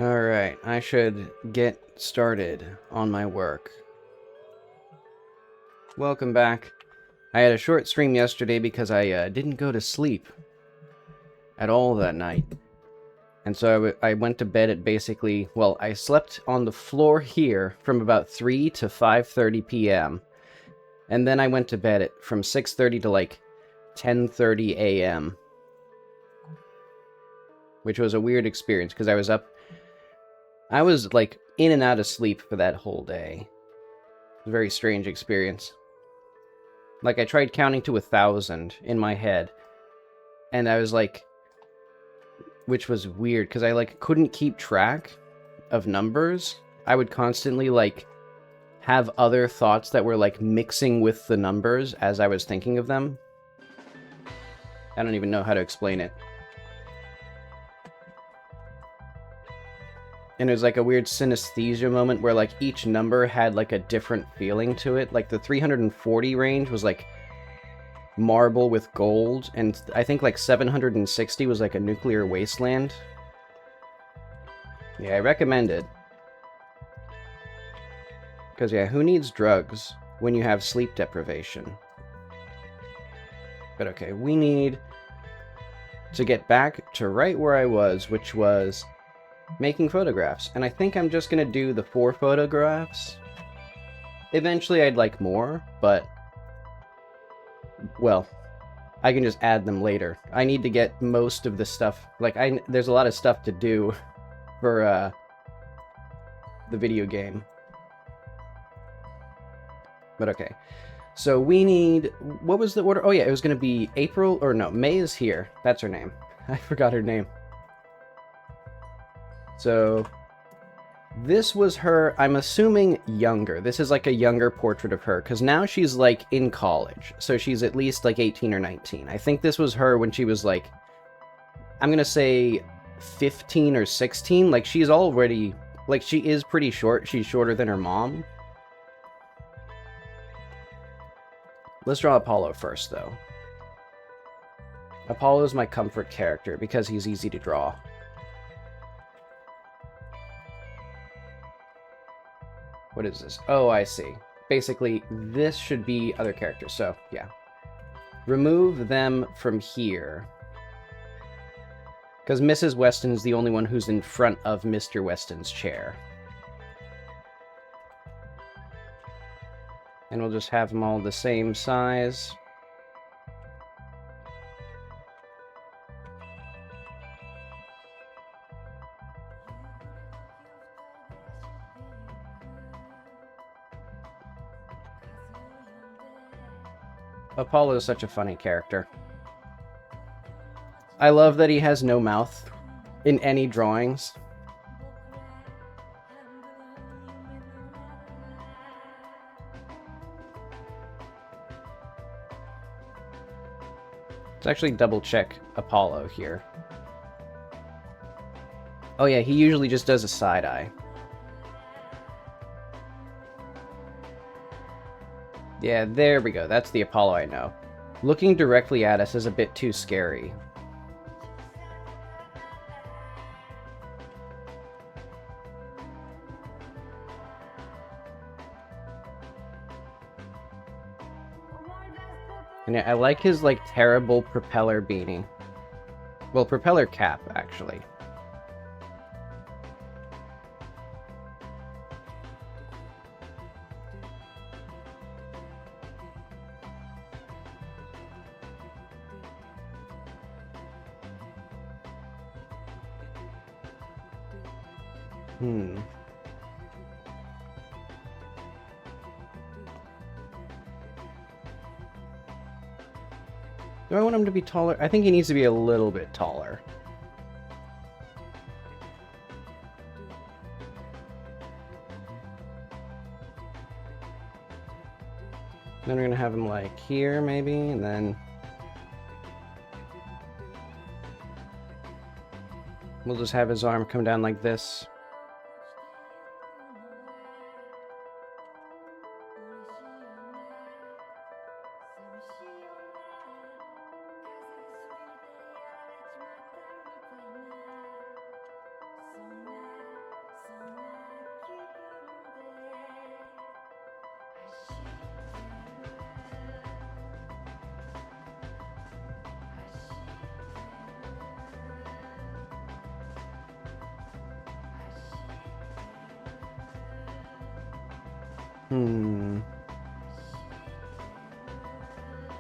Alright, I should get started on my work. Welcome back. I had a short stream yesterday because I didn't go to sleep at all that night. And so I went to bed at basically, well, I slept on the floor here from about 3 to 5:30 p.m. And then I went to bed from 6:30 to like 10:30 a.m. Which was a weird experience because I was like in and out of sleep for that whole day. It was a very strange experience. Like I tried counting to 1,000 in my head. And I was like, which was weird because I like couldn't keep track of numbers. I would constantly like have other thoughts that were like mixing with the numbers as I was thinking of them. I don't even know how to explain it. And it was like a weird synesthesia moment where like each number had like a different feeling to it. Like the 340 range was like marble with gold, and I think like 760 was like a nuclear wasteland. Yeah, I recommend it. Because yeah, who needs drugs when you have sleep deprivation? But okay, we need to get back to right where I was, which was making photographs. And I think I'm just going to do the 4 photographs. Eventually I'd like more, but well, I can just add them later. I need to get most of the stuff, like there's a lot of stuff to do for the video game. But okay. So we need, what was the order? Oh yeah, it was going to be April, or no, May is here. That's her name. I forgot her name. So this was her, I'm assuming younger. This is like a younger portrait of her, because now she's like in college. So she's at least like 18 or 19. I think this was her when she was like, I'm going to say 15 or 16. Like she's already, like she is pretty short. She's shorter than her mom. Let's draw Apollo first, though. Apollo is my comfort character because he's easy to draw. What is this? Oh, I see. Basically, this should be other characters, so yeah. Remove them from here. Because Mrs. Weston is the only one who's in front of Mr. Weston's chair. And we'll just have them all the same size. Apollo is such a funny character. I love that he has no mouth in any drawings. Let's actually double check Apollo here. Oh yeah, he usually just does a side-eye. Yeah, there we go. That's the Apollo I know. Looking directly at us is a bit too scary. And I like his, like, terrible propeller beanie. Well, propeller cap, actually. Do I want him to be taller? I think he needs to be a little bit taller. Then we're gonna have him like here, maybe, and then we'll just have his arm come down like this.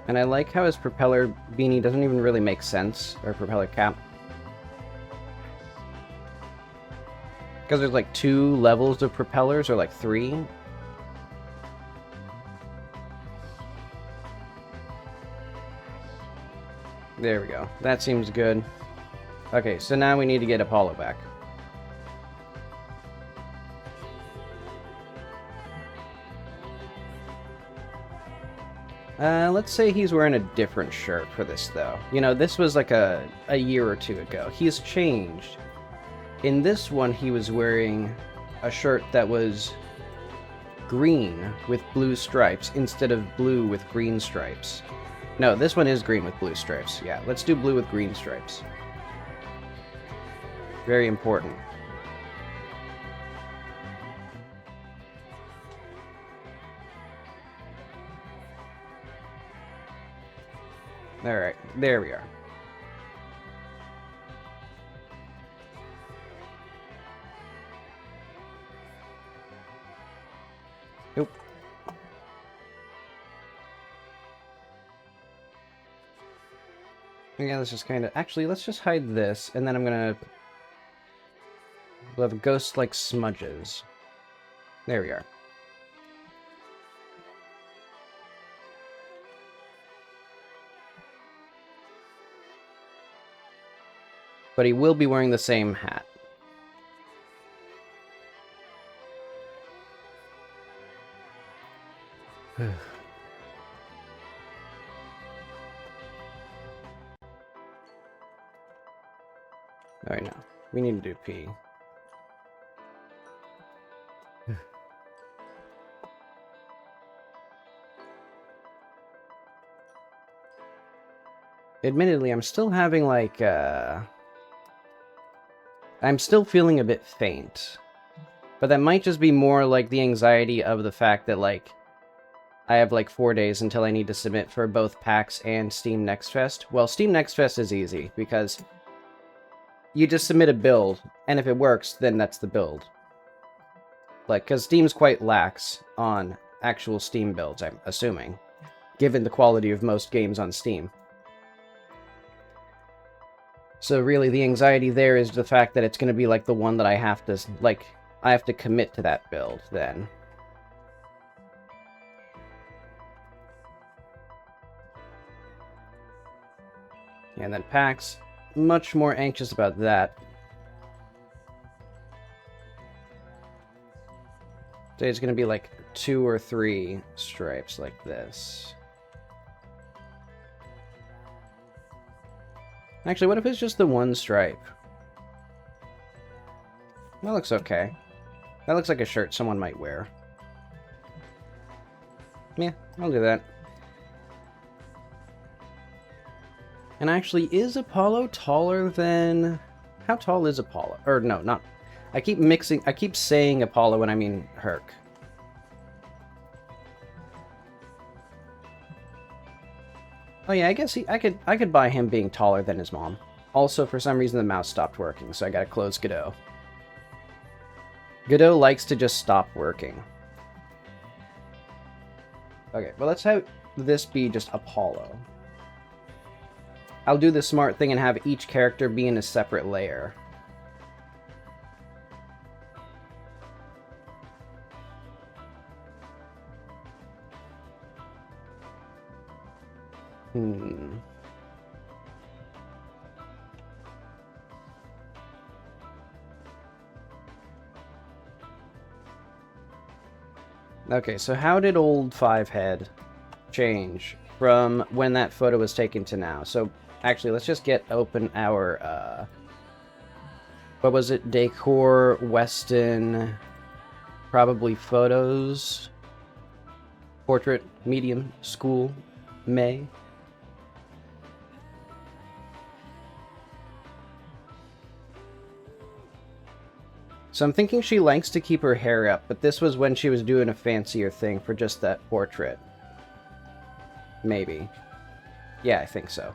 And I like how his propeller beanie doesn't even really make sense, or propeller cap. Because there's like 2 levels of propellers, or like 3. There we go. That seems good. Okay, so now we need to get Apollo back. Let's say he's wearing a different shirt for this, though. You know, this was like a year or 2 ago. He's changed. In this one, he was wearing a shirt that was green with blue stripes instead of blue with green stripes. No, this one is green with blue stripes. Yeah, let's do blue with green stripes. Very important. Alright, there we are. Nope. Yeah, this is kind of... Actually, let's just hide this, and then I'm gonna... We'll have ghost-like smudges. There we are. But he will be wearing the same hat. Alright, now. We need to do P. Admittedly, I'm still having, like, I'm still feeling a bit faint. But that might just be more like the anxiety of the fact that, like, I have, like, 4 days until I need to submit for both PAX and Steam Next Fest. Well, Steam Next Fest is easy, because you just submit a build, and if it works, then that's the build. Like, because Steam's quite lax on actual Steam builds, I'm assuming, given the quality of most games on Steam. So really, the anxiety there is the fact that it's going to be, like, the one that I have to, like, I have to commit to that build, then. And then PAX, much more anxious about that. So it's going to be, like, 2 or 3 stripes like this. Actually, what if it's just the 1 stripe? That looks okay. That looks like a shirt someone might wear. Yeah, I'll do that. And actually, is Apollo taller than... How tall is Apollo? Or no, not... I keep saying Apollo when I mean Herc. Oh yeah, I guess I could buy him being taller than his mom. Also, for some reason, the mouse stopped working, so I gotta close Godot. Godot likes to just stop working. Okay, well, let's have this be just Apollo. I'll do the smart thing and have each character be in a separate layer. Okay, so how did old Fivehead change from when that photo was taken to now? So, actually, let's just open our, what was it? Decor, Weston, probably photos, portrait, medium, school, May. So I'm thinking she likes to keep her hair up, but this was when she was doing a fancier thing for just that portrait. Maybe. Yeah, I think so.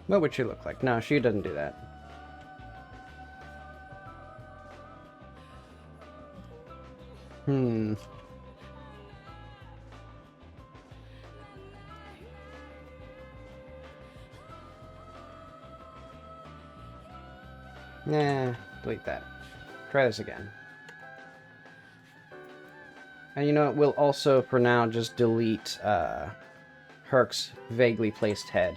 What would she look like? No, she doesn't do that. Nah, delete that. Try this again. And you know what? We'll also, for now, just delete Herc's vaguely placed head.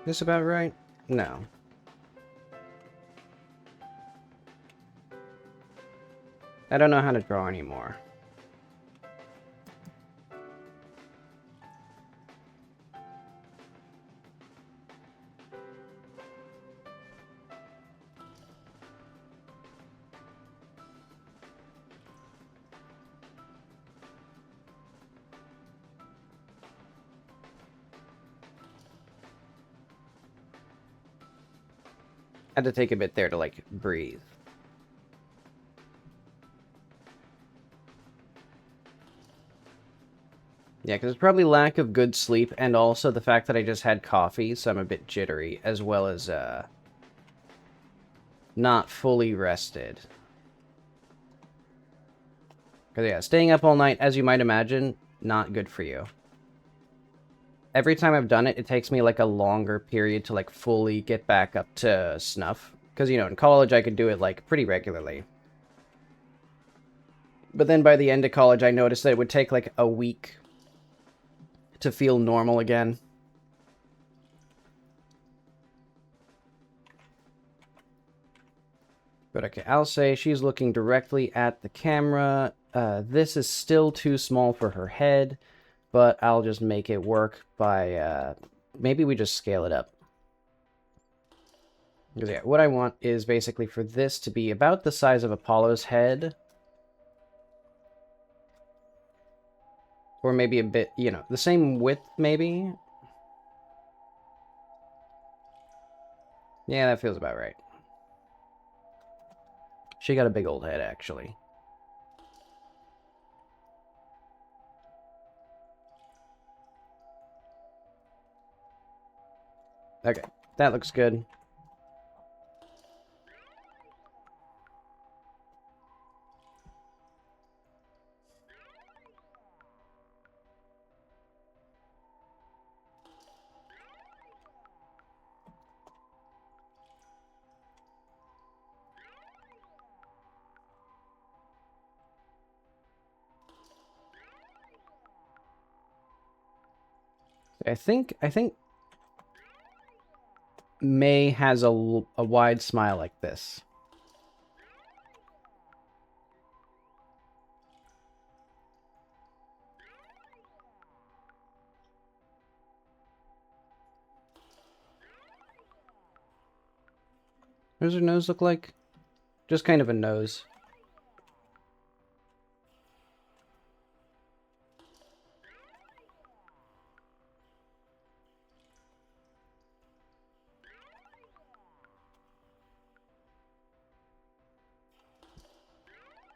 This about right? No. I don't know how to draw anymore. Had to take a bit there to, like, breathe. Yeah, because it's probably lack of good sleep, and also the fact that I just had coffee, so I'm a bit jittery, as well as, not fully rested. Because, yeah, staying up all night, as you might imagine, not good for you. Every time I've done it, it takes me, like, a longer period to, like, fully get back up to snuff. Because, you know, in college, I could do it, like, pretty regularly. But then by the end of college, I noticed that it would take, like, a week to feel normal again. But okay, I'll say she's looking directly at the camera. This is still too small for her head, but I'll just make it work by, maybe we just scale it up. Because yeah, what I want is basically for this to be about the size of Apollo's head. Or maybe a bit, you know, the same width, maybe? Yeah, that feels about right. She got a big old head, actually. Okay, that looks good. I think May has a wide smile like this. What does her nose look like? Just kind of a nose.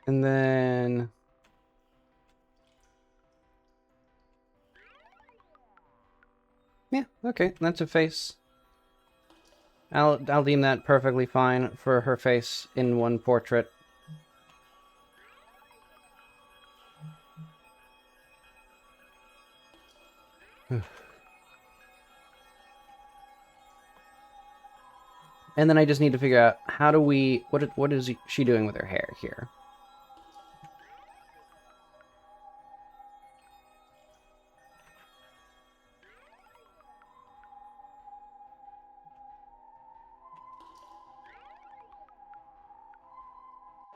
And then... yeah, okay, that's a face. I'll deem that perfectly fine for her face in one portrait. And then I just need to figure out how do we... what is she doing with her hair here?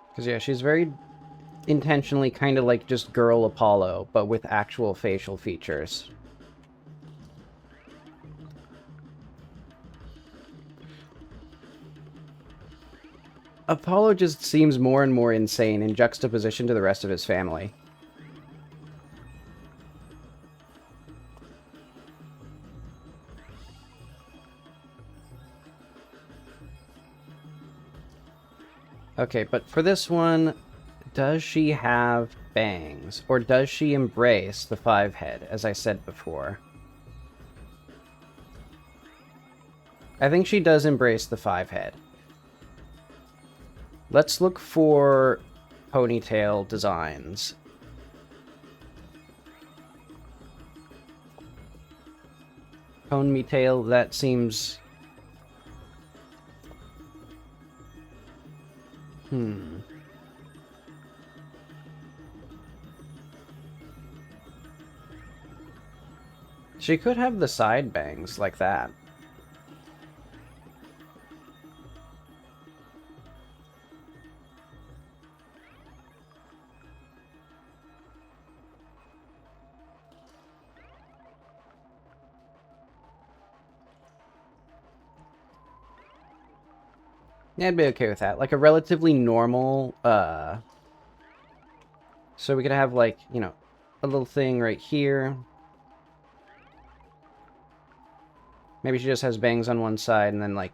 Because, yeah, she's very intentionally kind of like just girl Apollo, but with actual facial features. Apollo just seems more and more insane in juxtaposition to the rest of his family. Okay, but for this one, does she have bangs? Or does she embrace the 5-head, as I said before? I think she does embrace the 5-head. Let's look for ponytail designs. Ponytail, that seems... She could have the side bangs like that. Yeah, I'd be okay with that. Like a relatively normal, so we could have like, you know, a little thing right here. Maybe she just has bangs on one side and then like...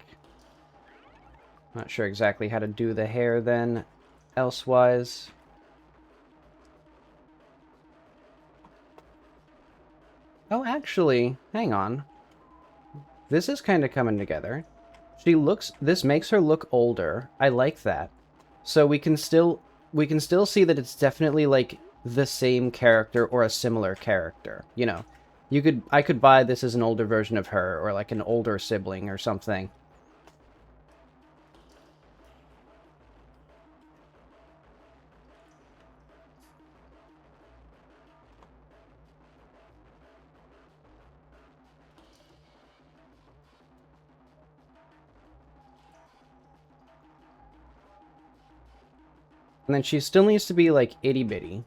not sure exactly how to do the hair then, elsewise. Oh, actually, hang on. This is kind of coming together. This makes her look older. I like that. So we can still see that it's definitely like the same character or a similar character. You know, I could buy this as an older version of her or like an older sibling or something. And then she still needs to be like itty bitty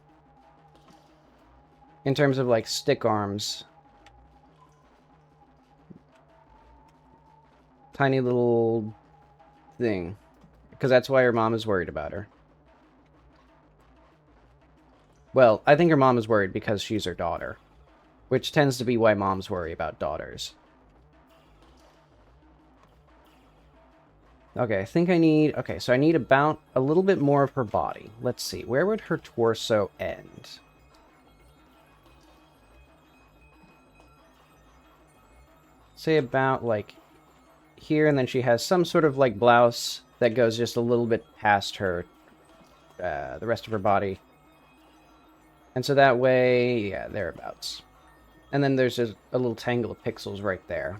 in terms of like stick arms. Tiny little thing. Because that's why her mom is worried about her. Well, I think her mom is worried because she's her daughter. Which tends to be why moms worry about daughters. Okay, I think I need... okay, so I need about a little bit more of her body. Let's see, where would her torso end? Say about, like, here, and then she has some sort of, like, blouse that goes just a little bit past her, the rest of her body. And so that way, yeah, thereabouts. And then there's just a little tangle of pixels right there.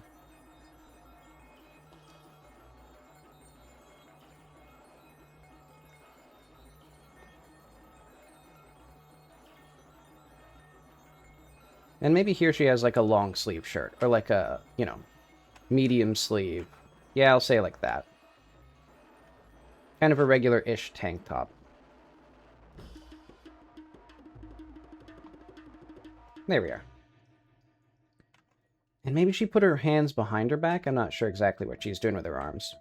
And maybe here she has like a long sleeve shirt, or like a, you know, medium sleeve. Yeah, I'll say like that. Kind of a regular-ish tank top. There we are. And maybe she put her hands behind her back? I'm not sure exactly what she's doing with her arms.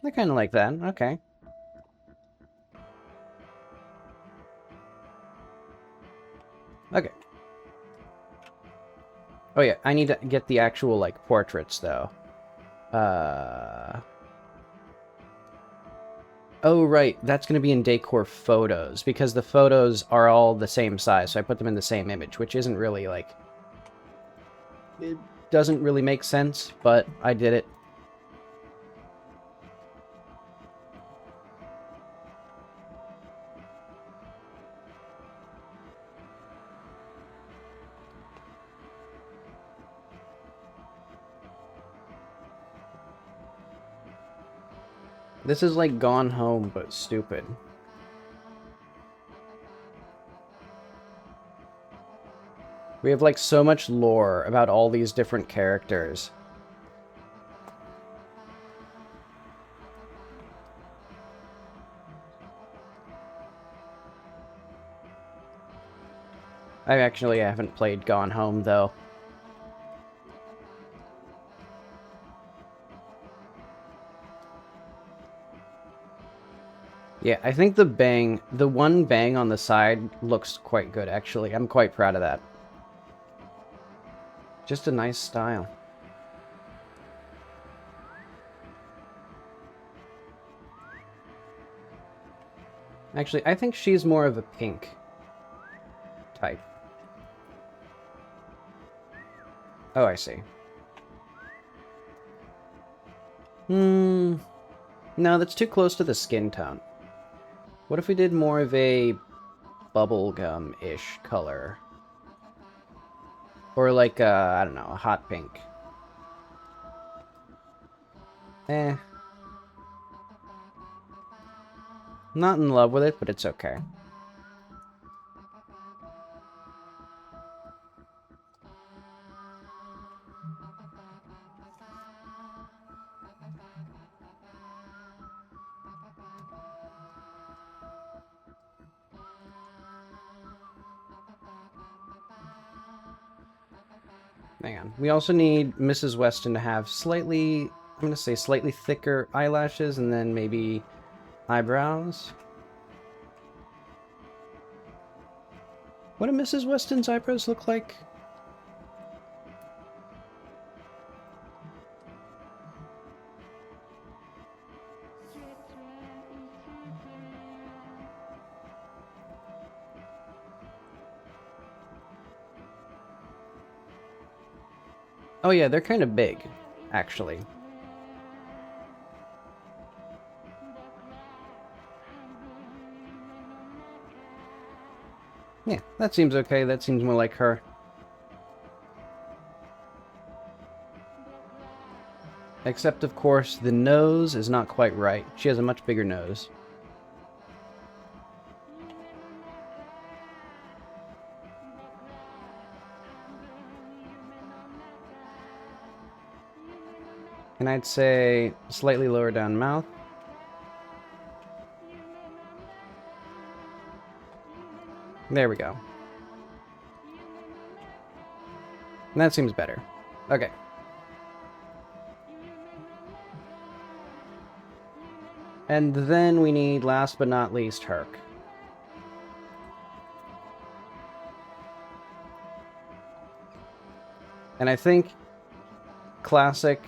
I kind of like that. Okay. Okay. Oh yeah, I need to get the actual, like, portraits, though. Oh, right. That's going to be in Decor Photos, because the photos are all the same size, so I put them in the same image, which isn't really, like... It doesn't really make sense, but I did it. This is like Gone Home, but stupid. We have, like, so much lore about all these different characters. I haven't played Gone Home, though. Yeah, I think the one bang on the side looks quite good, actually. I'm quite proud of that. Just a nice style. Actually, I think she's more of a pink type. Oh, I see. No, that's too close to the skin tone. What if we did more of a bubblegum-ish color? Or like, I don't know, a hot pink. Not in love with it, but it's okay. Hang on. We also need Mrs. Weston to have slightly, I'm going to say slightly thicker eyelashes and then maybe eyebrows. What do Mrs. Weston's eyebrows look like? Oh yeah, they're kind of big, actually. Yeah, that seems okay. That seems more like her. Except, of course, the nose is not quite right. She has a much bigger nose. And I'd say slightly lower down mouth. There we go. And that seems better. Okay. And then we need, last but not least, Herc. And I think classic...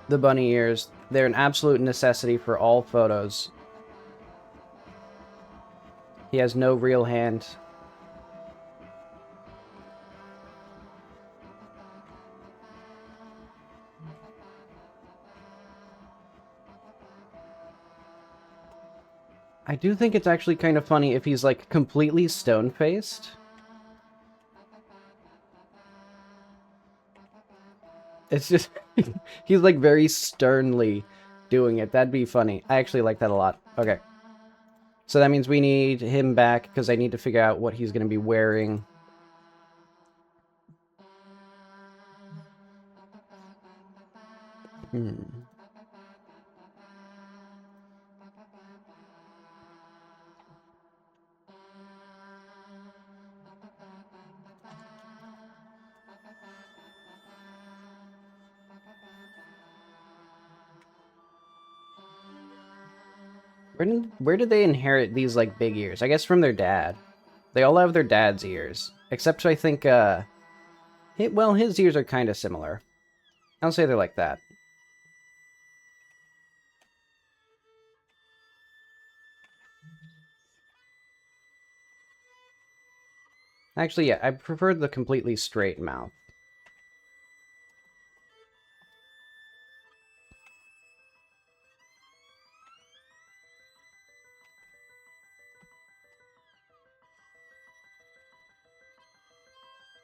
The bunny ears, they're an absolute necessity for all photos. He has no real hand. I do think it's actually kind of funny if he's, like, completely stone-faced. It's just, he's like very sternly doing it. That'd be funny. I actually like that a lot. Okay. So that means we need him back because I need to figure out what he's going to be wearing. Where did they inherit these, like, big ears? I guess from their dad. They all have their dad's ears. Except I think, well, his ears are kind of similar. I'll say they're like that. Actually, yeah, I prefer the completely straight mouth.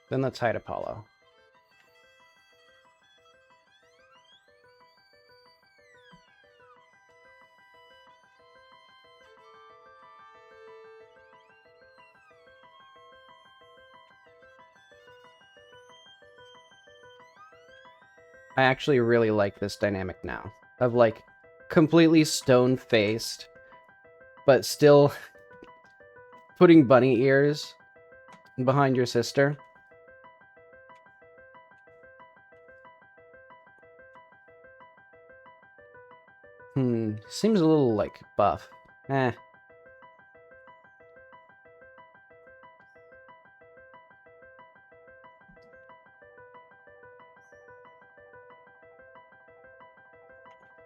Then let's hide Apollo. I actually really like this dynamic now. Of, like, completely stone-faced, but still putting bunny ears behind your sister. Seems a little, like, buff. Eh.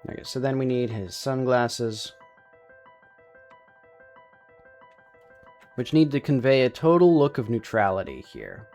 Okay, so then we need his sunglasses, which need to convey a total look of neutrality here.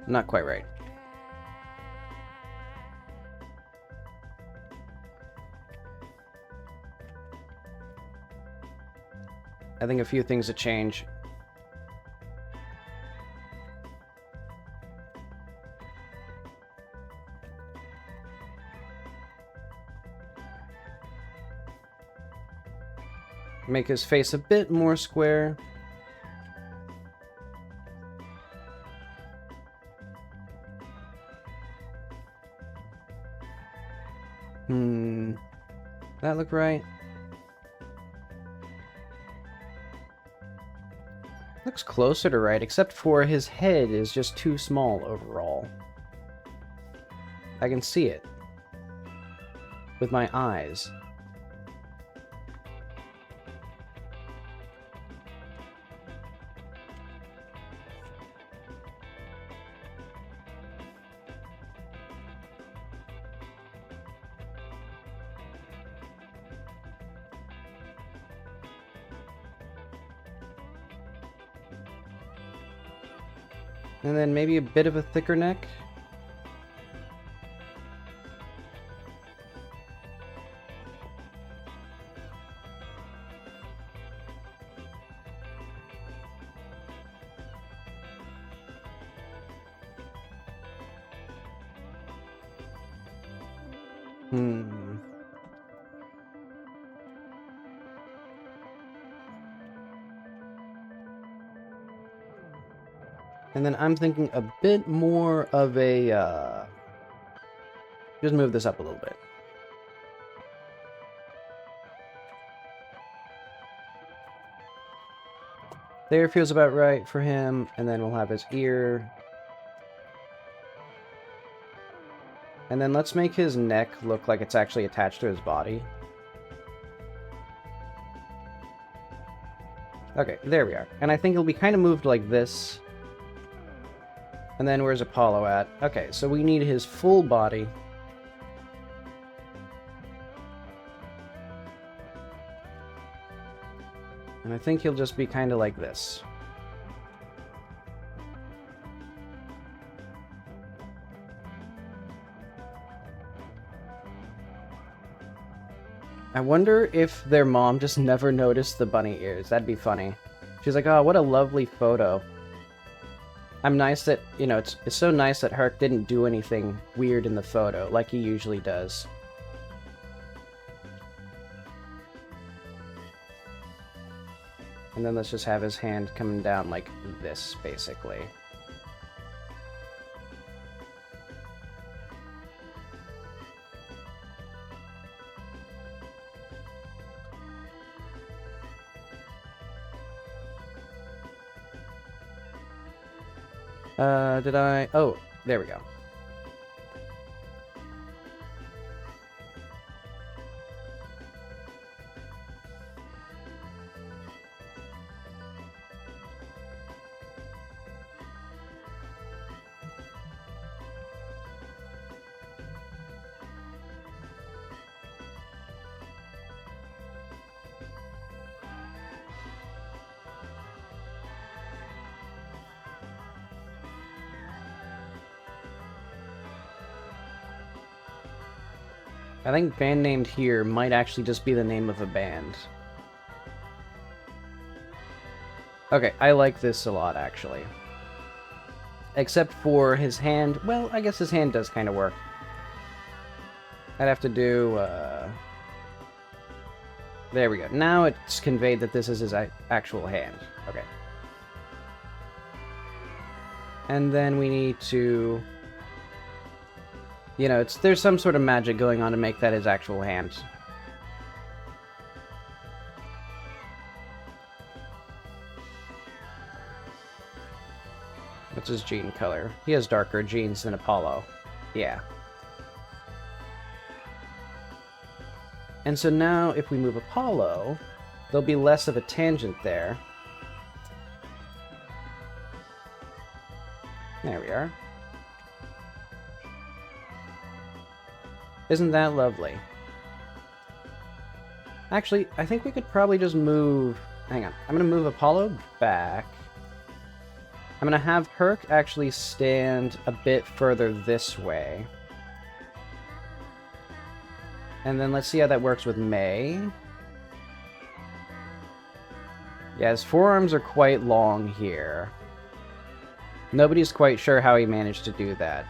Not quite right. I think a few things to change. Make his face a bit more square. That look right? Looks closer to right, except for his head is just too small overall. I can see it with my eyes. And then maybe a bit of a thicker neck. And then I'm thinking a bit more of a, just move this up a little bit. There feels about right for him, and then we'll have his ear. And then let's make his neck look like it's actually attached to his body. Okay, there we are. And I think it'll be kind of moved like this. And then where's Apollo at? Okay, so we need his full body. And I think he'll just be kind of like this. I wonder if their mom just never noticed the bunny ears. That'd be funny. She's like, oh, what a lovely photo. I'm nice that, you know, it's so nice that Herc didn't do anything weird in the photo, like he usually does. And then let's just have his hand coming down like this, basically. Did I... Oh, there we go. I think band named here might actually just be the name of a band. Okay, I like this a lot, actually. Except for his hand. Well, I guess his hand does kind of work. I'd have to do... There we go. Now it's conveyed that this is his actual hand. Okay. And then we need to... You know, there's some sort of magic going on to make that his actual hand. What's his gene color? He has darker genes than Apollo. Yeah. And so now, if we move Apollo, there'll be less of a tangent there. There we are. Isn't that lovely? Actually, I think we could probably just move... Hang on. I'm going to move Apollo back. I'm going to have Herc actually stand a bit further this way. And then let's see how that works with May. Yeah, his forearms are quite long here. Nobody's quite sure how he managed to do that.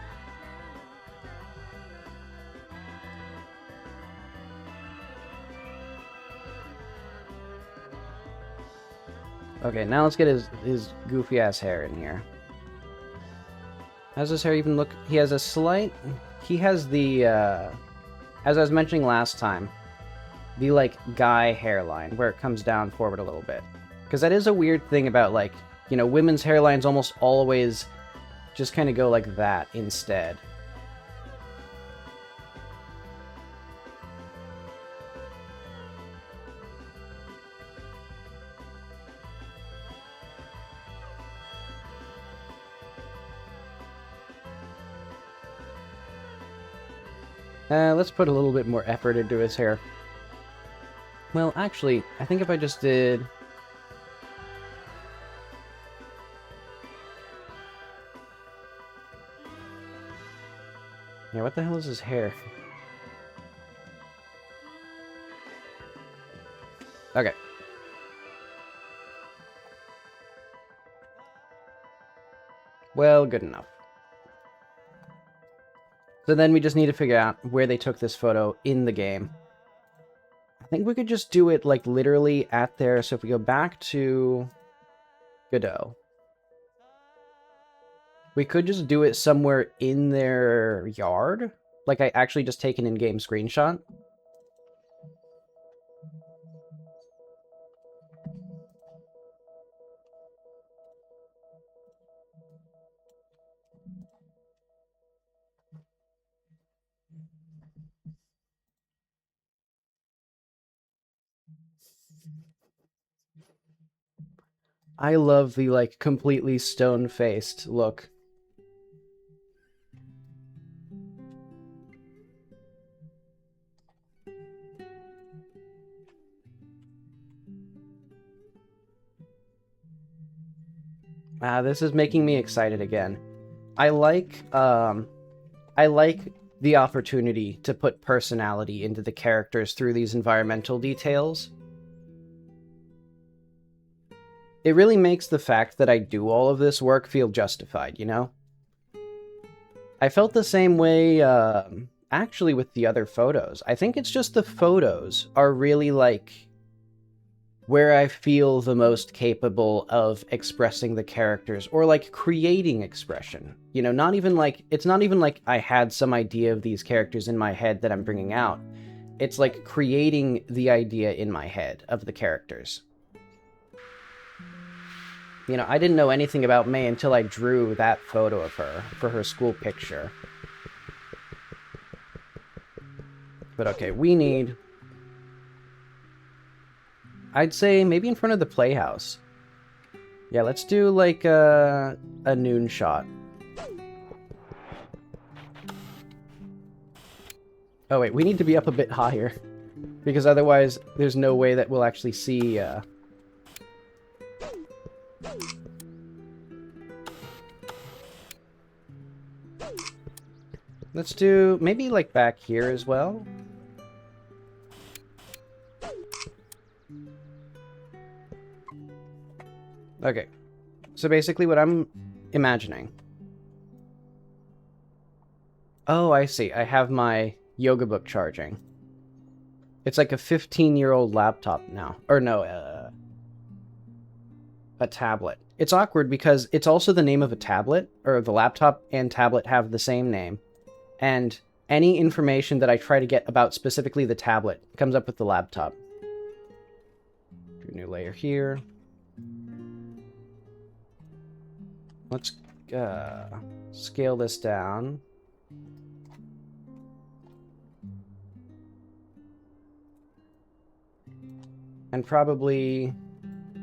Okay, now let's get his goofy-ass hair in here. How's his hair even look? He has a slight... He has the, as I was mentioning last time, the, like, guy hairline, where it comes down forward a little bit. Because that is a weird thing about, like, you know, women's hairlines almost always just kind of go like that instead. Let's put a little bit more effort into his hair. Well, actually, I think if I just did... Yeah, what the hell is his hair? Okay. Well, good enough. So then we just need to figure out where they took this photo in the game. I think we could just do it, like, literally at there. So if we go back to Godot, we could just do it somewhere in their yard. Like, I actually just take an in-game screenshot. I love the, like, completely stone-faced look. This is making me excited again. I like the opportunity to put personality into the characters through these environmental details. It really makes the fact that I do all of this work feel justified, you know? I felt the same way, actually, with the other photos. I think it's just the photos are really, like, where I feel the most capable of expressing the characters, or, like, creating expression. You know, it's not even like I had some idea of these characters in my head that I'm bringing out. It's like creating the idea in my head of the characters. You know, I didn't know anything about May until I drew that photo of her for her school picture. But okay, we need... I'd say maybe in front of the playhouse. Yeah, let's do like a noon shot. Oh wait, we need to be up a bit higher. Because otherwise, there's no way that we'll actually see... Let's do maybe like back here as well. Okay, so basically what I'm imagining... Oh, I see. I have my yoga book charging. It's like a 15-year-old laptop now. Or no, a tablet. It's awkward because it's also the name of a tablet, or the laptop and tablet have the same name. And any information that I try to get about specifically the tablet comes up with the laptop. Do a new layer here. Let's scale this down. And probably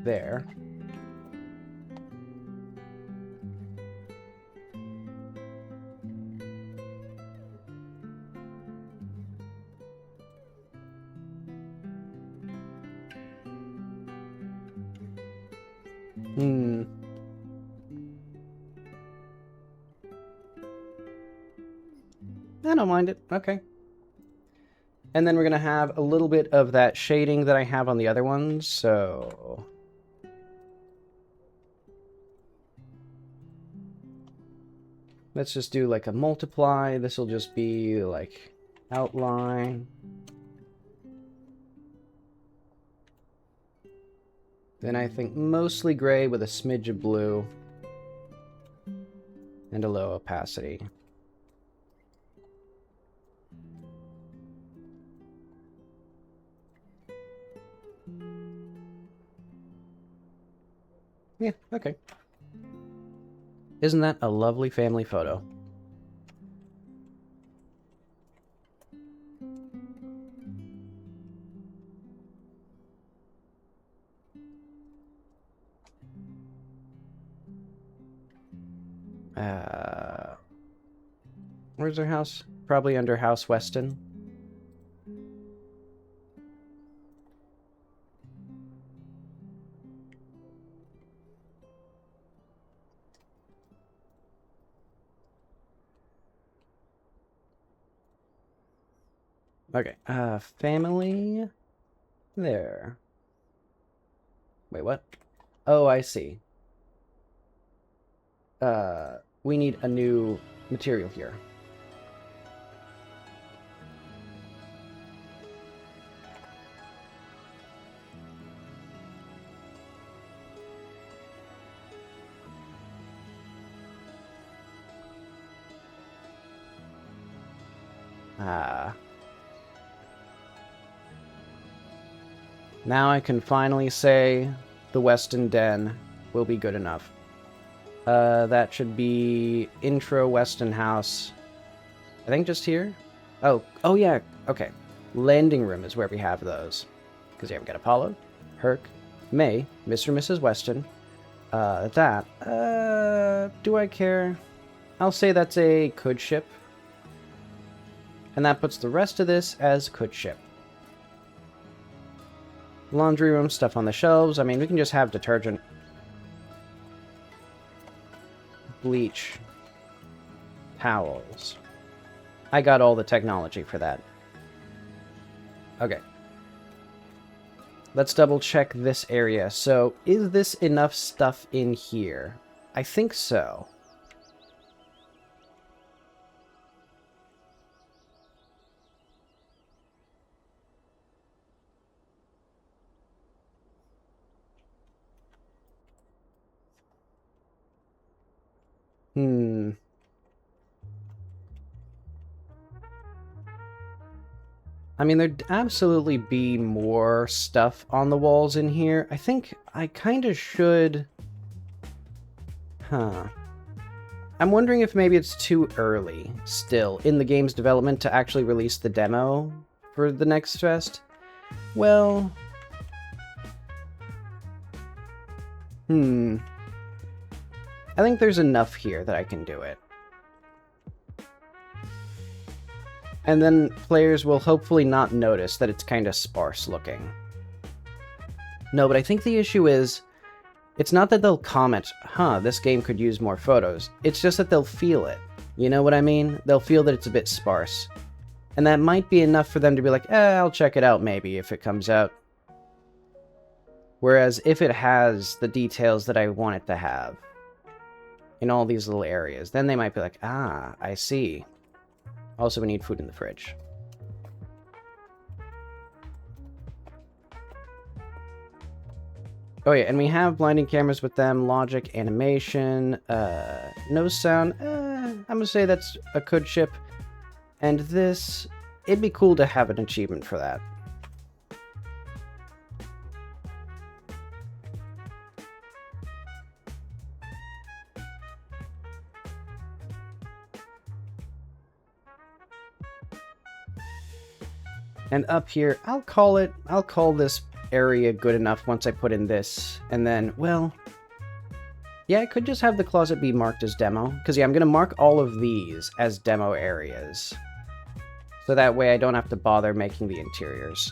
there. I don't mind it. Okay. And then we're going to have a little bit of that shading that I have on the other ones, so... Let's just do like a multiply. This will just be like outline. Then I think mostly gray with a smidge of blue. And a low opacity. Yeah, okay. Isn't that a lovely family photo? Where's our house? Probably under House Weston. Okay, family... There. Wait, what? Oh, I see. We need a new material here. Now I can finally say the Weston Den will be good enough. That should be intro Weston House. I think just here? Oh yeah, okay. Landing room is where we have those. Because yeah, we got Apollo, Herc, May, Mr. and Mrs. Weston. Do I care? I'll say that's a could ship. And that puts the rest of this as could ship. Laundry room, stuff on the shelves. I mean, we can just have detergent. bleach towels. I got all the technology for that. Okay. Let's double check this area. So, is this enough stuff in here? I think so. I mean, there'd absolutely be more stuff on the walls in here. I think I kind of should... Huh. I'm wondering if maybe it's too early, still, in the game's development to actually release the demo for the next fest. Well... I think there's enough here that I can do it. And then players will hopefully not notice that it's kind of sparse looking. No, but I think the issue is, it's not that they'll comment, huh, this game could use more photos. It's just that they'll feel it. You know what I mean? They'll feel that it's a bit sparse. And that might be enough for them to be like, I'll check it out maybe if it comes out. Whereas if it has the details that I want it to have, in all these little areas, then they might be like, ah, I see. Also, we need food in the fridge. Oh yeah, and we have blinding cameras with them, logic, animation, no sound. I'm gonna say that's a good ship. And this, it'd be cool to have an achievement for that. And up here, I'll call this area good enough once I put in this. And then, well, yeah, I could just have the closet be marked as demo. Because, yeah, I'm going to mark all of these as demo areas. So that way I don't have to bother making the interiors.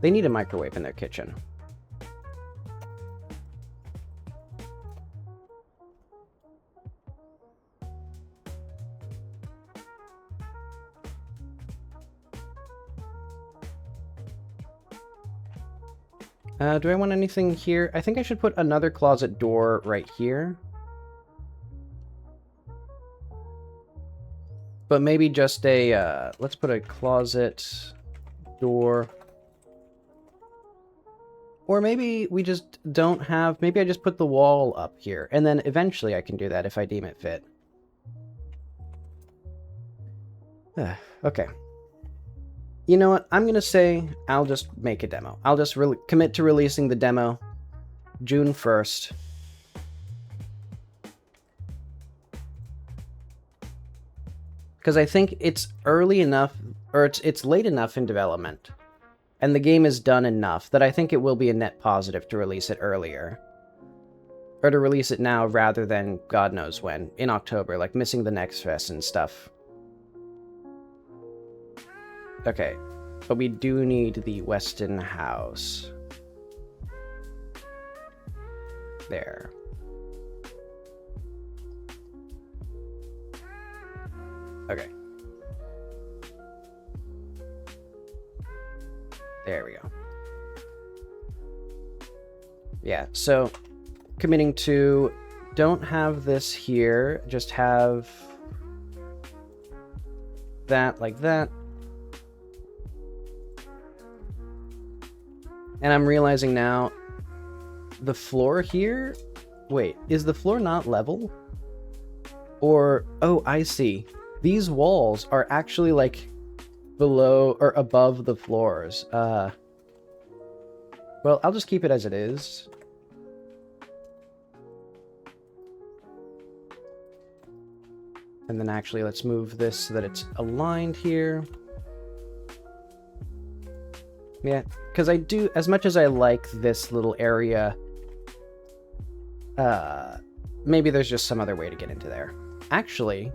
They need a microwave in their kitchen. Do I want anything here? I think I should put another closet door right here. But maybe just a, let's put a closet door. Or maybe we just don't have... Maybe I just put the wall up here. And then eventually I can do that if I deem it fit. Okay. You know what? I'm going to say I'll just make a demo. I'll just commit to releasing the demo June 1st. Because I think it's early enough, or it's late enough in development. And the game is done enough that I think it will be a net positive to release it earlier. Or to release it now rather than God knows when, in October, like missing the next fest and stuff. Okay, but we do need the Weston house. There. Okay. There we go. Yeah, so committing to don't have this here, just have that like that. And I'm realizing now the floor here, wait, is the floor not level? Or, oh, I see. These walls are actually like below or above the floors. Well, I'll just keep it as it is. And then actually let's move this so that it's aligned here. Yeah, because I do, as much as I like this little area, maybe there's just some other way to get into there. Actually,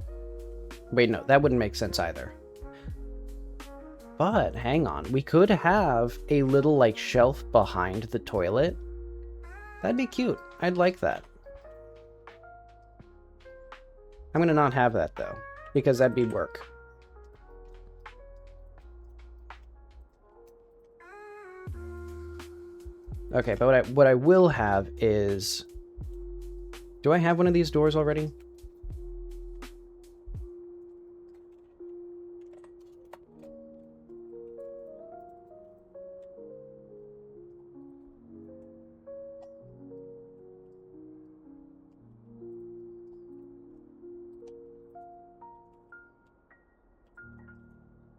wait, no, that wouldn't make sense either. But, hang on, we could have a little, like, shelf behind the toilet. That'd be cute. I'd like that. I'm gonna not have that, though, because that'd be work. Okay, but what I will have is... Do I have one of these doors already?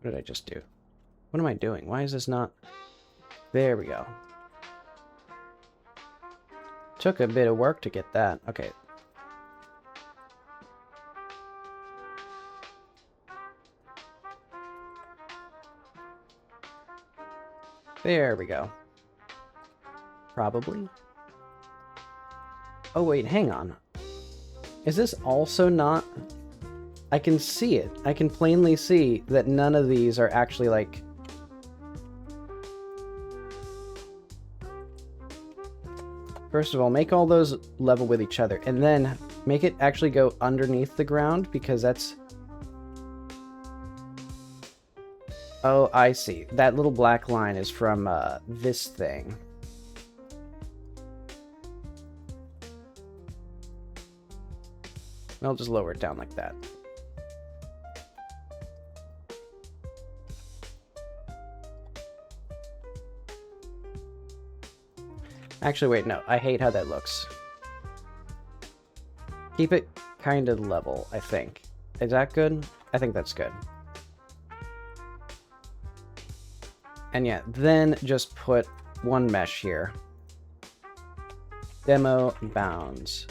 What did I just do? What am I doing? Why is this not... There we go. Took a bit of work to get that. Okay. There we go. Probably. Oh wait, hang on. Is this also not... I can see it. I can plainly see that none of these are actually, like... First of all, make all those level with each other, and then make it actually go underneath the ground, because that's... Oh, I see. That little black line is from this thing. I'll just lower it down like that. Actually, wait, no. I hate how that looks. Keep it kind of level, I think. Is that good? I think that's good. And yeah, then just put one mesh here. Demo bounds.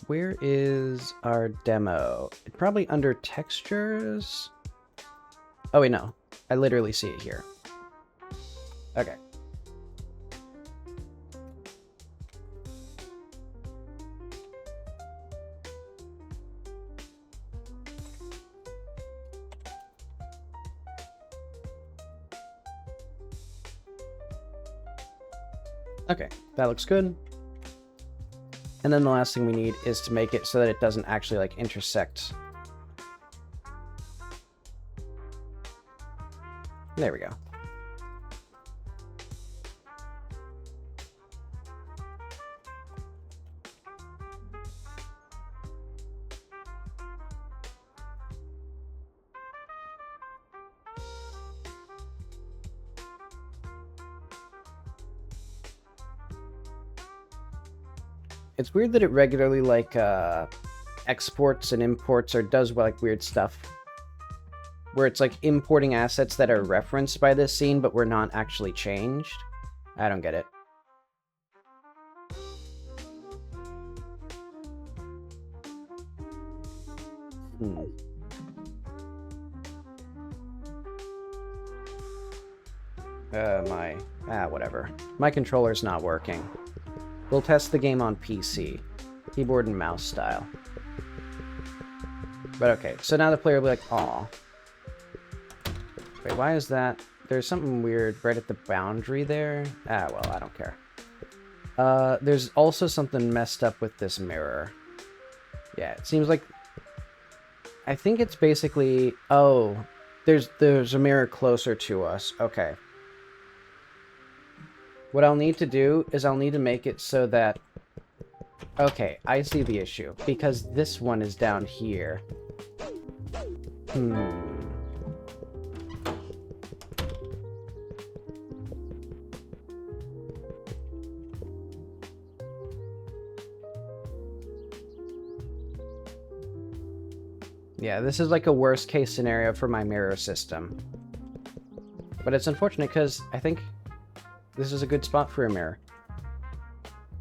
Where is our demo? It's probably under textures. Oh wait, no. I literally see it here. Okay. Okay, that looks good. And then the last thing we need is to make it so that it doesn't actually, like, intersect. There we go. It's weird that it regularly, like, exports and imports or does, like, weird stuff. Where it's, like, importing assets that are referenced by this scene, but were not actually changed. I don't get it. Whatever. My controller's not working. We'll test the game on PC. Keyboard and mouse style. But okay, so now the player will be like, aw. Wait, why is that? There's something weird right at the boundary there. Ah, well, I don't care. There's also something messed up with this mirror. Yeah, it seems like... I think it's basically... Oh, there's a mirror closer to us. Okay. What I'll need to do is I'll need to make it so that... Okay, I see the issue. Because this one is down here. Yeah, this is like a worst case scenario for my mirror system. But it's unfortunate because I think this is a good spot for a mirror.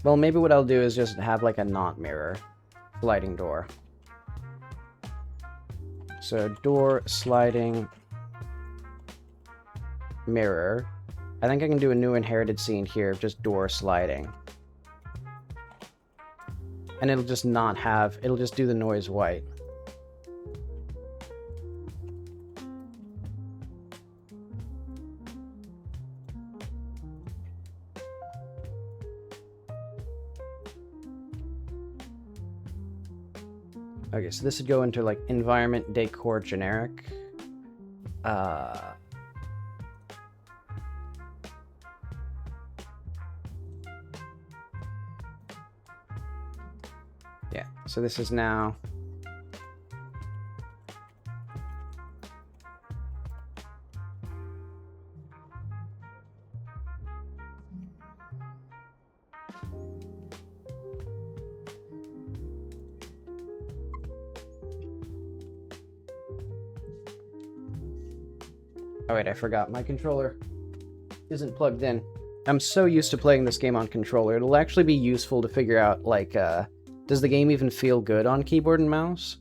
Well, maybe what I'll do is just have like a not mirror sliding door. So door, sliding, mirror. I think I can do a new inherited scene here of just door sliding. And it'll just not have, it'll just do the noise white. Okay, so this would go into like environment, decor, generic. Yeah, so this is now... Oh wait, I forgot. My controller isn't plugged in. I'm so used to playing this game on controller. It'll actually be useful to figure out, like, does the game even feel good on keyboard and mouse?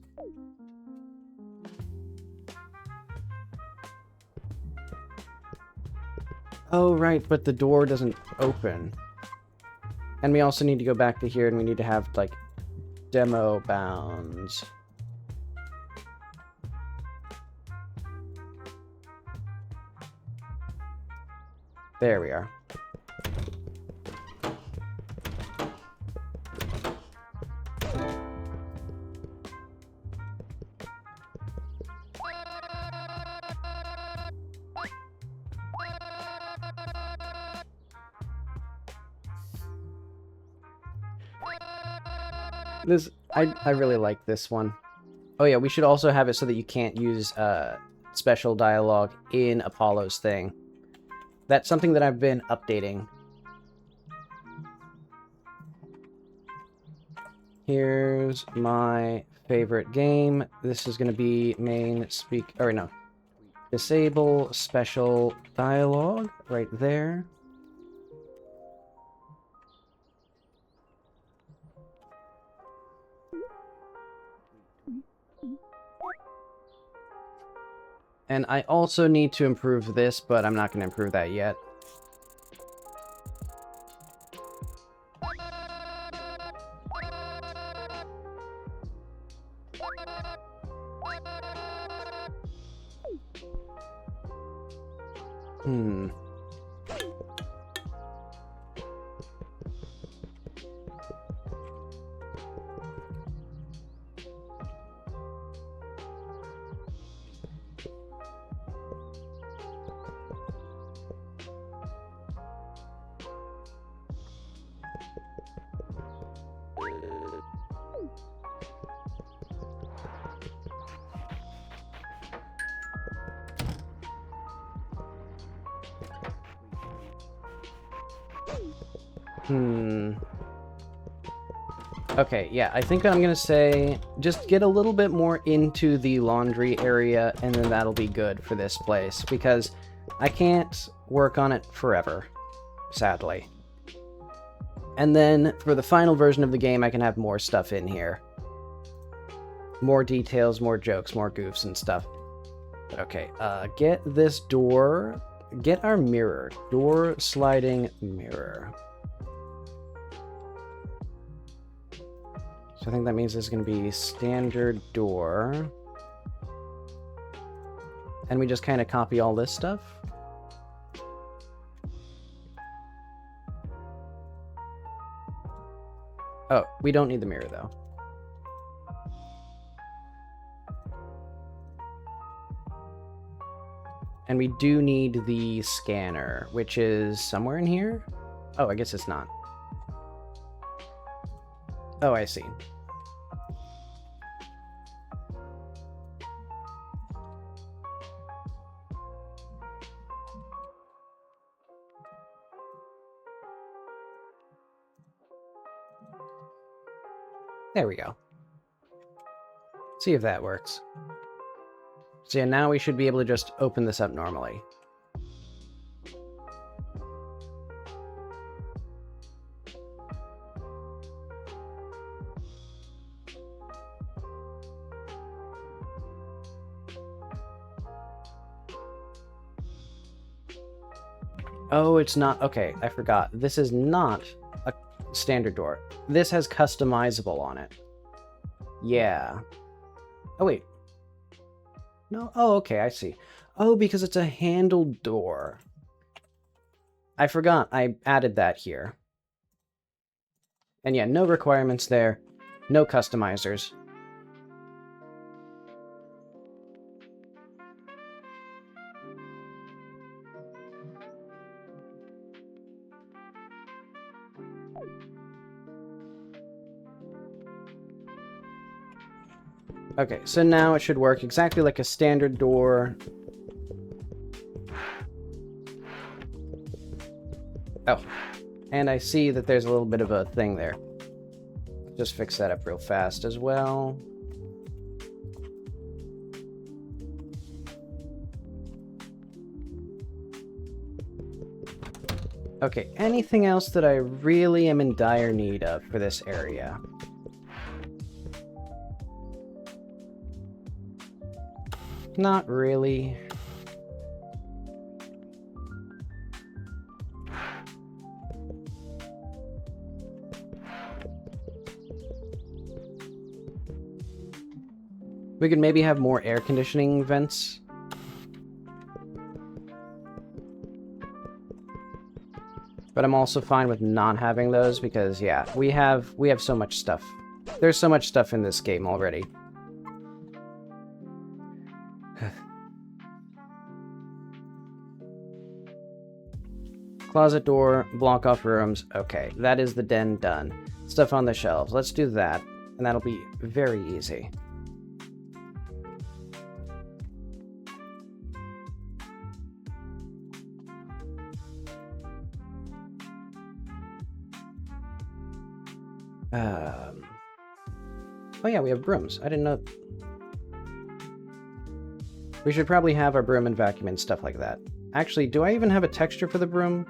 Oh, right, but the door doesn't open. And we also need to go back to here, and we need to have, like, demo bounds. There we are. This, I really like this one. Oh yeah, we should also have it so that you can't use special dialogue in Apollo's thing. That's something that I've been updating. Here's my favorite game. This is going to be main speak... Or no. Disable special dialogue right there. And I also need to improve this, but I'm not going to improve that yet. Okay, yeah, I think I'm gonna say just get a little bit more into the laundry area, and then that'll be good for this place, because I can't work on it forever, sadly. And then, for the final version of the game, I can have more stuff in here. More details, more jokes, more goofs and stuff. Okay, get this door... Get our mirror. Door sliding mirror. So I think that means this is going to be standard door. And we just kind of copy all this stuff. Oh, we don't need the mirror, though. And we do need the scanner, which is somewhere in here? Oh, I guess it's not. Oh, I see. There we go. See if that works. So yeah, now we should be able to just open this up normally. Oh, it's not. Okay, I forgot. This is not a standard door. This has customizable on it. Yeah. Oh, wait. No? Oh, okay, I see. Oh, because it's a handled door. I forgot I added that here. And yeah, no requirements there. No customizers. Okay, so now it should work exactly like a standard door. Oh, and I see that there's a little bit of a thing there. Just fix that up real fast as well. Okay, anything else that I really am in dire need of for this area? Not really. We could maybe have more air conditioning vents. But I'm also fine with not having those because, yeah, we have so much stuff. There's so much stuff in this game already. Closet door, block off rooms. Okay, that is the den done. Stuff on the shelves. Let's do that, and that'll be very easy. Oh yeah, we have brooms. I didn't know. We should probably have our broom and vacuum and stuff like that. Actually, do I even have a texture for the broom?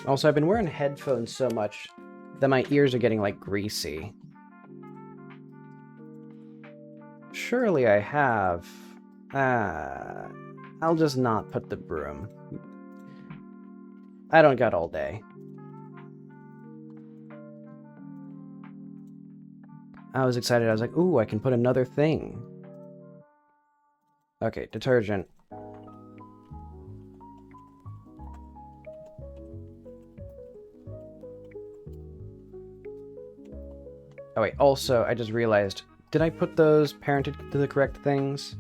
Also, I've been wearing headphones so much that my ears are getting, like, greasy. Surely I have. I'll just not put the broom. I don't got all day. I was excited. I was like, ooh, I can put another thing. Okay, detergent. Oh wait, also, I just realized, did I put those parented to the correct things?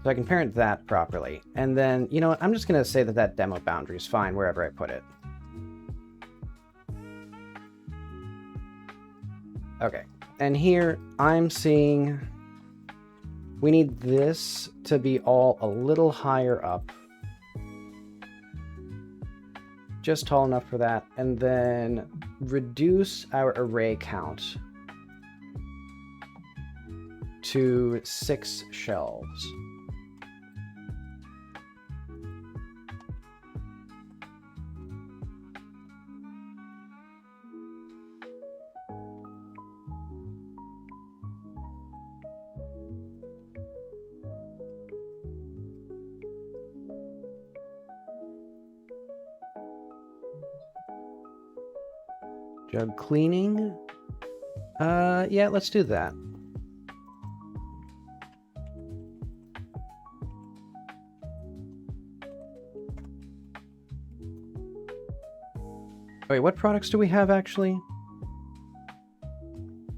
So I can parent that properly. And then, you know what, I'm just going to say that that demo boundary is fine wherever I put it. Okay, and here I'm seeing we need this to be all a little higher up. Just tall enough for that, and then reduce our array count to 6 shelves. Jug cleaning? Yeah, let's do that. Wait, what products do we have, actually?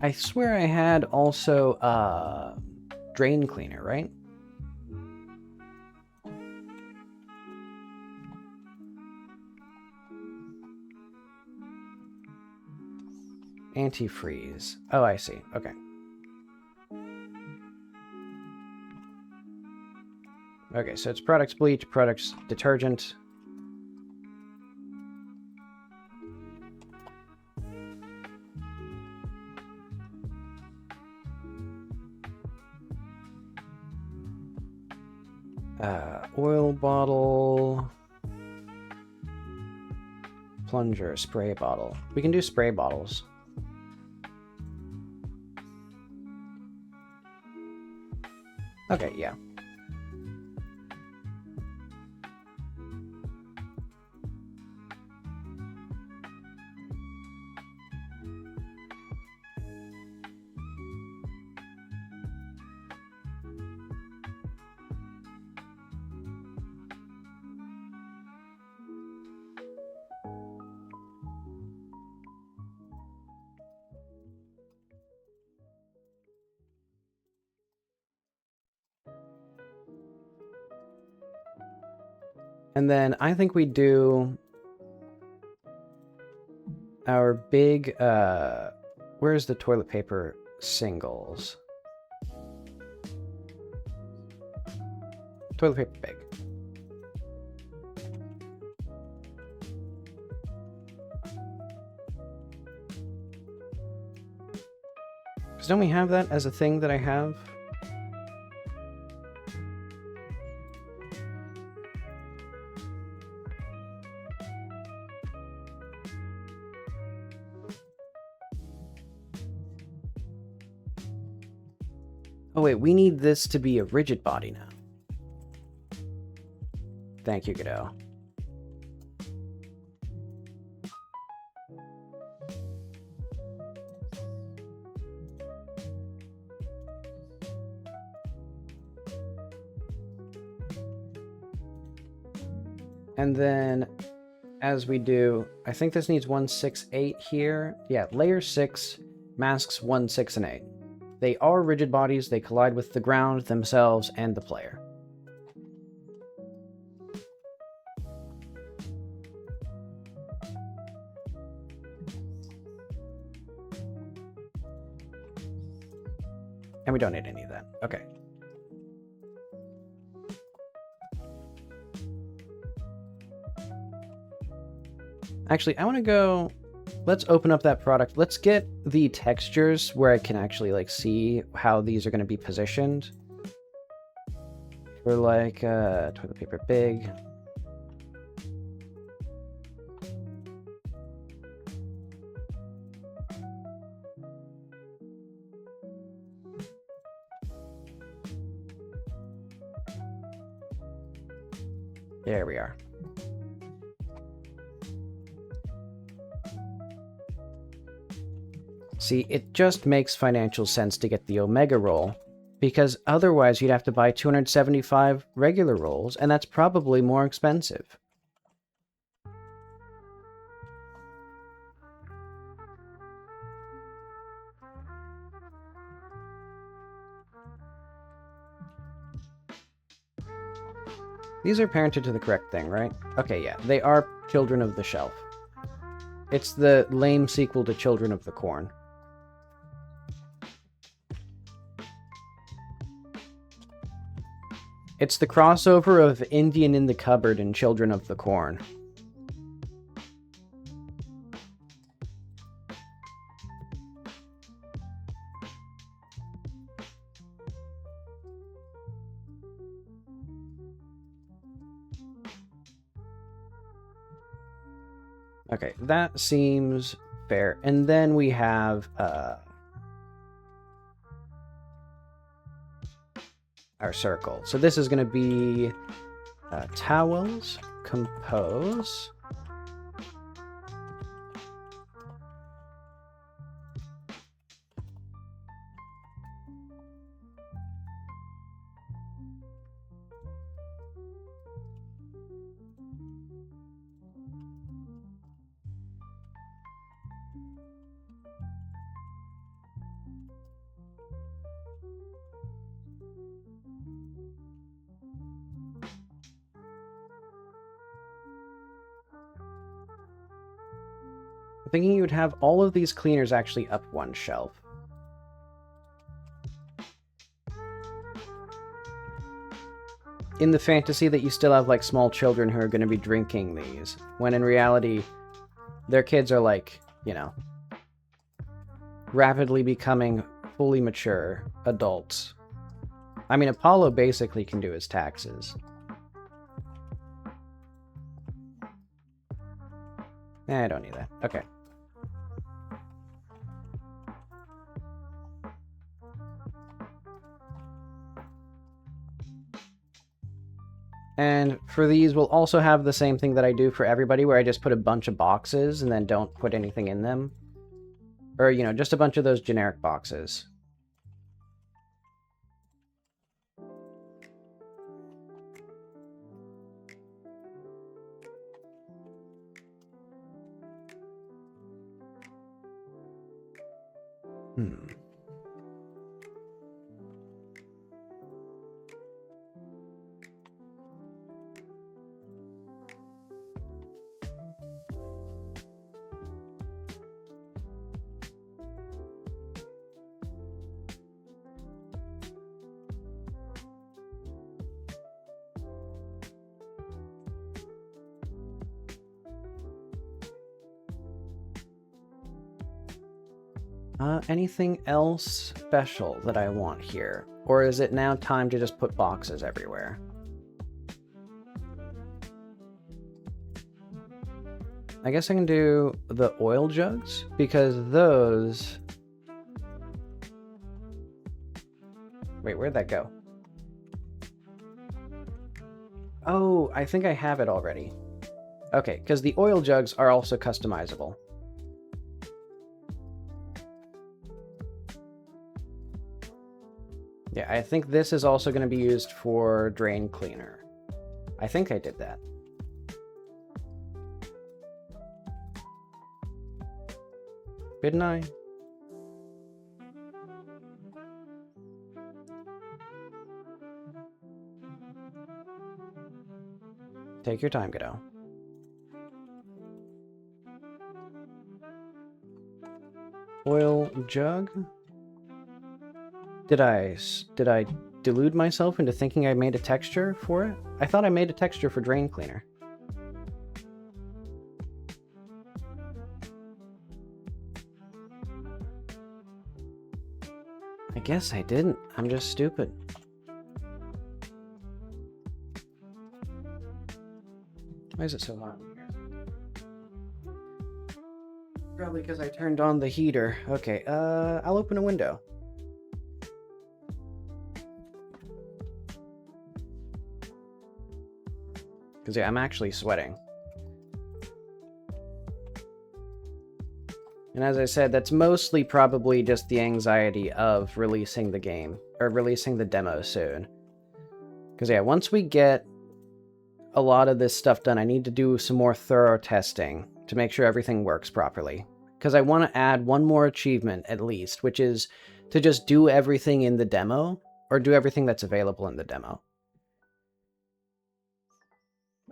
I swear I had also, drain cleaner, right? Antifreeze. Oh, I see. Okay. Okay, so it's products bleach, products detergent. Oil bottle. Plunger, spray bottle. We can do spray bottles. Okay, yeah. And then I think we do our big, where's the toilet paper singles? Toilet paper big. Because don't we have that as a thing that I have? Oh wait, we need this to be a rigid body now. Thank you, Godot. And then, as we do, I think this needs 1, 6, 8 here. Yeah, layer 6, masks 1, 6, and 8. They are rigid bodies, they collide with the ground, themselves, and the player. And we don't need any of that. Okay. Actually, I want to go... Let's open up that product. Let's get the textures where I can actually like see how these are going to be positioned. For like toilet paper big. There we are. See, it just makes financial sense to get the Omega roll, because otherwise you'd have to buy 275 regular rolls, and that's probably more expensive. These are parented to the correct thing, right? Okay, yeah, they are Children of the Shelf. It's the lame sequel to Children of the Corn. It's the crossover of Indian in the Cupboard and Children of the Corn. Okay, that seems fair. And then we have our circle. So this is going to be towels, compose. I'm thinking you would have all of these cleaners actually up one shelf. in the fantasy that you still have like small children who are going to be drinking these, when in reality their kids are like, you know, rapidly becoming fully mature adults. I mean, Apollo basically can do his taxes. I don't need that. Okay. And for these, we'll also have the same thing that I do for everybody, where I just put a bunch of boxes and then don't put anything in them. Or, you know, just a bunch of those generic boxes. Anything else special that I want here? Or is it now time to just put boxes everywhere? I guess I can do the oil jugs, because those... Wait, where'd that go? Oh, I think I have it already. Okay, because the oil jugs are also customizable. Yeah, I think this is also going to be used for drain cleaner. I think I did that. Didn't I? Take your time, kiddo. Oil jug? Did I delude myself into thinking I made a texture for it? I thought I made a texture for drain cleaner. I guess I didn't. I'm just stupid. Why is it so hot in here? Probably because I turned on the heater. Okay, I'll open a window. Because, yeah, I'm actually sweating. And as I said, that's mostly probably just the anxiety of releasing the game, or releasing the demo soon. Because, yeah, once we get a lot of this stuff done, I need to do some more thorough testing to make sure everything works properly. Because I want to add one more achievement, at least, which is to just do everything in the demo, or do everything that's available in the demo.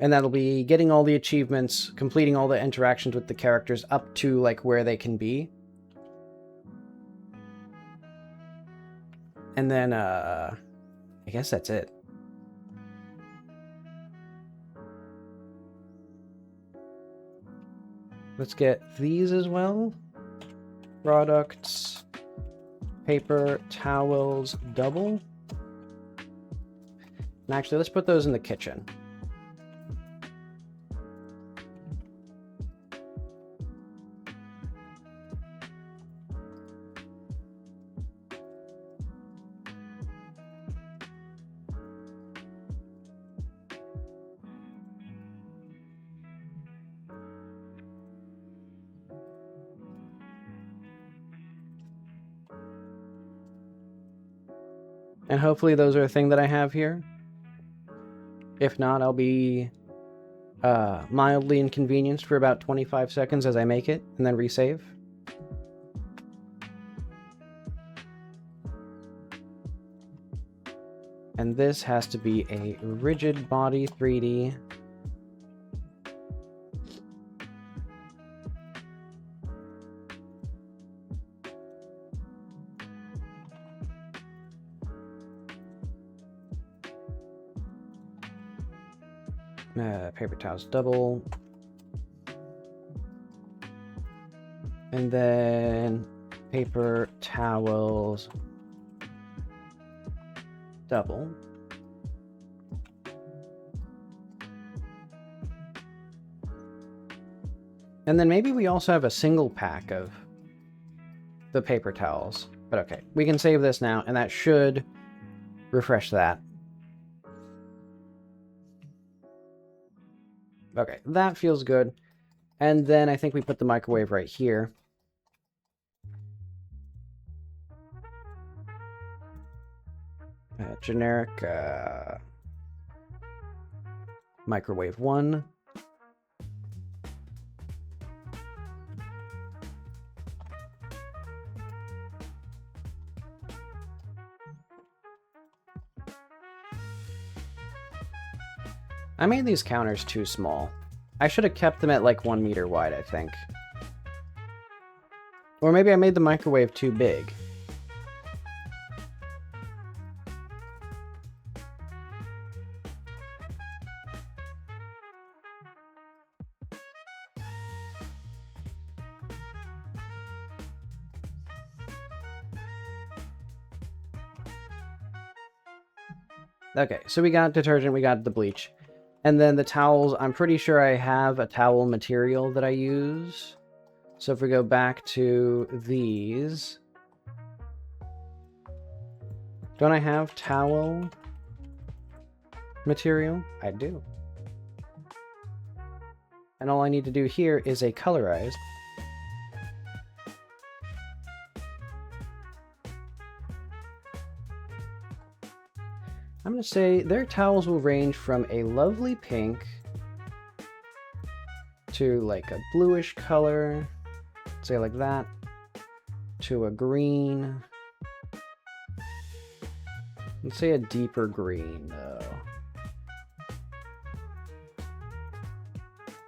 And that'll be getting all the achievements, completing all the interactions with the characters up to, like, where they can be. And then, I guess that's it. Let's get these as well. Products, paper, towels, double. And actually, let's put those in the kitchen. And hopefully those are a thing that I have here. If not, I'll be mildly inconvenienced for about 25 seconds as I make it, and then resave. And this has to be a rigid body 3D. Paper towels double. And then paper towels double. And then maybe we also have a single pack of the paper towels. But okay, we can save this now, and that should refresh that. Okay, that feels good. And then I think we put the microwave right here. Generic microwave 1. I made these counters too small. I should have kept them at like 1 meter wide, I think. Or maybe I made the microwave too big. Okay, so we got detergent, we got the bleach. And then the towels, I'm pretty sure I have a towel material that I use. So if we go back to these... Don't I have towel material? I do. And all I need to do here is a colorized. I'm going to say their towels will range from a lovely pink to like a bluish color, say like that, to a green. Let's say a deeper green, though.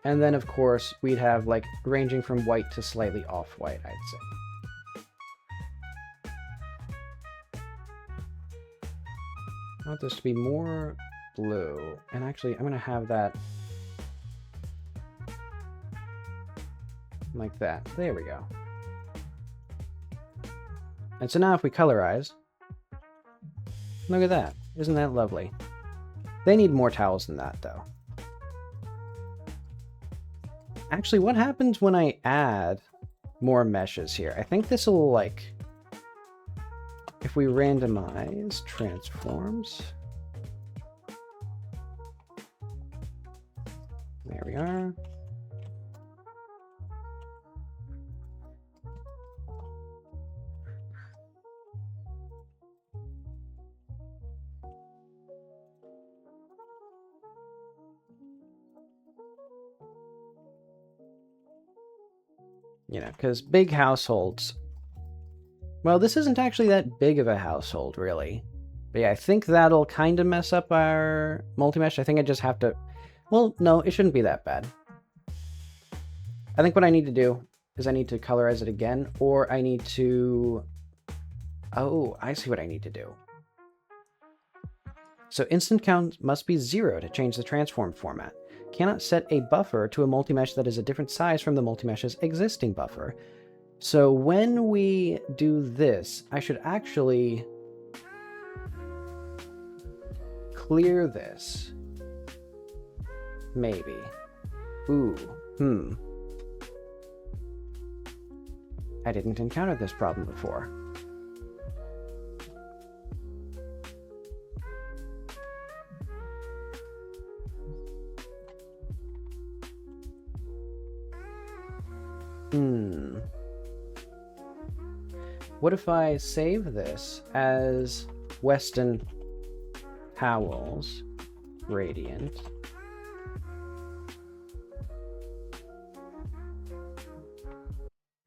And then, of course, we'd have like ranging from white to slightly off-white, I'd say. I want this to be more blue. And actually, I'm going to have that like that. There we go. And so now if we colorize, look at that. Isn't that lovely? They need more towels than that, though. Actually, what happens when I add more meshes here? I think this will, like... If we randomize transforms... There we are. You know, because big households... Well, this isn't actually that big of a household, really. But yeah, I think that'll kind of mess up our multi-mesh. I think I just have to... Well, no, it shouldn't be that bad. I think what I need to do is I need to colorize it again, or I need to... Oh, I see what I need to do. So instant count must be 0 to change the transform format. Cannot set a buffer to a multi-mesh that is a different size from the multi-mesh's existing buffer. So when we do this, I should actually clear this. Maybe. Ooh, I didn't encounter this problem before. What if I save this as Weston Howells Radiant?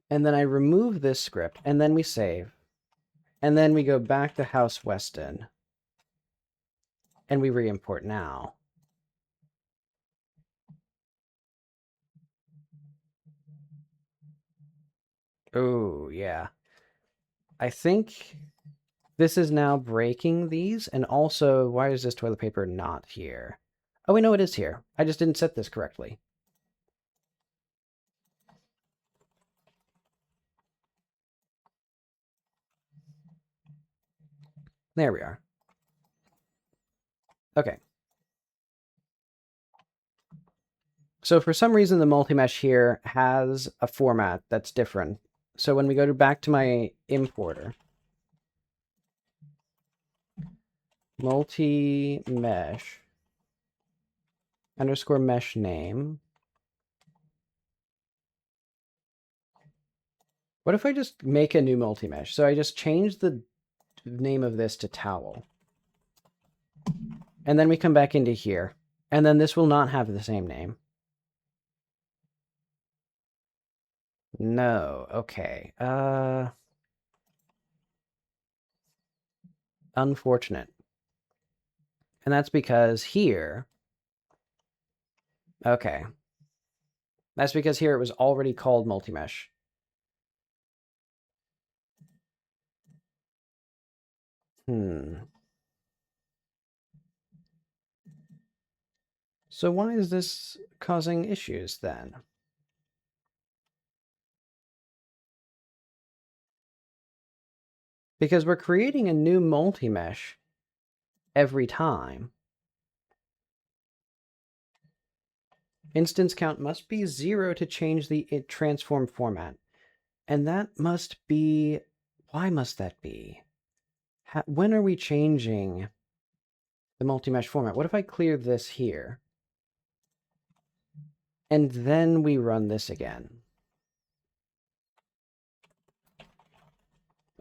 And then I remove this script, and then we save. And then we go back to House Weston. And we re-import now. Oh, yeah. I think this is now breaking these, and also, why is this toilet paper not here? Oh, we know it is here. I just didn't set this correctly. There we are. Okay. So for some reason, the multi-mesh here has a format that's different. So when we go back to my importer, multi-mesh underscore mesh name. What if I just make a new multi-mesh? So I just change the name of this to towel. And then we come back into here. And then this will not have the same name. No, okay. Unfortunate. And that's because here... Okay. That's because here it was already called multi-mesh. So why is this causing issues then? Because we're creating a new multi-mesh every time. Instance count must be 0 to change the transform format. And that must be... Why must that be? When are we changing the multi-mesh format? What if I clear this here? And then we run this again.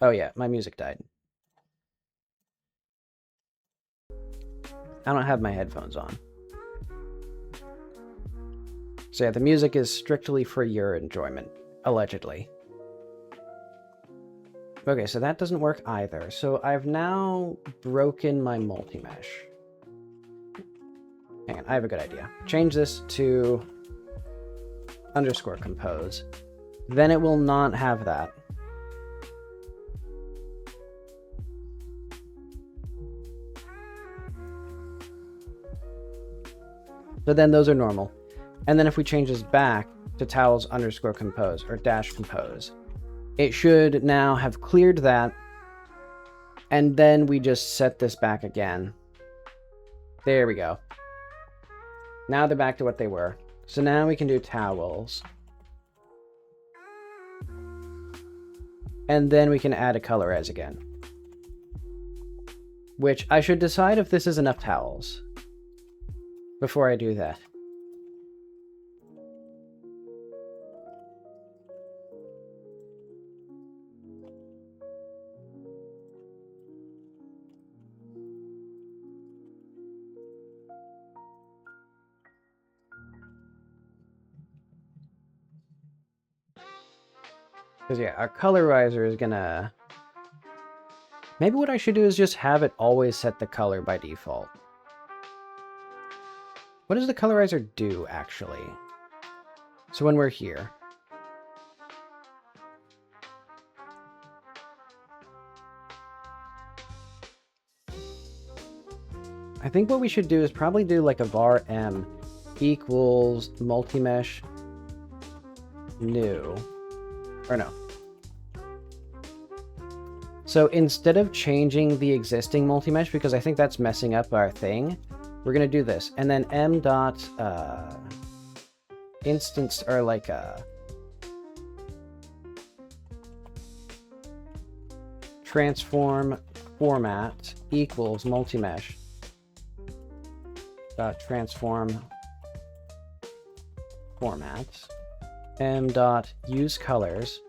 Oh yeah, my music died. I don't have my headphones on. So yeah, the music is strictly for your enjoyment, allegedly. Okay, so that doesn't work either. So I've now broken my multi-mesh. Hang on, I have a good idea. Change this to underscore compose. Then it will not have that. So then those are normal. And then if we change this back to towels underscore compose or dash compose, it should now have cleared that. And then we just set this back again. There we go. Now they're back to what they were. So now we can do towels. And then we can add a color as again. Which I should decide if this is enough towels before I do that. Because yeah, our colorizer is gonna... Maybe what I should do is just have it always set the color by default. What does the colorizer do, actually? So when we're here... I think what we should do is probably do like a var m equals multi-mesh new. Or no. So instead of changing the existing multi-mesh, because I think that's messing up our thing, we're going to do this. And then m dot instance, or like transform format equals multi-mesh dot transform format. M dot use colors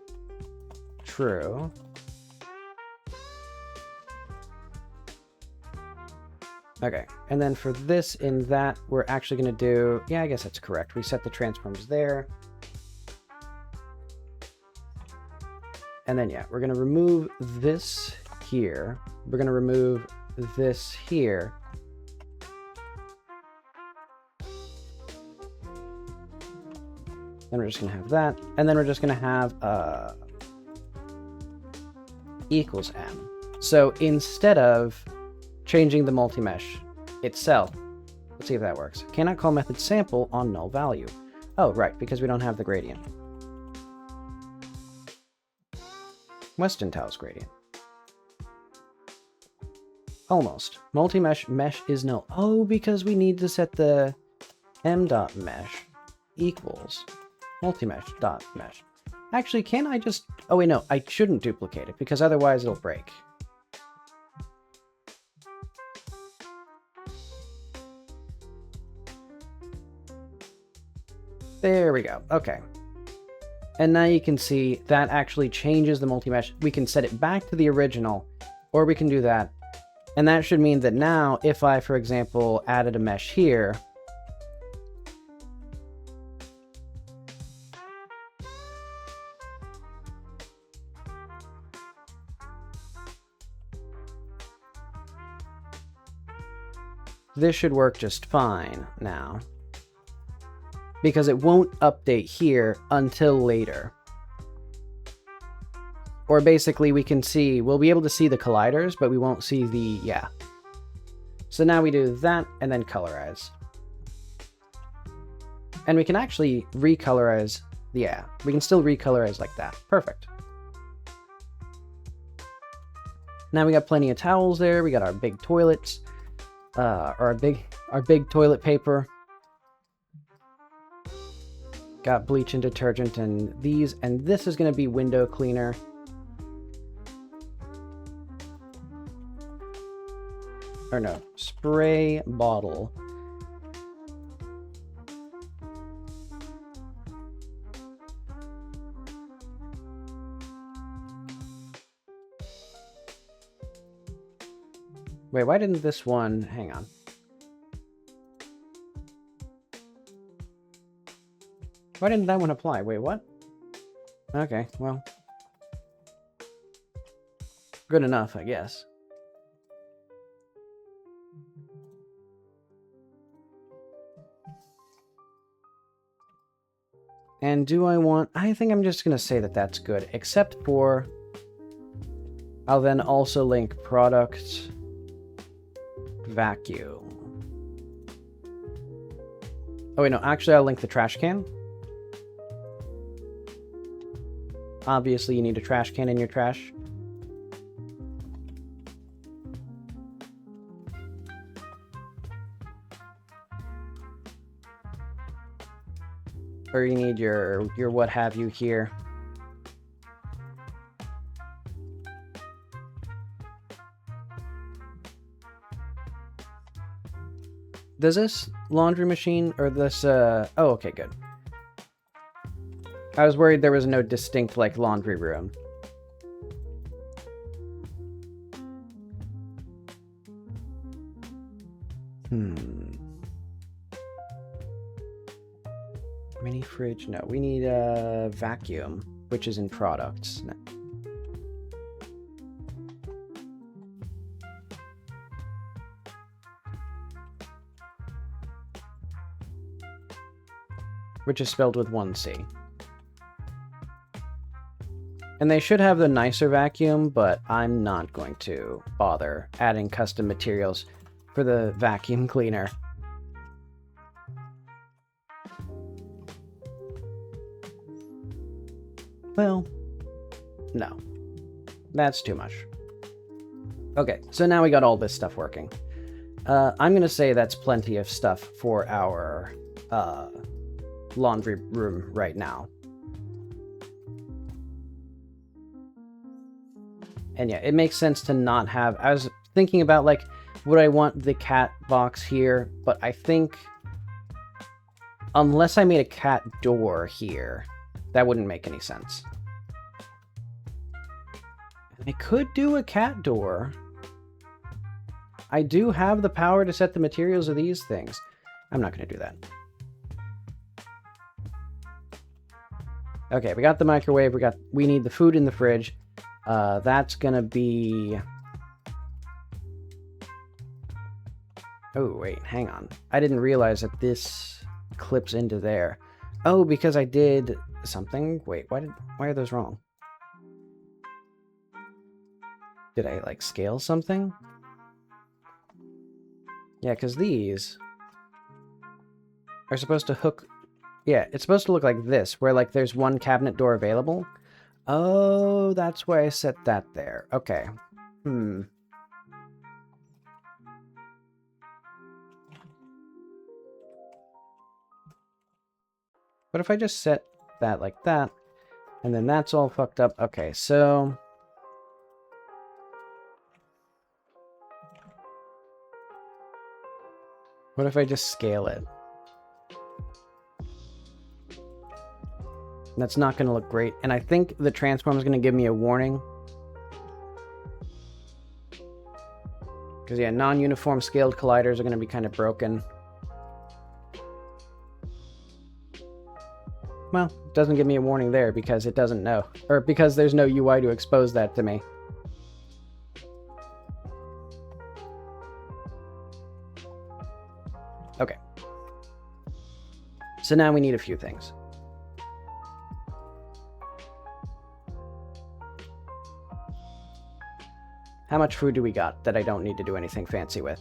true. Okay, and then for this in that, we're actually going to do, yeah, I guess that's correct. We set the transforms there. And then, yeah, we're going to remove this here. We're going to remove this here. Then we're just going to have that. And then we're just going to have equals m. So instead of changing the multi-mesh itself, Let's see if that works. Cannot call method sample on null value. Oh, right, because we don't have the gradient. Weston tiles gradient. Almost. Multi-mesh mesh is null. Oh, because we need to set the m.mesh equals multi-mesh.mesh. Actually, can I just... Oh, wait, no. I shouldn't duplicate it, because otherwise it'll break. There we go. Okay. And now you can see that actually changes the multi-mesh. We can set it back to the original, or we can do that. And that should mean that now, if I, for example, added a mesh here, this should work just fine now, because it won't update here until later. Or basically we can see, we'll be able to see the colliders, but we won't see the, yeah. So now we do that and then colorize. And we can actually recolorize, yeah, we can still recolorize like that. Perfect. Now we got plenty of towels there, we got our big toilets, our big toilet paper. Got bleach and detergent and these, and this is going to be window cleaner. Or no, spray bottle. Wait, why didn't this one... Hang on. Why didn't that one apply? Wait, what? Okay, well. Good enough, I guess. And do I want... I think I'm just going to say that that's good, except for... I'll then also link product vacuum. Oh, wait, no, actually I'll link the trash can. Obviously, you need a trash can in your trash. Or you need your what have you here. Does this laundry machine or this oh, okay, good. I was worried there was no distinct like laundry room. Mini fridge? No, we need a vacuum, which is in products. No. Which is spelled with one C. And they should have the nicer vacuum, but I'm not going to bother adding custom materials for the vacuum cleaner. Well, no. That's too much. Okay, so now we got all this stuff working. I'm going to say that's plenty of stuff for our laundry room right now. And yeah, it makes sense to not have... I was thinking about, like, would I want the cat box here? But I think... unless I made a cat door here, that wouldn't make any sense. I could do a cat door. I do have the power to set the materials of these things. I'm not going to do that. Okay, we got the microwave. We need the food in the fridge. That's gonna be... Oh, wait, hang on. I didn't realize that this clips into there. Oh, because I did something? Wait, why are those wrong? Did I, like, scale something? Yeah, because these... are supposed to hook... Yeah, it's supposed to look like this, where like there's one cabinet door available. Oh, that's why I set that there. Okay. What if I just set that like that, and then that's all fucked up? Okay, so... what if I just scale it? That's not going to look great. And I think the transform is going to give me a warning. Because, yeah, non-uniform scaled colliders are going to be kind of broken. Well, it doesn't give me a warning there because it doesn't know. Or because there's no UI to expose that to me. Okay. So now we need a few things. How much food do we got that I don't need to do anything fancy with?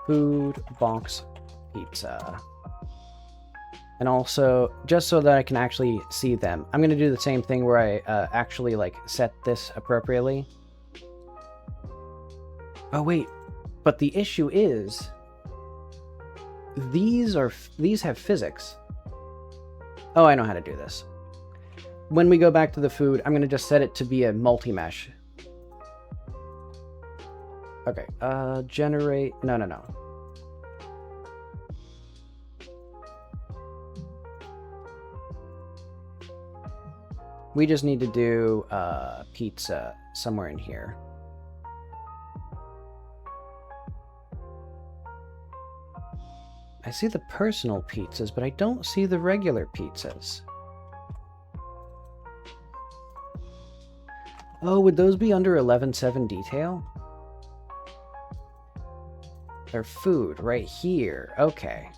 Food, box, pizza. And also, just so that I can actually see them, I'm going to do the same thing where I actually, like, set this appropriately. Oh, wait. But the issue is... these have physics. Oh, I know how to do this. When we go back to the food, I'm going to just set it to be a multi-mesh. Okay, generate... No. We just need to do pizza somewhere in here. I see the personal pizzas, but I don't see the regular pizzas. Oh, would those be under 11.7 detail? They're food right here. Okay.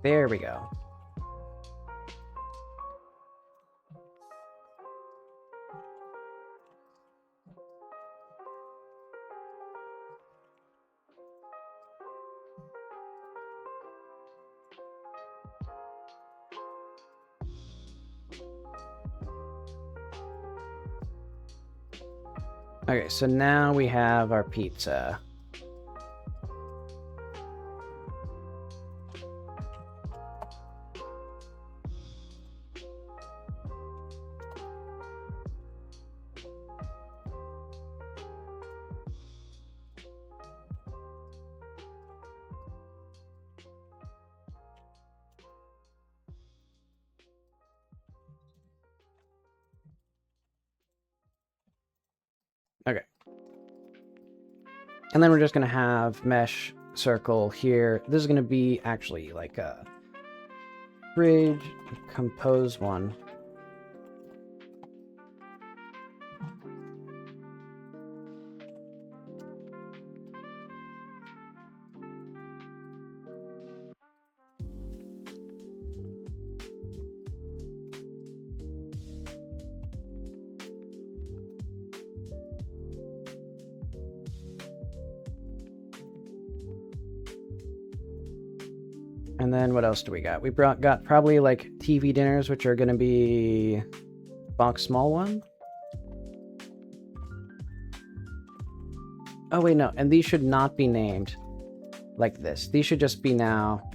There we go. Okay, so now we have our pizza. Okay. And then we're just going to have mesh circle here. This is going to be actually like a fridge compose one. And then what else do we got? We got probably like TV dinners, which are going to be box small one. Oh, wait, no. And these should not be named like this. These should just be now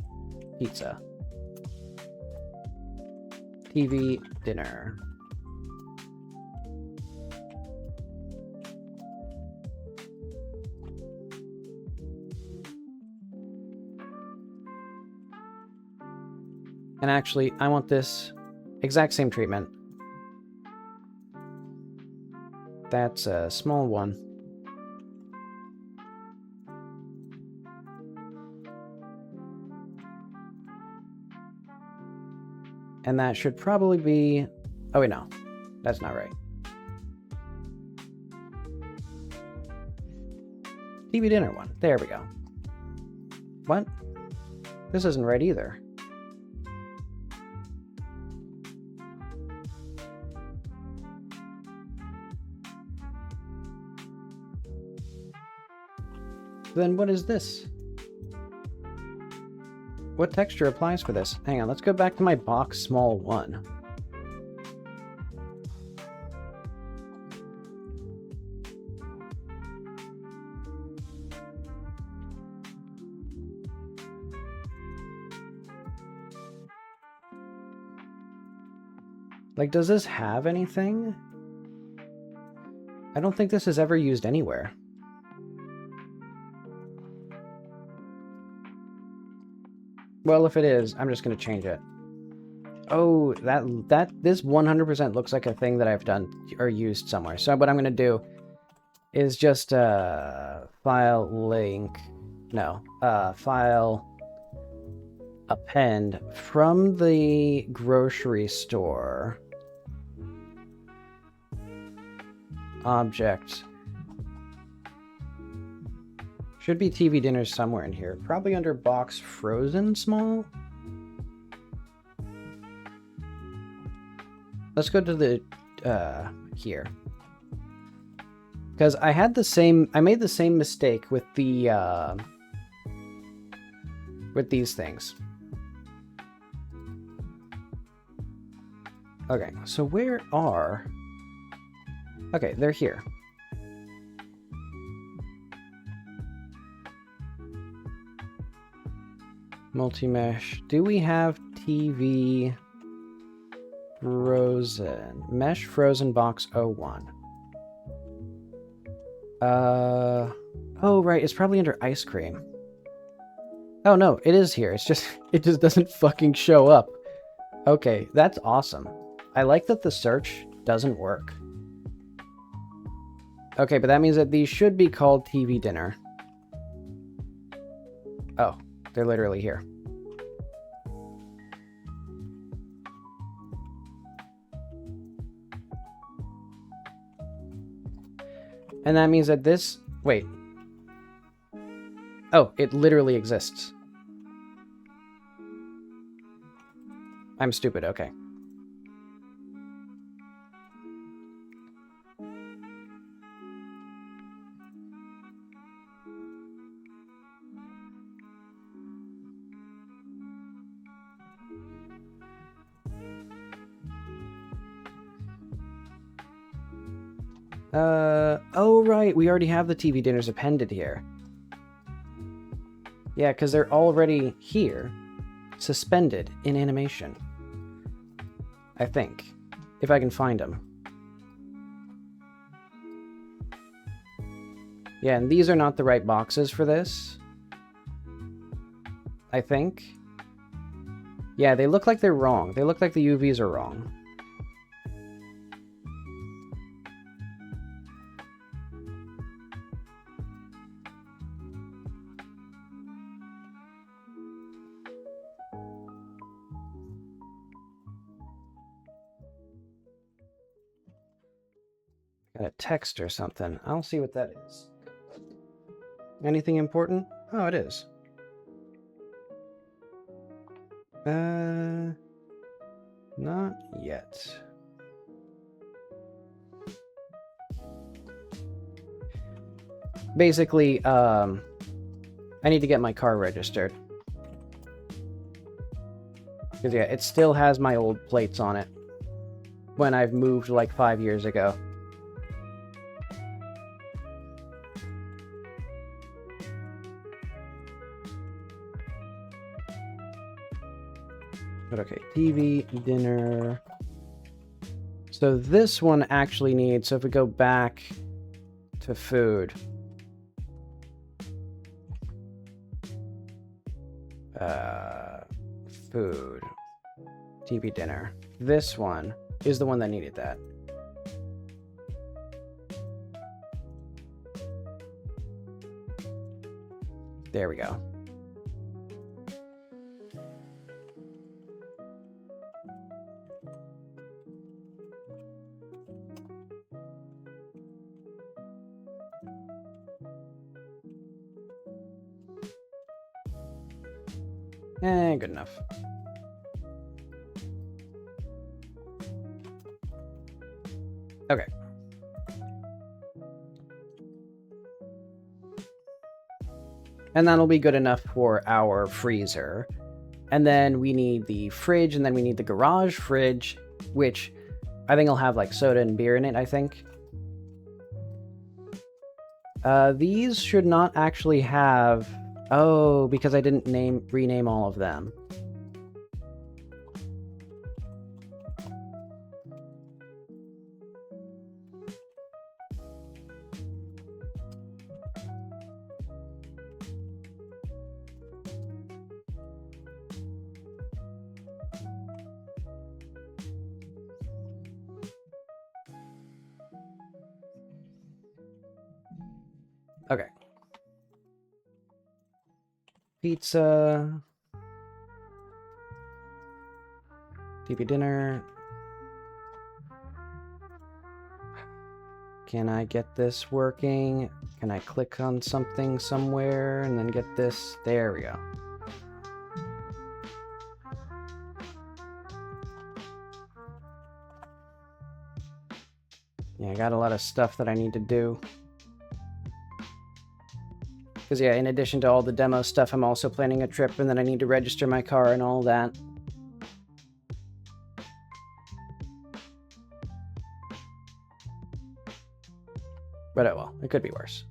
pizza. TV dinner. And actually, I want this exact same treatment. That's a small one. And that should probably be... oh, wait, no. That's not right. TV dinner one. There we go. What? This isn't right either. Then what is this? What texture applies for this? Hang on, let's go back to my box small 1. Like, does this have anything? I don't think this is ever used anywhere. Well, if it is, I'm just going to change it. Oh, this 100% looks like a thing that I've done or used somewhere. So what I'm going to do is just file link. No, file append from the grocery store. Object. Should be TV dinners somewhere in here. Probably under box frozen small. Let's go to the here. Because I made the same mistake with the with these things. Okay, so where are... Okay, they're here. Multi-mesh. Do we have TV frozen? Mesh frozen box 01. Oh, right, it's probably under ice cream. Oh, no, it is here. It's just, it just doesn't fucking show up. Okay, that's awesome. I like that the search doesn't work. Okay, but that means that these should be called TV dinner. Oh, they're literally here. And that means that this... Wait. Oh, it literally exists. I'm stupid, okay. Oh right, we already have the TV dinners appended here. Yeah, because they're already here, suspended in animation. I think, if I can find them. Yeah, and these are not the right boxes for this. I think. Yeah, they look like they're wrong. They look like the UVs are wrong. Got a text or something. I'll see what that is. Anything important? Oh, it is. Not yet. Basically, I need to get my car registered. Because, yeah, it still has my old plates on it. When I've moved, like, 5 years ago. But okay, TV, dinner. So this one actually needs, so if we go back to food. Food. TV dinner. This one is the one that needed that. There we go. Good enough. Okay. And that'll be good enough for our freezer. And then we need the fridge, and then we need the garage fridge, which I think will have like soda and beer in it, I think. These should not actually have... Oh, because I didn't rename all of them. Okay. Pizza. TV dinner. Can I get this working? Can I click on something somewhere and then get this? There we go. Yeah, I got a lot of stuff that I need to do. Because, yeah, in addition to all the demo stuff, I'm also planning a trip, and then I need to register my car and all that. But oh well, it could be worse.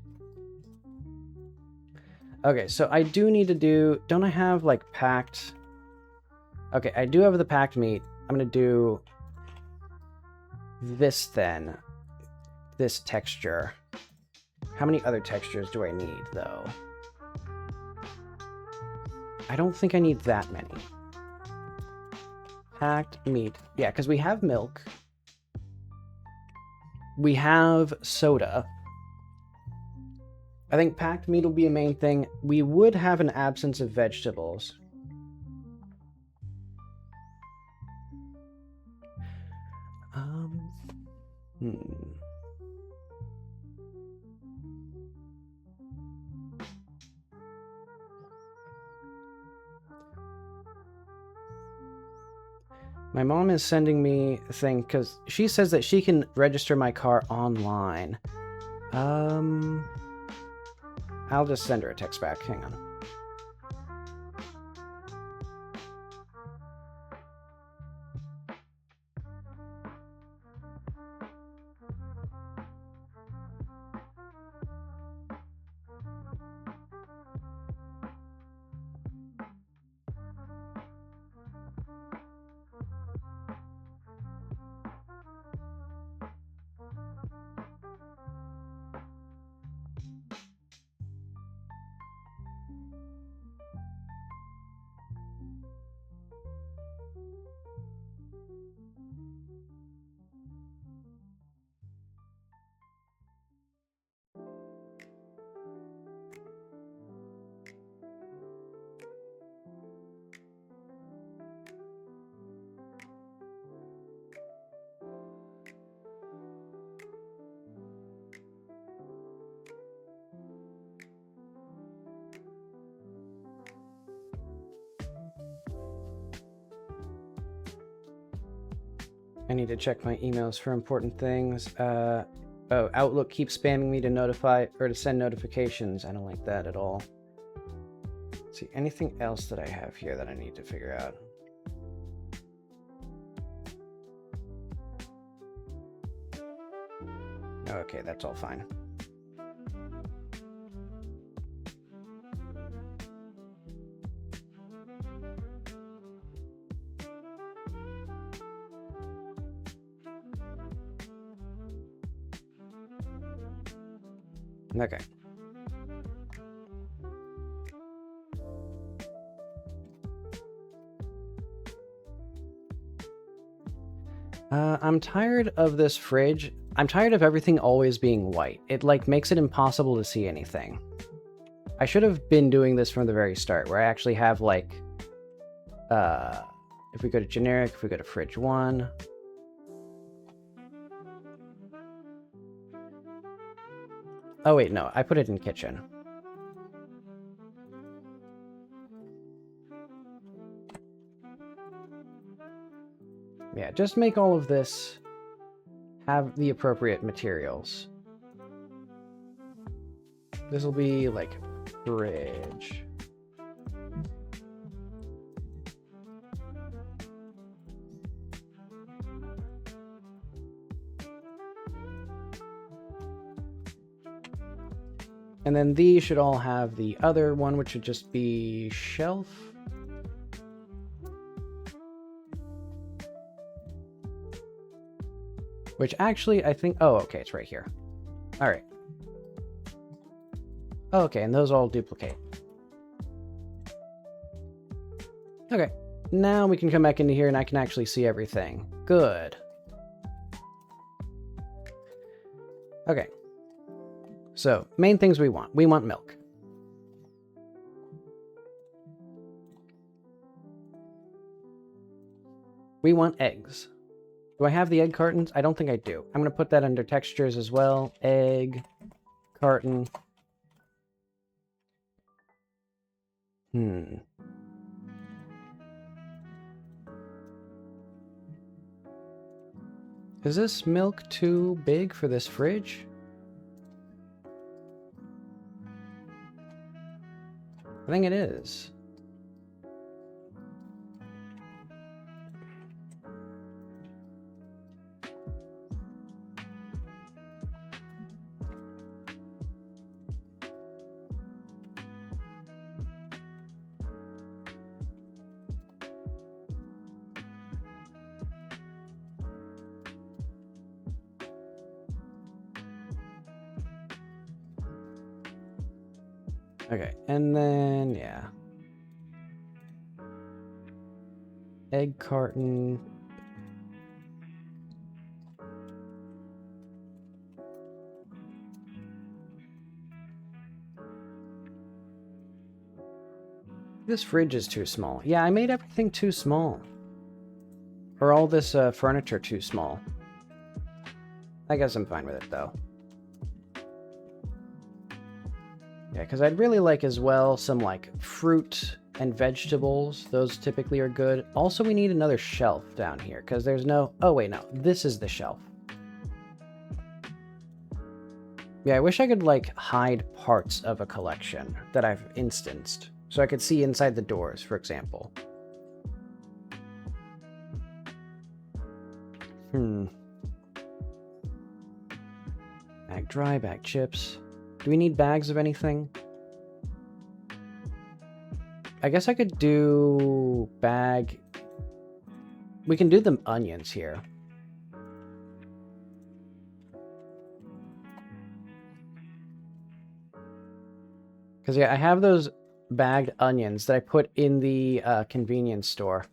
Okay, so I do need to do... Don't I have, like, packed... Okay, I do have the packed meat. I'm going to do this, then. This texture. How many other textures do I need, though? I don't think I need that many. Packed meat. Yeah, because we have milk. We have soda. I think packed meat will be a main thing. We would have an absence of vegetables. My mom is sending me a thing because she says that she can register my car online. I'll just send her a text back. Hang on. I need to check my emails for important things. Oh, Outlook keeps spamming me to notify or to send notifications. I don't like that at all. Let's see, anything else that I have here that I need to figure out? Okay, that's all fine. Okay. I'm tired of this fridge. I'm tired of everything always being white. It, like, makes it impossible to see anything. I should have been doing this from the very start, where I actually have, like, if we go to generic, if we go to fridge 1... Oh, wait, no. I put it in kitchen. Yeah, just make all of this have the appropriate materials. This will be, like, fridge. And then these should all have the other one, which should just be shelf. Which actually, I think... Oh, okay, it's right here. All right. Oh, okay, and those all duplicate. Okay, now we can come back into here and I can actually see everything. Good. Okay. So, main things we want. We want milk. We want eggs. Do I have the egg cartons? I don't think I do. I'm going to put that under textures as well. Egg, carton. Is this milk too big for this fridge? I think it is. Okay, and then, yeah. Egg carton. This fridge is too small. Yeah, I made everything too small. Or all this furniture too small. I guess I'm fine with it, though. Yeah, because I'd really like as well some, like, fruit and vegetables. Those typically are good. Also, we need another shelf down here, because there's no... Oh, wait, no. This is the shelf. Yeah, I wish I could, like, hide parts of a collection that I've instanced. So I could see inside the doors, for example. Bag dry, bag chips. Do we need bags of anything? I guess I could do bag... We can do the onions here. Because, yeah, I have those bagged onions that I put in the convenience store.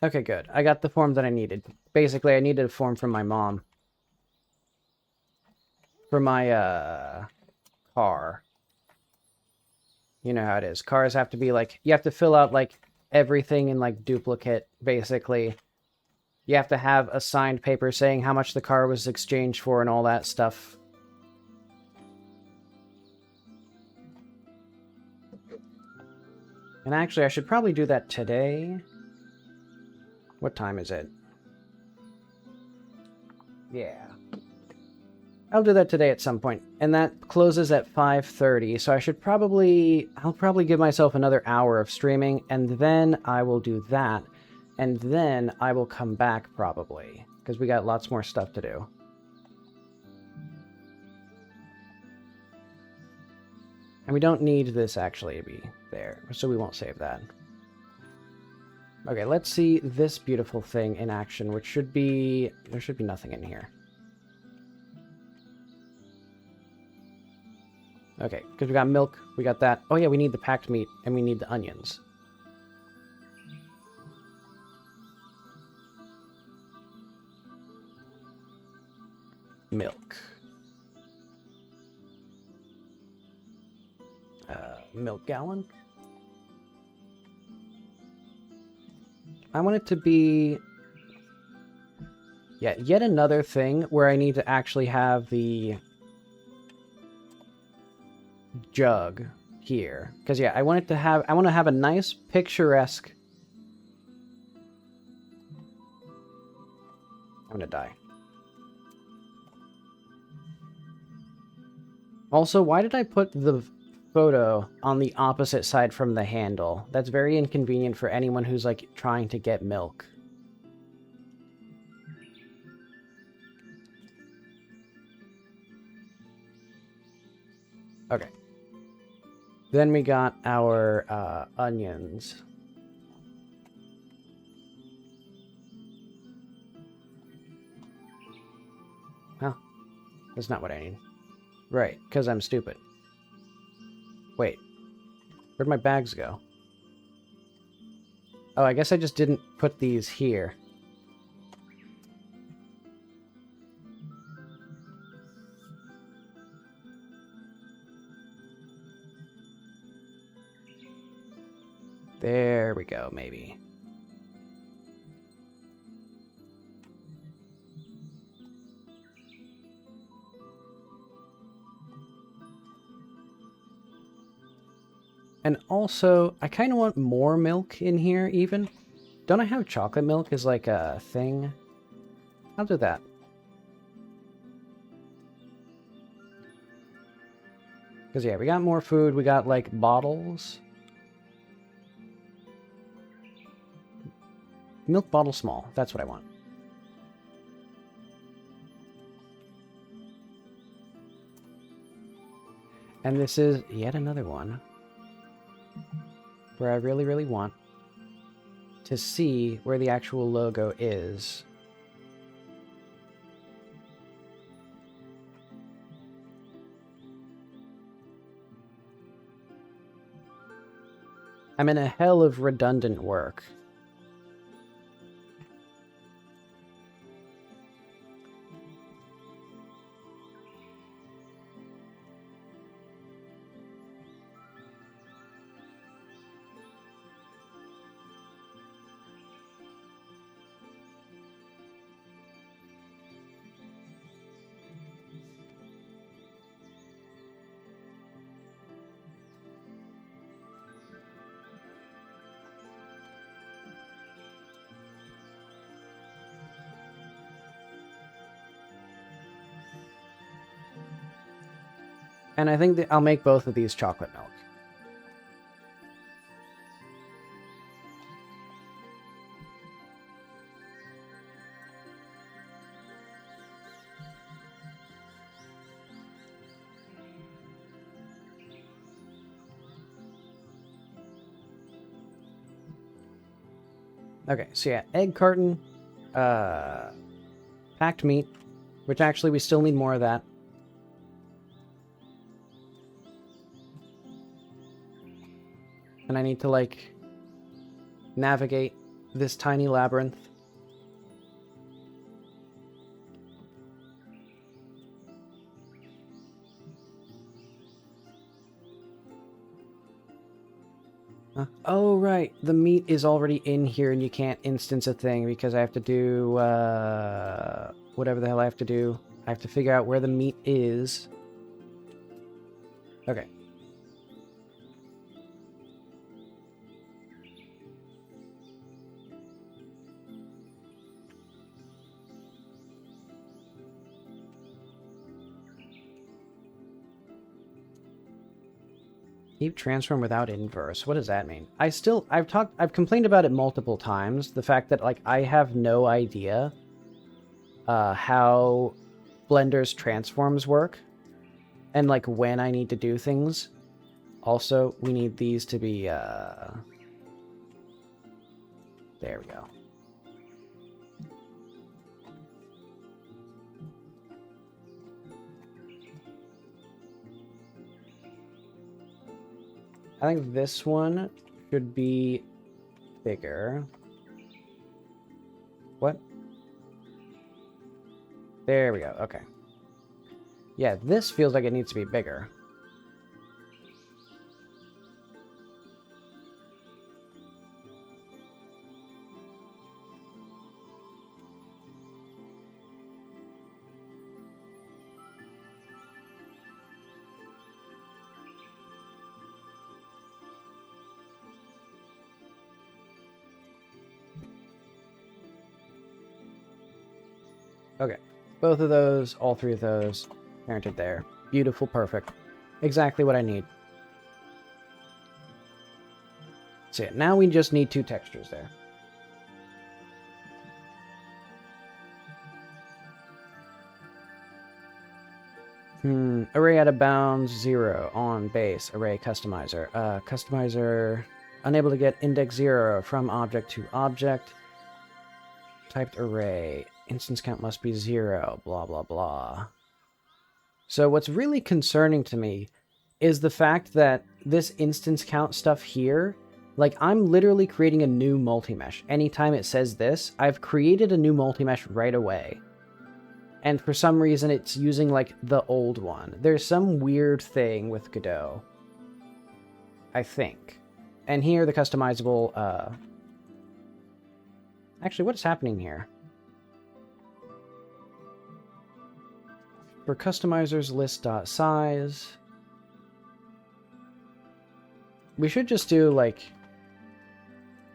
Okay, good. I got the form that I needed. Basically, I needed a form from my mom. For my, car. You know how it is. Cars have to be, like... You have to fill out, like, everything in, like, duplicate, basically. You have to have a signed paper saying how much the car was exchanged for and all that stuff. And actually, I should probably do that today. What time is it? Yeah. I'll do that today at some point. And that closes at 5:30, so I should probably... I'll probably give myself another hour of streaming, and then I will do that. And then I will come back, probably. Because we got lots more stuff to do. And we don't need this actually to be there, so we won't save that. Okay, let's see this beautiful thing in action, which should be... There should be nothing in here. Okay, because we got milk, we got that. Oh yeah, we need the packed meat, and we need the onions. Milk. milk gallon. I want it to be... yeah, yet another thing where I need to actually have the jug here. Because, yeah, I want it to have... I want to have a nice, picturesque... I'm gonna die. Also, why did I put the photo on the opposite side from the handle? That's very inconvenient for anyone who's, like, trying to get milk. Okay. Then we got our onions. Huh. That's not what I need. Right, because I'm stupid. Wait. Where'd my bags go? Oh, I guess I just didn't put these here. There we go, maybe. And also, I kind of want more milk in here, even. Don't I have chocolate milk as, like, a thing? I'll do that. Because, yeah, we got more food. We got, like, bottles. Milk bottle small. That's what I want. And this is yet another one where I really, really want to see where the actual logo is. I'm in a hell of redundant work. And I think that I'll make both of these chocolate milk. Okay, so yeah, egg carton, packed meat, which actually we still need more of that. And I need to, like, navigate this tiny labyrinth. Oh, right. The meat is already in here and you can't instance a thing because I have to do, whatever the hell I have to do. I have to figure out where the meat is. Okay. Keep transform without inverse. What does that mean? I've complained about it multiple times. The fact that, like, I have no idea how Blender's transforms work and, like, when I need to do things. Also, we need these to be, there we go. I think this one should be bigger. What? There we go. Okay. Yeah, this feels like it needs to be bigger. Okay. Both of those, all three of those, parented there. Beautiful, perfect. Exactly what I need. That's it. Now we just need 2 textures there. Array out of bounds, 0. On base, array customizer. Customizer, unable to get index 0 from object to object. Typed array. Instance count must be 0. Blah, blah, blah. So what's really concerning to me is the fact that this instance count stuff here, like, I'm literally creating a new multi-mesh. Anytime it says this, I've created a new multi-mesh right away. And for some reason, it's using, like, the old one. There's some weird thing with Godot, I think. And here, the customizable, Actually, what is happening here? For customizers, list.size. We should just do, like,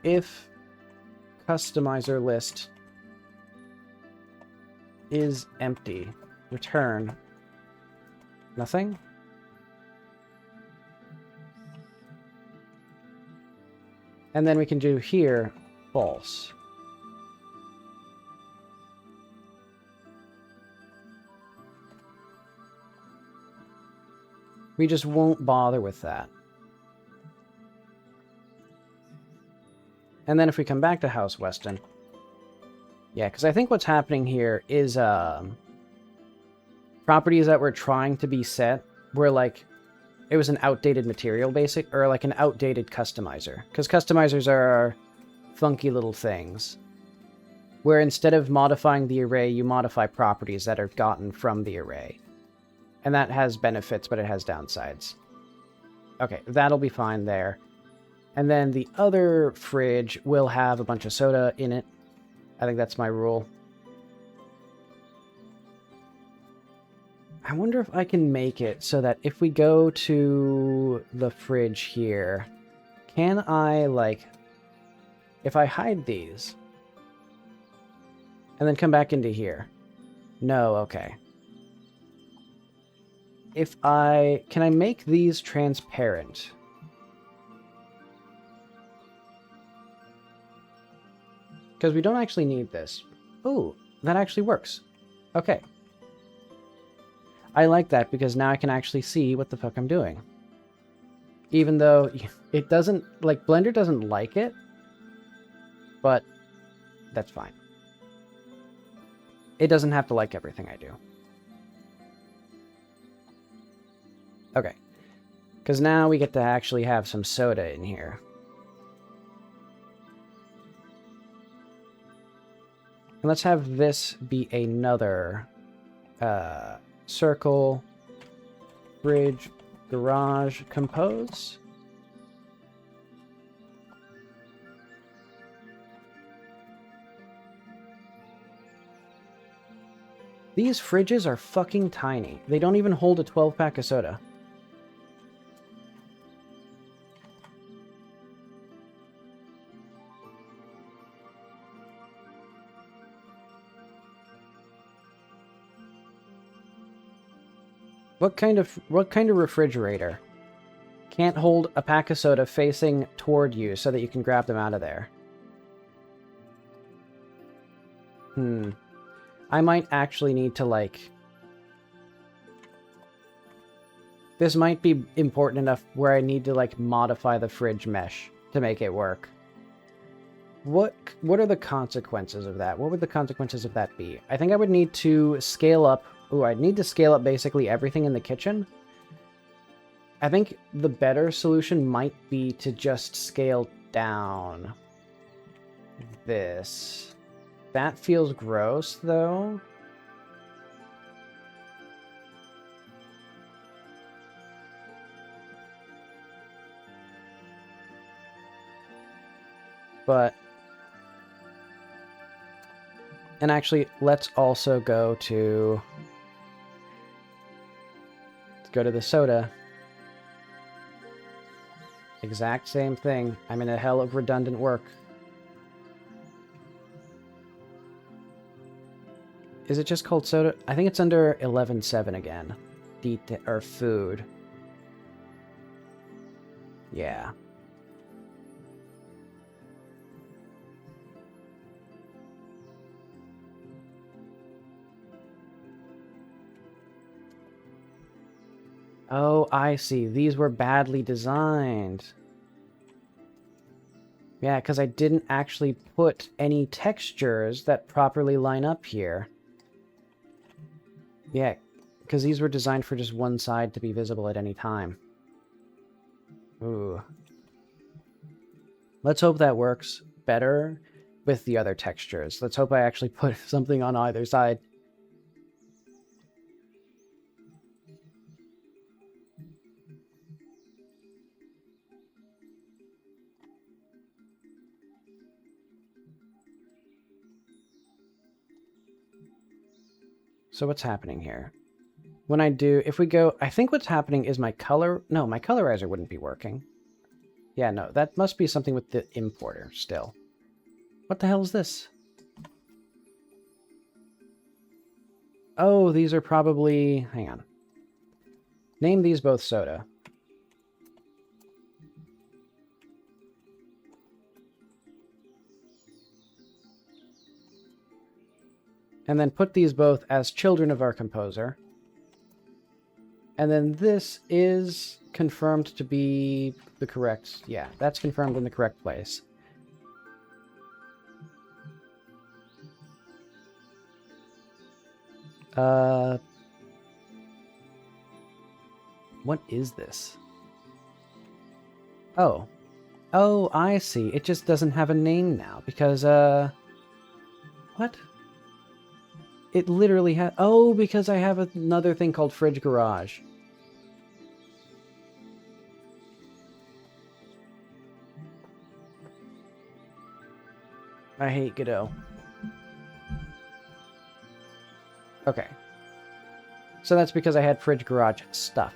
if customizer list is empty, return nothing. And then we can do here false. We just won't bother with that. And then if we come back to House Weston, yeah, because I think what's happening here is properties that were trying to be set were like, it was an outdated material basic, or like an outdated customizer. Because customizers are funky little things, where instead of modifying the array, you modify properties that are gotten from the array. And that has benefits, but it has downsides. Okay, that'll be fine there. And then the other fridge will have a bunch of soda in it. I think that's my rule. I wonder if I can make it so that if we go to the fridge here, can I, like, if I hide these and then come back into here? No, okay. If can I make these transparent? Because we don't actually need this. Ooh, that actually works. Okay. I like that because now I can actually see what the fuck I'm doing. Even though it doesn't, like, Blender doesn't like it, but that's fine. It doesn't have to like everything I do. Okay. Because now we get to actually have some soda in here. And let's have this be another circle, bridge, garage, compose. These fridges are fucking tiny. They don't even hold a 12-pack of soda. What kind of refrigerator can't hold a pack of soda facing toward you so that you can grab them out of there? I might actually need to, like... This might be important enough where I need to, like, modify the fridge mesh to make it work. What are the consequences of that? What would the consequences of that be? I think I would need to scale up... Ooh, I'd need to scale up basically everything in the kitchen. I think the better solution might be to just scale down this. That feels gross, though. But... And actually, let's also go to... Go to the soda. Exact same thing. I'm in a hell of redundant work. Is it just called soda? I think it's under 11.7 again. Or food. Yeah. Oh, I see. These were badly designed. Yeah, because I didn't actually put any textures that properly line up here. Yeah, because these were designed for just one side to be visible at any time. Ooh. Let's hope that works better with the other textures. Let's hope I actually put something on either side. So what's happening here? When I do, if we go, I think what's happening is my colorizer wouldn't be working. Yeah, no, that must be something with the importer still. What the hell is this? Oh, these are probably, hang on. Name these both soda. And then put these both as children of our composer. And then this is confirmed to be the correct... Yeah, that's confirmed in the correct place. What is this? Oh. Oh, I see. It just doesn't have a name now, because, what? It literally has... Oh, because I have another thing called Fridge Garage. I hate Godot. Okay. So that's because I had Fridge Garage stuff.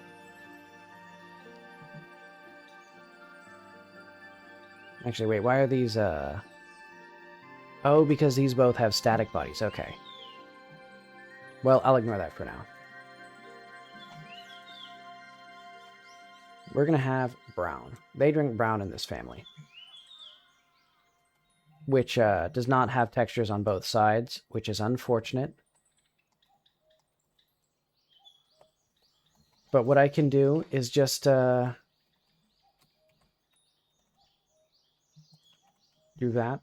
Actually, wait, why are these, Oh, because these both have static bodies. Okay. Well, I'll ignore that for now. We're gonna have brown. They drink brown in this family. Which, does not have textures on both sides, which is unfortunate. But what I can do is just, do that.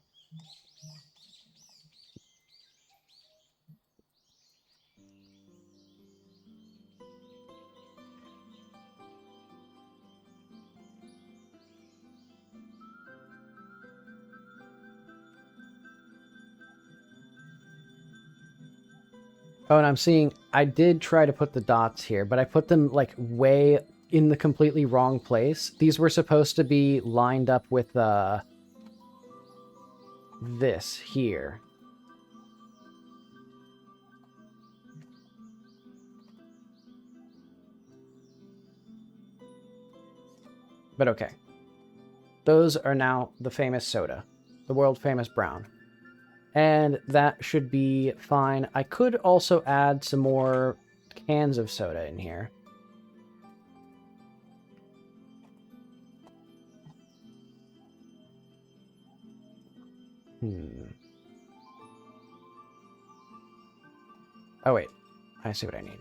Oh, and I'm seeing, I did try to put the dots here, but I put them, like, way in the completely wrong place. These were supposed to be lined up with, this here. But okay. Those are now the famous soda. The world famous brown. And that should be fine. I could also add some more cans of soda in here. Oh, wait. I see what I need.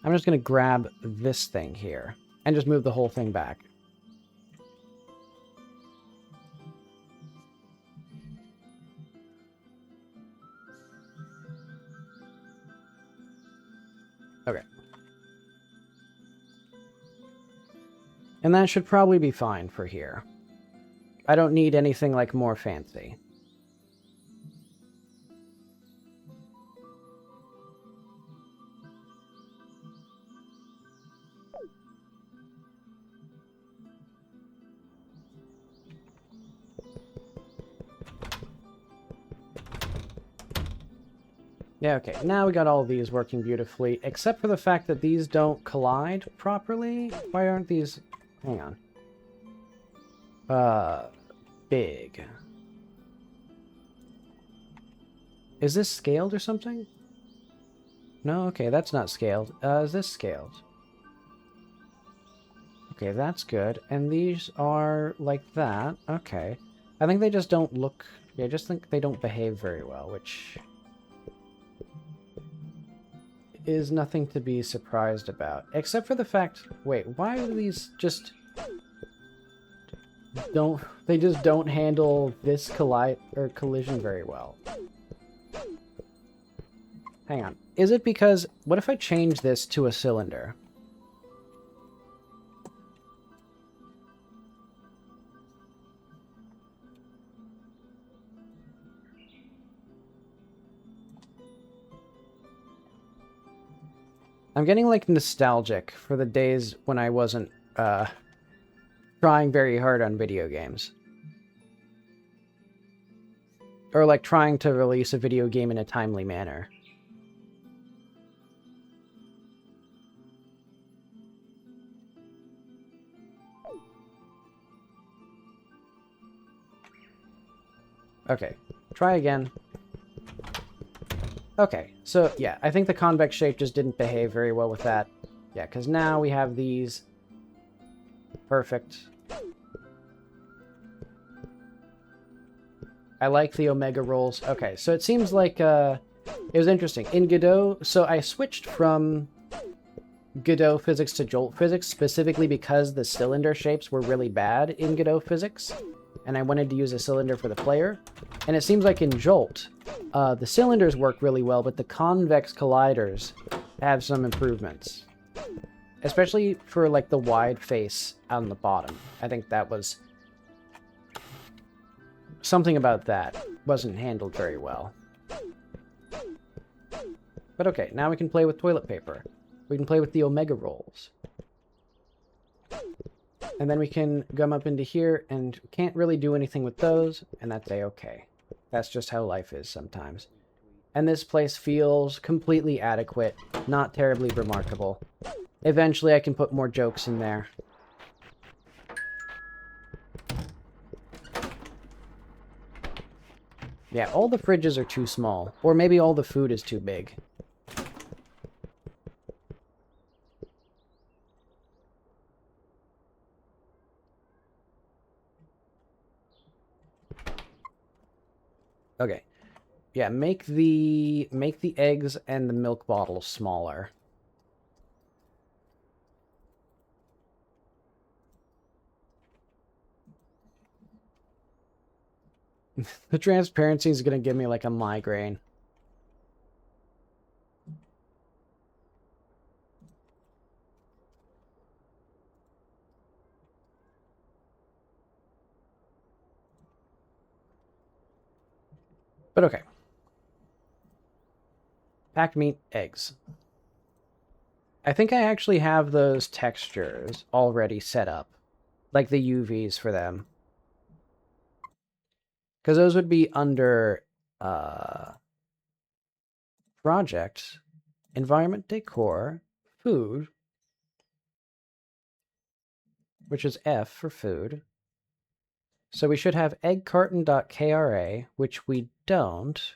I'm just going to grab this thing here and just move the whole thing back. Okay. And that should probably be fine for here. I don't need anything like more fancy. Yeah, okay. Now we got all of these working beautifully, except for the fact that these don't collide properly. Why aren't these... Hang on. Big. Is this scaled or something? No, okay, that's not scaled. Is this scaled? Okay, that's good. And these are like that. Okay. I think they just don't look... Yeah, I just think they don't behave very well, which is nothing to be surprised about. Except for the fact... Wait, why do these just... don't... They just don't handle this collision very well. Hang on. Is it because... What if I change this to a cylinder? I'm getting, like, nostalgic for the days when I wasn't, trying very hard on video games. Or, like, trying to release a video game in a timely manner. Okay, try again. Okay, so, yeah, I think the convex shape just didn't behave very well with that. Yeah, because now we have these. Perfect. I like the Omega rolls. Okay, so it seems like, it was interesting. In Godot, so I switched from Godot physics to Jolt physics specifically because the cylinder shapes were really bad in Godot physics, and I wanted to use a cylinder for the player. And it seems like in Jolt, the cylinders work really well, but the convex colliders have some improvements. Especially for, like, the wide face on the bottom. I think that was... Something about that wasn't handled very well. But okay, now we can play with toilet paper. We can play with the Omega rolls. And then we can come up into here, and can't really do anything with those, and that's a-okay. That's just how life is sometimes. And this place feels completely adequate, not terribly remarkable. Eventually I can put more jokes in there. Yeah, all the fridges are too small. Or maybe all the food is too big. Okay. Yeah, make the eggs and the milk bottles smaller. The transparency is going to give me like a migraine. But okay. Packed meat, eggs. I think I actually have those textures already set up. Like the UVs for them. Because those would be under project, environment decor, food, which is F for food. So we should have eggcarton.kra, which we don't.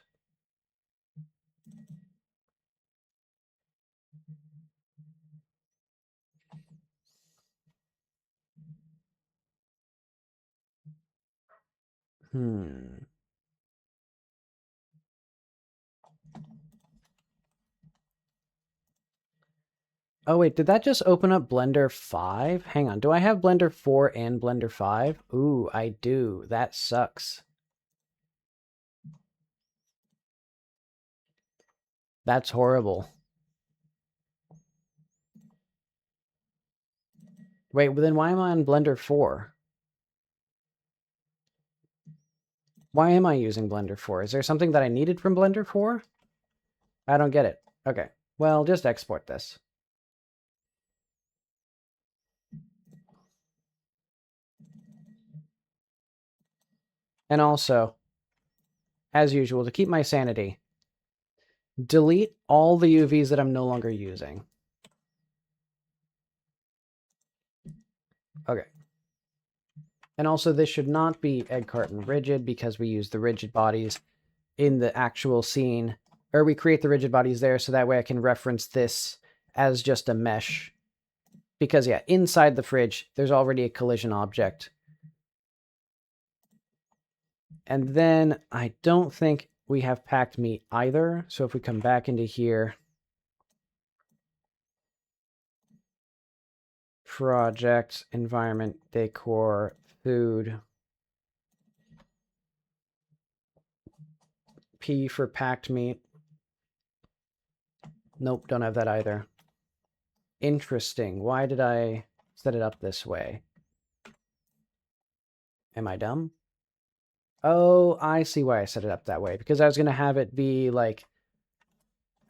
Oh, wait, did that just open up Blender 5? Hang on, do I have Blender 4 and Blender 5? Ooh, I do. That sucks. That's horrible. Wait, well, then why am I on Blender 4? Why am I using Blender 4? Is there something that I needed from Blender 4? I don't get it. Okay, well, just export this. And also, as usual, to keep my sanity, delete all the UVs that I'm no longer using. Okay. And also, this should not be egg carton rigid because we use the rigid bodies. in the actual scene, or we create the rigid bodies there so that way I can reference this as just a mesh. Because, yeah, inside the fridge, there's already a collision object. And then I don't think we have packed meat either. So if we come back into here, project, environment, decor, food, P for packed meat. Nope, don't have that either. Interesting. Why did I set it up this way? Am I dumb? Oh, I see why I set it up that way. Because I was going to have it be like...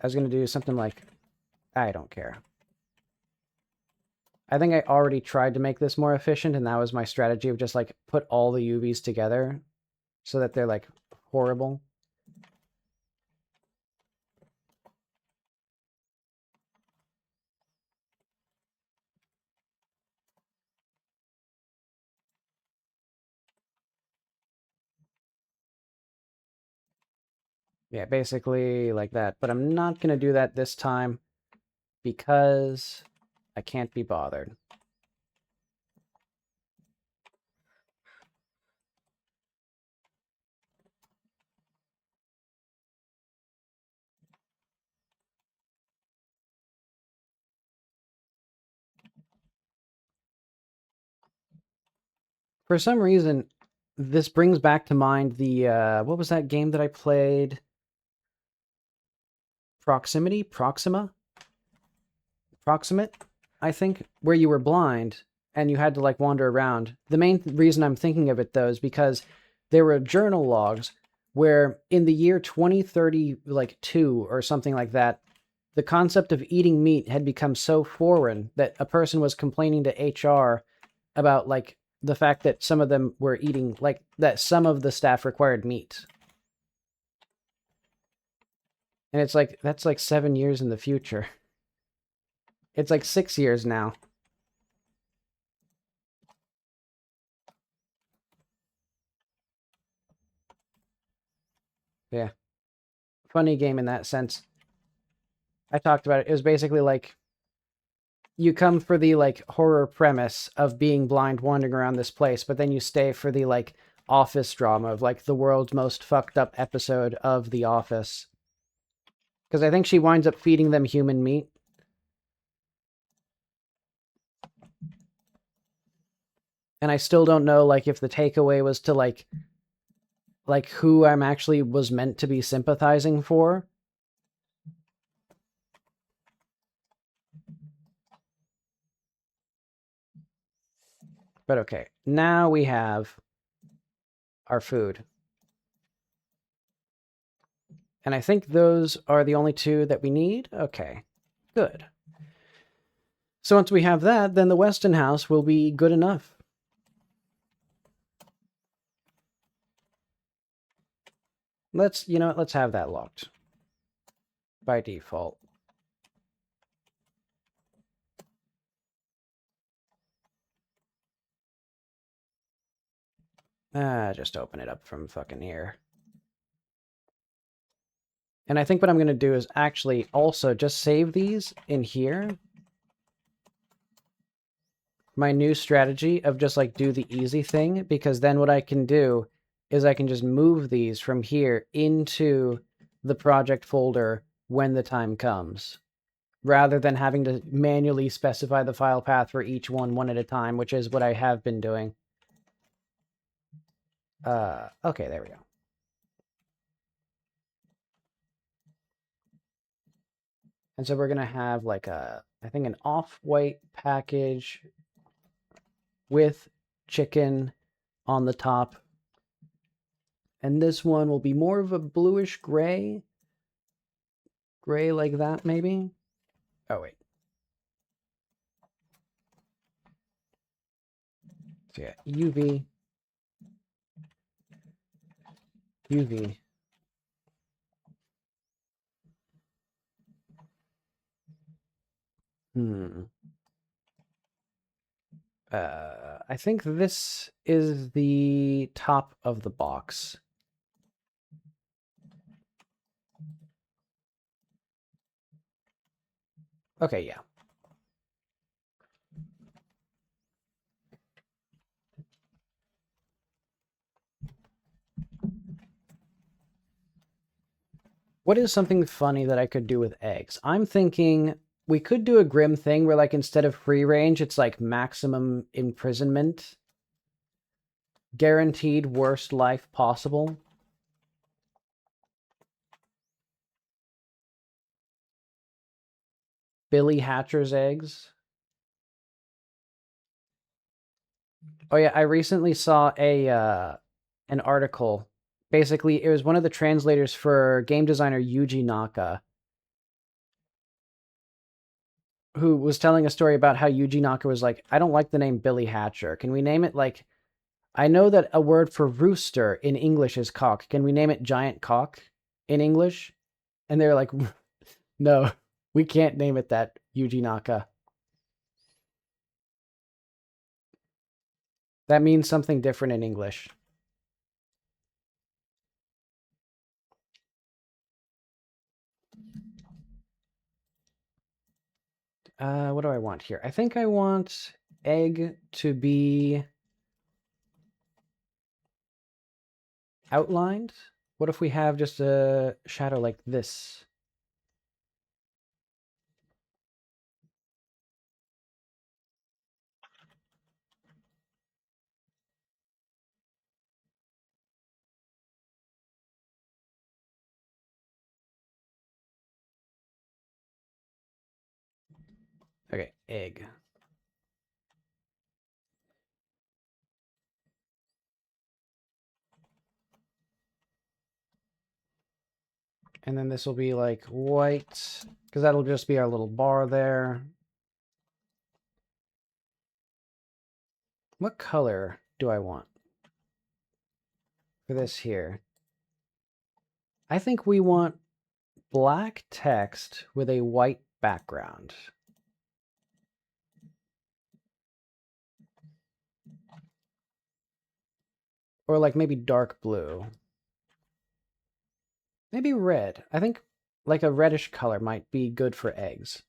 I was going to do something like... I don't care. I think I already tried to make this more efficient, and that was my strategy of just, like, put all the UVs together so that they're, like, horrible. Yeah, basically like that. But I'm not going to do that this time because I can't be bothered. For some reason, this brings back to mind the, what was that game that I played? Proxima? Proximate, I think, where you were blind and you had to, like, wander around. The main reason I'm thinking of it, though, is because there were journal logs where in the year 2030, like, 2 or something like that, the concept of eating meat had become so foreign that a person was complaining to HR about, like, the fact that some of them were eating, like, that some of the staff required meat. And it's like, that's like 7 years in the future. It's like 6 years now. Yeah. Funny game in that sense. I talked about it. It was basically like, you come for the, like, horror premise of being blind wandering around this place, but then you stay for the, like, office drama of, like, the world's most fucked up episode of The Office. Because I think she winds up feeding them human meat. And I still don't know, like, if the takeaway was to, like who I'm actually was meant to be sympathizing for. But okay, now we have our food. And I think those are the only two that we need. Okay, good. So once we have that, then the Weston house will be good enough. Let's, you know, let's have that locked by default. Just open it up from fucking here. And I think what I'm going to do is actually also just save these in here. My new strategy of just, like, do the easy thing, because then what I can do is I can just move these from here into the project folder when the time comes, rather than having to manually specify the file path for each one at a time, which is what I have been doing. Okay, there we go. And so we're going to have, like, I think an off-white package with chicken on the top. And this one will be more of a bluish gray. Gray like that, maybe? Oh, wait. So yeah, UV. UV. I think this is the top of the box. Okay, yeah. What is something funny that I could do with eggs? I'm thinking we could do a grim thing where, like, instead of free range, it's like maximum imprisonment. Guaranteed worst life possible. Billy Hatcher's eggs. Oh yeah, I recently saw a an article. Basically, it was one of the translators for game designer Yuji Naka, who was telling a story about how Yuji Naka was like, I don't like the name Billy Hatcher. Can we name it like, I know that a word for rooster in English is cock. Can we name it giant cock in English? And they're like, no, we can't name it that, Yuji Naka. That means something different in English. What do I want here? I think I want egg to be outlined. What if we have just a shadow like this? Okay, egg. And then this will be like white, because that'll just be our little bar there. What color do I want for this here? I think we want black text with a white background. Or like maybe dark blue. Maybe red. I think like a reddish color might be good for eggs.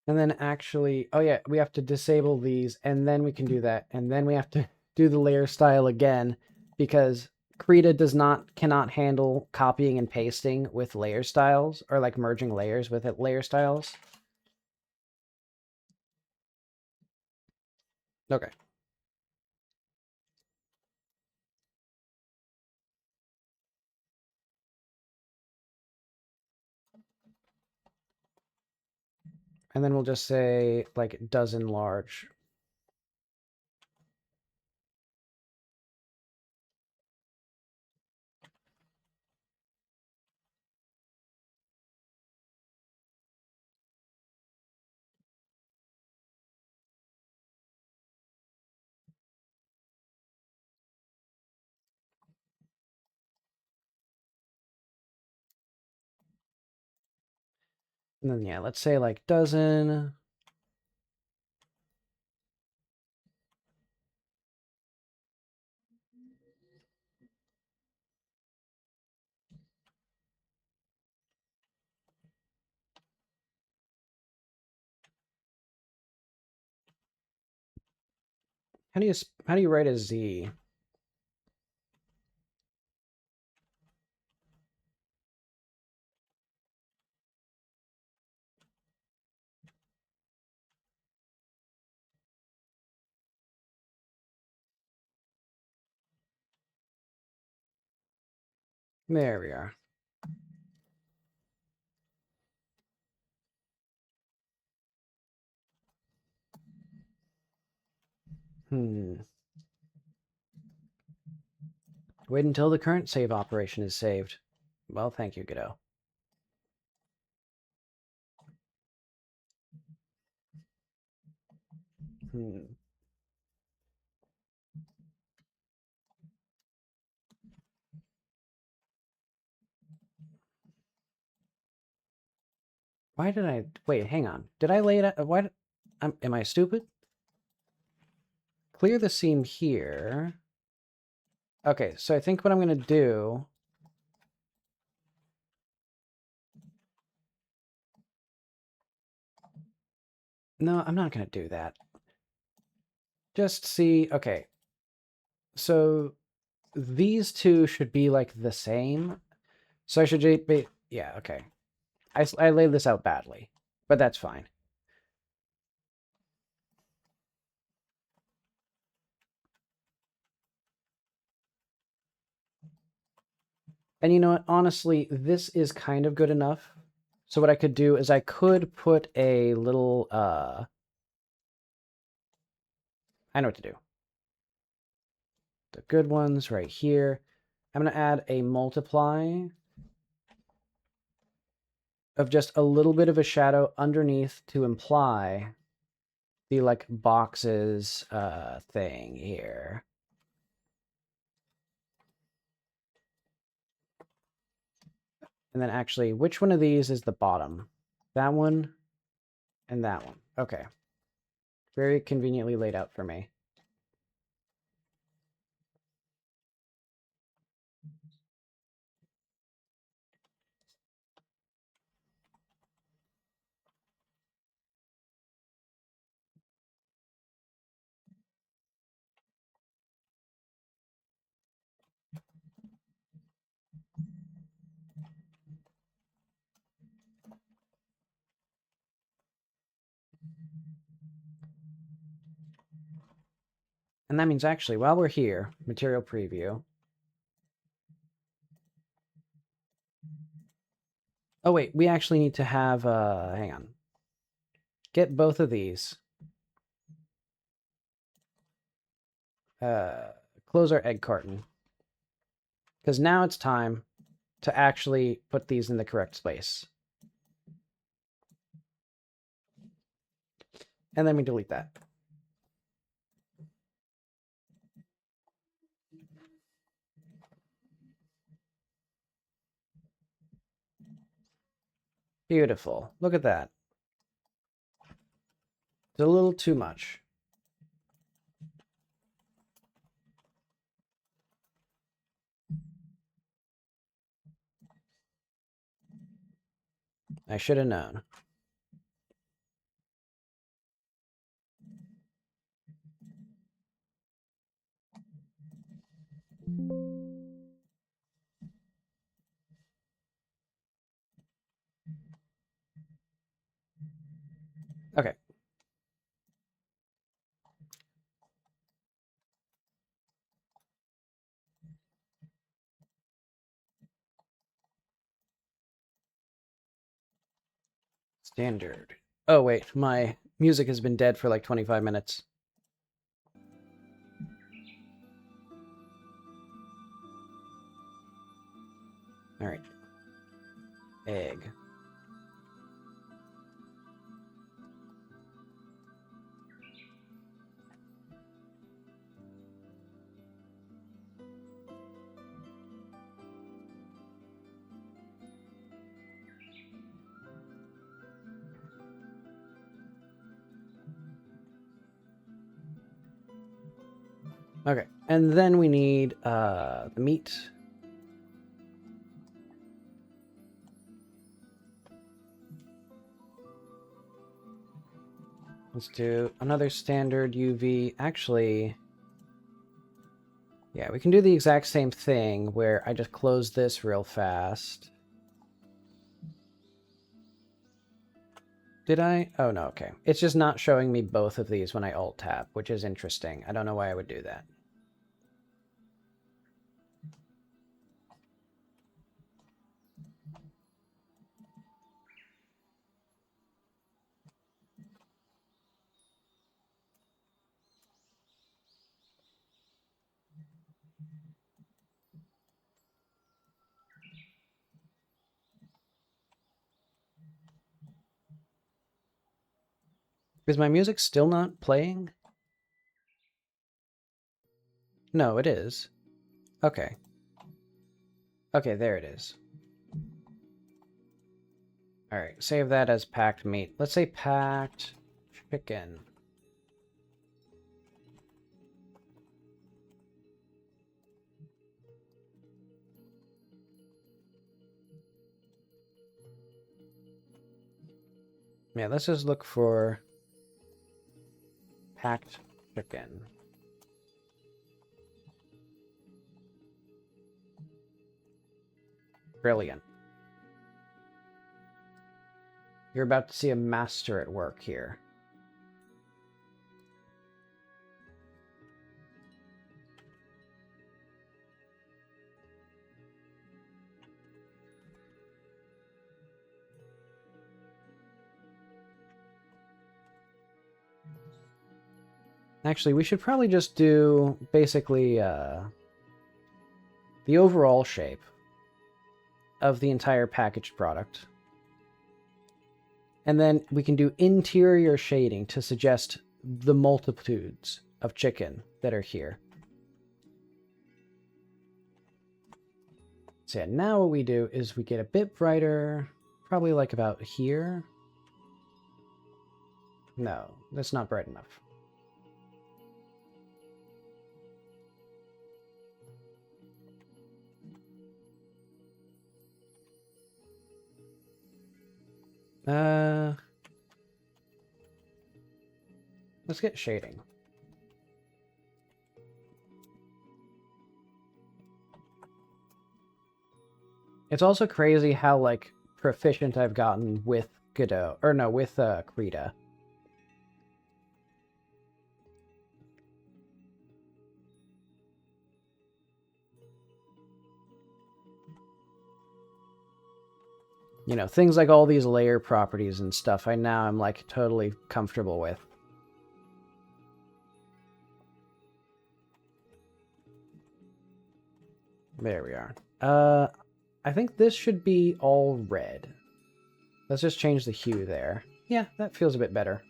And then actually, oh yeah, we have to disable these and then we can do that. And then we have to do the layer style again because Krita cannot handle copying and pasting with layer styles or like merging layers with it, layer styles. Okay. And then we'll just say like dozen large. And then yeah, let's say like dozen. How do you write a Z? There we are. Wait until the current save operation is saved. Well, thank you, Godot. Why did I... Wait, hang on. Did I lay it out? Why did... am I stupid? Clear the seam here. Okay, so I think what I'm going to do... No, I'm not going to do that. Just see... Okay. So these two should be like the same. So I should be... Yeah, okay. I laid this out badly, but that's fine. And you know what? Honestly, this is kind of good enough. So what I could do is I could put a little... I know what to do. The good ones right here. I'm going to add a multiply of just a little bit of a shadow underneath to imply the like boxes thing here. And then actually, which one of these is the bottom? That one and that one. Okay. Very conveniently laid out for me. And that means actually, while we're here, material preview. Oh, wait, we actually need to have, hang on. Get both of these. Close our egg carton. Because now it's time to actually put these in the correct space. And then we delete that. Beautiful. Look at that. It's a little too much. I should have known. Okay. Standard. Oh, wait. My music has been dead for like 25 minutes. All right. Egg. Okay, and then we need the meat. Let's do another standard UV. Actually, yeah, we can do the exact same thing where I just close this real fast. Did I? Oh, no, okay. It's just not showing me both of these when I Alt-Tab, which is interesting. I don't know why I would do that. Is my music still not playing? No, it is. Okay. Okay, there it is. Alright, save that as packed meat. Let's say packed chicken. Yeah, let's just look for packed chicken. Brilliant. You're about to see a master at work here. Actually, we should probably just do basically the overall shape of the entire packaged product. And then we can do interior shading to suggest the multitudes of chicken that are here. So yeah, now what we do is we get a bit brighter, probably like about here. No, that's not bright enough. Let's get shading. It's also crazy how, like, proficient I've gotten with Godot. Or no, with Krita. You know, things like all these layer properties and stuff, I'm, like, totally comfortable with. There we are. I think this should be all red. Let's just change the hue there. Yeah, that feels a bit better.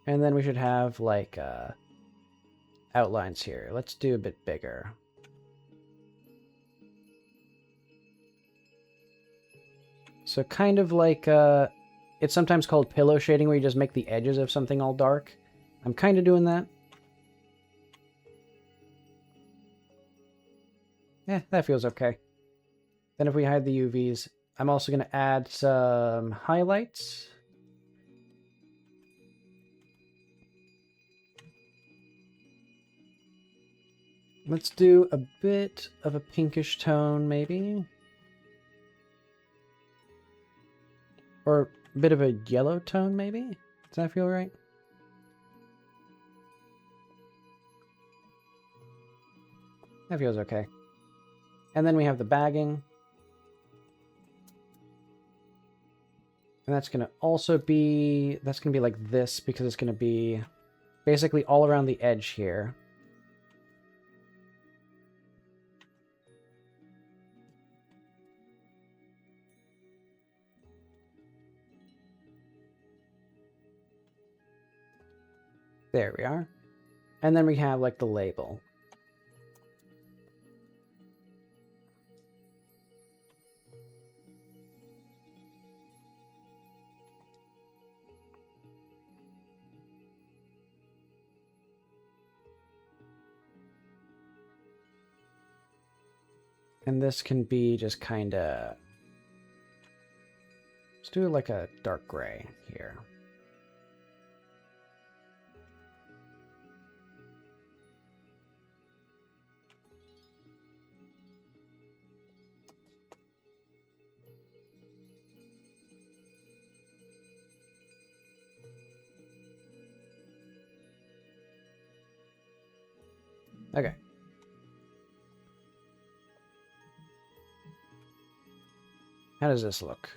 And then we should have, like, outlines here. Let's do a bit bigger. So kind of like, it's sometimes called pillow shading, where you just make the edges of something all dark. I'm kind of doing that. Yeah, that feels okay. Then if we hide the UVs, I'm also going to add some highlights. Let's do a bit of a pinkish tone, maybe. Or a bit of a yellow tone, maybe? Does that feel right? That feels okay. And then we have the bagging. And that's going to also be... That's going to be like this, because it's going to be basically all around the edge here. There we are. And then we have, like, the label. And this can be just kind of... Let's do like a dark gray here. Okay. How does this look?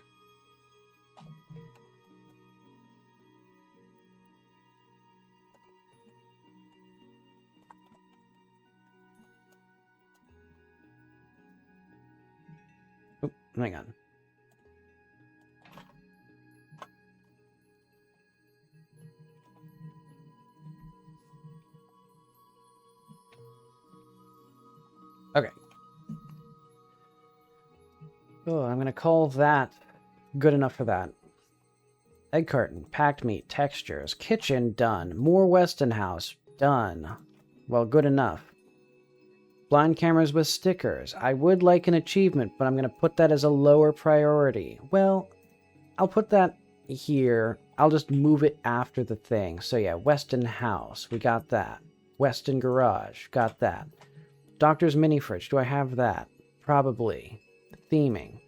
Oop, Hang on. Okay. Oh, I'm going to call that good enough for that. Egg carton, packed meat, textures, kitchen, done. More Westonhouse, done. Well, good enough. Blind cameras with stickers. I would like an achievement, but I'm going to put that as a lower priority. Well, I'll put that here. I'll just move it after the thing. So yeah, Weston House, we got that. Weston Garage, got that. Doctor's Mini Fridge, do I have that? Probably. Theming.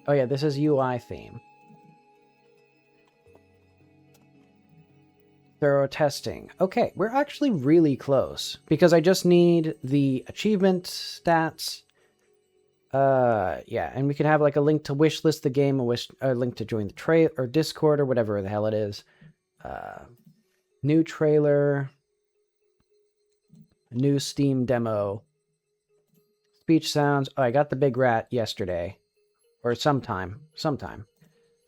Oh yeah, this is UI theme. Thorough testing. Okay, we're actually really close because I just need the achievement stats. Yeah, and we could have like a link to wishlist the game, a link to join the trail or Discord or whatever the hell it is. New trailer, new Steam demo, speech sounds. Oh, I got the big rat yesterday, or sometime.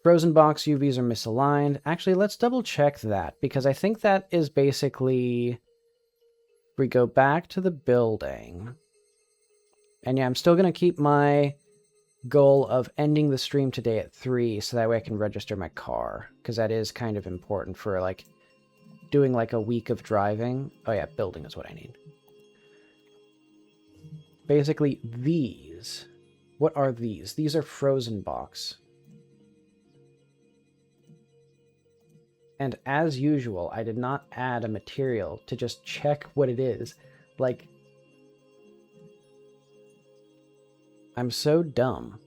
Frozen box UVs are misaligned. Actually, let's double check that, because I think that is basically... We go back to the building. And yeah, I'm still going to keep my goal of ending the stream today at 3, so that way I can register my car, because that is kind of important for, like, doing, like, a week of driving. Oh yeah, building is what I need. Basically, these. What are these? These are frozen box. And as usual, I did not add a material to just check what it is. Like, I'm so dumb.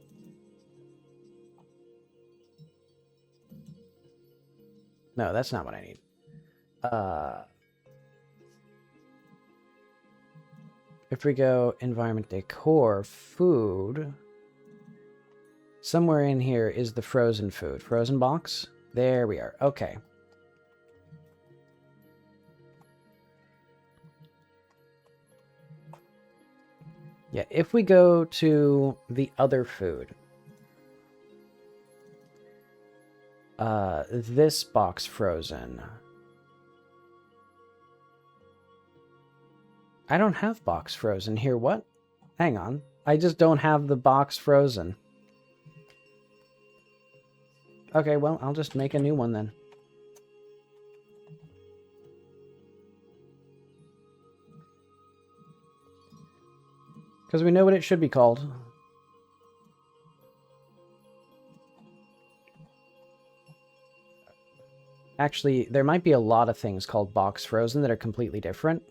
No, that's not what I need. If we go environment decor, food, somewhere in here is the frozen food. Frozen box? There we are. Okay. Yeah, if we go to the other food, this box frozen. I don't have box frozen here. What? Hang on. I just don't have the box frozen. Okay, well, I'll just make a new one then. Because we know what it should be called. Actually, there might be a lot of things called box frozen that are completely different.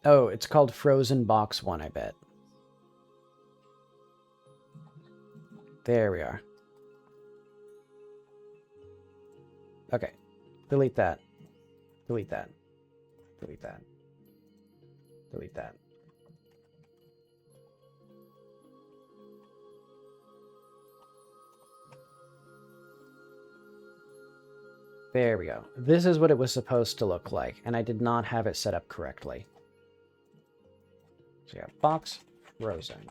Oh, it's called Frozen Box 1, I bet. There we are. Okay. Delete that. Delete that. Delete that. Delete that. There we go. This is what it was supposed to look like, and I did not have it set up correctly. So yeah, box frozen.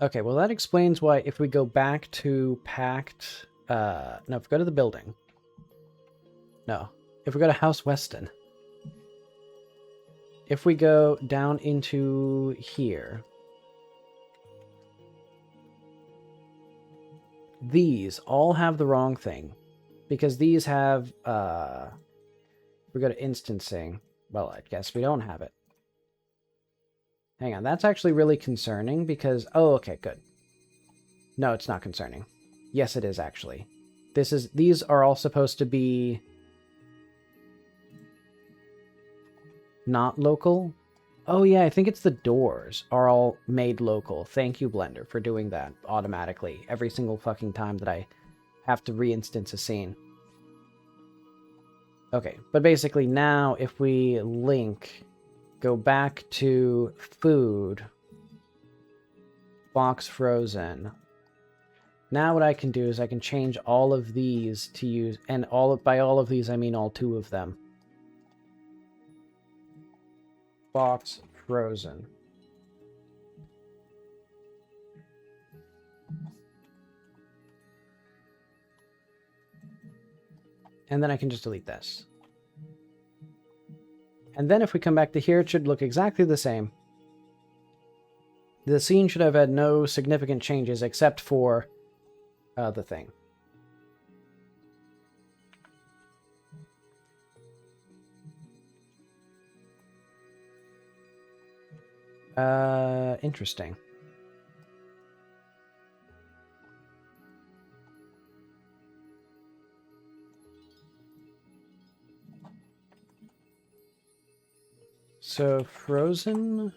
Okay, well that explains why if we go back to packed... no, if we go to the building... No. If we go to House Weston... If we go down into here... These all have the wrong thing. Because these have... If we go to instancing... Well, I guess we don't have it. Hang on, that's actually really concerning because... Oh, okay, good. No, it's not concerning. Yes, it is, actually. These are all supposed to be... not local? Oh, yeah, I think it's the doors are all made local. Thank you, Blender, for doing that automatically every single fucking time that I have to re-instance a scene. Okay, but basically now if we link... go back to food, box frozen. Now what I can do is I can change all of these to use, and by all of these I mean all 2 of them. Box frozen. And then I can just delete this. And then if we come back to here, it should look exactly the same. The scene should have had no significant changes except for the thing. Interesting. So, frozen...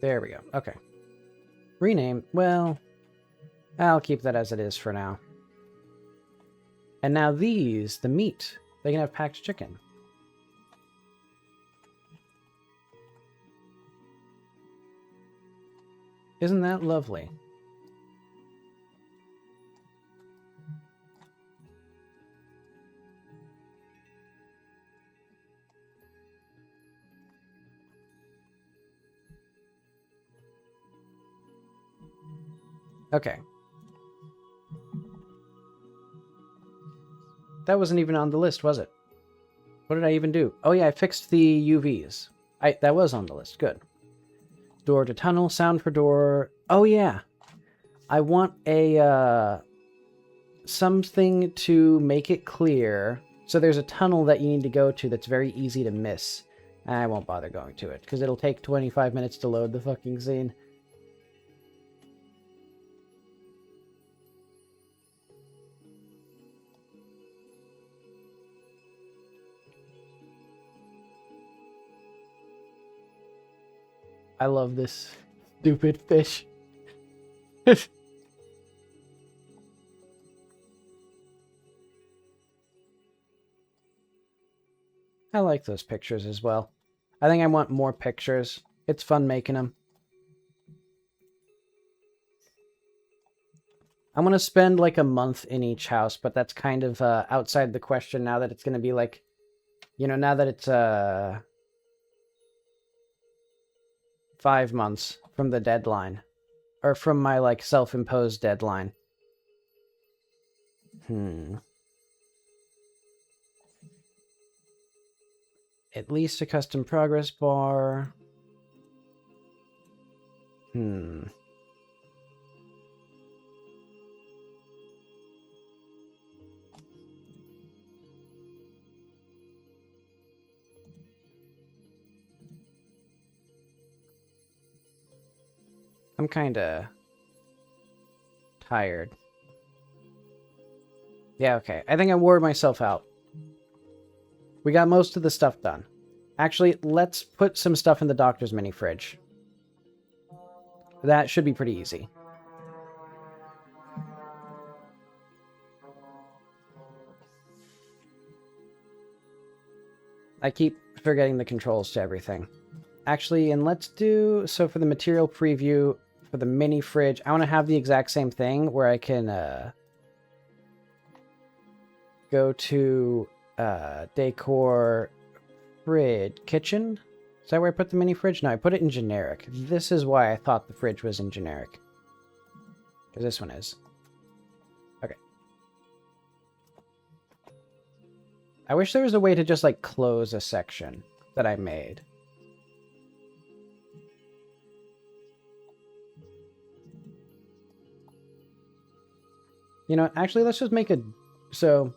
There we go. Okay. Rename. Well, I'll keep that as it is for now. And now these, the meat, they can have packed chicken. Isn't that lovely? Okay. That wasn't even on the list, was it? What did I even do? Oh yeah, I fixed the UVs. That was on the list. Good. Door to tunnel, sound for door. Oh yeah. I want a something to make it clear. So there's a tunnel that you need to go to that's very easy to miss. I won't bother going to it because it'll take 25 minutes to load the fucking scene. I love this stupid fish. I like those pictures as well. I think I want more pictures. It's fun making them. I'm going to spend like a month in each house, but that's kind of outside the question now that it's going to be like, you know, now that it's 5 months from the deadline. Or from my, like, self-imposed deadline. At least a custom progress bar. I'm kinda tired. Yeah, okay. I think I wore myself out. We got most of the stuff done. Actually, let's put some stuff in the doctor's mini fridge. That should be pretty easy. I keep forgetting the controls to everything. Actually, and let's do... So for the material preview, for the mini fridge, I want to have the exact same thing where I can go to decor fridge kitchen. Is that where I put the mini fridge? No, I put it in generic. This is why I thought the fridge was in generic. Because this one is. Okay. I wish there was a way to just, like, close a section that I made. You know, actually, let's just make a... So,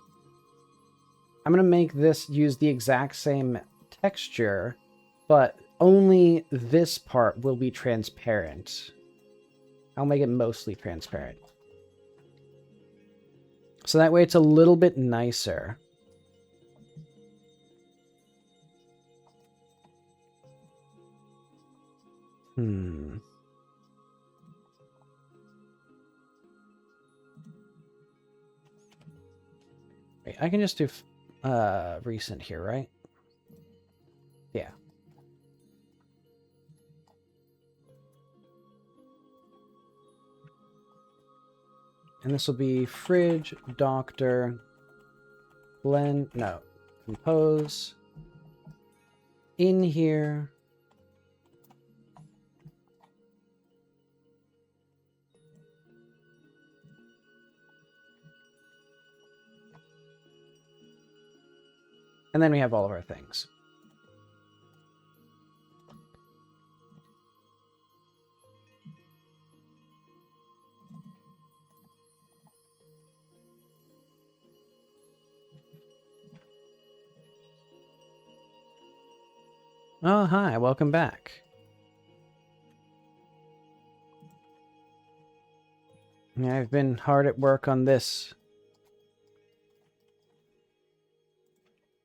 I'm going to make this use the exact same texture, but only this part will be transparent. I'll make it mostly transparent. So that way it's a little bit nicer. Wait, I can just do recent here, right? And this will be fridge, doctor, blend, no, compose, in here. And then we have all of our things. Oh, hi, welcome back. Yeah, I've been hard at work on this.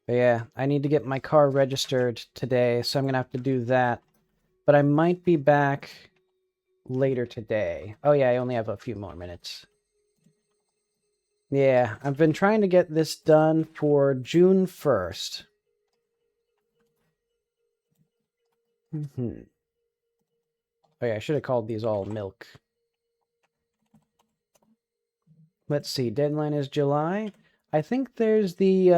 But yeah, I need to get my car registered today, so I'm going to have to do that. But I might be back later today. Oh yeah, I only have a few more minutes. Yeah, I've been trying to get this done for June 1st. Oh yeah, I should have called these all milk. Let's see, deadline is July. I think there's the,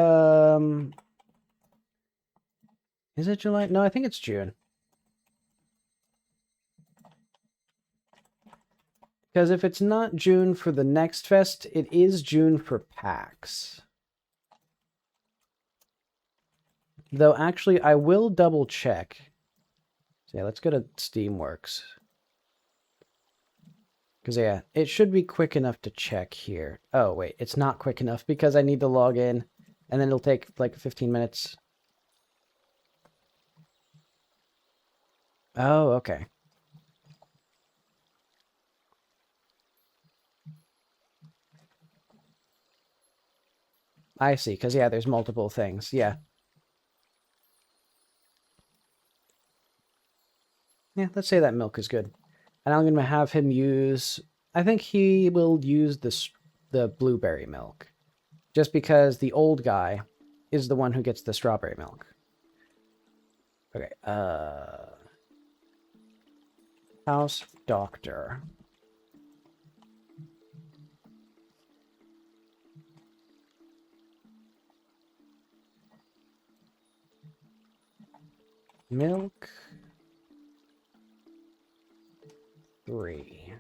is it July? No, I think it's June. Because if it's not June for the next fest, it is June for PAX. Though, actually, I will double check. So yeah, let's go to Steamworks. Because, yeah, it should be quick enough to check here. Oh, wait, it's not quick enough because I need to log in. And then it'll take, like, 15 minutes. Oh, okay. I see, because, yeah, there's multiple things. Yeah. Yeah, let's say that milk is good. And I'm going to have him use... I think he will use the blueberry milk. Just because the old guy is the one who gets the strawberry milk. Okay, house doctor. Milk. 3.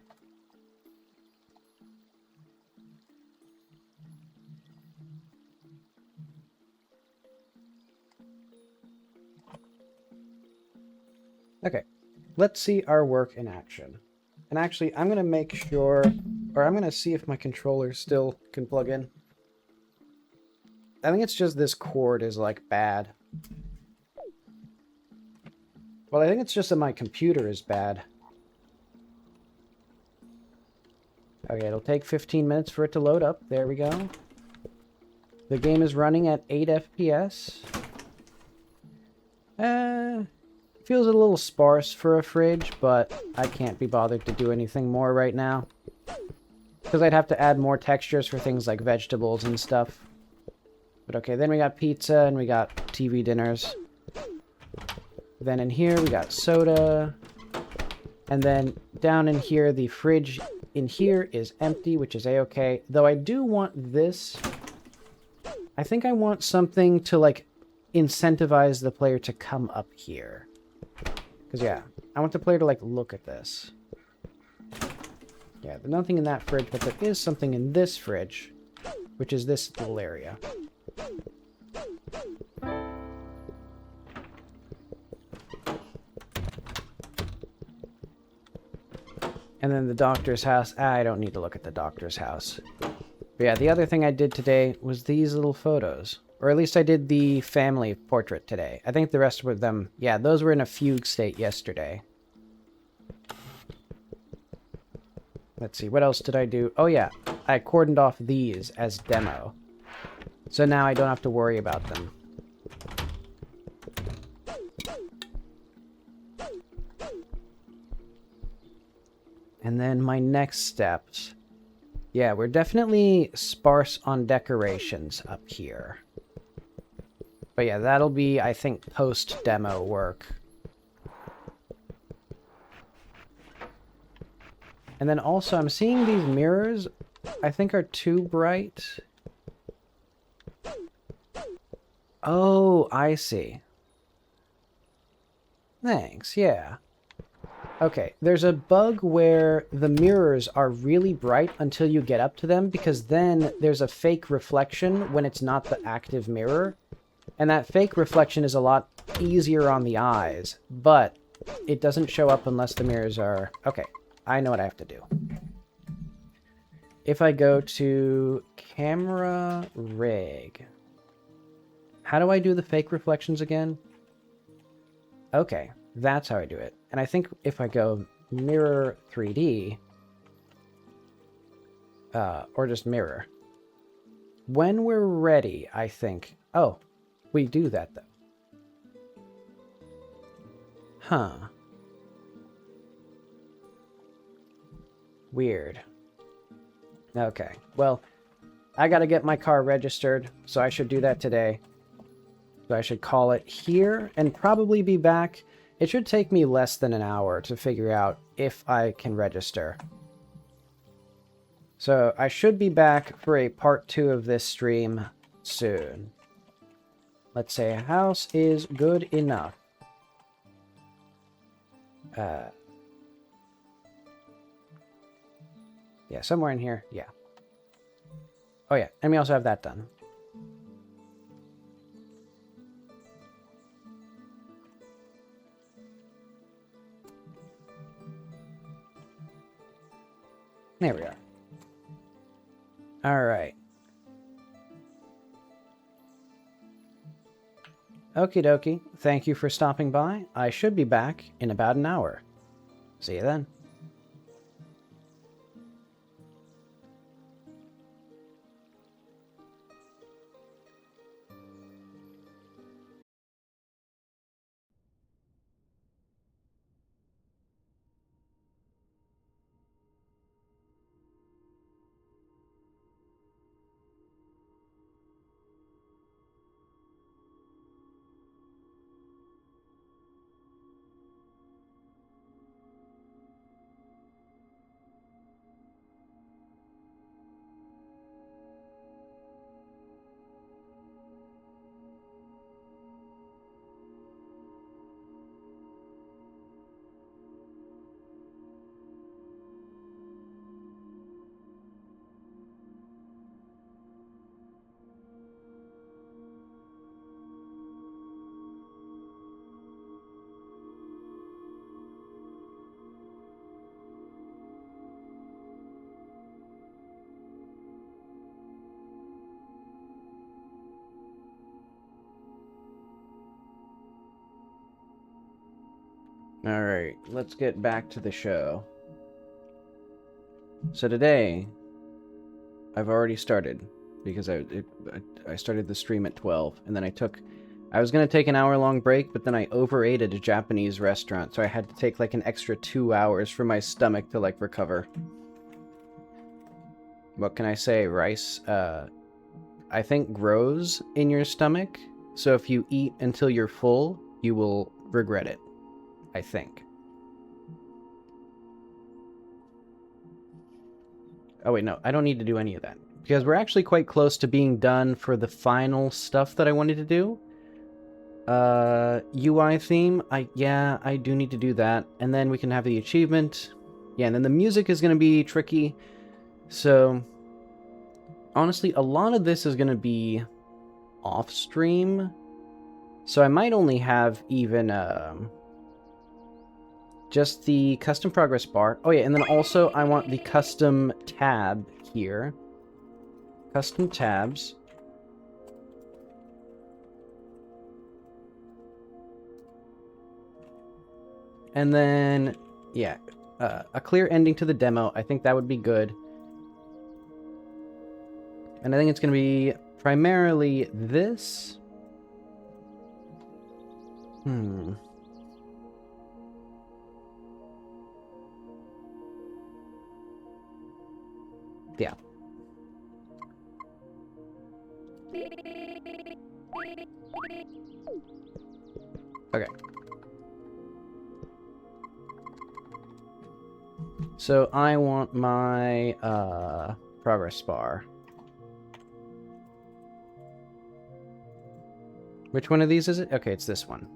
Okay, let's see our work in action. And actually, I'm going to make sure, or I'm going to see if my controller still can plug in. I think it's just this cord is, like, bad. Well, I think it's just that my computer is bad. Okay, it'll take 15 minutes for it to load up. There we go. The game is running at 8 FPS. Feels a little sparse for a fridge, but I can't be bothered to do anything more right now. Because I'd have to add more textures for things like vegetables and stuff. But okay, then we got pizza and we got TV dinners. Then in here we got soda. And then down in here, the fridge in here is empty, which is a-okay. Though I do want this. I think I want something to, like, incentivize the player to come up here. Because, yeah, I want the player to, like, look at this. Yeah, there's nothing in that fridge, but there is something in this fridge, which is this little area. And then the doctor's house. I don't need to look at the doctor's house. But yeah, the other thing I did today was these little photos. Or at least I did the family portrait today. I think the rest of them, yeah, those were in a fugue state yesterday. Let's see, what else did I do? Oh yeah, I cordoned off these as demo. So now I don't have to worry about them. And then my next steps. Yeah, we're definitely sparse on decorations up here. But yeah, that'll be, I think, post-demo work. And then also, I'm seeing these mirrors I think are too bright. Oh, I see. Thanks, yeah. Okay, there's a bug where the mirrors are really bright until you get up to them, because then there's a fake reflection when it's not the active mirror. And that fake reflection is a lot easier on the eyes, but it doesn't show up unless the mirrors are... Okay, I know what I have to do. If I go to camera rig, how do I do the fake reflections again? Okay, that's how I do it. And I think if I go mirror 3D, or just mirror, when we're ready, I think... Oh, we do that though. Huh. Weird. Okay, well, I gotta get my car registered, so I should do that today. So I should call it here and probably be back. It should take me less than an hour to figure out if I can register. So I should be back for a part 2 of this stream soon. Let's say a house is good enough. Yeah, somewhere in here. Yeah. Oh yeah, and we also have that done. There we are. All right. Okie dokie. Thank you for stopping by. I should be back in about an hour. See you then. Alright, let's get back to the show. So today, I've already started, because I started the stream at 12, and then I was going to take an hour-long break, but then I overate at a Japanese restaurant, so I had to take like an extra 2 hours for my stomach to like recover. What can I say? Rice, I think grows in your stomach, so if you eat until you're full, you will regret it. I think. Oh wait, no, I don't need to do any of that. Because we're actually quite close to being done for the final stuff that I wanted to do. UI theme, yeah, I do need to do that. And then we can have the achievement. Yeah, and then the music is going to be tricky. So, honestly, a lot of this is going to be off-stream. So I might only have even, just the custom progress bar. Oh yeah, and then also I want the custom tab here. Custom tabs. And then, yeah, a clear ending to the demo. I think that would be good. And I think it's going to be primarily this. Yeah. Okay. So I want my progress bar. Which one of these is it? Okay, it's this one.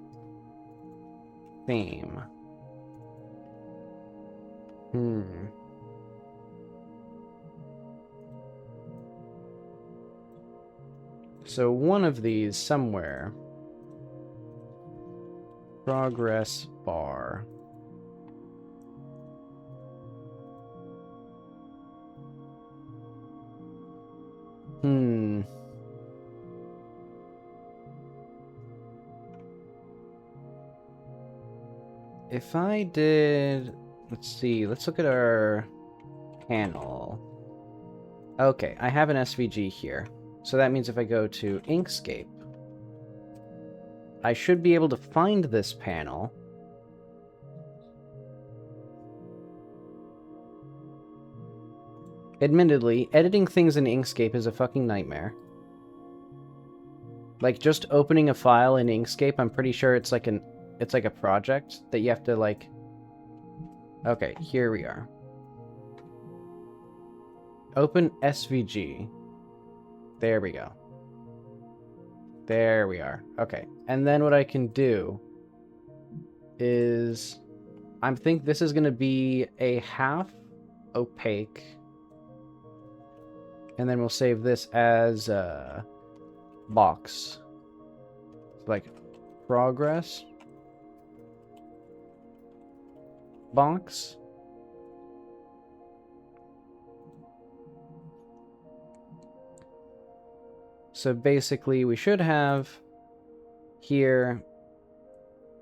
Theme. So one of these somewhere. Progress bar. If I did... Let's see. Let's look at our panel. Okay, I have an SVG here. So that means if I go to Inkscape, I should be able to find this panel. Admittedly, editing things in Inkscape is a fucking nightmare. Like, just opening a file in Inkscape, I'm pretty sure it's like a project that you have to, like... Okay, here we are. Open SVG. There we go. There we are. Okay. And then what I can do is... I think this is going to be a half opaque. And then we'll save this as a box. Like, progress. Box. So basically, we should have here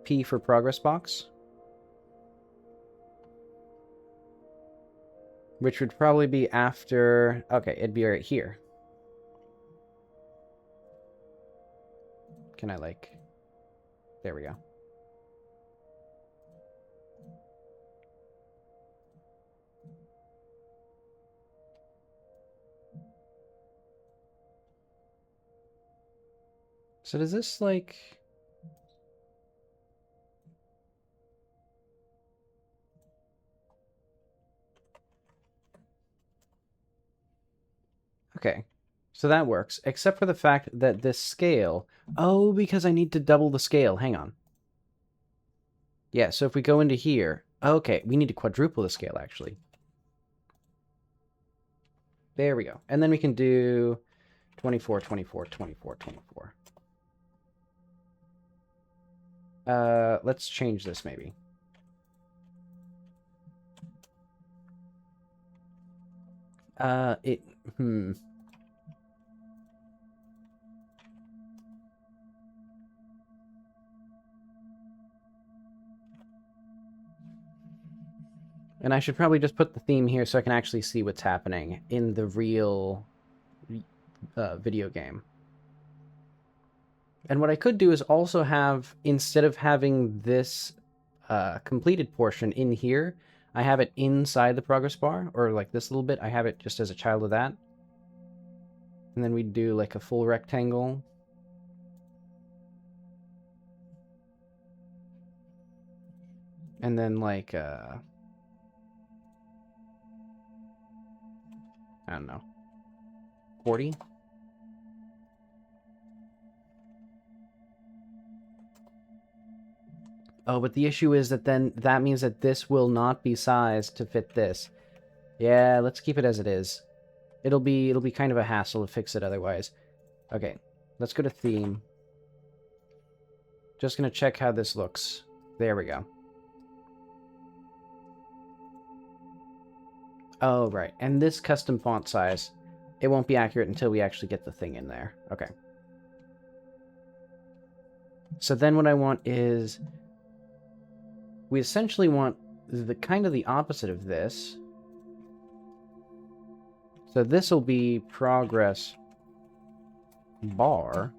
P for progress box, which would probably be after... Okay, it'd be right here. Can I, like... There we go. So does this, like... Okay, so that works, except for the fact that this scale... Oh, because I need to double the scale. Hang on. Yeah, so if we go into here... Okay, we need to quadruple the scale, actually. There we go. And then we can do 24, 24, 24, 24. Let's change this, maybe. And I should probably just put the theme here so I can actually see what's happening in the real video game. And what I could do is also have, instead of having this completed portion in here, I have it inside the progress bar, or like this little bit, I have it just as a child of that. And then we do like a full rectangle. And then like, I don't know, 40? Oh, but the issue is that then that means that this will not be sized to fit this. Yeah, let's keep it as it is. It'll be kind of a hassle to fix it otherwise. Okay, let's go to theme. Just gonna check how this looks. There we go. Oh, right. And this custom font size, it won't be accurate until we actually get the thing in there. Okay. So then what I want is... We essentially want the kind of the opposite of this. So this will be progress bar.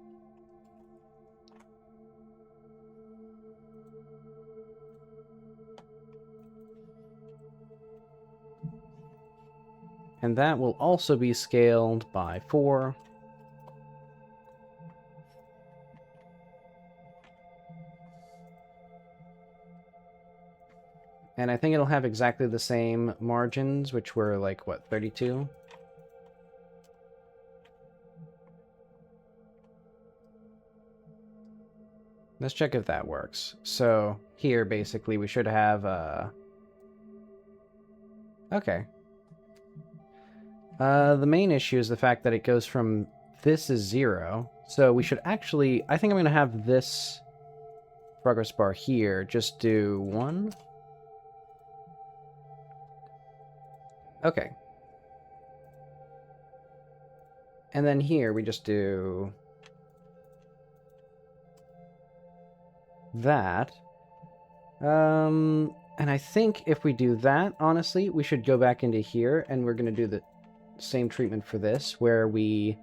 And that will also be scaled by 4. And I think it'll have exactly the same margins, which were like, what, 32? Let's check if that works. So here, basically, we should have okay. The main issue is the fact that it goes from this is 0. So we should actually, I think I'm going to have this progress bar here just do 1. Okay. And then here we just do that. And I think if we do that, honestly, we should go back into here, and we're going to do the same treatment for this, where we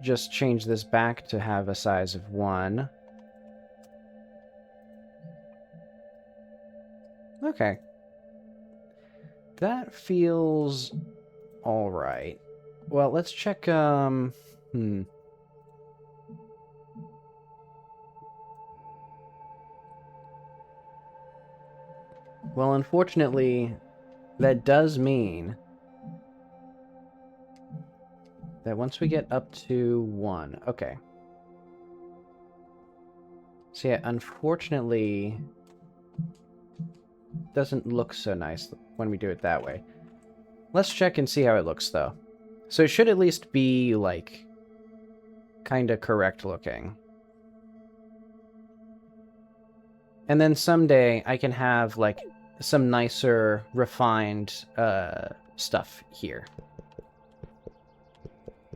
just change this back to have a size of 1. Okay. That feels alright. Well, let's check, Well, unfortunately, that does mean that once we get up to 1... Okay. So yeah, unfortunately, doesn't look so nice when we do it that way. Let's check and see how it looks, though. So it should at least be, like, kinda correct looking. And then someday I can have, like, some nicer, refined, stuff here.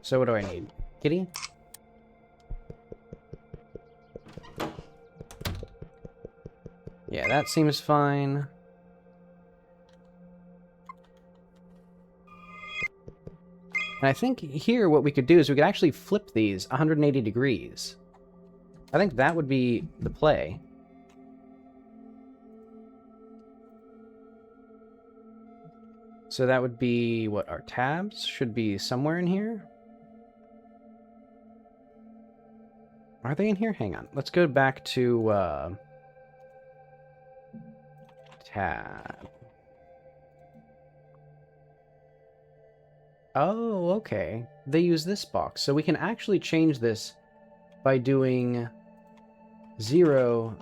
So what do I need? Kitty? Yeah, that seems fine. And I think here what we could do is we could actually flip these 180 degrees. I think that would be the play. So that would be, what, our tabs should be somewhere in here? Are they in here? Hang on. Let's go back to, tab. Oh, okay. They use this box. So we can actually change this by doing 0,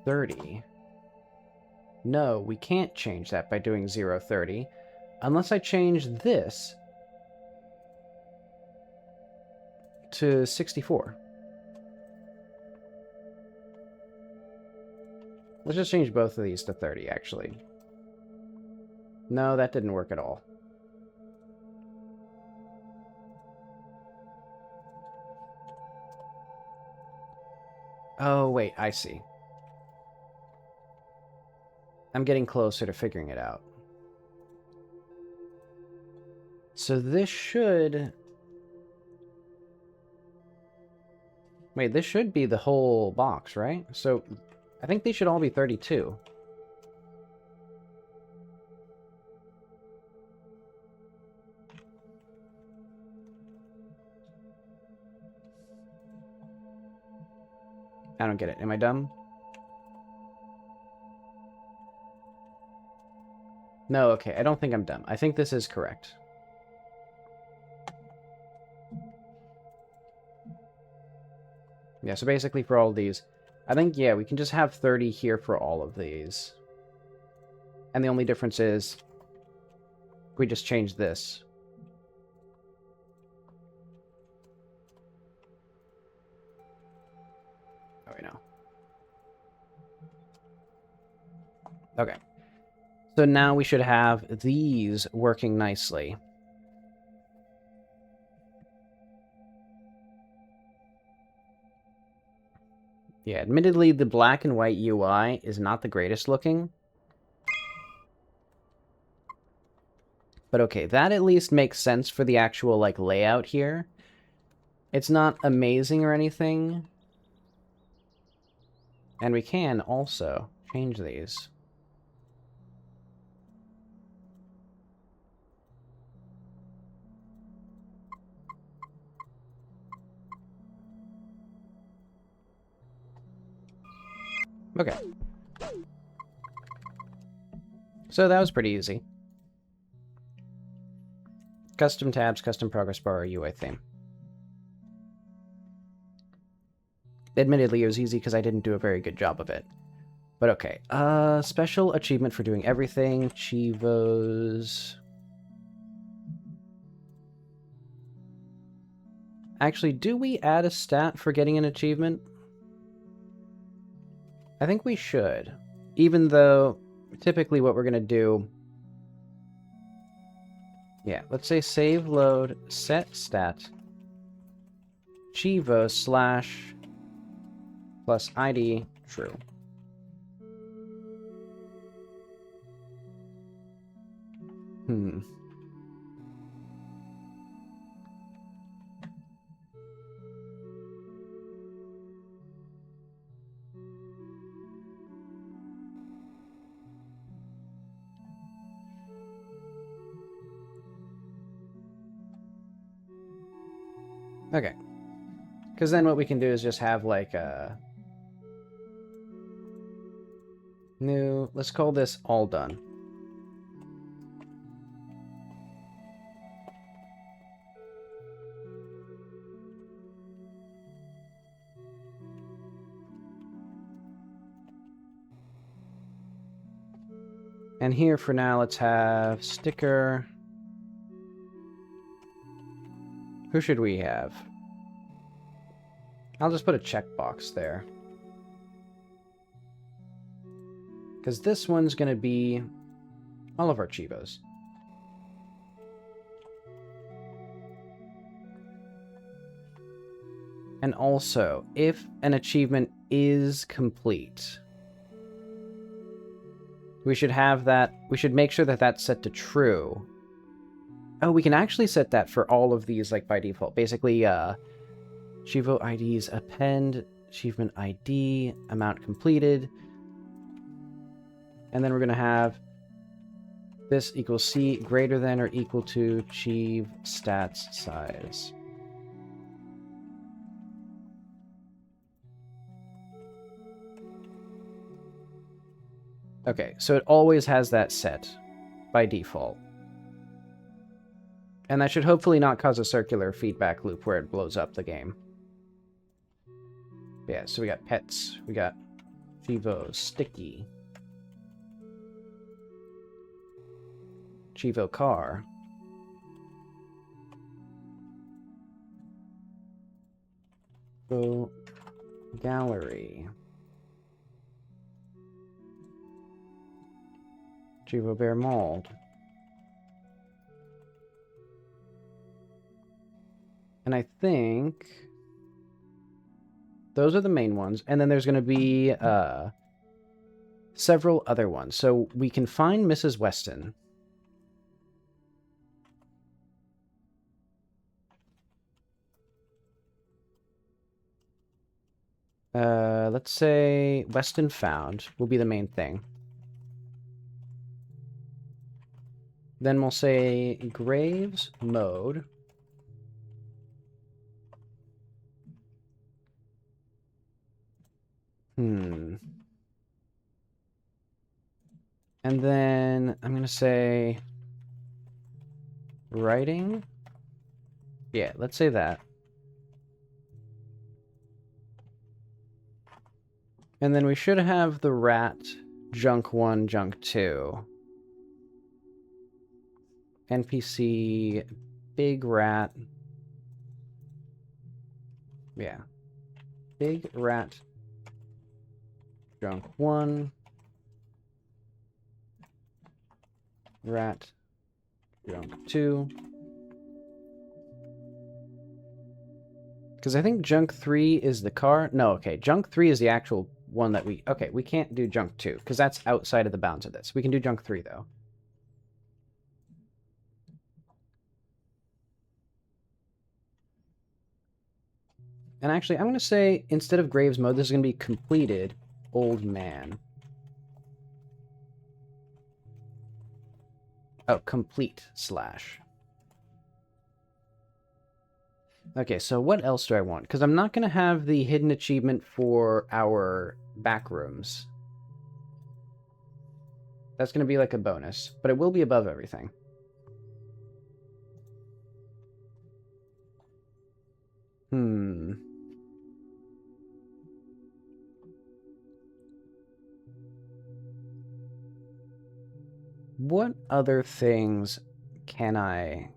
30. No, we can't change that by doing 0, 30. Unless I change this to 64. Let's just change both of these to 30, actually. No, that didn't work at all. Oh, wait, I see. I'm getting closer to figuring it out. So this should... Wait, this should be the whole box, right? So I think these should all be 32. I don't get it. Am I dumb? No, okay. I don't think I'm dumb. I think this is correct. Yeah, so basically for all of these, I think, yeah, we can just have 30 here for all of these. And the only difference is we just change this. Oh, wait, no. Okay. So now we should have these working nicely. Yeah, admittedly, the black and white UI is not the greatest looking. But okay, that at least makes sense for the actual, like, layout here. It's not amazing or anything. And we can also change these. Okay. So that was pretty easy. Custom tabs, custom progress bar, UI theme. Admittedly, it was easy because I didn't do a very good job of it. But okay. Special achievement for doing everything. Chivos. Actually, do we add a stat for getting an achievement? I think we should. Even though, typically what we're going to do... Yeah, let's say save load set stat Chivo slash plus ID true. Okay. Because then what we can do is just have like a new, let's call this all done. And here for now, let's have sticker. Who should we have? I'll just put a checkbox there. Because this one's going to be all of our Chivos. And also, if an achievement is complete, we should have that, we should make sure that that's set to true. Oh, we can actually set that for all of these, like, by default. Basically, Chivo IDs append, achievement ID, amount completed. And then we're going to have this equals C greater than or equal to Chiv stats size. Okay, so it always has that set by default. And that should hopefully not cause a circular feedback loop where it blows up the game. Yeah, so we got pets, we got Chivo sticky, Chivo car, Chivo gallery, Chivo bear mold. And I think those are the main ones. And then there's going to be several other ones. So we can find Mrs. Weston. Let's say Weston found will be the main thing. Then we'll say Graves mode. And then I'm going to say writing. Yeah, let's say that. And then we should have the rat junk 1, junk 2. NPC big rat. Yeah. Big rat junk 1. Rat junk 2. Because I think junk 3 is the car. No, okay. Junk 3 is the actual one that we... Okay, we can't do junk 2, because that's outside of the bounds of this. We can do junk 3, though. And actually, I'm going to say, instead of Graves mode, this is going to be completed old man. Oh, complete slash. Okay, so what else do I want? Because I'm not going to have the hidden achievement for our back rooms. That's going to be like a bonus, but it will be above everything. what other things can I...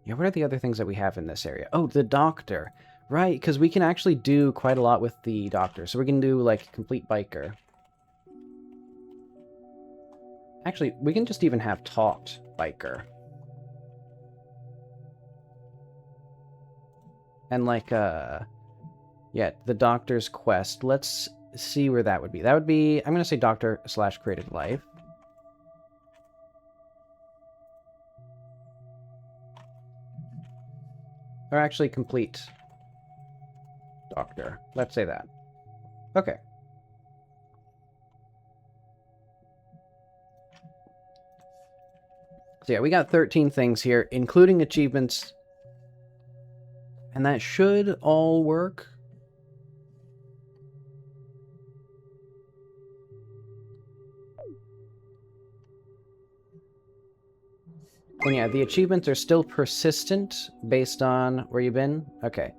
Yeah, what are the other things that we have in this area? Oh, the doctor. Right, because we can actually do quite a lot with the doctor. So we can do, like, complete biker. Actually, we can just even have taught biker. And, like, yeah, the doctor's quest. Let's see where that would be. That would be, I'm going to say doctor/created life. Or actually complete doctor. Let's say that. Okay. So yeah, we got 13 things here, including achievements. And that should all work. And yeah, the achievements are still persistent based on where you've been. Okay.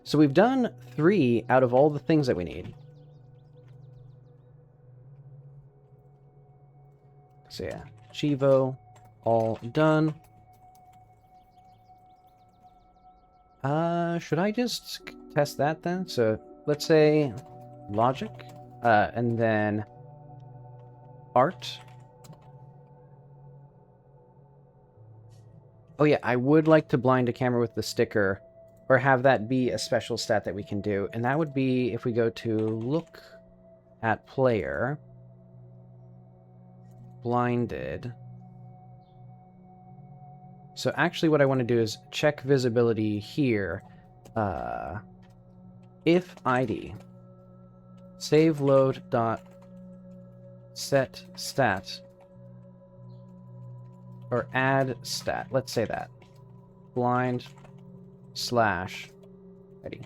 So we've done 3 out of all the things that we need. So yeah, Chivo, all done. Should I just test that then? So let's say logic, and then art. Oh yeah, I would like to blind a camera with the sticker, or have that be a special stat that we can do. And that would be if we go to look at player, blinded. So actually what I want to do is check visibility here. If ID save load dot set stat or add stat. Let's say that blind slash ID.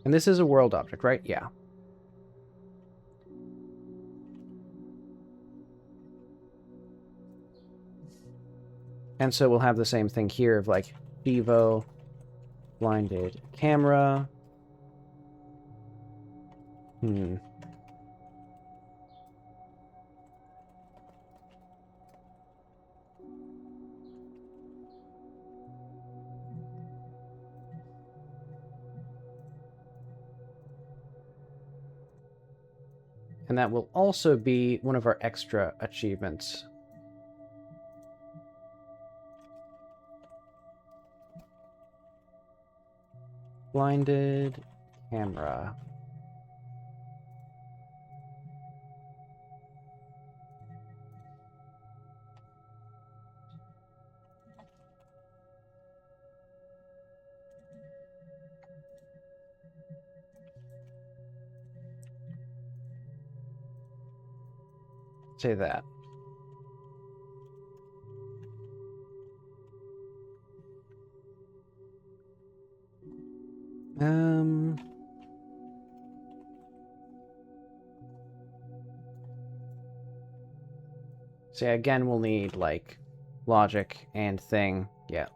And this is a world object, right? Yeah. And so we'll have the same thing here of like Devo blinded camera. And that will also be one of our extra achievements. Blinded camera. Say that. So yeah, again, we'll need, like, logic and thing. Yeah.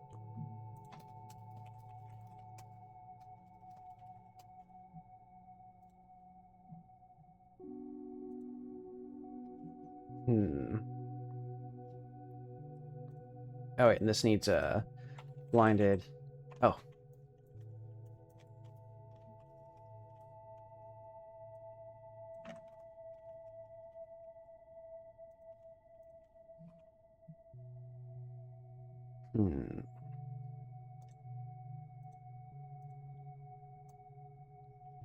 Oh, wait, and this needs a blinded... Oh.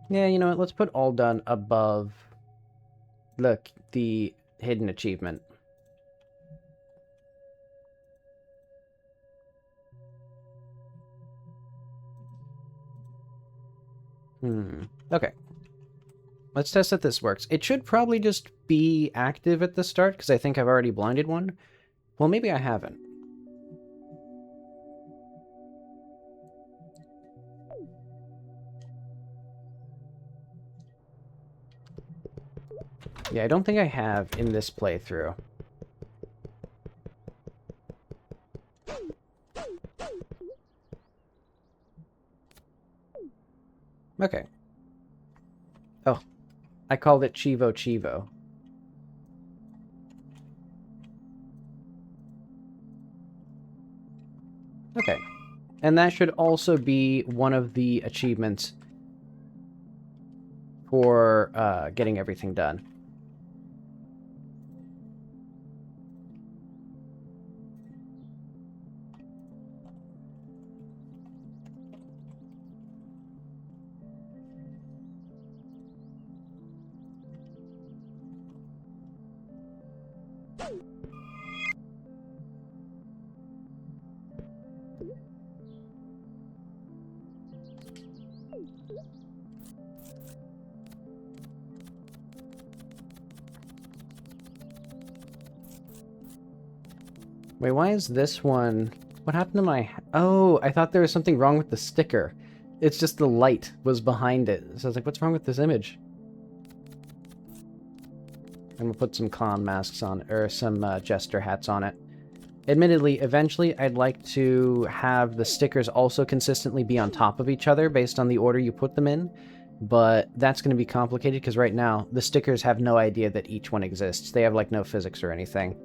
Yeah, you know what? Let's put all done above, look, the hidden achievement. Okay. Let's test that this works. It should probably just be active at the start, because I think I've already blinded one. Well, maybe I haven't. Yeah, I don't think I have in this playthrough. Okay. Oh, I called it Chivo Chivo. Okay. And that should also be one of the achievements for getting everything done. Wait, why is this one... What happened to my... Oh, I thought there was something wrong with the sticker. It's just the light was behind it. So I was like, what's wrong with this image? I'm gonna put some clown masks on, or some jester hats on it. Admittedly, eventually I'd like to have the stickers also consistently be on top of each other based on the order you put them in, but that's going to be complicated because right now the stickers have no idea that each one exists. They have like no physics or anything.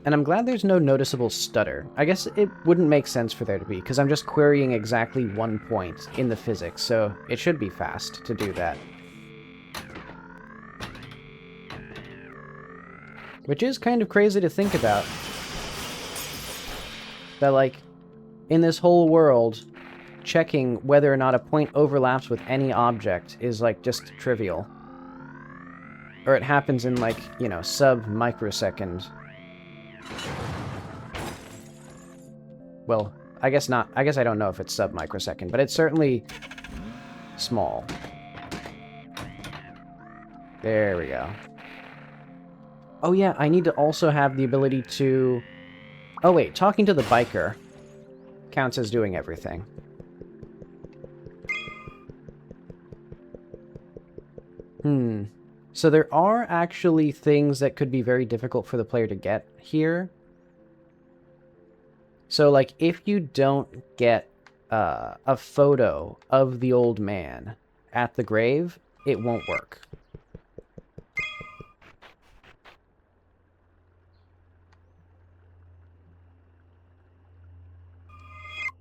And I'm glad there's no noticeable stutter. I guess it wouldn't make sense for there to be, because I'm just querying exactly one point in the physics, so it should be fast to do that. Which is kind of crazy to think about. That, like, in this whole world, checking whether or not a point overlaps with any object is, like, just trivial. Or it happens in, like, you know, sub-microsecond. Well, I guess not. I guess I don't know if it's sub-microsecond, but it's certainly small. There we go. Oh yeah, I need to also have the ability to... Oh wait, talking to the biker counts as doing everything. So there are actually things that could be very difficult for the player to get here. So, like, if you don't get a photo of the old man at the grave, it won't work.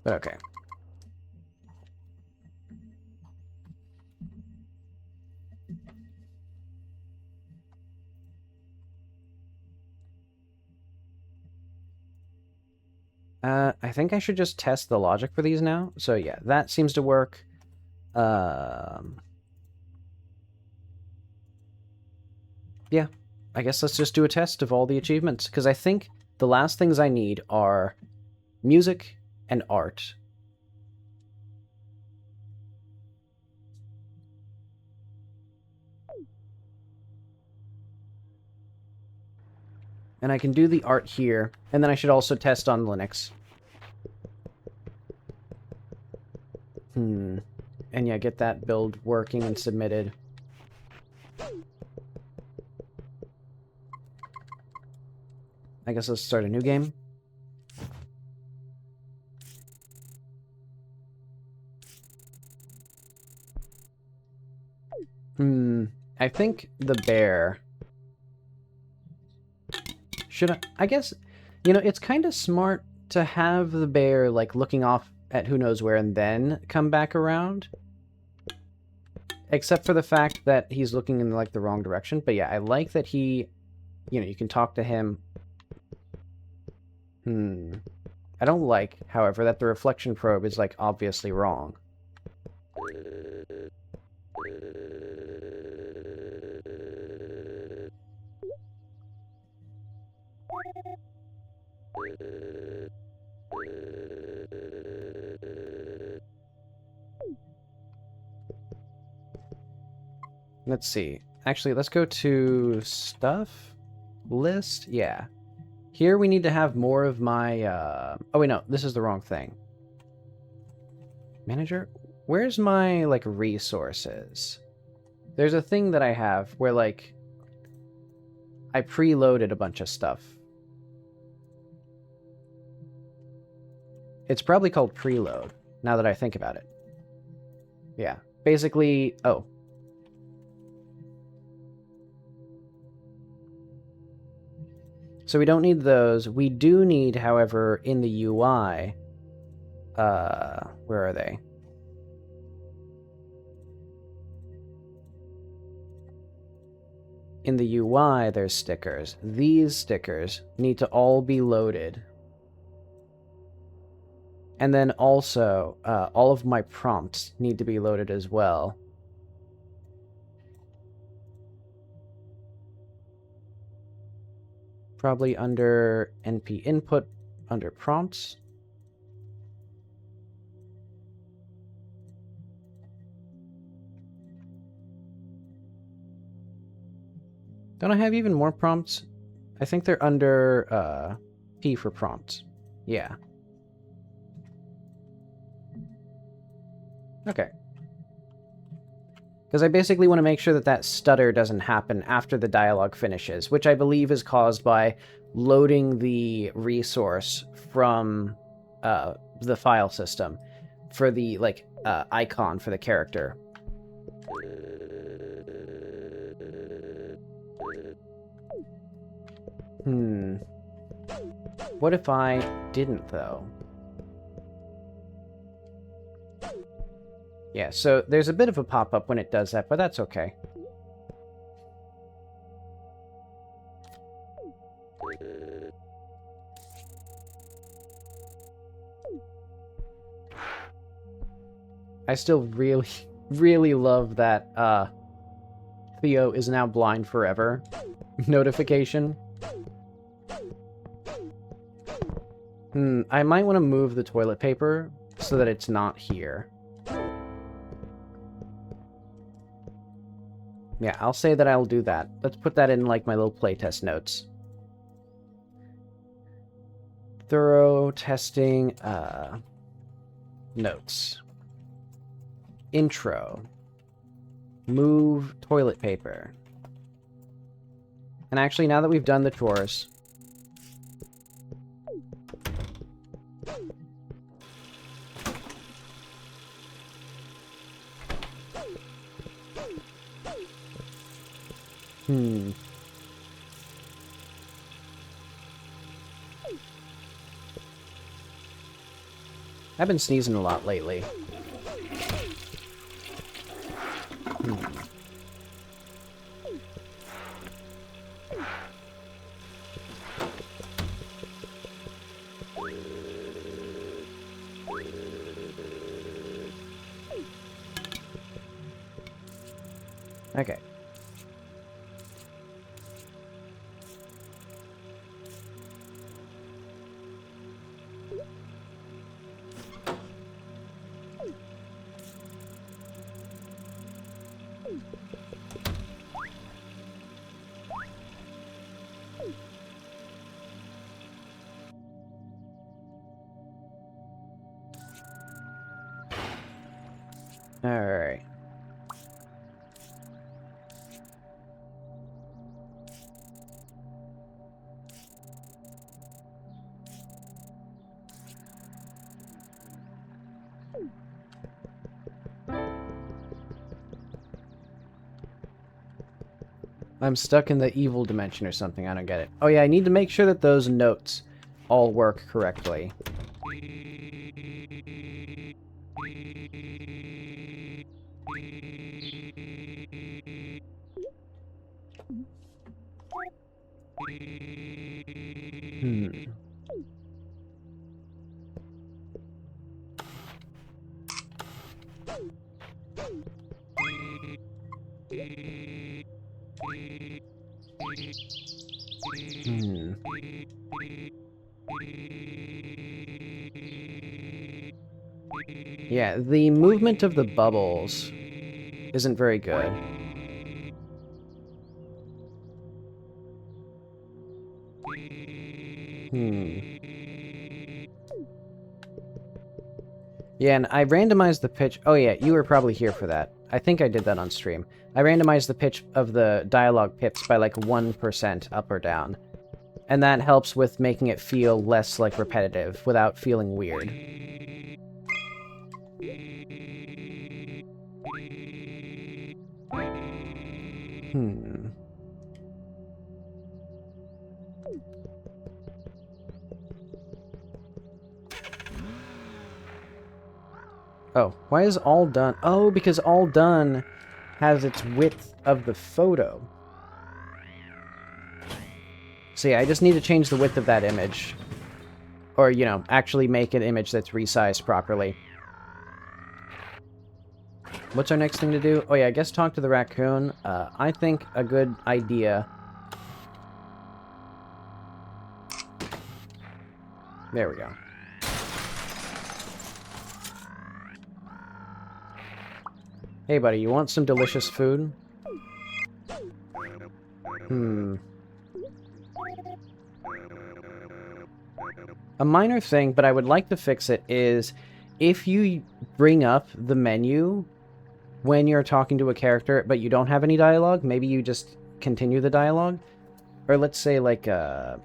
But okay. I think I should just test the logic for these now. So yeah, that seems to work. Yeah, I guess let's just do a test of all the achievements, because I think the last things I need are music and art. And I can do the art here, and then I should also test on Linux. And yeah, get that build working and submitted. I guess let's start a new game. I think the bear... Should I guess, you know, it's kind of smart to have the bear, like, looking off at who knows where and then come back around. Except for the fact that he's looking in, like, the wrong direction. But yeah, I like that he, you know, you can talk to him. I don't like, however, that the reflection probe is, like, obviously wrong. Let's see. Actually, let's go to stuff list. Yeah. Here we need to have more of my... Oh, wait, no. This is the wrong thing. Manager? Where's my, like, resources? There's a thing that I have where, like, I preloaded a bunch of stuff. It's probably called preload, now that I think about it. Yeah. Basically... Oh. So we don't need those. We do need, however, in the UI... where are they? In the UI, there's stickers. These stickers need to all be loaded. And then also, all of my prompts need to be loaded as well. Probably under NP input, under prompts. Don't I have even more prompts? I think they're under P for prompts. Yeah. Okay. Because I basically want to make sure that that stutter doesn't happen after the dialogue finishes, which I believe is caused by loading the resource from the file system for the, like, icon for the character. What if I didn't, though? Yeah, so there's a bit of a pop-up when it does that, but that's okay. I still really, really love that Theo is now blind forever notification. I might want to move the toilet paper so that it's not here. Yeah, I'll say that I'll do that. Let's put that in, like, my little playtest notes. Thorough testing, notes. Intro. Move toilet paper. And actually, now that we've done the chores... I've been sneezing a lot lately. Okay. Alright. I'm stuck in the evil dimension or something. I don't get it. Oh yeah, I need to make sure that those notes all work correctly. Yeah, the movement of the bubbles isn't very good. Yeah, and I randomized the pitch... Oh yeah, you were probably here for that. I think I did that on stream. I randomized the pitch of the dialogue pips by like 1% up or down. And that helps with making it feel less, like, repetitive without feeling weird. Oh, why is all done? Oh, because all done has its width of the photo. So yeah, I just need to change the width of that image. Or, you know, actually make an image that's resized properly. What's our next thing to do? Oh yeah, I guess talk to the raccoon. I think a good idea... There we go. Hey buddy, you want some delicious food? A minor thing, but I would like to fix it, is if you bring up the menu when you're talking to a character, but you don't have any dialogue, maybe you just continue the dialogue. Or let's say, like,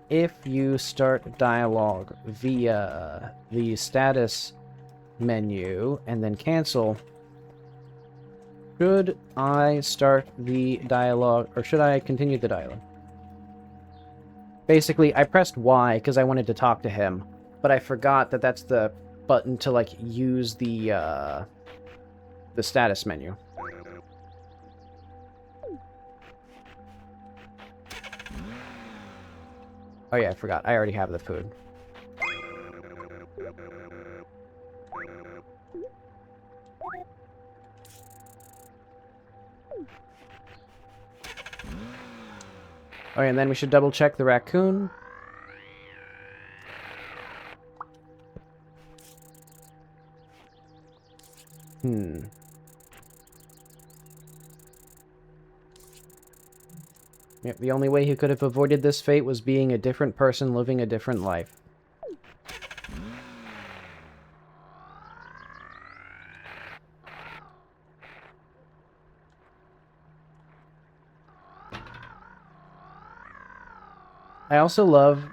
if you start dialogue via the status menu and then cancel, should I start the dialogue, or should I continue the dialogue? Basically, I pressed Y because I wanted to talk to him, but I forgot that that's the button to, like, use the status menu. Oh yeah, I forgot. I already have the food. Oh, and then we should double check the raccoon. Yep, the only way he could have avoided this fate was being a different person living a different life. I also love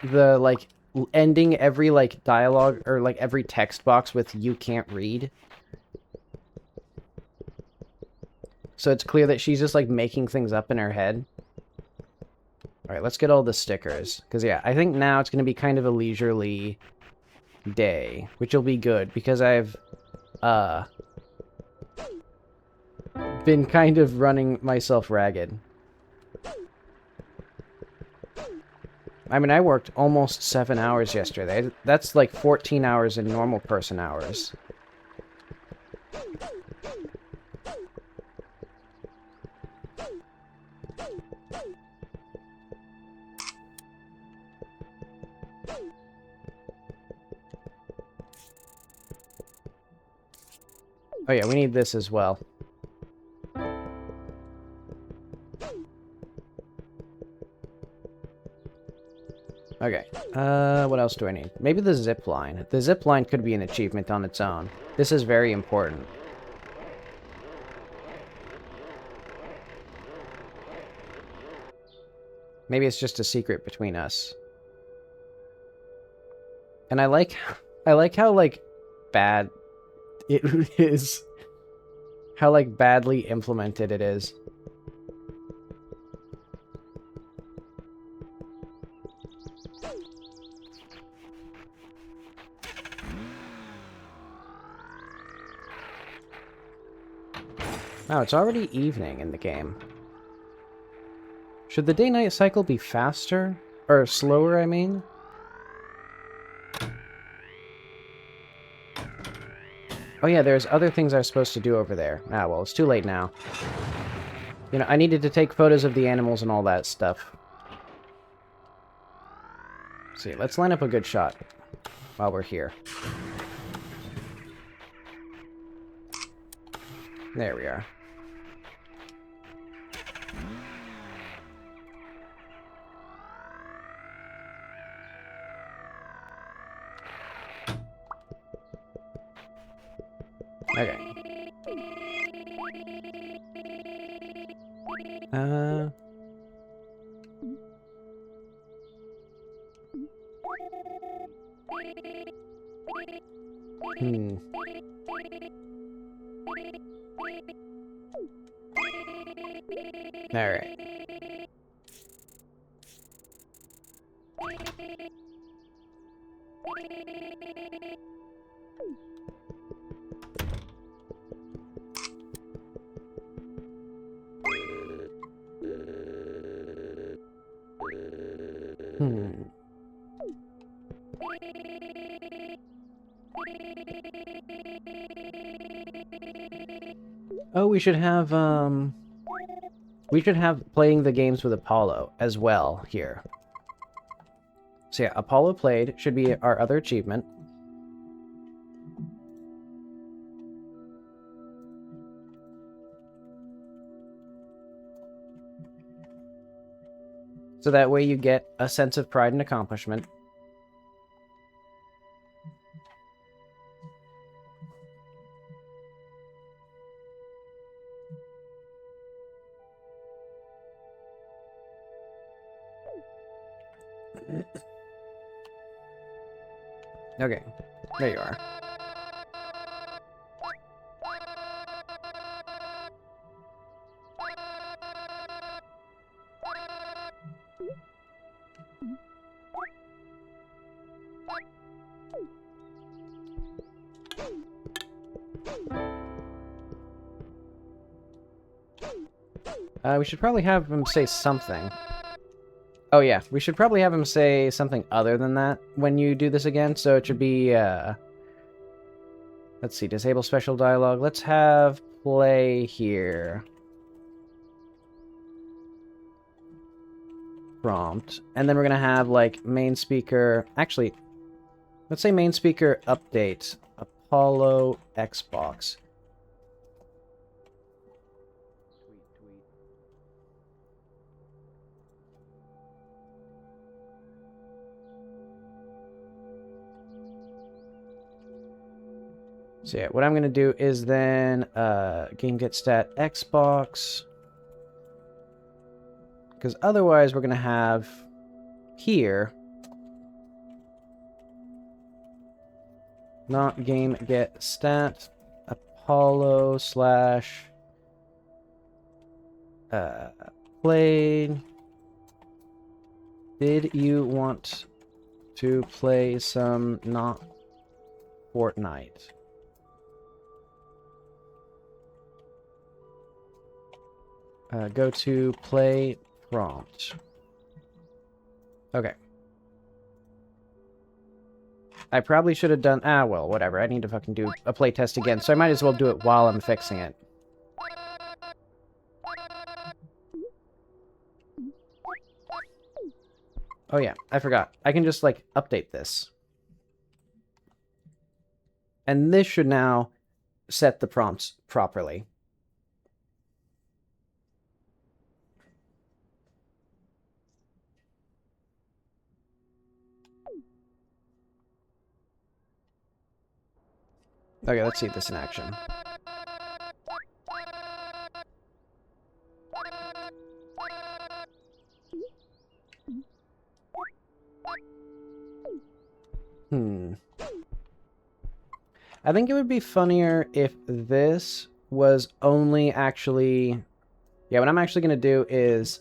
the, like, ending every, like, dialogue, or, like, every text box with "you can't read." So it's clear that she's just, like, making things up in her head. Alright, let's get all the stickers. Because, yeah, I think now it's going to be kind of a leisurely day, which will be good, because I've, been kind of running myself ragged. I mean, I worked almost 7 hours yesterday. That's like 14 hours in normal person hours. Oh yeah, we need this as well. Okay, what else do I need? Maybe the zip line. The zip line could be an achievement on its own. This is very important. Maybe it's just a secret between us. And I like how, like, bad it is. How, like, badly implemented it is. Wow, it's already evening in the game. Should the day-night cycle be faster? Or slower, I mean? Oh yeah, there's other things I was supposed to do over there. Ah, well, it's too late now. You know, I needed to take photos of the animals and all that stuff. See, let's line up a good shot while we're here. There we are. Okay. Alright. Oh, we should have playing the games with Apollo as well here. So yeah, Apollo played should be our other achievement. So that way you get a sense of pride and accomplishment. Okay, there you are. We should probably have him say something. Oh yeah, we should probably have him say something other than that when you do this again, so it should be, let's see, disable special dialogue. Let's have play here. Prompt. And then we're gonna have, like, main speaker... Actually, let's say main speaker update. Apollo Xbox. So yeah, what I'm going to do is then game get stat Xbox. Because otherwise we're going to have here not game get stat Apollo slash played. Did you want to play some not Fortnite? Go to play prompt. Okay. I probably should have done... Ah, well, whatever. I need to fucking do a playtest again, so I might as well do it while I'm fixing it. Oh yeah, I forgot. I can just, like, update this. And this should now set the prompts properly. Okay, let's see this in action. I think it would be funnier if this was only actually... Yeah, what I'm actually going to do is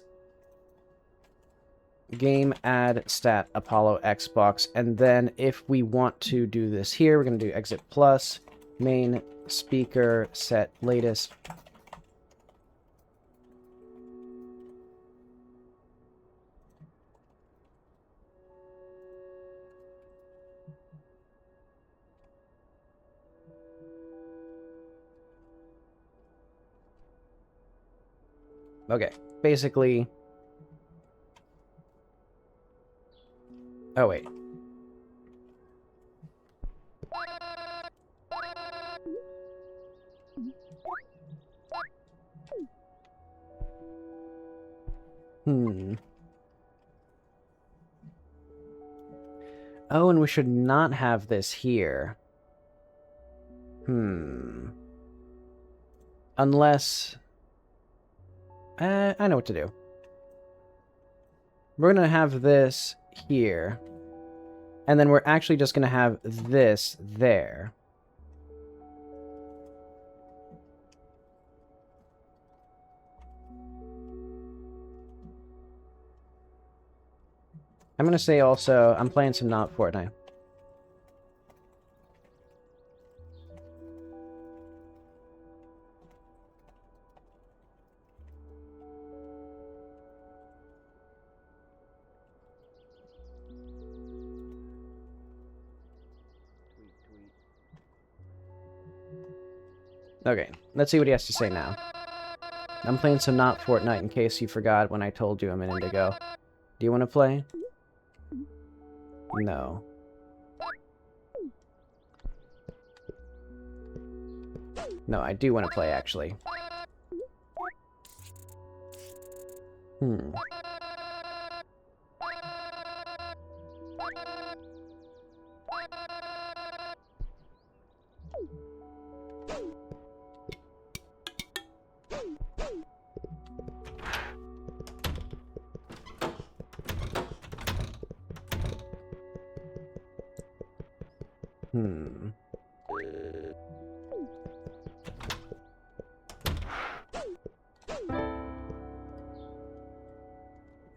game add stat Apollo Xbox, and then if we want to do this here, we're going to do exit plus main speaker set latest. Okay, basically... Oh, wait. Oh, and we should not have this here. Unless... I know what to do. We're going to have this here. And then we're actually just going to have this there. I'm going to say also, I'm playing some not Fortnite. Okay, let's see what he has to say now. I'm playing some not Fortnite in case you forgot when I told you a minute ago. Do you want to play? No. No, I do want to play, actually. Hmm. Hmm.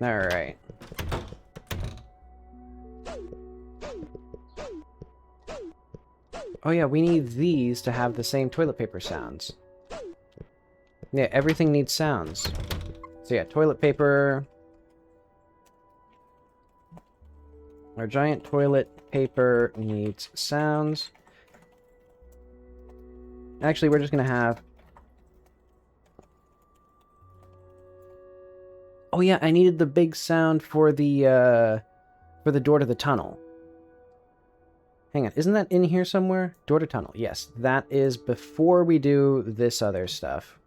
Alright. Oh yeah, we need these to have the same toilet paper sounds. Yeah, everything needs sounds. So yeah, toilet paper. Our giant toilet paper needs sounds. Actually, we're just gonna have... Oh yeah, I needed the big sound for the door to the tunnel. Hang on, isn't that in here somewhere? Door to tunnel, yes. That is before we do this other stuff.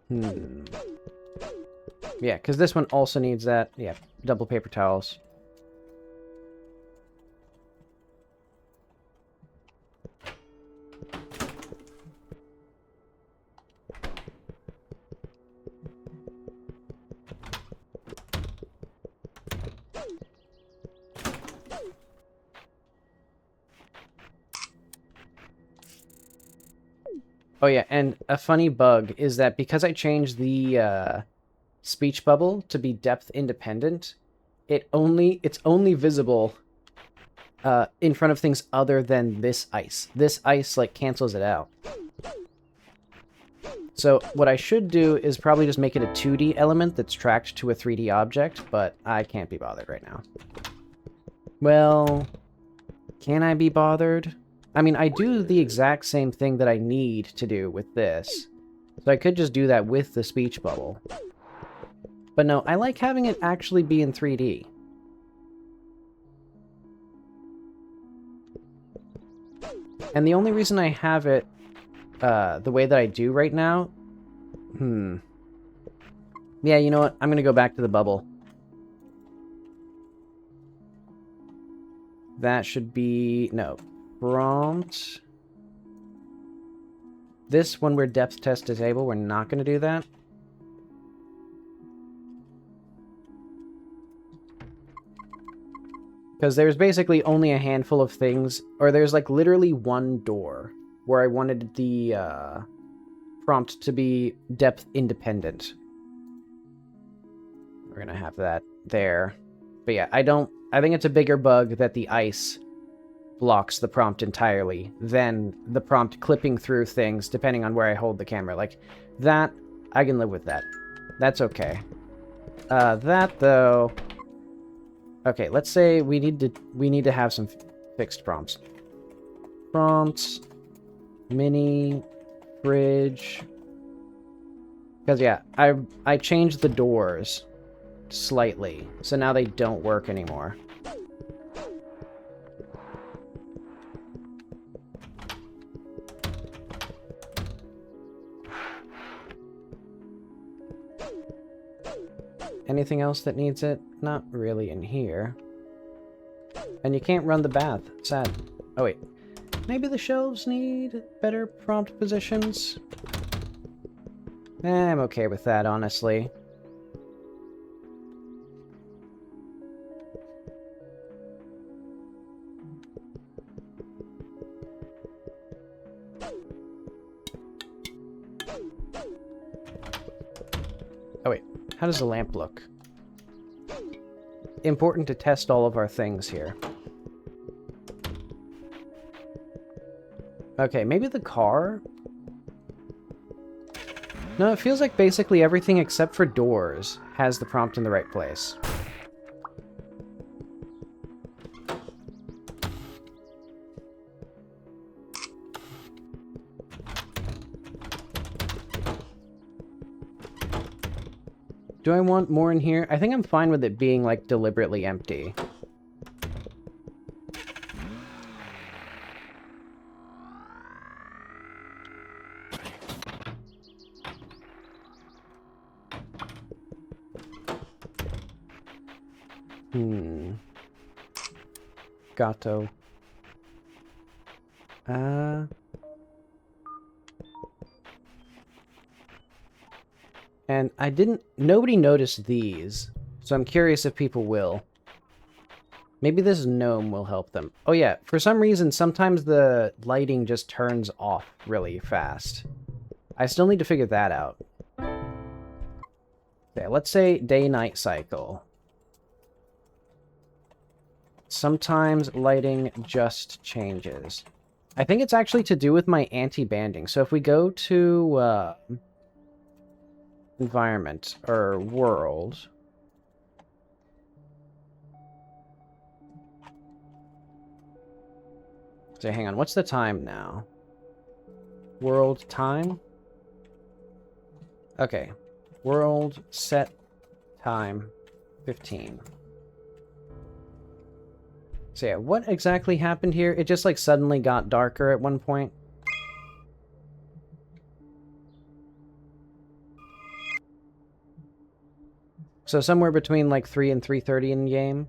Hmm. Yeah, because this one also needs that. Yeah, double paper towels. Oh yeah, and a funny bug is that because I changed the speech bubble to be depth independent, it's only visible in front of things other than this ice. This ice like cancels it out. So what I should do is probably just make it a 2D element that's tracked to a 3D object, but I can't be bothered right now. Well, can I be bothered? I mean, I do the exact same thing that I need to do with this. So I could just do that with the speech bubble. But no, I like having it actually be in 3D. And the only reason I have it the way that I do right now... Yeah, you know what? I'm going to go back to the bubble. That should be... No. Prompt. This, when we're depth test disable, we're not going to do that. Because there's basically only a handful of things, or there's like literally one door where I wanted the prompt to be depth independent. We're going to have that there. But yeah, I think it's a bigger bug that the ice blocks the prompt entirely than the prompt clipping through things depending on where I hold the camera. Like, that, I can live with that. That's okay. That, though... Okay, let's say we need to have some fixed prompts. Prompts, mini, fridge. Because, yeah, I changed the doors slightly, so now they don't work anymore. Anything else that needs it? Not really in here. And you can't run the bath. Sad. Oh, wait. Maybe the shelves need better prompt positions? I'm okay with that, honestly. Oh, wait. How does the lamp look? Important to test all of our things here. Okay, maybe the car? No, it feels like basically everything except for doors has the prompt in the right place. Do I want more in here? I think I'm fine with it being, like, deliberately empty. Gato. And nobody noticed these, so I'm curious if people will. Maybe this gnome will help them. Oh yeah, for some reason, sometimes the lighting just turns off really fast. I still need to figure that out. Okay, let's say day-night cycle. Sometimes lighting just changes. I think it's actually to do with my anti-banding. So if we go to environment, or world... So hang on, what's the time now? World time? Okay. World set time 15. So yeah, what exactly happened here? It just like suddenly got darker at one point. So somewhere between like 3 and 3:30 in game.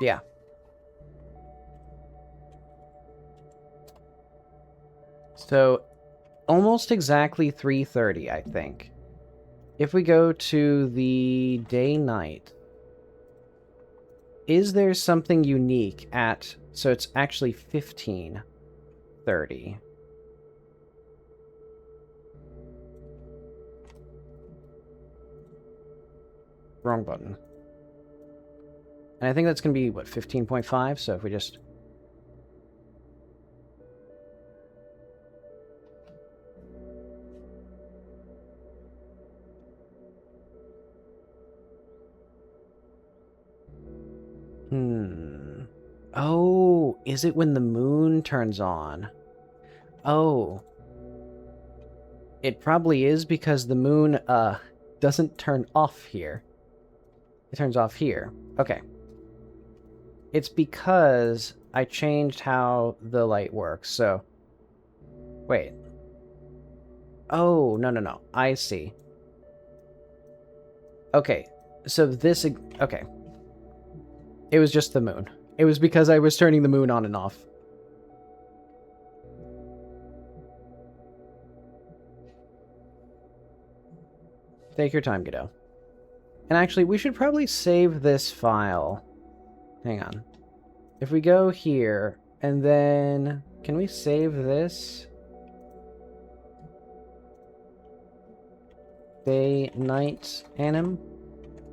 Yeah. So, almost exactly 3:30, I think. If we go to the day-night, is there something unique at... So it's actually 15:30. Wrong button. And I think that's going to be, what, 15.5? So if we just... Oh, is it when the moon turns on? Oh. It probably is because the moon, doesn't turn off here. It turns off here. Okay. It's because I changed how the light works, so... Wait. Oh, no. I see. Okay. So this... Okay. It was just the moon. It was because I was turning the moon on and off. Take your time, Godot. And actually, we should probably save this file. Hang on. If we go here, and then... Can we save this? Day, night, anim?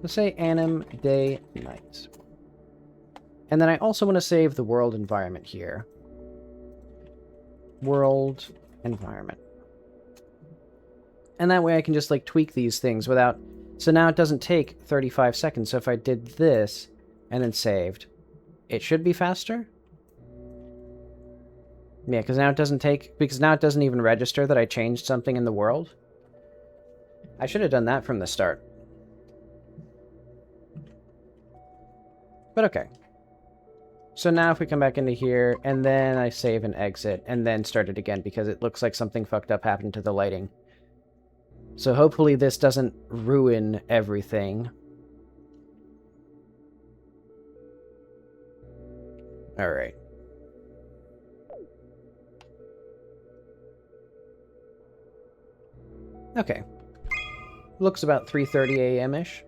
Let's say anim, day, night. And then I also want to save the world environment here. World environment. And that way I can just, like, tweak these things without... So now it doesn't take 35 seconds. So if I did this and then saved, it should be faster? Yeah, because now it doesn't take... Because now it doesn't even register that I changed something in the world. I should have done that from the start. But okay. So now if we come back into here, and then I save and exit, and then start it again, because it looks like something fucked up happened to the lighting. So hopefully this doesn't ruin everything. Alright. Okay. Looks about 3:30 a.m.-ish.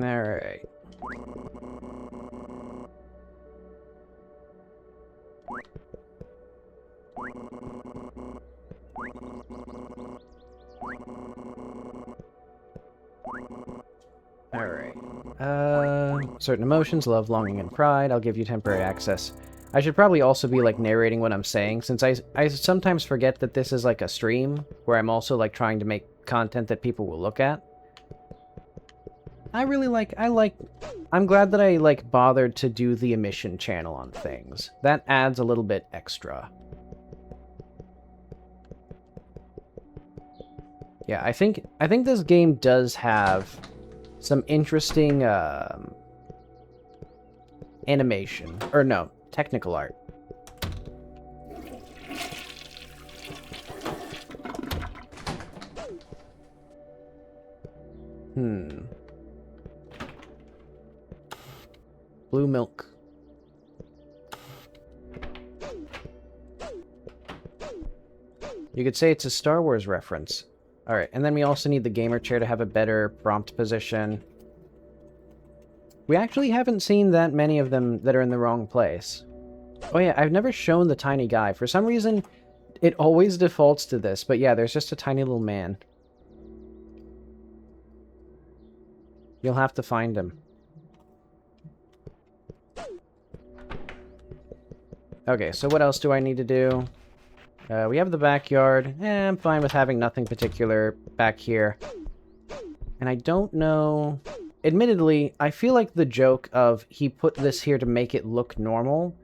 Alright. Alright. Certain emotions, love, longing, and pride. I'll give you temporary access. I should probably also be, like, narrating what I'm saying, since I sometimes forget that this is, like, a stream, where I'm also, like, trying to make content that people will look at. I'm glad that I, like, bothered to do the emission channel on things. That adds a little bit extra. Yeah, I think this game does have some interesting, animation. Or no, technical art. Blue milk. You could say it's a Star Wars reference. Alright, and then we also need the gamer chair to have a better prompt position. We actually haven't seen that many of them that are in the wrong place. Oh yeah, I've never shown the tiny guy. For some reason, it always defaults to this, but yeah, there's just a tiny little man. You'll have to find him. Okay, so what else do I need to do? We have the backyard. I'm fine with having nothing particular back here. And I don't know... Admittedly, I feel like the joke of he put this here to make it look normal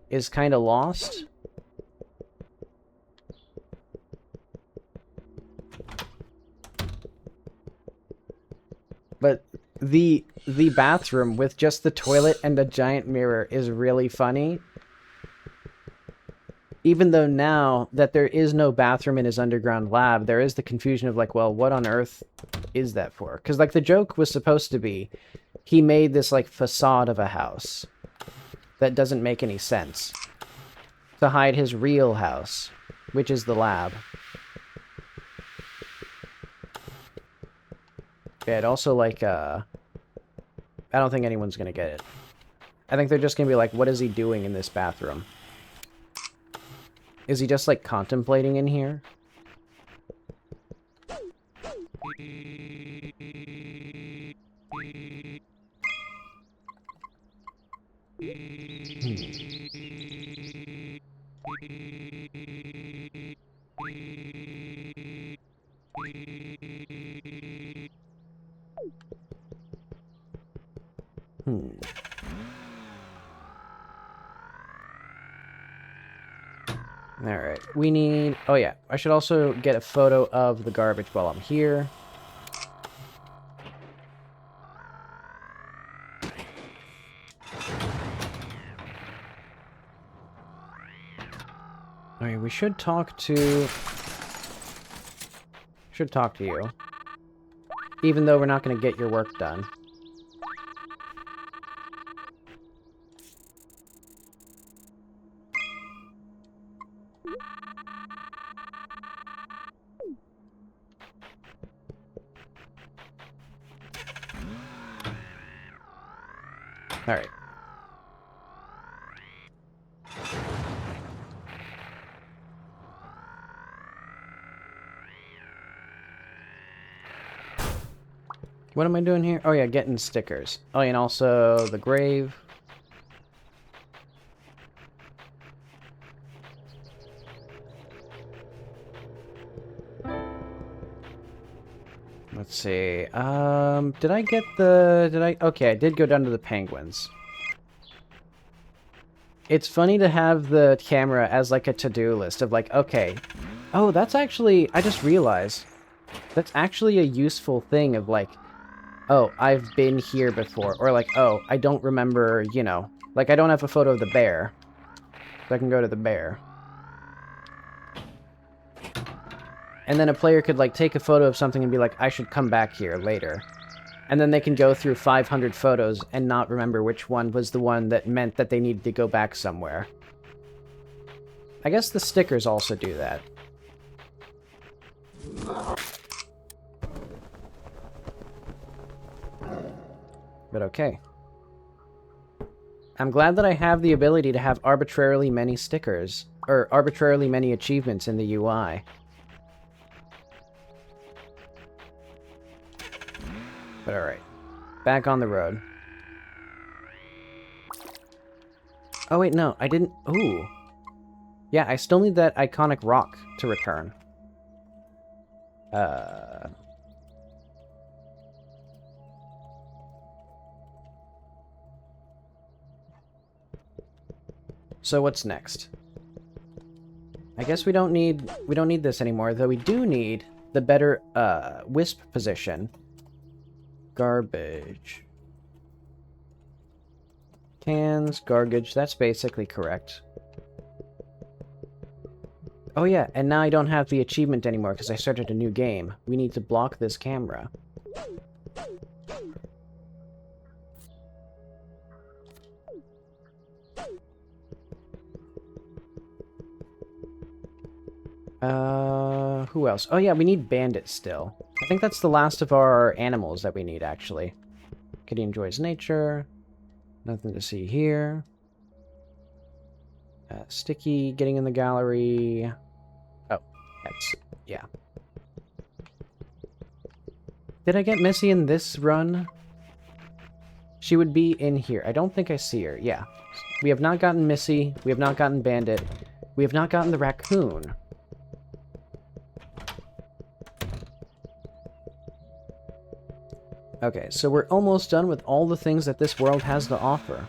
is kind of lost. But the bathroom with just the toilet and a giant mirror is really funny. Even though now that there is no bathroom in his underground lab, there is the confusion of like, well, what on earth is that for? Because like the joke was supposed to be, he made this like facade of a house that doesn't make any sense to hide his real house, which is the lab. Yeah, it also like, I don't think anyone's gonna get it. I think they're just gonna be like, what is he doing in this bathroom? Is he just, like, contemplating in here? Alright, we need... Oh yeah, I should also get a photo of the garbage while I'm here. Alright, we should talk to... Should talk to you. Even though we're not going to get your work done. Alright. What am I doing here? Oh yeah, getting stickers. Oh, and also the grave. Let's see. Did I get the... Okay, I did go down to the penguins. It's funny to have the camera as, like, a to-do list of, like, okay. Oh, that's actually... I just realized. That's actually a useful thing of, like, oh, I've been here before. Or, like, oh, I don't remember, you know. Like, I don't have a photo of the bear. So I can go to the bear. And then a player could, like, take a photo of something and be like, I should come back here later. And then they can go through 500 photos and not remember which one was the one that meant that they needed to go back somewhere. I guess the stickers also do that. But okay. I'm glad that I have the ability to have arbitrarily many stickers, or arbitrarily many achievements in the UI. But alright. Back on the road. Oh, wait, no. I didn't... Ooh. Yeah, I still need that iconic rock to return. So what's next? I guess we don't need this anymore, though we do need the better wisp position. Garbage. Cans, garbage, that's basically correct. Oh yeah, and now I don't have the achievement anymore because I started a new game. We need to block this camera. Who else? Oh yeah, we need bandits still. I think that's the last of our animals that we need, actually. Kitty enjoys nature. Nothing to see here. Sticky, getting in the gallery. Oh, that's... yeah. Did I get Missy in this run? She would be in here. I don't think I see her. Yeah. We have not gotten Missy. We have not gotten Bandit. We have not gotten the raccoon. Okay, so we're almost done with all the things that this world has to offer.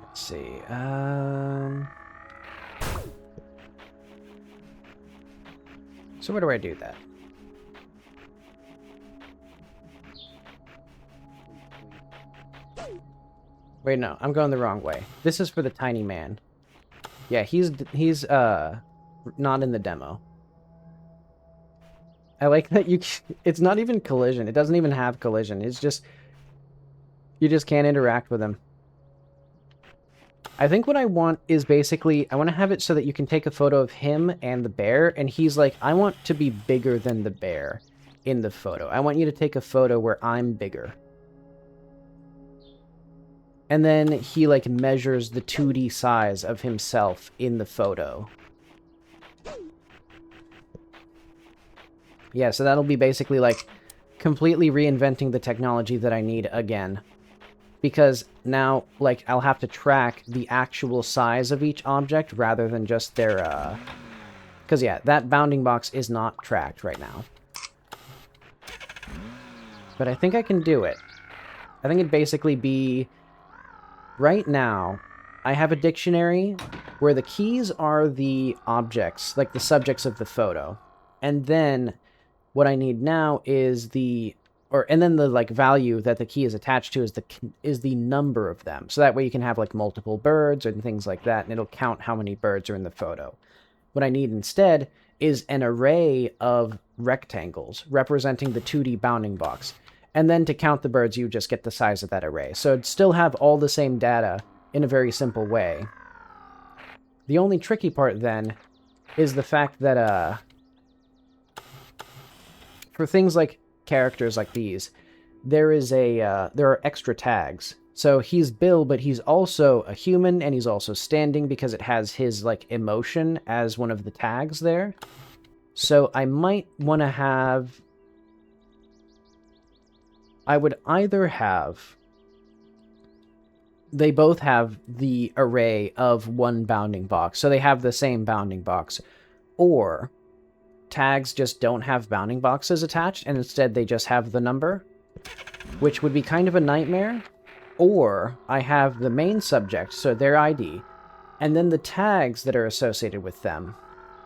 Let's see, so where do I do that? Wait, no, I'm going the wrong way. This is for the tiny man. Yeah, he's not in the demo. I like that it's not even collision. It doesn't even have collision. It's just, you just can't interact with him. I think what I want is basically, I want to have it so that you can take a photo of him and the bear, and he's like, I want to be bigger than the bear in the photo. I want you to take a photo where I'm bigger. And then he, like, measures the 2D size of himself in the photo. Yeah, so that'll be basically, like, completely reinventing the technology that I need again. Because now, like, I'll have to track the actual size of each object rather than just their, Because, yeah, that bounding box is not tracked right now. But I think I can do it. I think it'd basically be... Right now, I have a dictionary where the keys are the objects, like the subjects of the photo. And then what I need now is and then the like value that the key is attached to is the number of them. So that way you can have like multiple birds and things like that, and it'll count how many birds are in the photo. What I need instead is an array of rectangles representing the 2D bounding box. And then to count the birds, you just get the size of that array. So it'd still have all the same data in a very simple way. The only tricky part, then, is the fact that, for things like characters like these, there are extra tags. So he's Bill, but he's also a human, and he's also standing because it has his, like, emotion as one of the tags there. So I might want to have... I would either have... They both have the array of one bounding box, so they have the same bounding box. Or tags just don't have bounding boxes attached, and instead they just have the number, which would be kind of a nightmare. Or I have the main subject, so their ID, and then the tags that are associated with them.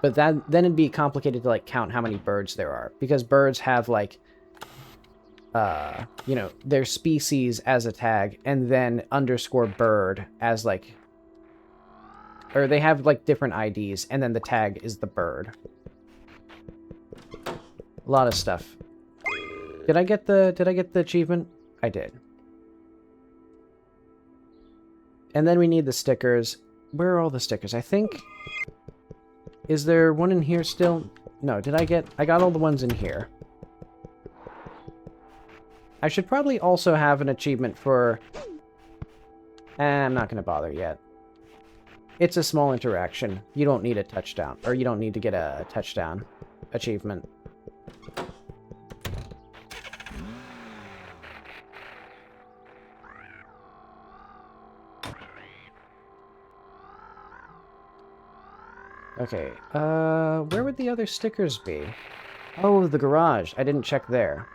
But then it'd be complicated to, like, count how many birds there are, because birds have, like... you know, their species as a tag, and then underscore bird as, like... Or they have, like, different IDs, and then the tag is the bird. A lot of stuff. Did I get the achievement? I did. And then we need the stickers. Where are all the stickers? I think... Is there one in here still? No, I got all the ones in here. I should probably also have an achievement for... I'm not going to bother yet. It's a small interaction. You don't need a touchdown. Or you don't need to get a touchdown achievement. Okay, where would the other stickers be? Oh, the garage. I didn't check there.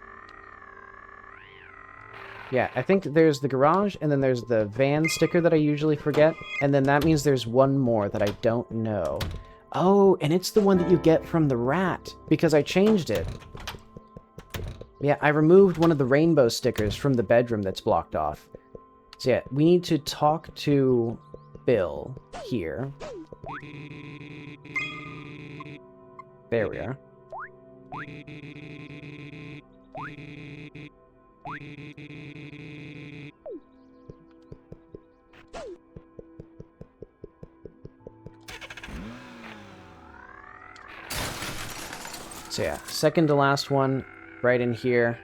Yeah, I think there's the garage, and then there's the van sticker that I usually forget, and then that means there's one more that I don't know. Oh, and it's the one that you get from the rat, because I changed it. Yeah, I removed one of the rainbow stickers from the bedroom that's blocked off. So yeah, we need to talk to Bill here. There we are. So yeah, second to last one, right in here.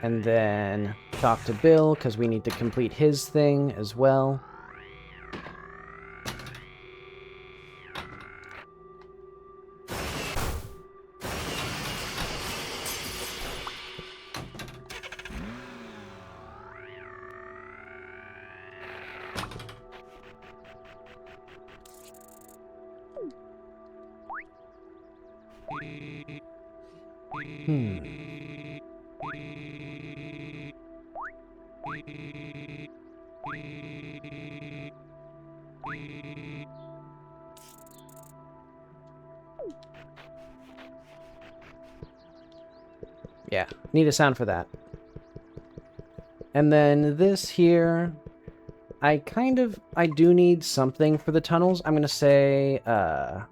And then talk to Bill, because we need to complete his thing as well. Yeah, need a sound for that. And then this here, I do need something for the tunnels. I'm gonna say, I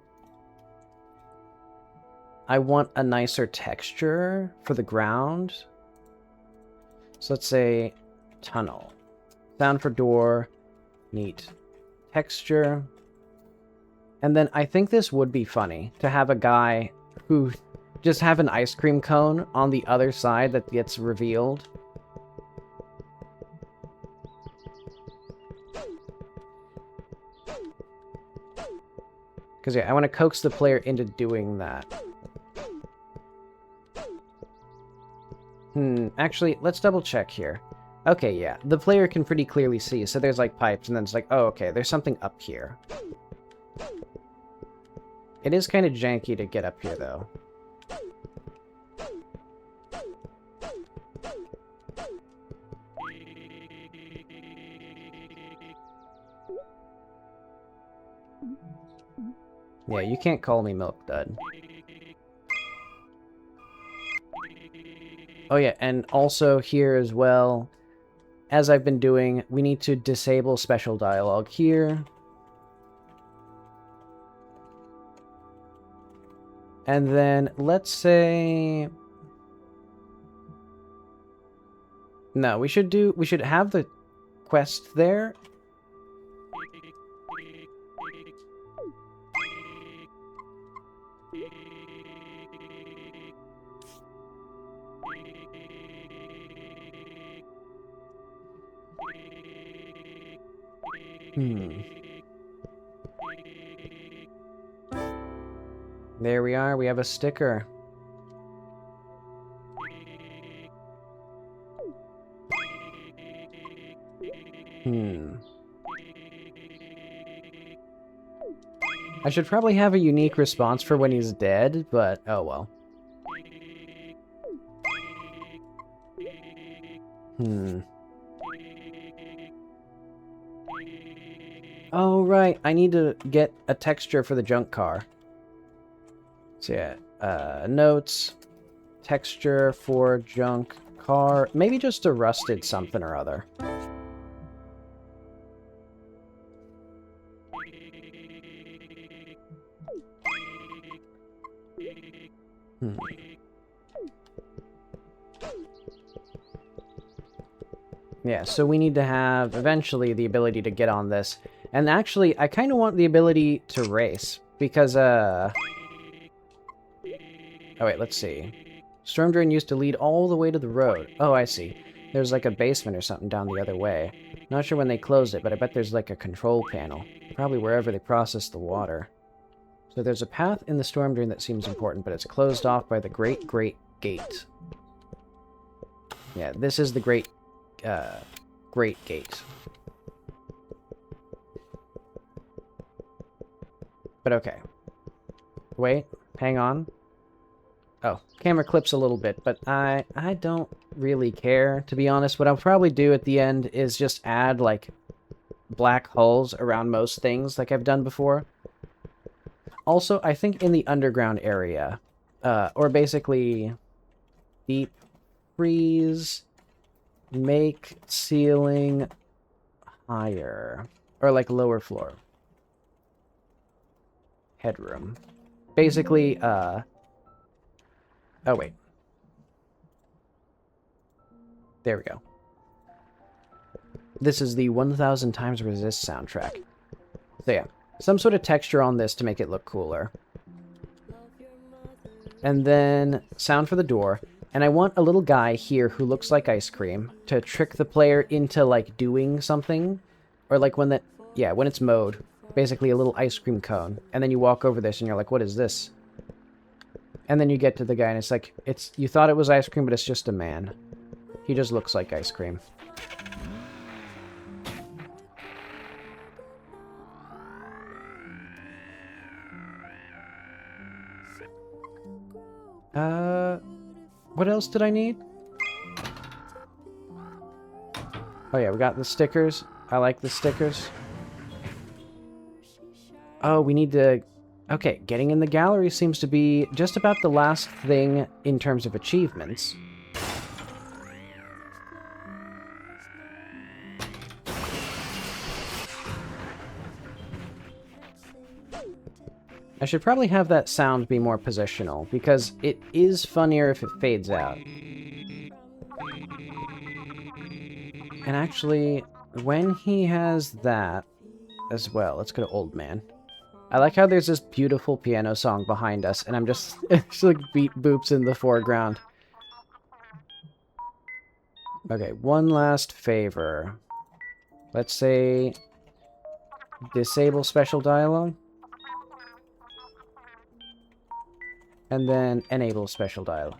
want a nicer texture for the ground. So let's say tunnel. Sound for door, neat. Texture. And then I think this would be funny to have a guy who just have an ice cream cone on the other side that gets revealed. Because yeah, I want to coax the player into doing that. Actually, let's double check here. Okay, yeah, the player can pretty clearly see, so there's like pipes, and then it's like, oh, okay, there's something up here. It is kind of janky to get up here, though. Yeah, you can't call me Milk Dud. Oh yeah, and also here as well, as I've been doing, we need to disable special dialogue here. And then, let's say... No, we should have the quest there. There we are, we have a sticker. I should probably have a unique response for when he's dead, but oh well. Oh, right. I need to get a texture for the junk car. So yeah, notes, texture for junk car. Maybe just a rusted something or other. Yeah, so we need to have, eventually, the ability to get on this. And actually, I kind of want the ability to race. Because, Oh, wait, let's see. Storm Drain used to lead all the way to the road. Oh, I see. There's like a basement or something down the other way. Not sure when they closed it, but I bet there's like a control panel. Probably wherever they process the water. So there's a path in the Storm Drain that seems important, but it's closed off by the Great Gate. Yeah, this is the Great Gate. But okay. Wait, hang on. Oh, camera clips a little bit, but I don't really care, to be honest. What I'll probably do at the end is just add, like, black hulls around most things, like I've done before. Also, I think in the underground area, or basically deep freeze, make ceiling higher, or like lower floor. Headroom. Basically, oh wait. There we go. This is the 1000 times resist soundtrack. So yeah, some sort of texture on this to make it look cooler. And then sound for the door. And I want a little guy here who looks like ice cream to trick the player into, like, doing something. Or, like, when that... Yeah, when it's mode. Basically a little ice cream cone. And then you walk over this and you're like, what is this? And then you get to the guy and it's like, you thought it was ice cream, but it's just a man. He just looks like ice cream. What else did I need? Oh yeah, we got the stickers. I like the stickers. Oh, we need to... Okay, getting in the gallery seems to be just about the last thing in terms of achievements. I should probably have that sound be more positional, because it is funnier if it fades out. And actually, when he has that as well, let's go to Old Man. I like how there's this beautiful piano song behind us, and I'm just, it's like beat boops in the foreground. Okay, one last favor. Let's say, disable special dialogue. And then enable special dialogue.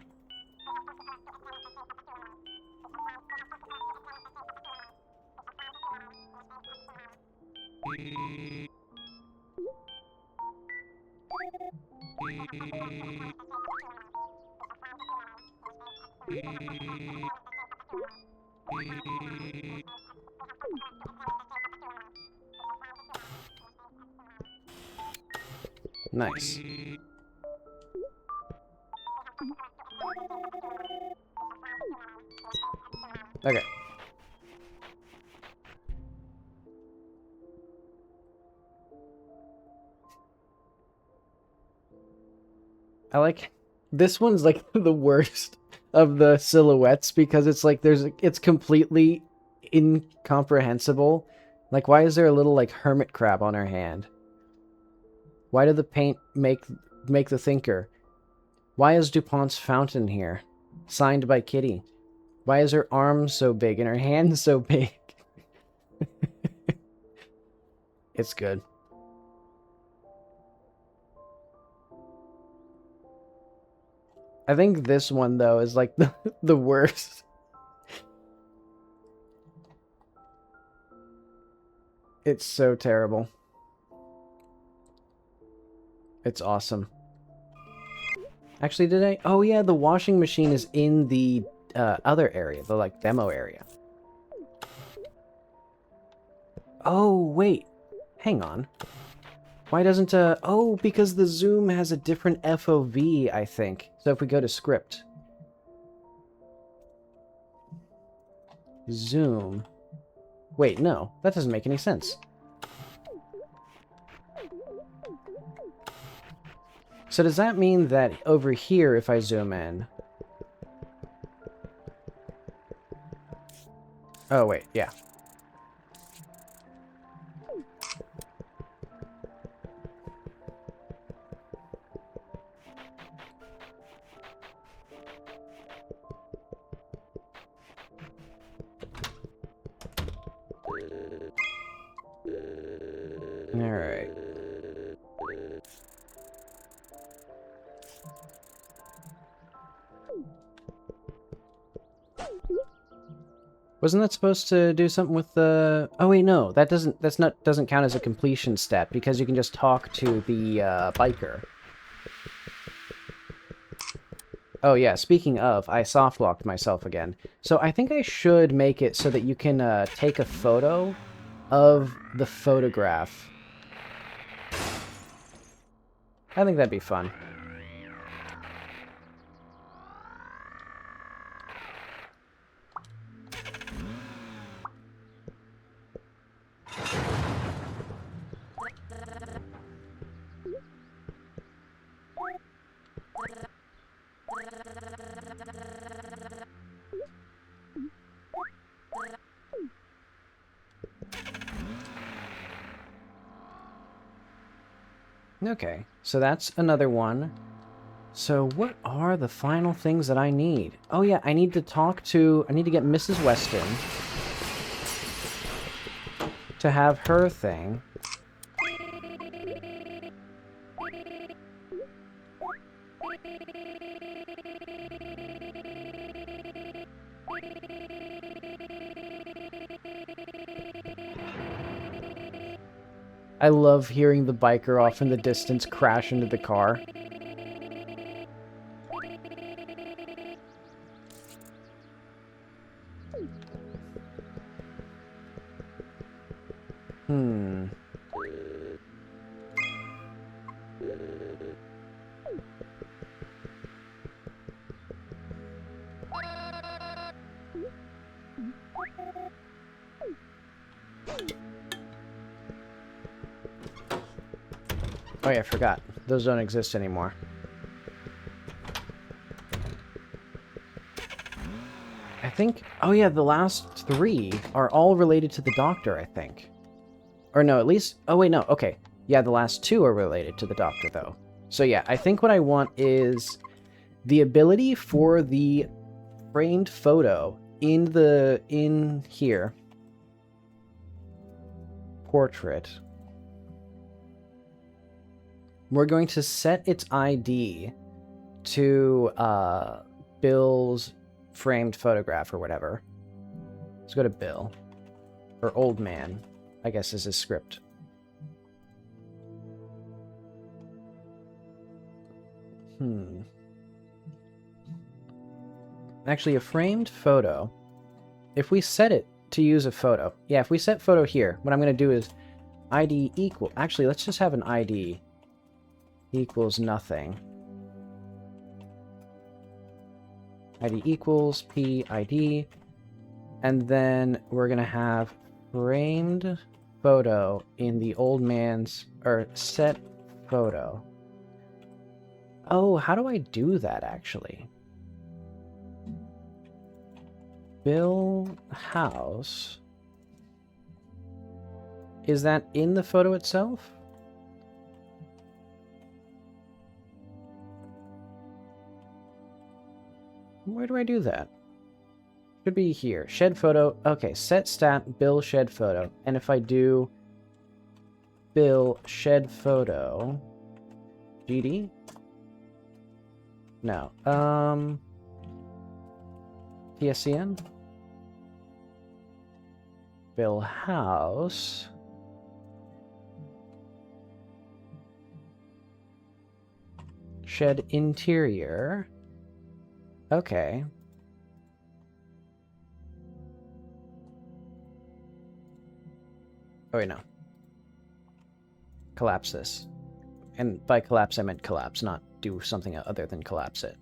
Nice. Okay. I like... This one's like the worst of the silhouettes because it's like it's completely incomprehensible. Like, why is there a little like hermit crab on her hand? Why did the paint make the thinker? Why is DuPont's fountain here? Signed by Kitty. Why is her arm so big and her hand so big? It's good. I think this one, though, is like the worst. It's so terrible. It's awesome. Actually, did I? Oh, yeah, the washing machine is in the other area, the, like, demo area. Oh, wait. Hang on. Why doesn't, oh, because the zoom has a different FOV, I think. So if we go to script. Zoom. Wait, no. That doesn't make any sense. So does that mean that over here, if I zoom in... Oh, wait, yeah. Alright. Wasn't that supposed to do something with the... Oh wait, no, doesn't count as a completion stat because you can just talk to the biker. Oh yeah, speaking of, I soft-locked myself again. So I think I should make it so that you can take a photo of the photograph. I think that'd be fun. Okay, so that's another one. So what are the final things that I need? Oh yeah, I need to get Mrs. Weston to have her thing. I love hearing the biker off in the distance crash into the car. Oh yeah, I forgot. Those don't exist anymore. I think... Oh yeah, the last three are all related to the doctor, I think. Or no, at least... Oh wait, no, okay. Yeah, the last two are related to the doctor, though. So yeah, I think what I want is the ability for the framed photo in here. Portrait. We're going to set its ID to Bill's framed photograph or whatever. Let's go to Bill. Or Old Man, I guess is his script. Actually, a framed photo. If we set it to use a photo. Yeah, if we set photo here, what I'm going to do is ID equal... Actually, let's just have an ID equals nothing. ID equals PID. And then we're going to have framed photo in the old man's... Or set photo. Oh, how do I do that, actually? Bill House. Is that in the photo itself? Where do I do that? Should be here. Shed photo. Okay, set stat, Bill shed photo. And if I do Bill shed photo... GD? No. PSCN? Bill House. Shed interior. Okay. Oh wait, no. Collapse this. And by collapse I meant collapse, not do something other than collapse it.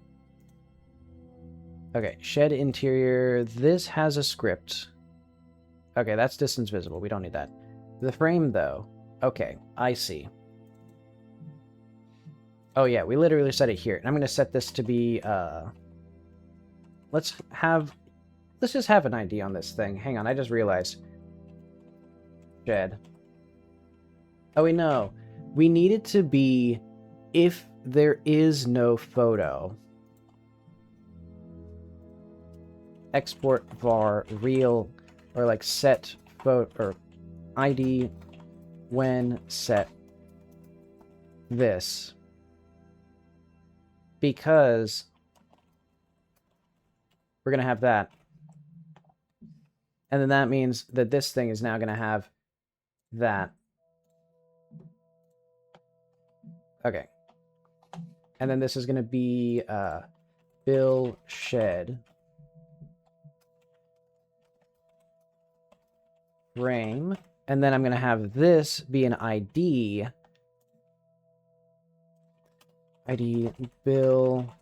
Okay, shed interior. This has a script. Okay, that's distance visible. We don't need that. The frame, though. Okay, I see. Oh, yeah, we literally set it here. And I'm going to set this to be, let's have let's just have an ID on this thing. Hang on, I just realized. Shed. Oh wait, no. We need it to be if there is no photo. Export var real or like set photo or ID when set this. Because we're going to have that. And then that means that this thing is now going to have that. Okay. And then this is going to be Bill Shed frame. And then I'm going to have this be an ID. ID Bill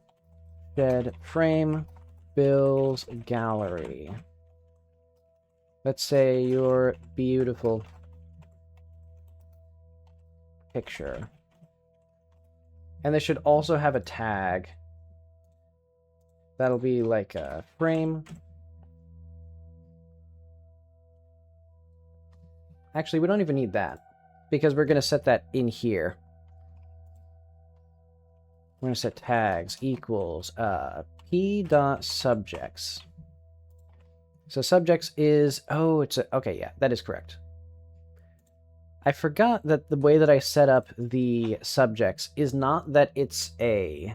Shed frame Bill's gallery. Let's say your beautiful picture. And this should also have a tag. That'll be like a frame. Actually, we don't even need that because we're going to set that in here. We're going to set tags equals p.subjects. So subjects is, oh, it's a, okay, yeah, that is correct. I forgot that the way that I set up the subjects is not that it's a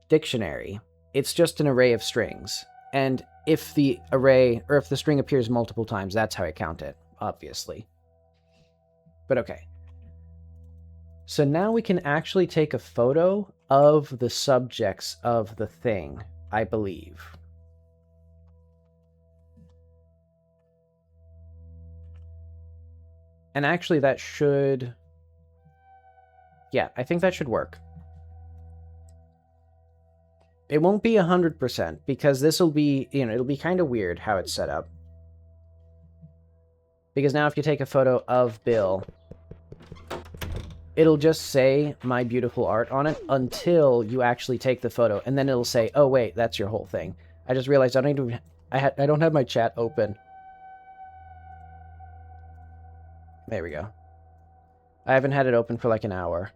dictionary. It's just an array of strings. And if the array, or if the string appears multiple times, that's how I count it, obviously. But okay. So now we can actually take a photo of the subjects of the thing, I believe. And actually that should... Yeah, I think that should work. It won't be 100% because this will be, you know, it'll be kind of weird how it's set up. Because now if you take a photo of Bill, it'll just say my beautiful art on it until you actually take the photo, and then it'll say, oh wait, that's your whole thing. I just realized I don't have my chat open. There we go. I haven't had it open for like an hour.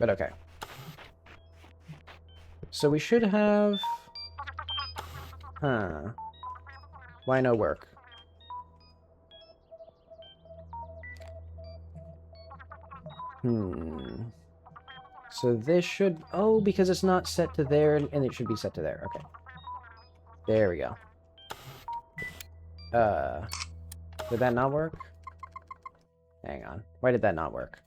But okay. So we should have... Huh. Why no work? So this should... Oh, because it's not set to there, and it should be set to there. Okay. There we go. Did that not work? Hang on. Why did that not work?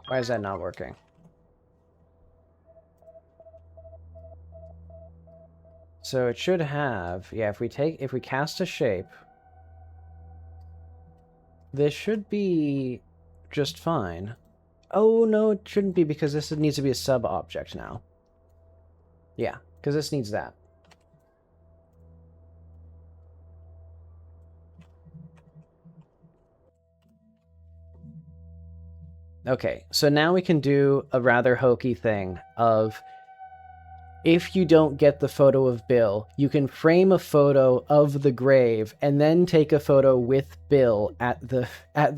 Why is that not working? So it should have, yeah, if we cast a shape, this should be just fine. Oh, no, it shouldn't be because this needs to be a sub-object now. Yeah, because this needs that. Okay, so now we can do a rather hokey thing of, if you don't get the photo of Bill, you can frame a photo of the grave and then take a photo with Bill at the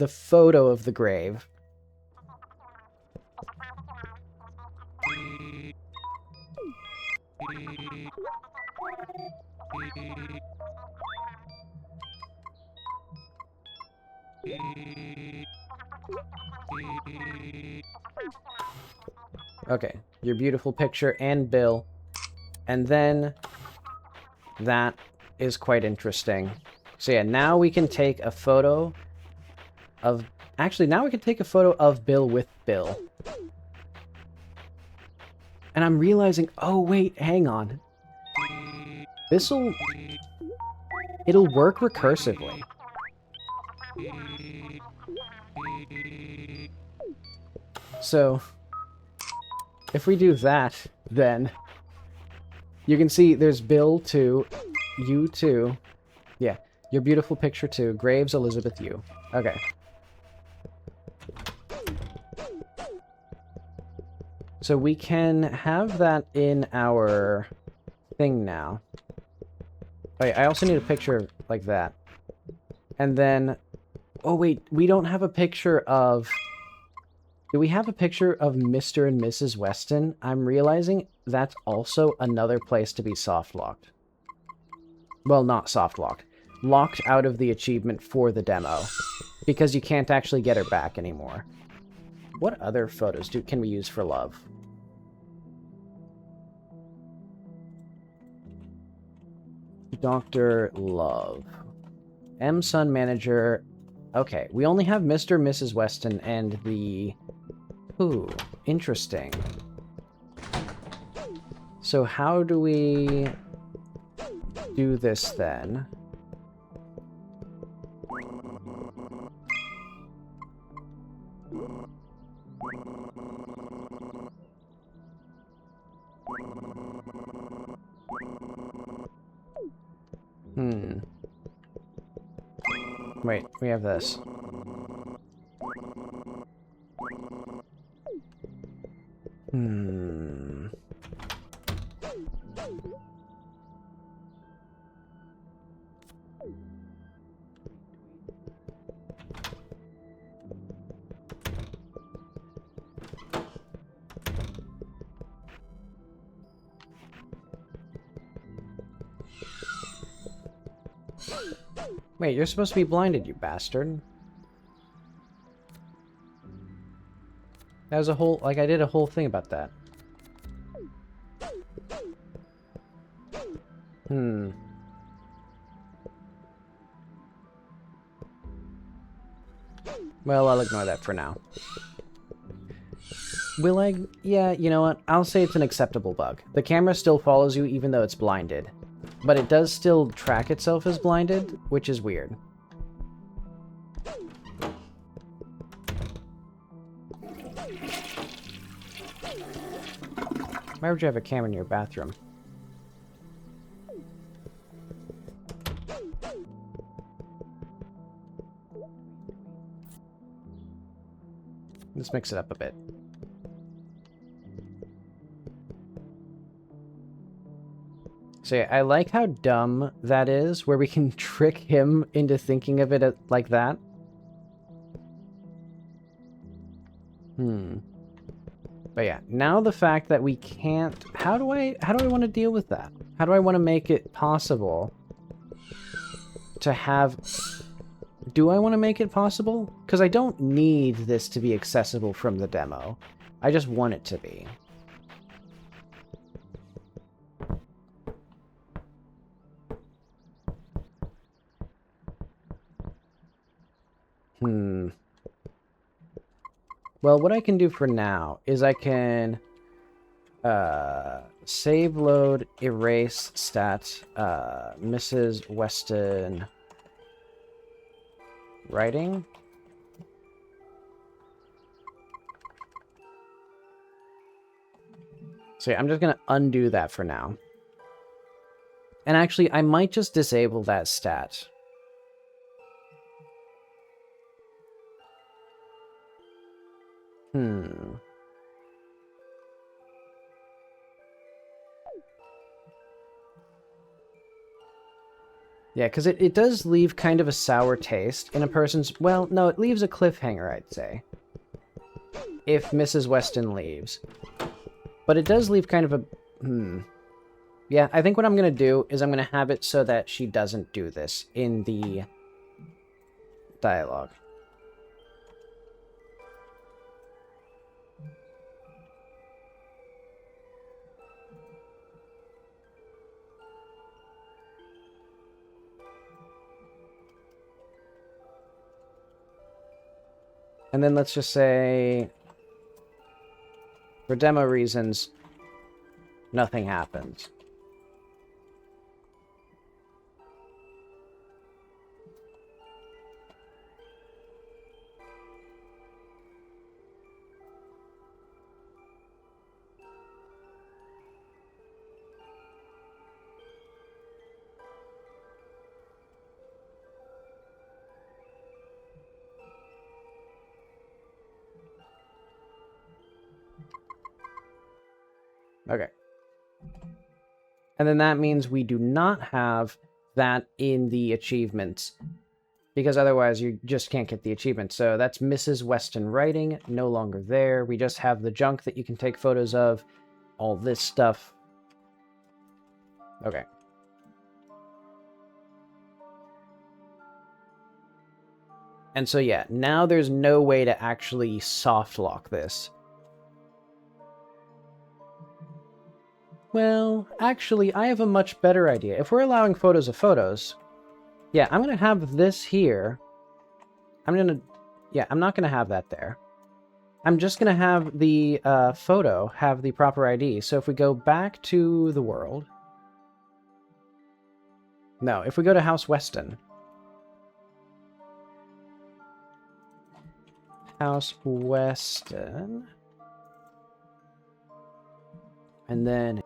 photo of the grave. Okay, your beautiful picture and Bill. And then that is quite interesting. So yeah, now we can take a photo of... Actually, now we can take a photo of Bill with Bill. And I'm realizing... Oh, wait, hang on. It'll work recursively. So, if we do that, then you can see there's Bill 2, you 2. Yeah, your beautiful picture 2, Graves Elizabeth U. Okay. So we can have that in our thing now. Wait, I also need a picture like that. And then... Oh, wait, we don't have a picture of... Do we have a picture of Mr. and Mrs. Weston? I'm realizing that's also another place to be soft-locked. Well, not soft-locked. Locked out of the achievement for the demo. Because you can't actually get her back anymore. What other photos can we use for love? Dr. Love. M-Sun Manager. Okay, we only have Mr. and Mrs. Weston and the... Ooh, interesting. So how do we do this then? Wait, we have this. Wait, you're supposed to be blinded, you bastard. That was a whole... Like, I did a whole thing about that. Well, I'll ignore that for now. Will I... Yeah, you know what? I'll say it's an acceptable bug. The camera still follows you even though it's blinded. But it does still track itself as blinded, which is weird. Why would you have a camera in your bathroom? Let's mix it up a bit. So yeah, I like how dumb that is, where we can trick him into thinking of it like that. But yeah, now the fact that we can't... How do I want to deal with that? How do I want to make it possible to have... Do I want to make it possible? Because I don't need this to be accessible from the demo. I just want it to be. Well, what I can do for now is I can save, load, erase, stat, Mrs. Weston writing. So yeah, I'm just going to undo that for now. And actually, I might just disable that stat. Yeah, because it does leave kind of a sour taste in a person's... Well, no, it leaves a cliffhanger, I'd say. If Mrs. Weston leaves. But it does leave kind of a... Yeah, I think what I'm going to do is I'm going to have it so that she doesn't do this in the dialogue. And then let's just say, for demo reasons, nothing happens. Okay. And then that means we do not have that in the achievements, because otherwise you just can't get the achievement. So that's Mrs. Weston writing, no longer there. We just have the junk that you can take photos of, all this stuff. Okay. And so yeah, now there's no way to actually soft lock this. Well, actually, I have a much better idea. If we're allowing photos of photos, yeah, I'm going to have this here. I'm not going to have that there. I'm just going to have the photo have the proper ID. So if we go back to the world... No, if we go to House Weston... House Weston... And then...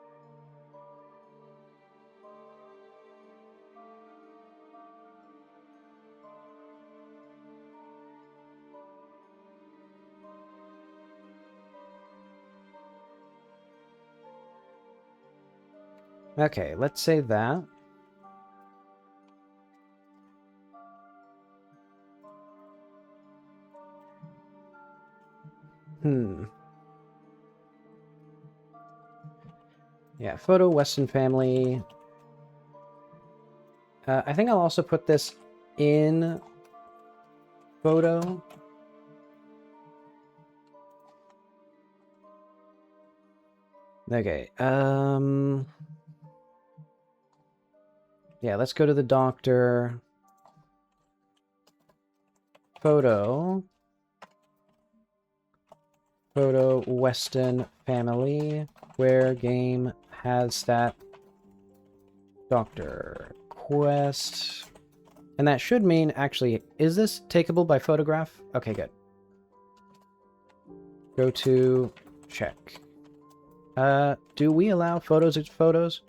Okay, let's say that. Yeah, photo, Weston family. I think I'll also put this in photo. Okay, yeah, let's go to the doctor. Photo, Weston family, where game has that doctor quest. And that should mean, actually, is this takeable by photograph? Okay, good. Go to check. Do we allow photos of photos?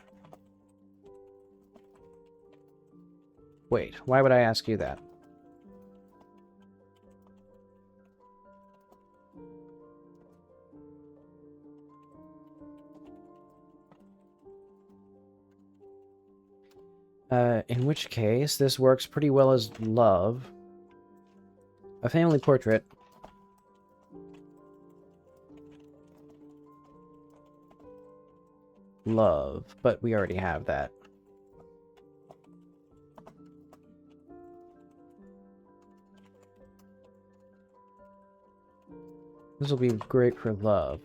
Wait, why would I ask you that? In which case, this works pretty well as love. A family portrait. Love, but we already have that. This will be great for love.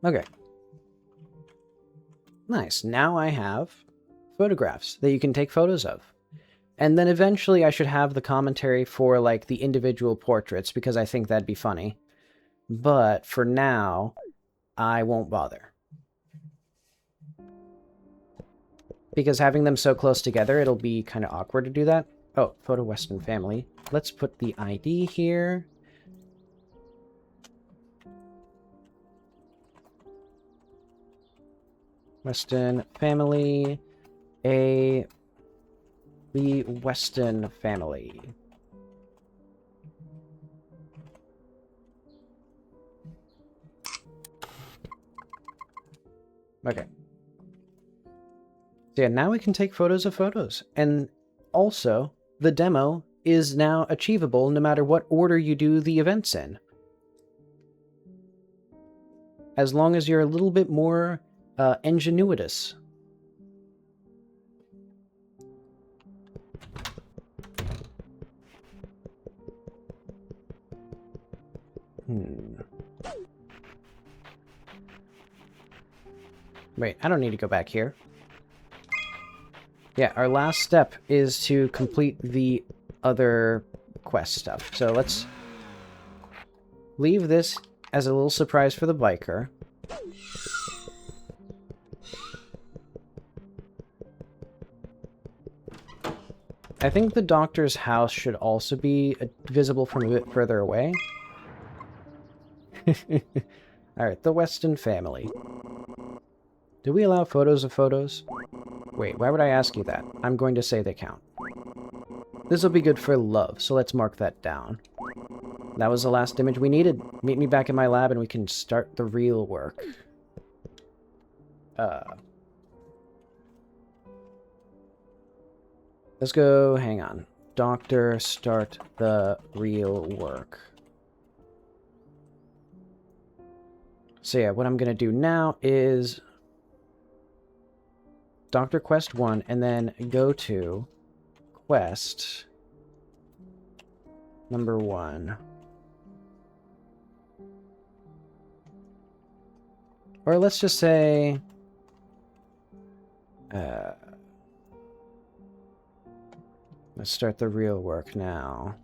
Okay. Nice. Now I have photographs that you can take photos of. And then eventually I should have the commentary for, like, the individual portraits, because I think that'd be funny. But for now, I won't bother. Because having them so close together, it'll be kind of awkward to do that. Oh, photo Weston family. Let's put the ID here. Weston family, the Weston family. Okay. So yeah, now we can take photos of photos. And also, the demo is now achievable no matter what order you do the events in. As long as you're a little bit more ingenuitous. Wait, I don't need to go back here. Yeah, our last step is to complete the other quest stuff. So let's leave this as a little surprise for the biker. I think the doctor's house should also be visible from a bit further away. Alright, the Weston family. Do we allow photos of photos? Wait, why would I ask you that? I'm going to say they count. This will be good for love, so let's mark that down. That was the last image we needed. Meet me back in my lab and we can start the real work. Let's go, hang on. Doctor, start the real work. So yeah, what I'm going to do now is Doctor Quest 1 and then go to Quest number 1. Or let's just say... let's start the real work now.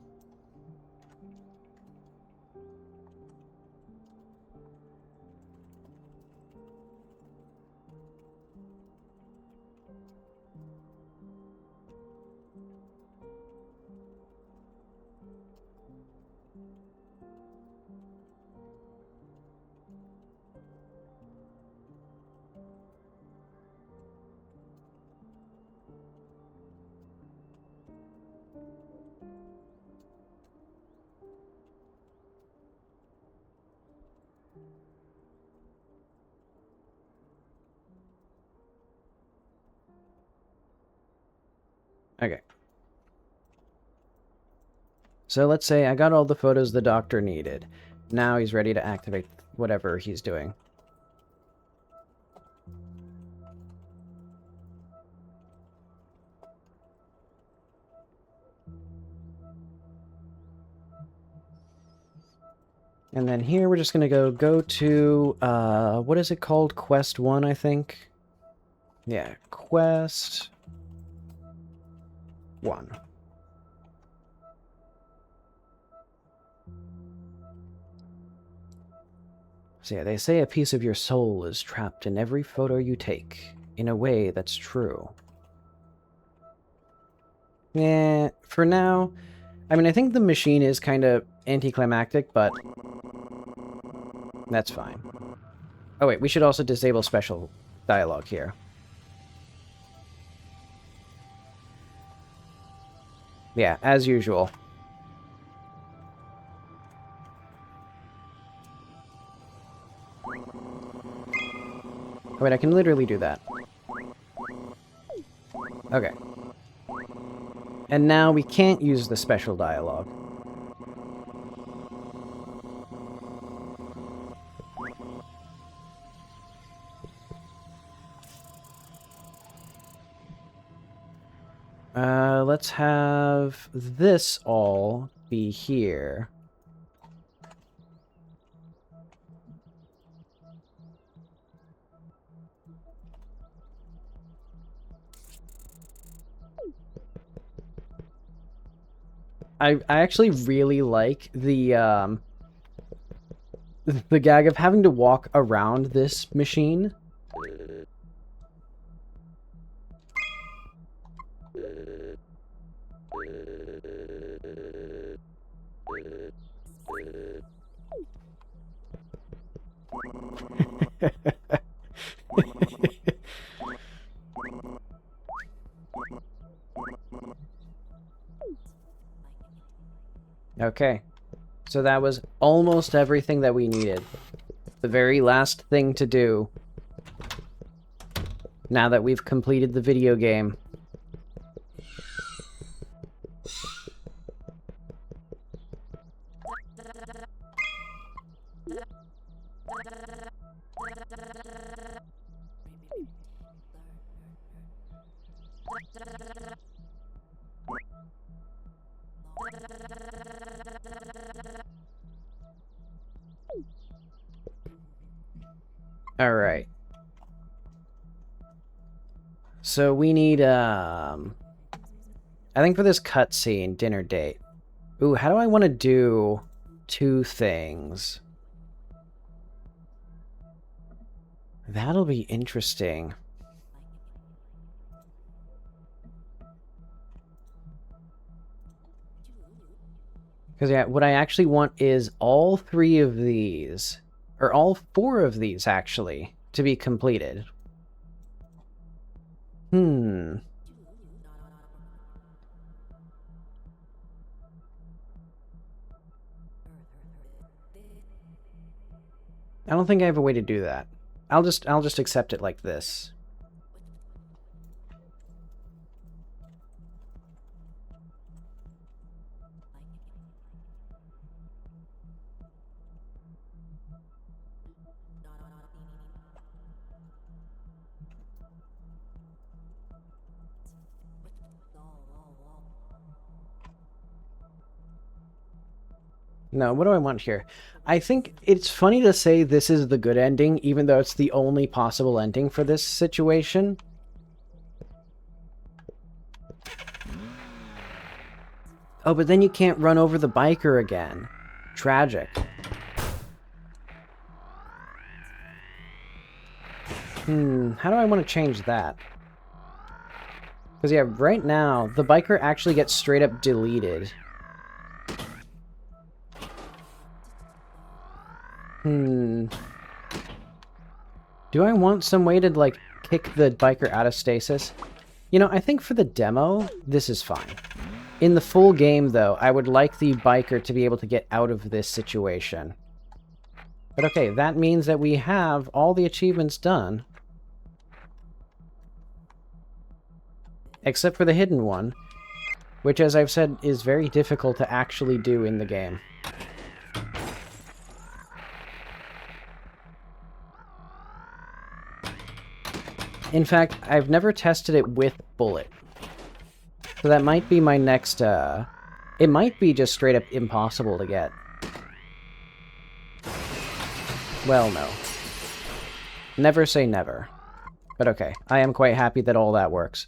Okay. So let's say I got all the photos the doctor needed. Now he's ready to activate whatever he's doing. And then here we're just going to go to, what is it called? Quest 1, I think? Yeah, Quest 1. So yeah, they say a piece of your soul is trapped in every photo you take. In a way, that's true. Yeah, for now, I mean, I think the machine is kind of anticlimactic, but that's fine. Oh wait, we should also disable special dialogue here. Yeah, as usual. Oh, wait, I can literally do that. Okay. And now we can't use the special dialogue. Let's have this all be here. I actually really like the gag of having to walk around this machine. Okay, so that was almost everything that we needed. The very last thing to do, now that we've completed the video game. Alright. So we need, I think for this cutscene, dinner date. Ooh, how do I want to do 2 things? That'll be interesting. Because, yeah, what I actually want is all 3 of these, or all 4 of these, actually, to be completed. I don't think I have a way to do that. I'll just accept it like this. No, what do I want here? I think it's funny to say this is the good ending, even though it's the only possible ending for this situation. Oh, but then you can't run over the biker again. Tragic. How do I want to change that? Because, yeah, right now, the biker actually gets straight up deleted. Do I want some way to, like, kick the biker out of stasis? You know, I think for the demo, this is fine. In the full game, though, I would like the biker to be able to get out of this situation. But okay, that means that we have all the achievements done. Except for the hidden one, which, as I've said, is very difficult to actually do in the game. In fact, I've never tested it with Bullet. So that might be my next, it might be just straight up impossible to get. Well, no. Never say never. But okay, I am quite happy that all that works.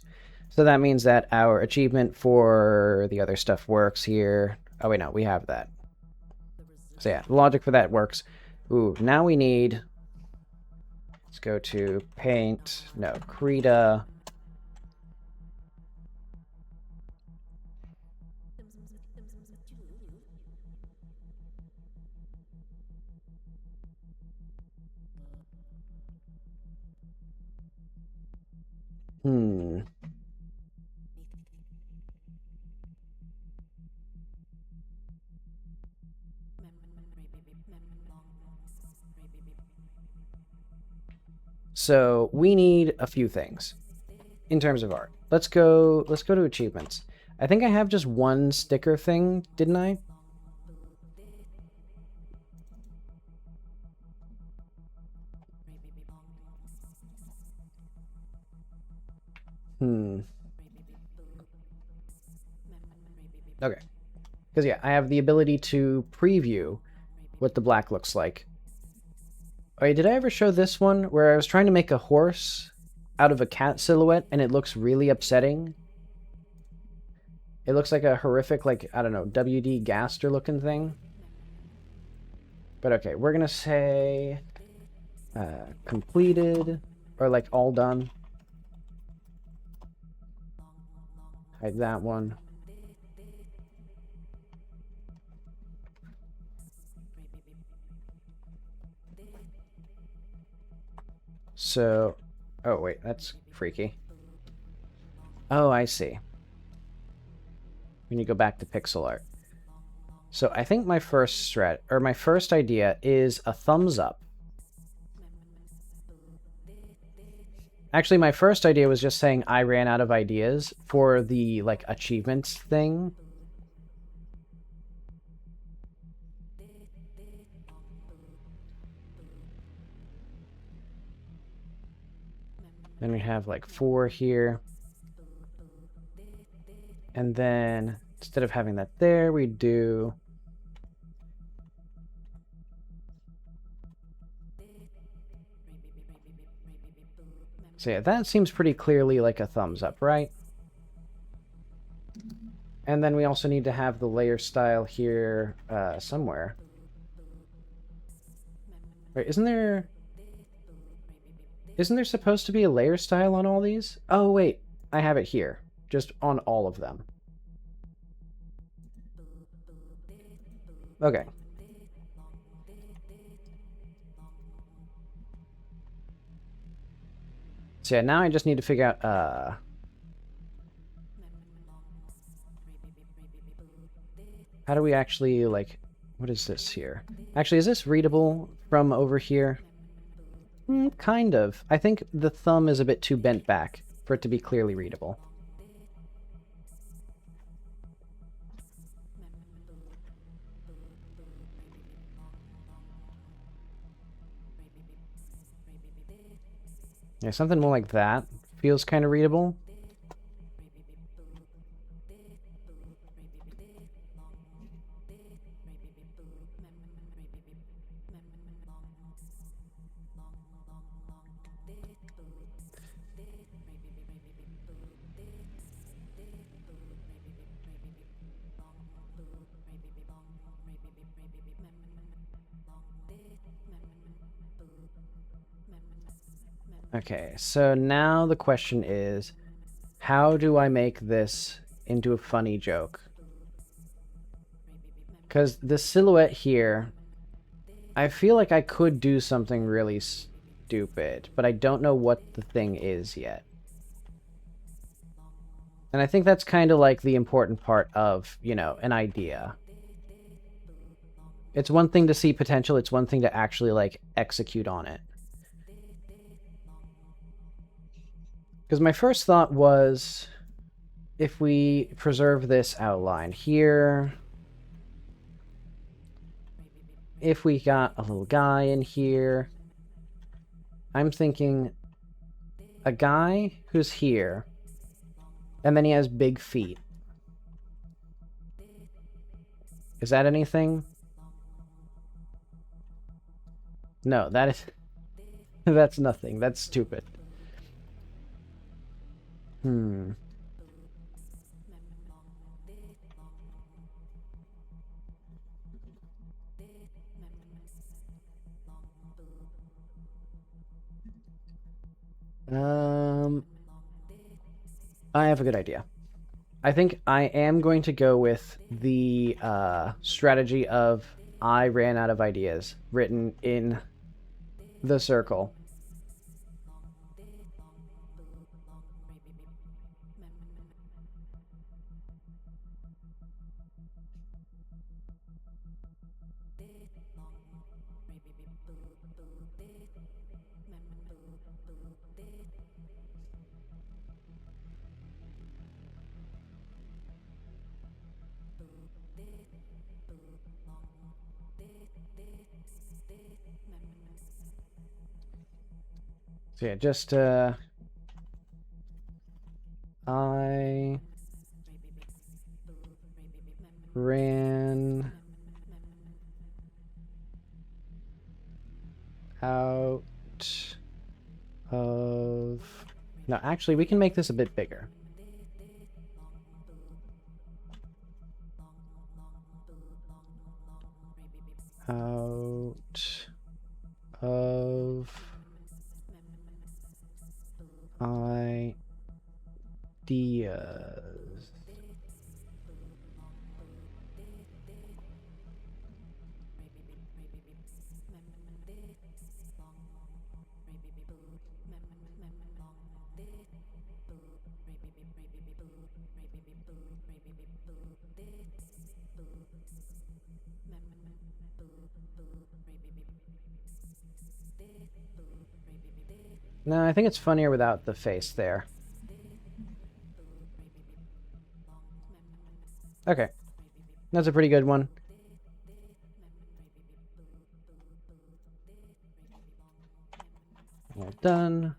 So that means that our achievement for the other stuff works here. Oh wait, no, we have that. So yeah, the logic for that works. Ooh, now we need... Let's go to paint. No, Krita. So we need a few things in terms of art. Let's go to achievements. I think I have just one sticker thing, didn't I? Okay. Because, yeah, I have the ability to preview what the black looks like. Wait, did I ever show this one where I was trying to make a horse out of a cat silhouette and it looks really upsetting? It looks like a horrific, like, I don't know, W.D. Gaster looking thing. But okay, we're gonna say completed, or like all done. Hide that one. So, oh wait, that's freaky. Oh, I see. We need to go back to pixel art. So I think my first my first idea is a thumbs up. Actually, my first idea was just saying I ran out of ideas for the, like, achievements thing. Then we have, like, 4 here. And then, instead of having that there, we do... So yeah, that seems pretty clearly like a thumbs up, right? And then we also need to have the layer style here somewhere. Wait, isn't there supposed to be a layer style on all these? Oh, wait, I have it here. Just on all of them. Okay. So yeah, now I just need to figure out, how do we actually, like, what is this here? Actually, is this readable from over here? Kind of. I think the thumb is a bit too bent back for it to be clearly readable. Yeah, something more like that feels kind of readable. Okay, so now the question is, how do I make this into a funny joke? Because the silhouette here, I feel like I could do something really stupid, but I don't know what the thing is yet. And I think that's kind of like the important part of, you know, an idea. It's one thing to see potential, it's one thing to actually, like, execute on it. Because my first thought was, if we preserve this outline here, if we got a little guy in here, I'm thinking a guy who's here, and then he has big feet. Is that anything? No, that is... that's nothing. That's stupid. Hmm. I have a good idea. I think I am going to go with the strategy of I ran out of ideas written in the circle. So yeah, just I ran out of... No, actually, we can make this a bit bigger. Out of ideas. No, I think it's funnier without the face there. Okay. That's a pretty good one. All done.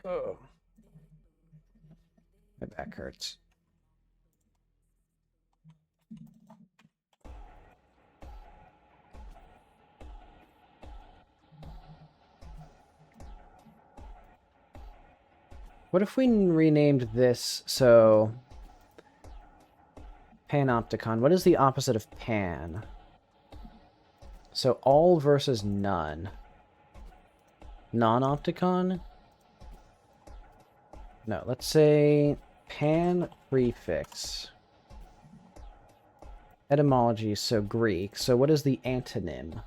Oh. My back hurts. What if we renamed this so... Panopticon. What is the opposite of pan? So all versus none. Non-opticon? No, let's say Pan prefix. Etymology, so Greek. So what is the antonym?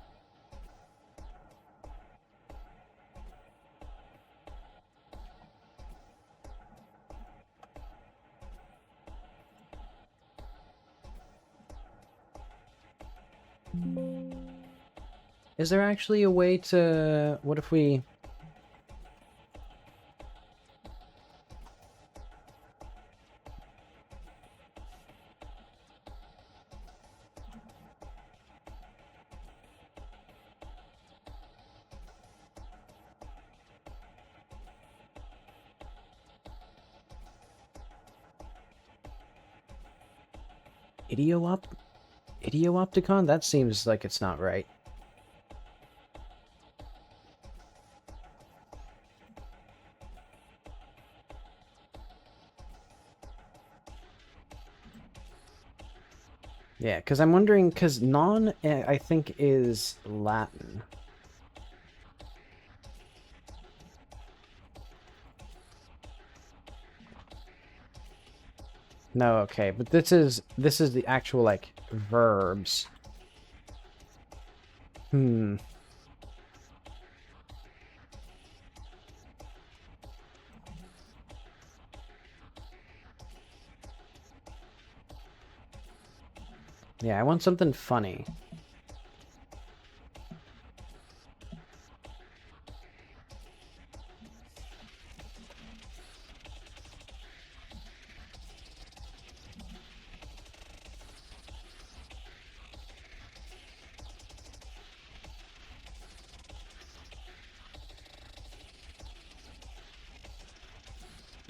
Is there actually a way to... What if we... Idioopticon? That seems like it's not right. Yeah, because I'm wondering, because non, I think, is Latin. No, okay, but this is the actual, like, verbs. Hmm. Yeah, I want something funny.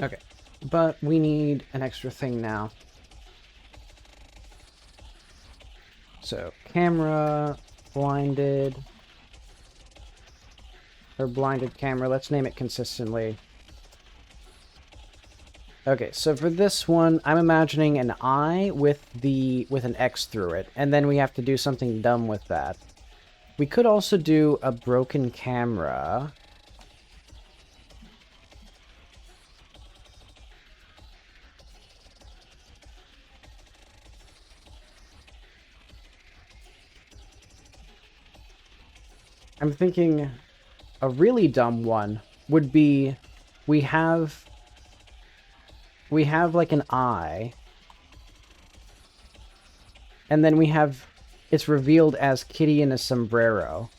Okay, but we need an extra thing now. So, camera, blinded, or blinded camera, let's name it consistently. Okay, so for this one, I'm imagining an eye with an X through it, and then we have to do something dumb with that. We could also do a broken camera. I'm thinking a really dumb one would be we have like an eye, and then it's revealed as Kitty in a sombrero.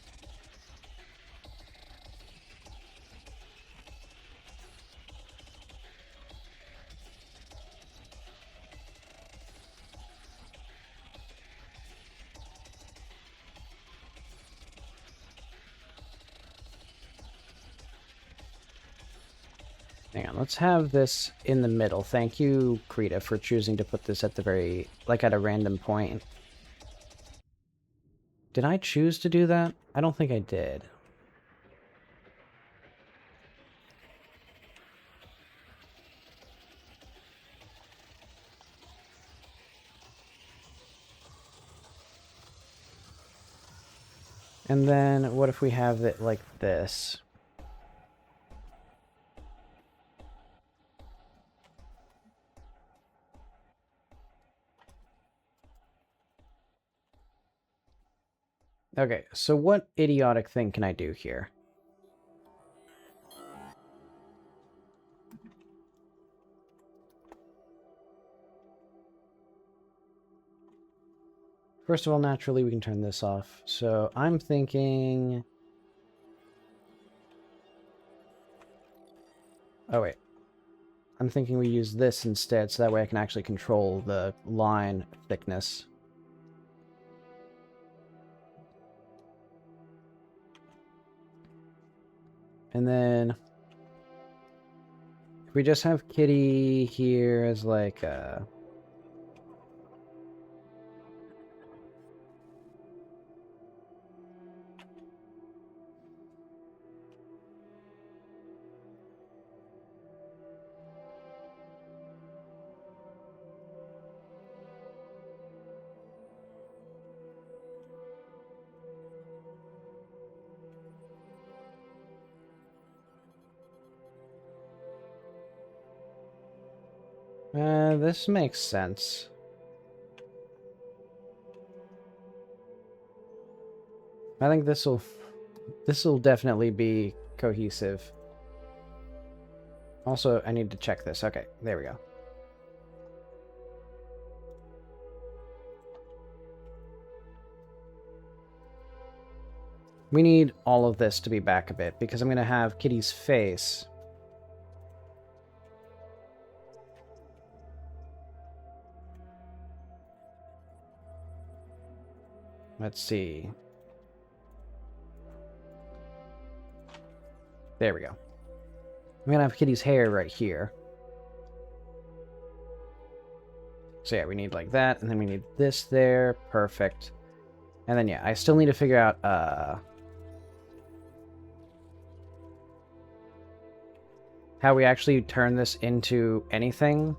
Hang on, let's have this in the middle. Thank you, Krita, for choosing to put this at the very, like, at a random point. Did I choose to do that? I don't think I did. And then, what if we have it like this? Okay, so what idiotic thing can I do here? First of all, naturally, we can turn this off. So I'm thinking... Oh, wait. I'm thinking we use this instead, so that way I can actually control the line thickness. And then... if we just have Kitty here as like a... This makes sense. I think this'll definitely be cohesive. Also, I need to check this. Okay, there we go. We need all of this to be back a bit, because I'm going to have Kitty's face. Let's see. There we go. I'm going to have Kitty's hair right here. So yeah, we need like that, and then we need this there. Perfect. And then yeah, I still need to figure out how we actually turn this into anything.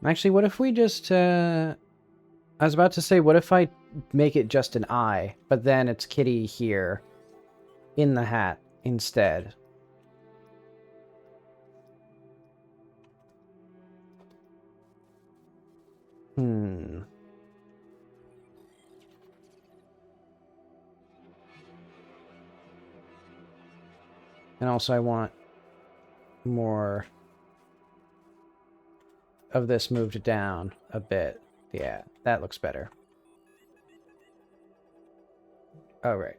Actually, what if we just, I was about to say, what if I make it just an eye, but then it's Kitty here in the hat instead? Hmm. And also I want more of this moved down a bit. Yeah, that looks better. Oh, right.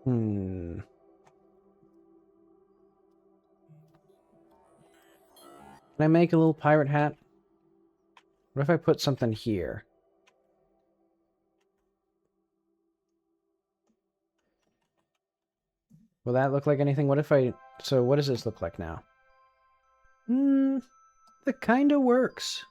Hmm. Can I make a little pirate hat? What if I put something here? Will that look like anything? What if I... So what does this look like now? Hmm. That kind of works.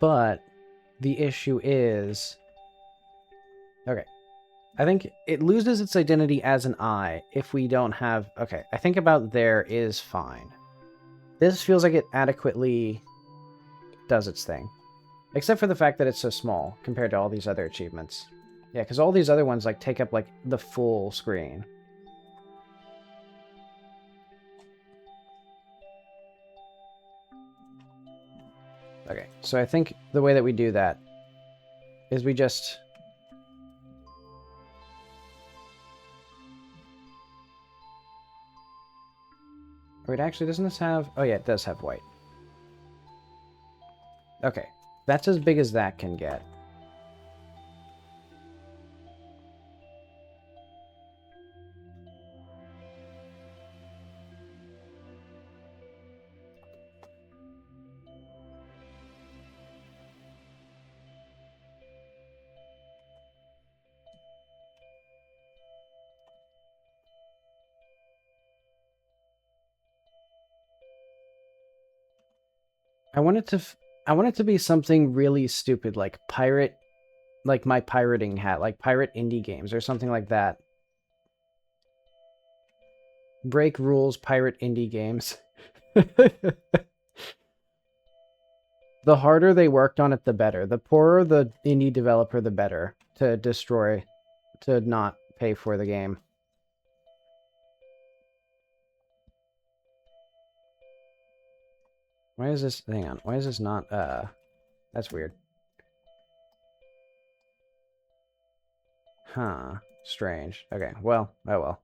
But the issue is... Okay. I think it loses its identity as an eye if we don't have... Okay, I think about there is fine. This feels like it adequately does its thing. Except for the fact that it's so small compared to all these other achievements. Yeah, because all these other ones like take up like the full screen. Okay, so I think the way that we do that is we just... Wait, actually, doesn't this have... Oh yeah, it does have white. Okay, that's as big as that can get. I want it to be something really stupid, like pirate, like my pirating hat, like pirate indie games or something like that. Break rules, pirate indie games. The harder they worked on it, the better. The poorer the indie developer, the better to destroy, to not pay for the game. Why is this... Hang on. Why is this not... That's weird. Huh. Strange. Okay, well. Oh well.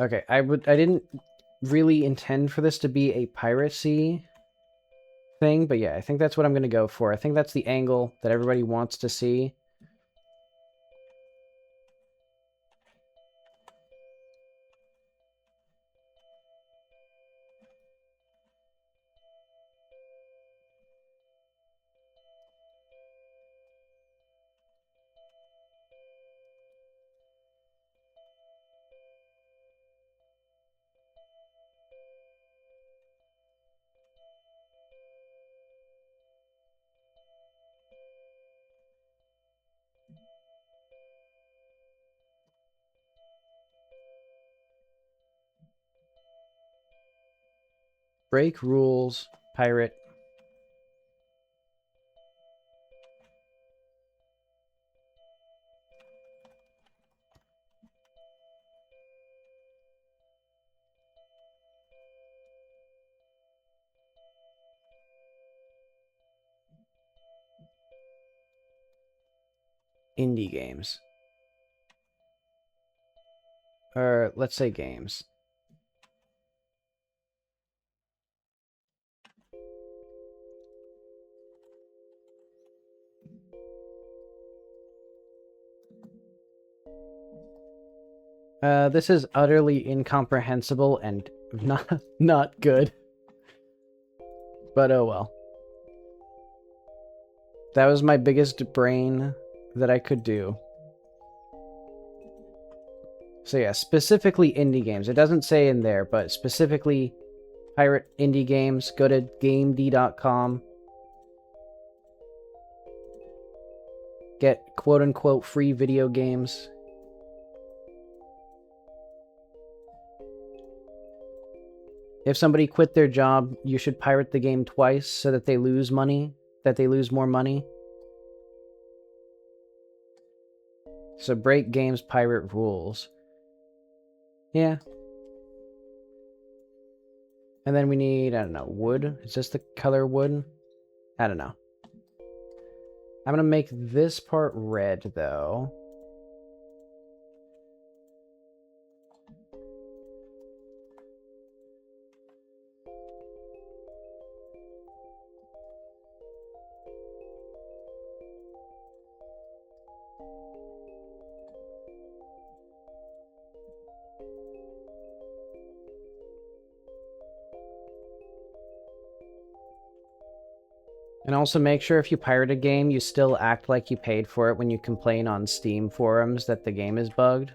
Okay, I didn't really intend for this to be a piracy thing, but yeah, I think that's what I'm going to go for. I think that's the angle that everybody wants to see. Break rules, pirate. Indie games. Or let's say games. This is utterly incomprehensible and not good. But oh well. That was my biggest brain that I could do. So yeah, specifically indie games. It doesn't say in there, but specifically pirate indie games. Go to GameD.com. Get quote-unquote free video games. If somebody quit their job, you should pirate the game twice so that they lose money, that they lose more money. So break games pirate rules. Yeah. And then we need, I don't know, wood? Is this the color wood? I don't know. I'm going to make this part red, though. And also make sure if you pirate a game, you still act like you paid for it when you complain on Steam forums that the game is bugged.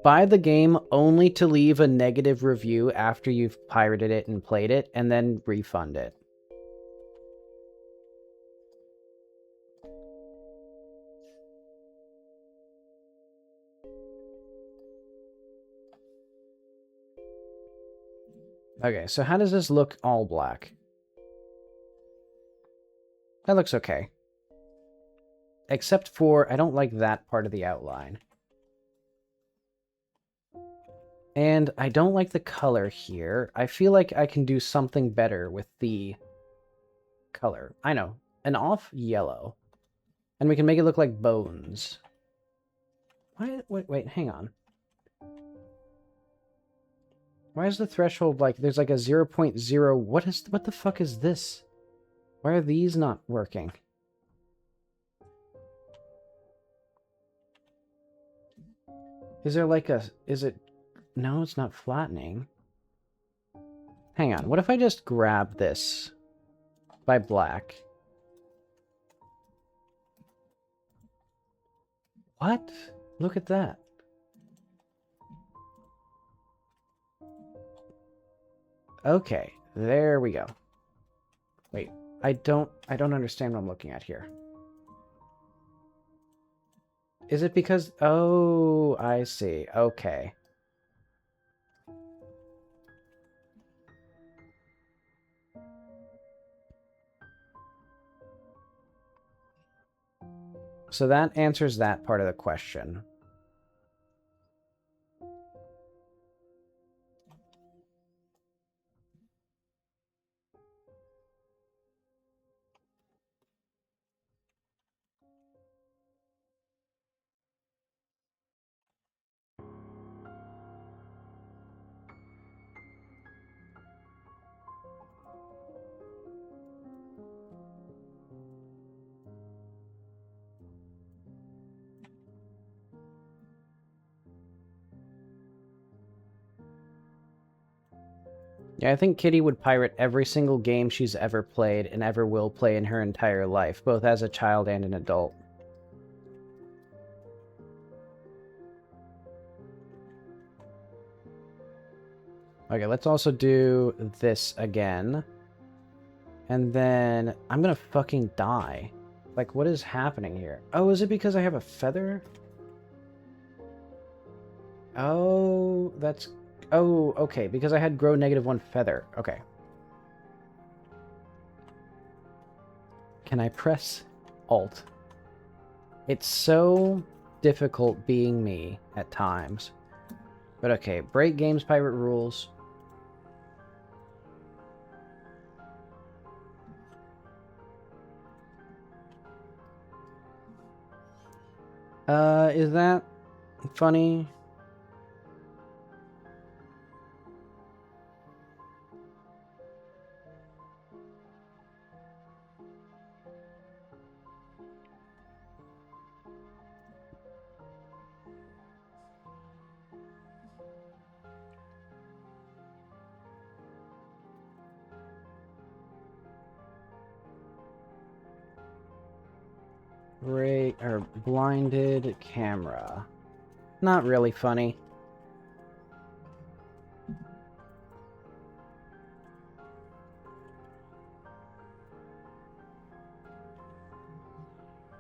Buy the game only to leave a negative review after you've pirated it and played it, and then refund it. Okay, so how does this look all black? That looks okay. Except for, I don't like that part of the outline. And I don't like the color here. I feel like I can do something better with the color. I know. An off yellow. And we can make it look like bones. Wait, hang on. Why is the threshold like, there's like a 0.0, what the fuck is this? Why are these not working? Is there like a, no, it's not flattening. Hang on, what if I just grab this by black? What? Look at that. Okay, there we go. Wait, I don't understand what I'm looking at here. Is it because... Oh, I see. Okay. So that answers that part of the question. Yeah, I think Kitty would pirate every single game she's ever played and ever will play in her entire life, both as a child and an adult. Okay, let's also do this again. And then I'm gonna fucking die. Like, what is happening here? Oh, is it because I have a feather? Oh, that's... Oh, okay, because I had grow -1 feather. Okay. Can I press Alt? It's so difficult being me at times. But okay, break games pirate rules. Is that funny? Break or blinded camera. Not really funny.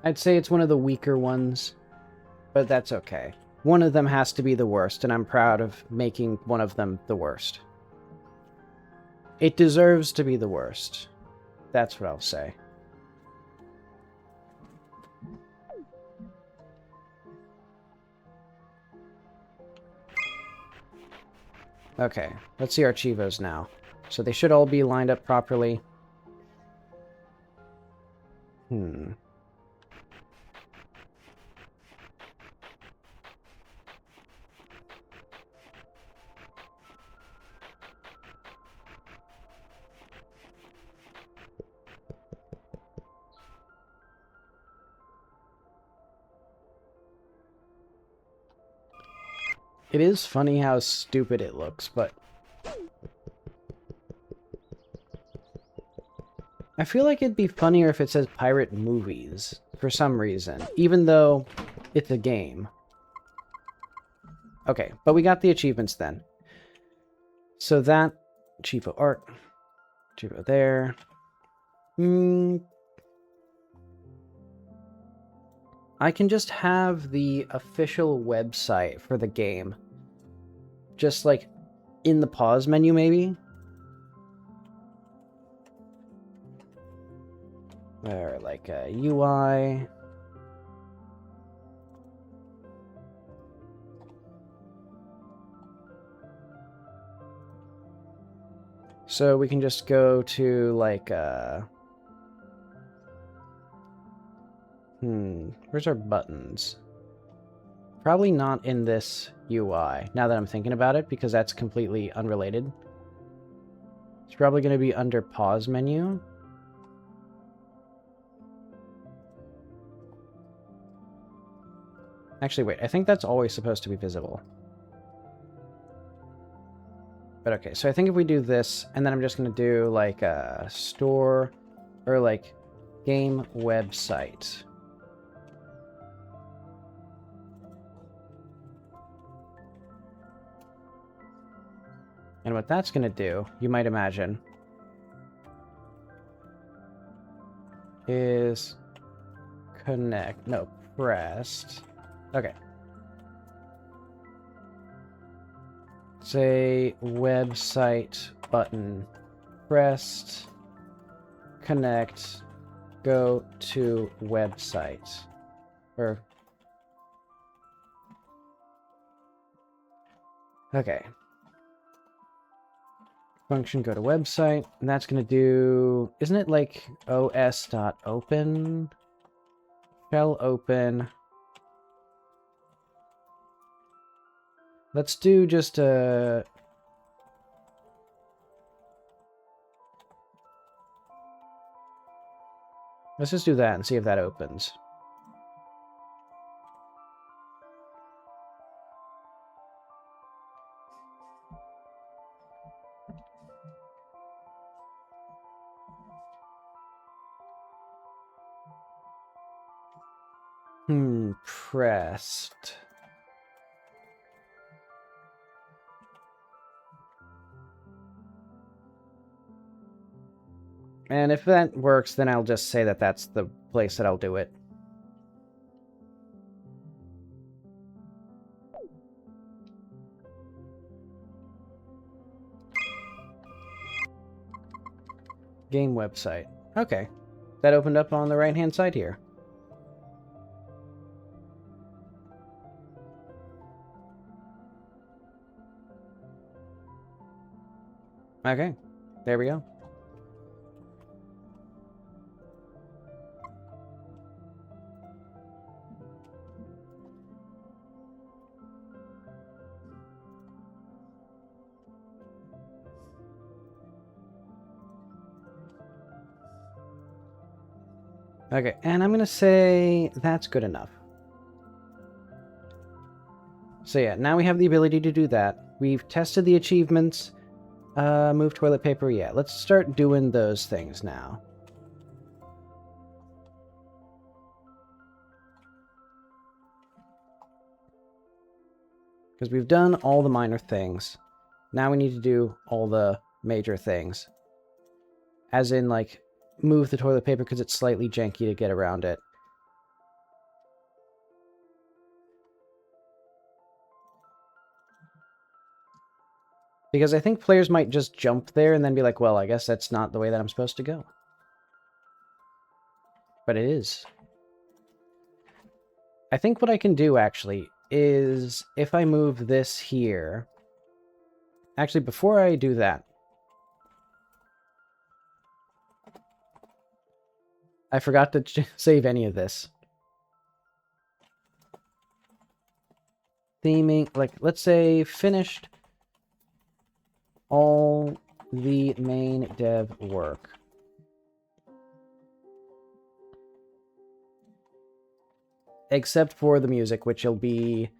I'd say it's one of the weaker ones, but that's okay. One of them has to be the worst, and I'm proud of making one of them the worst. It deserves to be the worst. That's what I'll say. Okay, let's see our Chivos now. So they should all be lined up properly. It is funny how stupid it looks, but... I feel like it'd be funnier if it says Pirate Movies, for some reason, even though it's a game. Okay, but we got the achievements then. So that... Chivo art. Chivo there. I can just have the official website for the game. Just, like, in the pause menu, maybe? Or, like, a UI... So we can just go to, like, where's our buttons? Probably not in this UI, now that I'm thinking about it, because that's completely unrelated. It's probably going to be under pause menu. Actually, wait, I think that's always supposed to be visible. But okay, so I think if we do this, and then I'm just going to do, like, a store, or, like, game website. And what that's going to do, you might imagine, is connect, no, pressed. Okay. Say website button pressed, connect, go to website. Or okay. Function go to website, and that's gonna do, isn't it like os.open? Shell open. Let's do just a... Let's just do that and see if that opens. Pressed. And if that works, then I'll just say that that's the place that I'll do it. Game website. Okay. That opened up on the right-hand side here. Okay. There we go. Okay, and I'm gonna say that's good enough. So yeah, now we have the ability to do that. We've tested the achievements. Move toilet paper, yeah. Let's start doing those things now. Because we've done all the minor things. Now we need to do all the major things. As in, like, move the toilet paper because it's slightly janky to get around it. Because I think players might just jump there and then be like, well, I guess that's not the way that I'm supposed to go. But it is. I think what I can do, actually, is if I move this here... Actually, before I do that... I forgot to save any of this. Theming, like, let's say finished all the main dev work. Except for the music, which will be,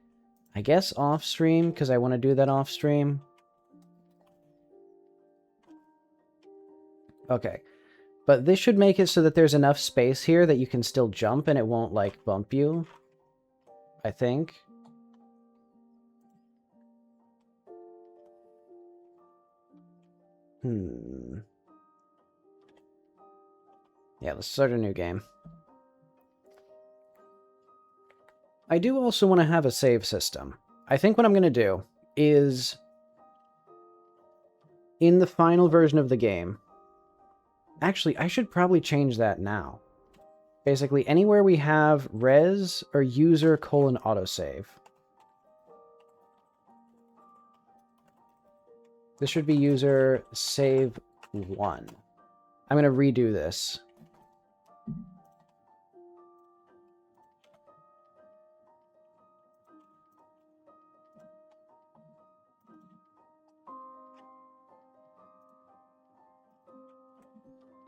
I guess, off-stream, because I want to do that off-stream. Okay. But this should make it so that there's enough space here that you can still jump and it won't, like, bump you. I think. Yeah, let's start a new game. I do also want to have a save system. I think what I'm going to do is, in the final version of the game... Actually, I should probably change that now. Basically, anywhere we have res or user : autosave. This should be user save 1. I'm going to redo this.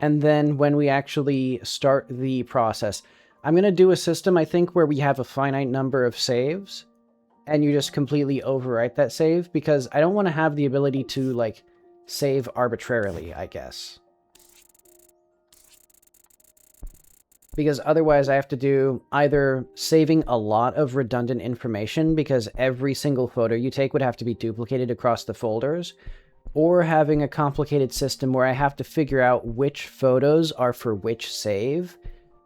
And then when we actually start the process, I'm going to do a system, I think, where we have a finite number of saves, and you just completely overwrite that save, because I don't want to have the ability to, like, save arbitrarily, I guess. Because otherwise I have to do either saving a lot of redundant information, because every single photo you take would have to be duplicated across the folders, or having a complicated system where I have to figure out which photos are for which save,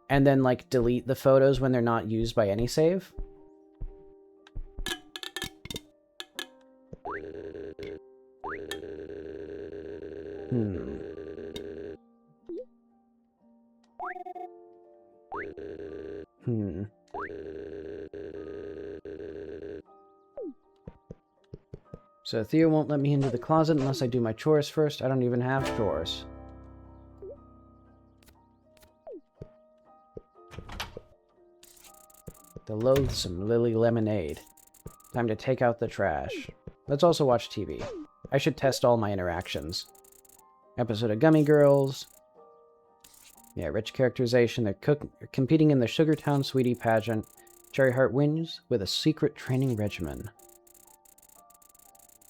and then, like, delete the photos when they're not used by any save. So Theo won't let me into the closet unless I do my chores first. I don't even have chores. The loathsome Lily Lemonade. Time to take out the trash. Let's also watch TV. I should test all my interactions. Episode of Gummy Girls. Yeah, rich characterization. They're competing in the Sugartown Sweetie pageant. Cherry Heart wins with a secret training regimen.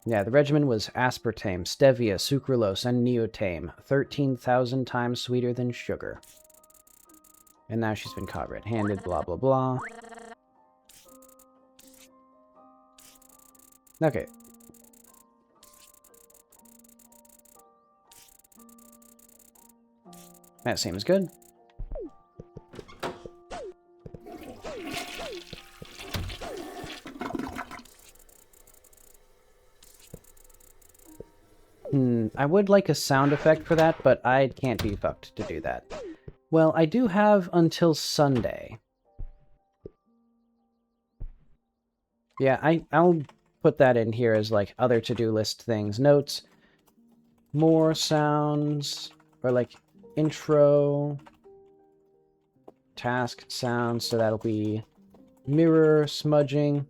Yeah, the regimen was aspartame, stevia, sucralose, and neotame. 13,000 times sweeter than sugar. And now she's been caught red-handed, blah, blah, blah. Okay. That seems good. I would like a sound effect for that, but I can't be fucked to do that. Well, I do have until Sunday. Yeah, I'll put that in here as, like, other to-do list things. Notes, more sounds, or, like, intro, task sounds, so that'll be mirror, smudging,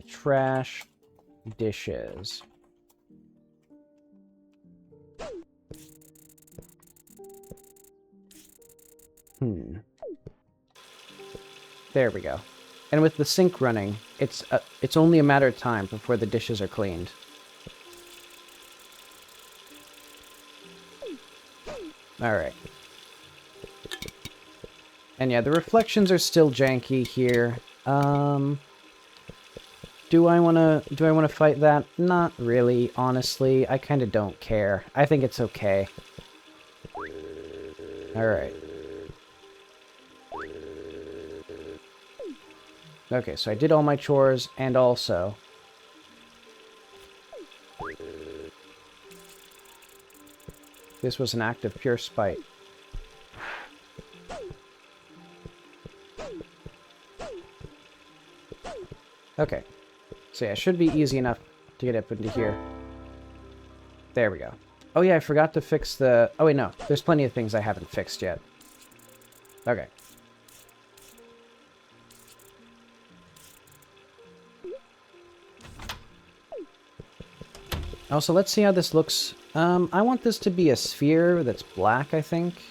trash, dishes. There we go. And with the sink running, it's only a matter of time before the dishes are cleaned. Alright. And yeah, the reflections are still janky here. Do I wanna fight that? Not really, honestly. I kinda don't care. I think it's okay. Alright. Okay, so I did all my chores, and also... this was an act of pure spite. Okay. So yeah, it should be easy enough to get up into here. There we go. Oh yeah, I forgot to fix the... oh wait, no. There's plenty of things I haven't fixed yet. Okay. Also, let's see how this looks. I want this to be a sphere that's black, I think.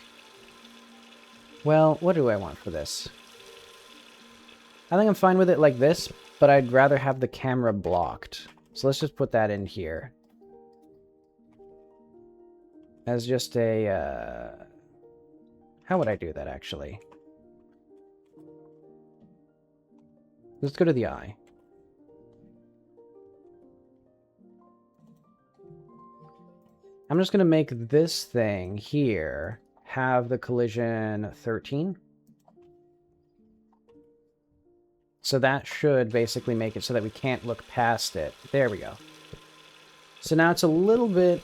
Well, what do I want for this? I think I'm fine with it like this, but I'd rather have the camera blocked. So let's just put that in here. As just a, how would I do that, actually? Let's go to the eye. I'm just going to make this thing here have the collision 13. So that should basically make it so that we can't look past it. There we go. So now it's a little bit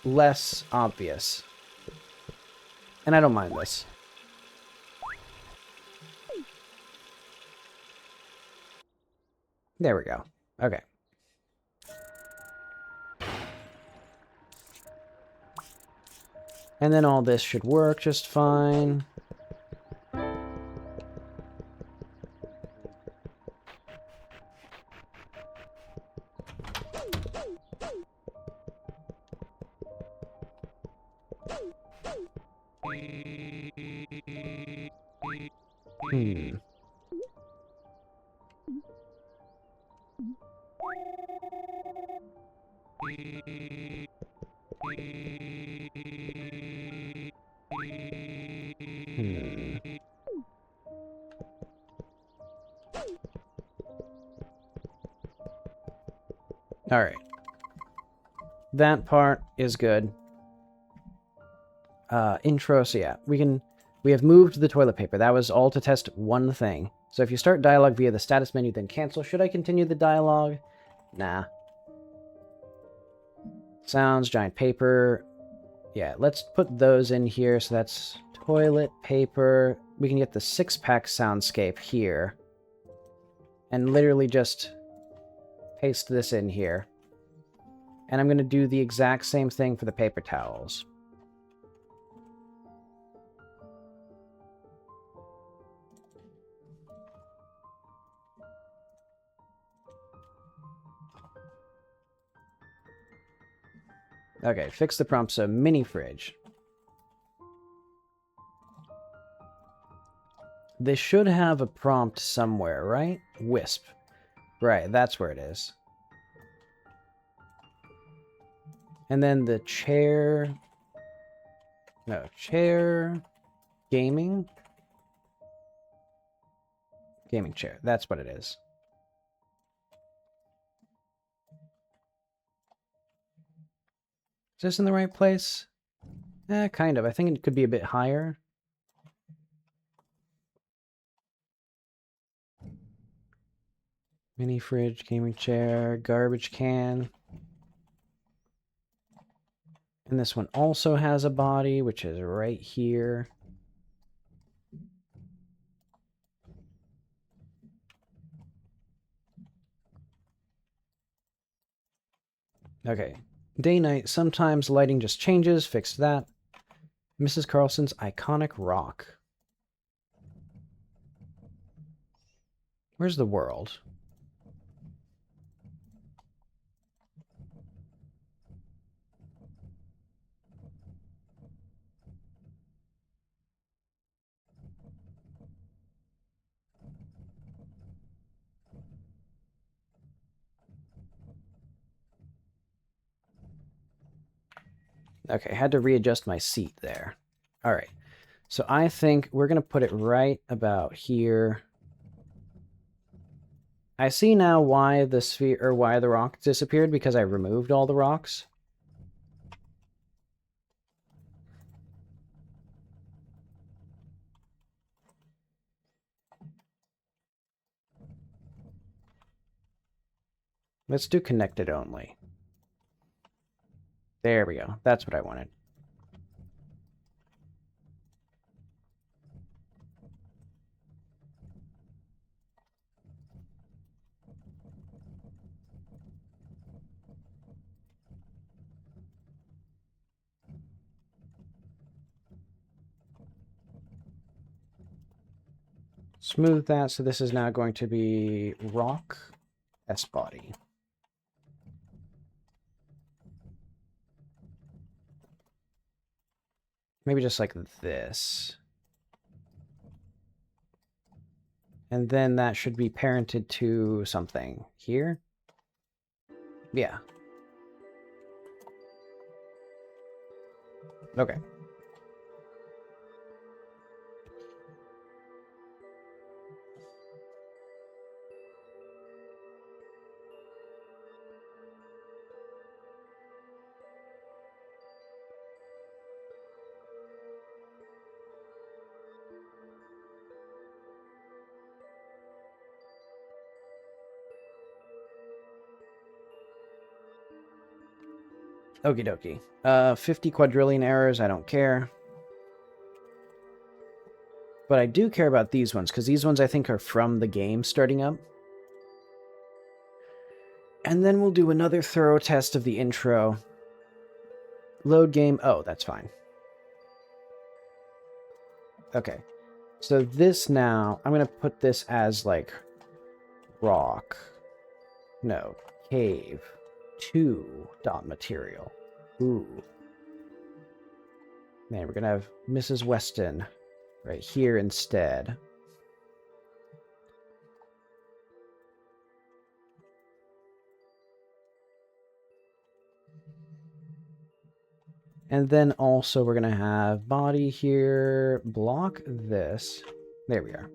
less obvious. And I don't mind this. There we go. Okay. And then all this should work just fine. Alright. That part is good. Intro, so yeah. We have moved the toilet paper. That was all to test one thing. So if you start dialogue via the status menu, then cancel. Should I continue the dialogue? Nah. Sounds, giant paper. Yeah, let's put those in here. So that's toilet paper. We can get the 6-pack soundscape here. And literally just paste this in here. And I'm going to do the exact same thing for the paper towels. Okay, fix the prompt, so mini fridge. They should have a prompt somewhere, right? Wisp. Right, that's where it is. And then the chair... no, chair... gaming? Gaming chair, that's what it is. Is this in the right place? Kind of. I think it could be a bit higher. Mini fridge, gaming chair, garbage can. And this one also has a body, which is right here. Okay. Day night. Sometimes lighting just changes. Fixed that. Mrs. Carlson's iconic rock. Where's the world? Okay, had to readjust my seat there. All right. So I think we're going to put it right about here. I see now why the sphere or why the rock disappeared, because I removed all the rocks. Let's do connected only. There we go. That's what I wanted. Smooth that, so this is now going to be rock S-body. Maybe just like this. And then that should be parented to something here. Yeah. Okay. Okie dokie. 50 quadrillion errors, I don't care. But I do care about these ones, because these ones I think are from the game starting up. And then we'll do another thorough test of the intro. Load game. Oh, that's fine. Okay. So this now, I'm going to put this as like rock. No. Cave. 2 dot material. Ooh. Man, we're going to have Mrs. Weston right here instead. And then also we're going to have body here, block this. There we are.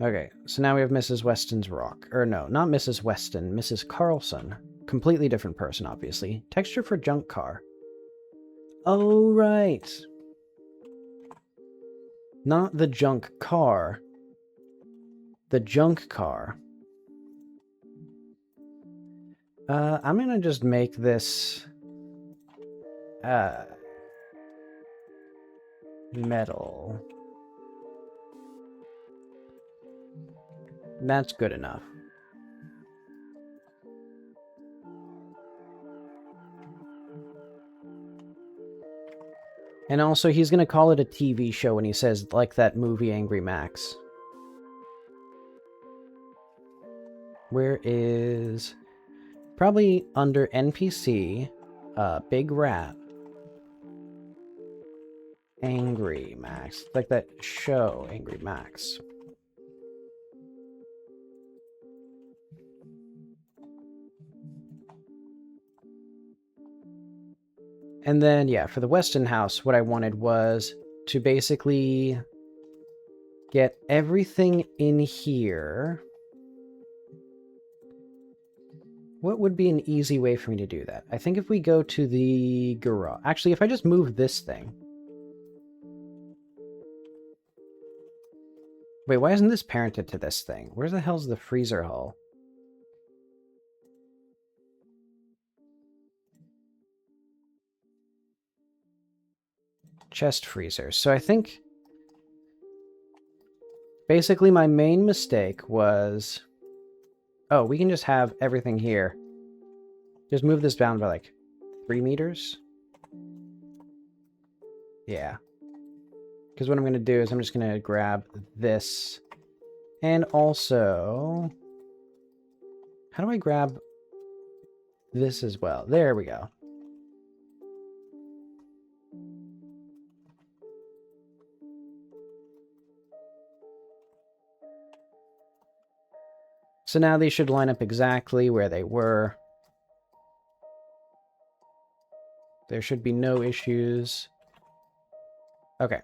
Okay, so now we have Mrs. Weston's rock. Or no, not Mrs. Weston, Mrs. Carlson. Completely different person, obviously. Texture for junk car. Oh, right. Not the junk car. The junk car. I'm gonna just make this metal. That's good enough. And also, he's gonna call it a TV show when he says, like that movie Angry Max. Where is... Probably under NPC, Big Rat. Angry Max. Like that show, Angry Max. And then, yeah, for the Weston house, what I wanted was to basically get everything in here. What would be an easy way for me to do that? I think if we go to the garage... Actually, if I just move this thing... Wait, why isn't this parented to this thing? Where the hell's the freezer hull? Chest freezers. So I think... Basically, my main mistake was... Oh, we can just have everything here. Just move this down by, like, 3 meters? Yeah. Because what I'm going to do is I'm just going to grab this. And also... How do I grab this as well? There we go. So now these should line up exactly where they were. There should be no issues. Okay.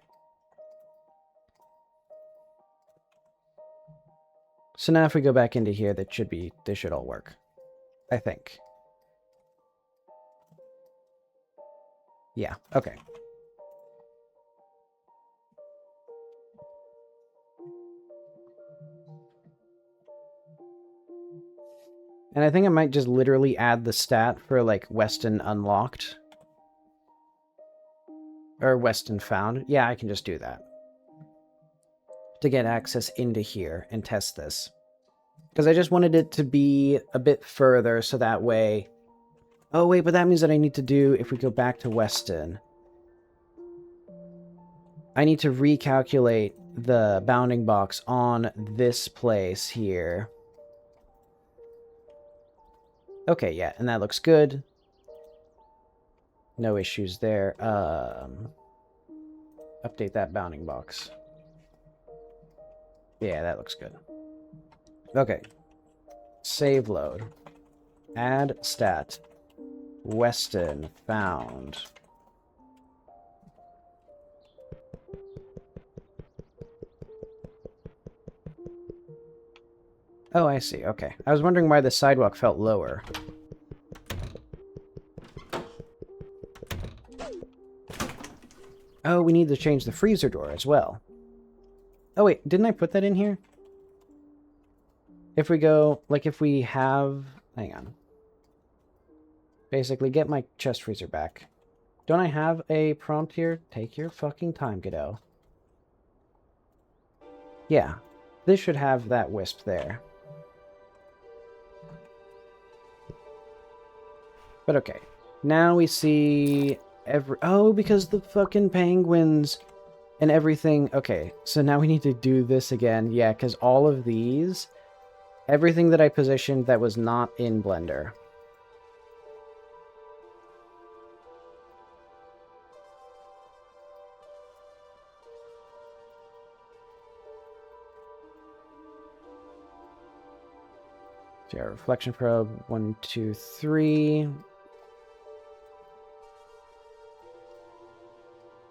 So now if we go back into here, this should all work. I think. Yeah, okay. And I think I might just literally add the stat for, like, Weston unlocked. Or Weston found. Yeah, I can just do that. To get access into here and test this. Because I just wanted it to be a bit further, so that way... Oh, wait, but that means that I need to do, if we go back to Weston... I need to recalculate the bounding box on this place here. Okay, yeah, and that looks good. No issues there. Update that bounding box. Yeah, that looks good. Okay. Save load. Add stat. Weston found. Oh, I see. Okay. I was wondering why the sidewalk felt lower. Oh, we need to change the freezer door as well. Oh, wait. Didn't I put that in here? If we go... Like, if we have... Hang on. Basically, get my chest freezer back. Don't I have a prompt here? Take your fucking time, kiddo. Yeah. This should have that wisp there. But okay. Now we see oh, because the fucking penguins and everything. Okay, so now we need to do this again. Yeah, because all of these, everything that I positioned that was not in Blender. So yeah, reflection probe, 1, 2, 3.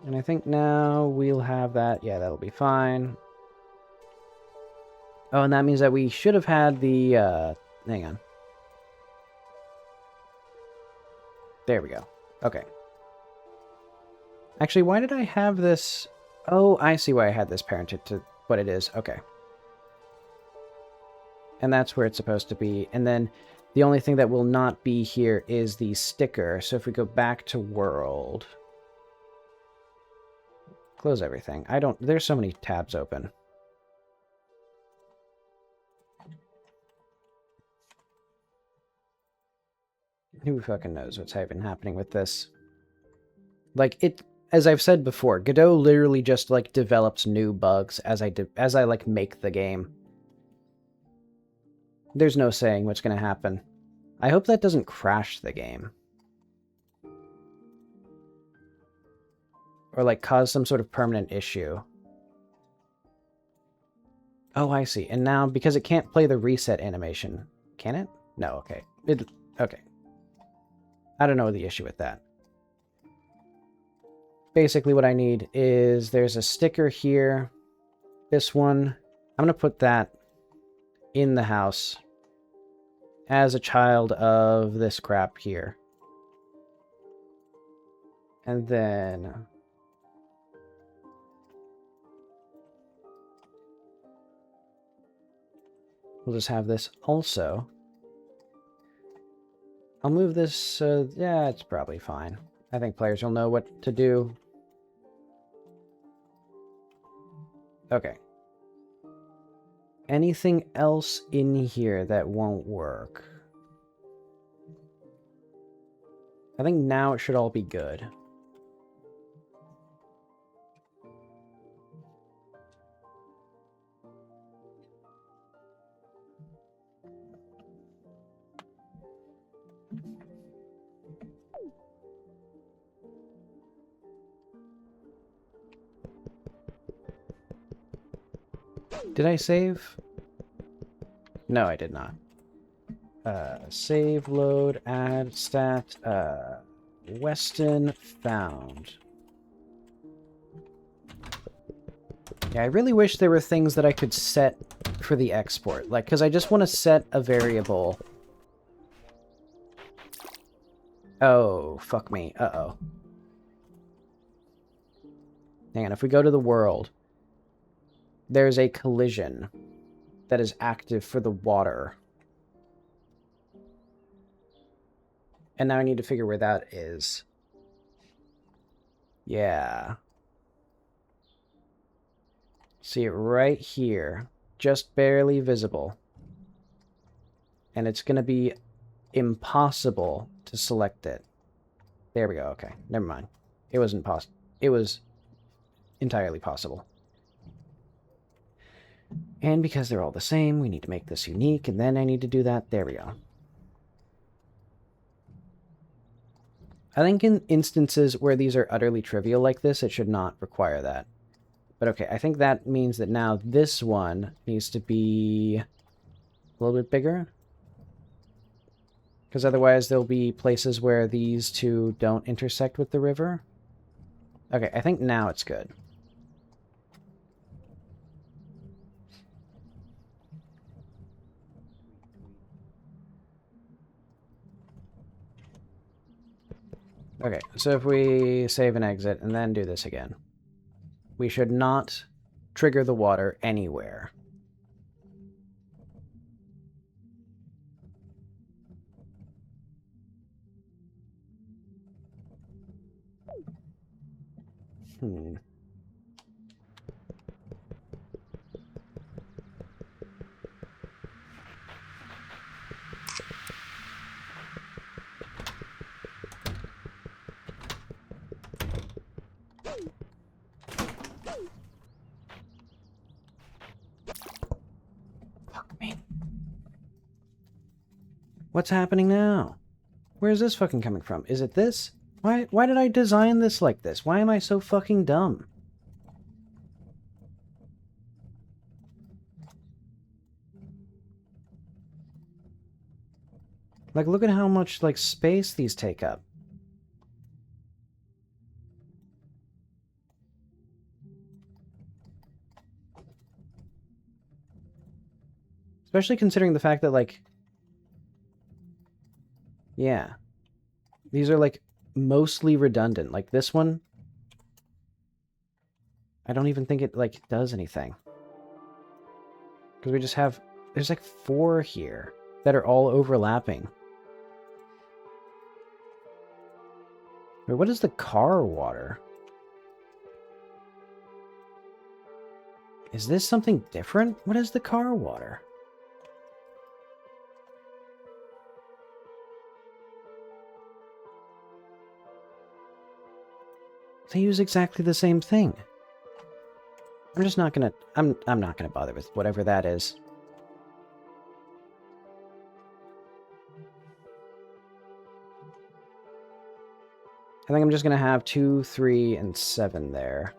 And I think now we'll have that. Yeah, that'll be fine. Oh, and that means that we should have had the, hang on. There we go. Okay. Actually, why did I have this? Oh, I see why I had this parented to what it is. Okay. And that's where it's supposed to be. And then the only thing that will not be here is the sticker. So if we go back to world... Close everything. There's so many tabs open. Who fucking knows what's even happening with this? Like, as I've said before, Godot literally just, like, develops new bugs as I like, make the game. There's no saying what's gonna happen. I hope that doesn't crash the game. Or, like, cause some sort of permanent issue. Oh, I see. And now, because it can't play the reset animation... Can it? No, okay. Okay. I don't know the issue with that. Basically, what I need is... There's a sticker here. This one. I'm going to put that in the house. as a child of this crap here. And then we'll just have this also. I'll move this, yeah, it's probably fine. I think players will know what to do. Okay. Anything else in here that won't work? I think now it should all be good. Did I save? No, I did not. Save, load, add, stat, Weston found. Yeah, I really wish there were things that I could set for the export. Like, because I just want to set a variable. Oh, fuck me. Uh-oh. Hang on, if we go to the world, there's a collision that is active for the water. And now I need to figure where that is. Yeah. See it right here. Just barely visible. And it's going to be impossible to select it. There we go. Okay, never mind. It wasn't possible. It was entirely possible. And because they're all the same, we need to make this unique, and then I need to do that. There we go. I think in instances where these are utterly trivial like this, it should not require that. But okay, I think that means that now this one needs to be a little bit bigger. Because otherwise there'll be places where these two don't intersect with the river. Okay, I think now it's good. Okay, so if we save and exit and then do this again, we should not trigger the water anywhere. Fuck me. What's happening now? Where's this fucking coming from? Is it this? Why did I design this like this? Why am I so fucking dumb? Like, look at how much, like, space these take up. Especially considering the fact that, like... Yeah. These are, like, mostly redundant. Like, this one... I don't even think it, like, does anything. Because we just have... There's, like, 4 here that are all overlapping. Wait, what is the car water? Is this something different? What is the car water? They use exactly the same thing. I'm just not gonna... I'm not gonna bother with whatever that is. I think I'm just gonna have 2, 3, and 7 there.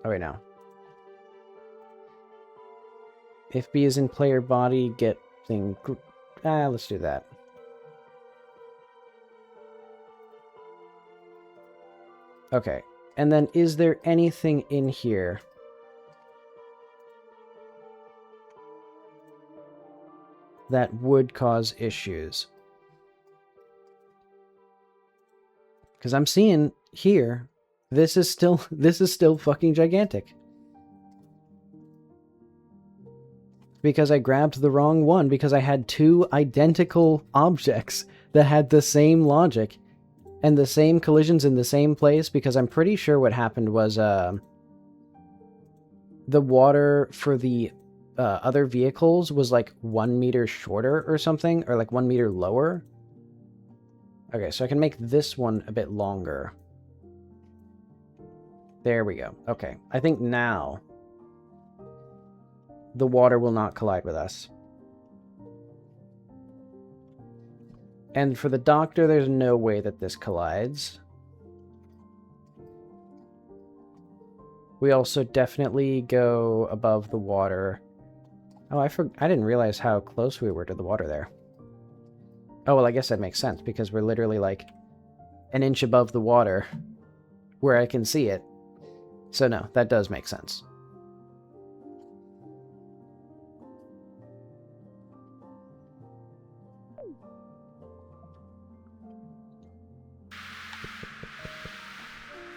Oh, wait, no. If B is in player body, get thing... let's do that. Okay. And then, is there anything in here? that would cause issues. Because I'm seeing here, this is still fucking gigantic. Because I grabbed the wrong one, because I had two identical objects that had the same logic and the same collisions in the same place, because I'm pretty sure what happened was the water for the other vehicles was like 1 meter shorter or something, or like 1 meter lower. Okay, so I can make this one a bit longer. There we go. Okay, I think now the water will not collide with us. And for the doctor, there's no way that this collides. We also definitely go above the water. Oh, I didn't realize how close we were to the water there. Oh, well, I guess that makes sense, because we're literally like an inch above the water where I can see it. So no, that does make sense.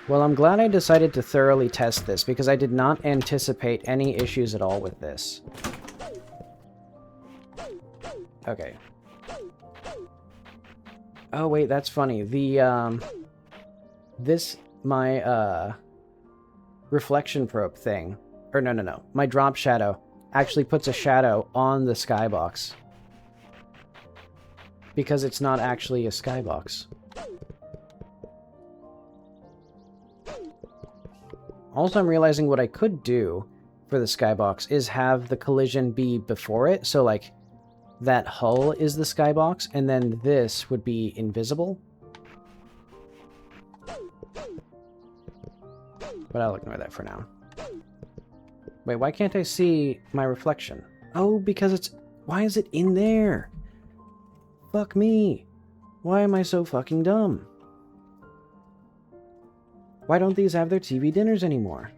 Well, I'm glad I decided to thoroughly test this, because I did not anticipate any issues at all with this. Okay. Oh, wait, that's funny. The, my reflection probe thing, or no, my drop shadow actually puts a shadow on the skybox. Because it's not actually a skybox. Also, I'm realizing what I could do for the skybox is have the collision be before it, so like that hull is the skybox, and then this would be invisible. But I'll ignore that for now. Wait, why can't I see my reflection? Oh, because it's... Why is it in there? Fuck me. Why am I so fucking dumb? Why don't these have their TV dinners anymore?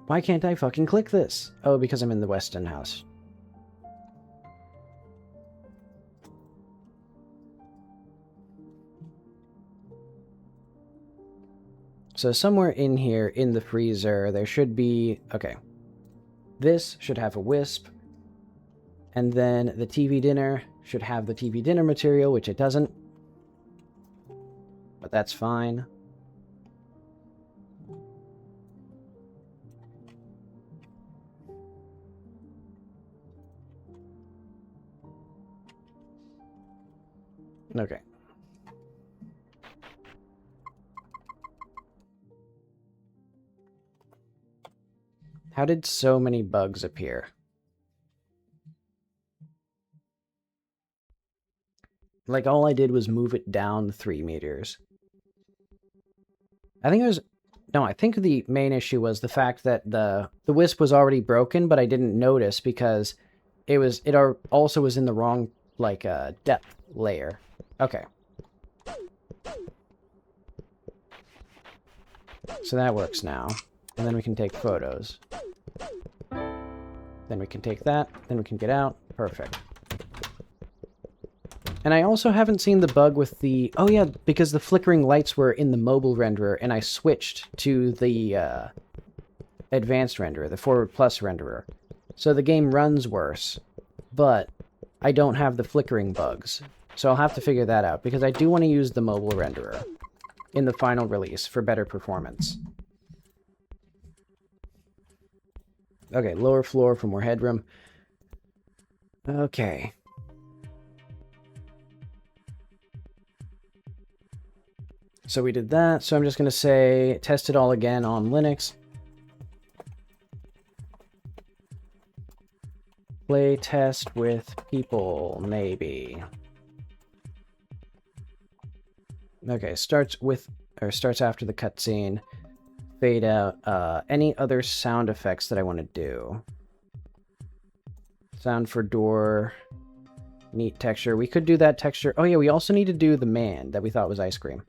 Why can't I fucking click this? Oh, because I'm in the Weston house. So somewhere in here, in the freezer, there should be... Okay. This should have a wisp. And then the TV dinner should have the TV dinner material, which it doesn't. But that's fine. Okay. How did so many bugs appear? Like, all I did was move it down 3 meters. I think it was... No, I think the main issue was the fact that the wisp was already broken, but I didn't notice because it also was in the wrong, like, depth layer. Okay. So that works now. And then we can take photos. Then we can take that. Then we can get out. Perfect. And I also haven't seen the bug with the... Oh yeah, because the flickering lights were in the mobile renderer, and I switched to the advanced renderer, the Forward Plus renderer. So the game runs worse, but I don't have the flickering bugs. So I'll have to figure that out, because I do want to use the mobile renderer in the final release for better performance. Okay, lower floor for more headroom. Okay. So we did that, so I'm just going to say test it all again on Linux. Play test with people, maybe. Okay, starts after the cutscene. Fade out. Any other sound effects that I want to do? Sound for door. Neat texture. We could do that texture. Oh yeah, we also need to do the man that we thought was ice cream.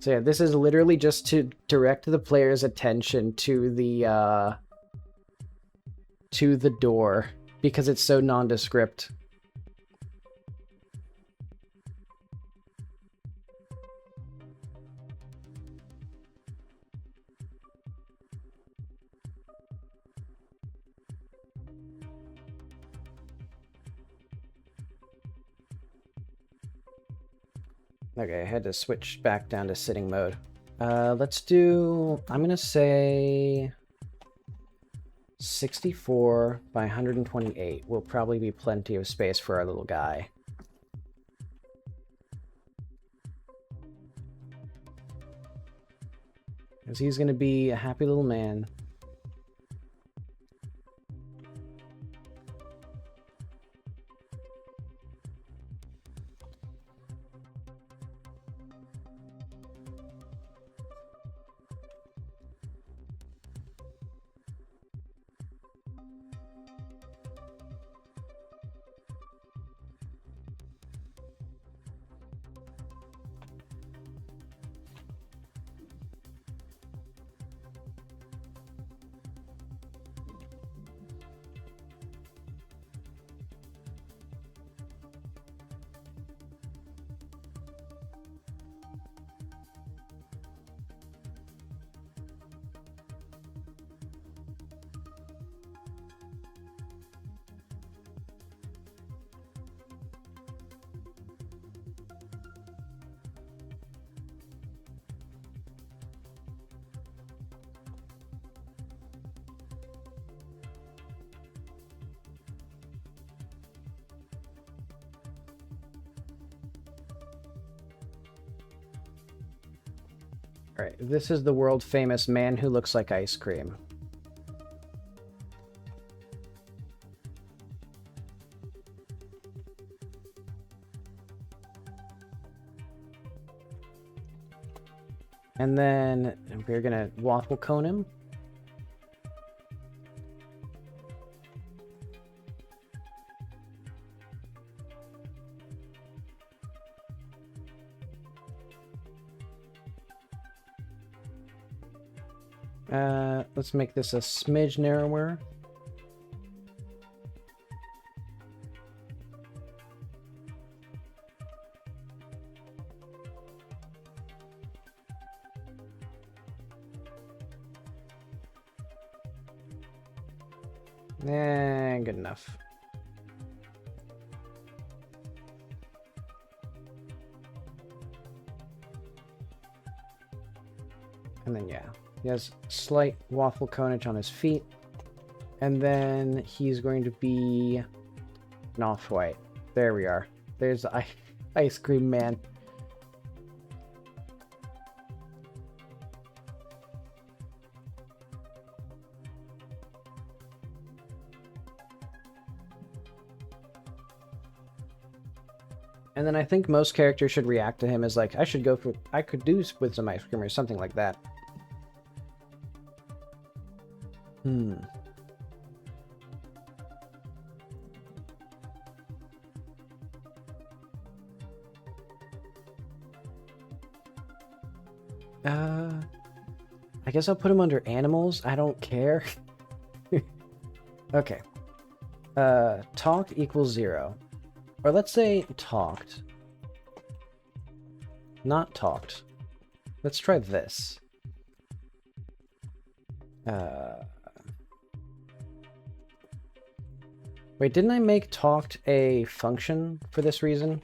So yeah, this is literally just to direct the player's attention to the door because it's so nondescript. Okay, I had to switch back down to sitting mode. Let's do, I'm gonna say 64 by 128 will probably be plenty of space for our little guy. Because he's gonna be a happy little man. All right, this is the world famous man who looks like ice cream. And then we're gonna waffle cone him. Let's make this a smidge narrower. Good enough. And then, yeah, he has slight waffle conage on his feet. And then he's going to be an off-white. There we are. There's the ice cream man. And then I think most characters should react to him as like, I could do with some ice cream or something like that. I guess I'll put him under animals. I don't care. Okay. Talk equals 0. Or let's say talked. Not talked. Let's try this. Wait, didn't I make talked a function for this reason?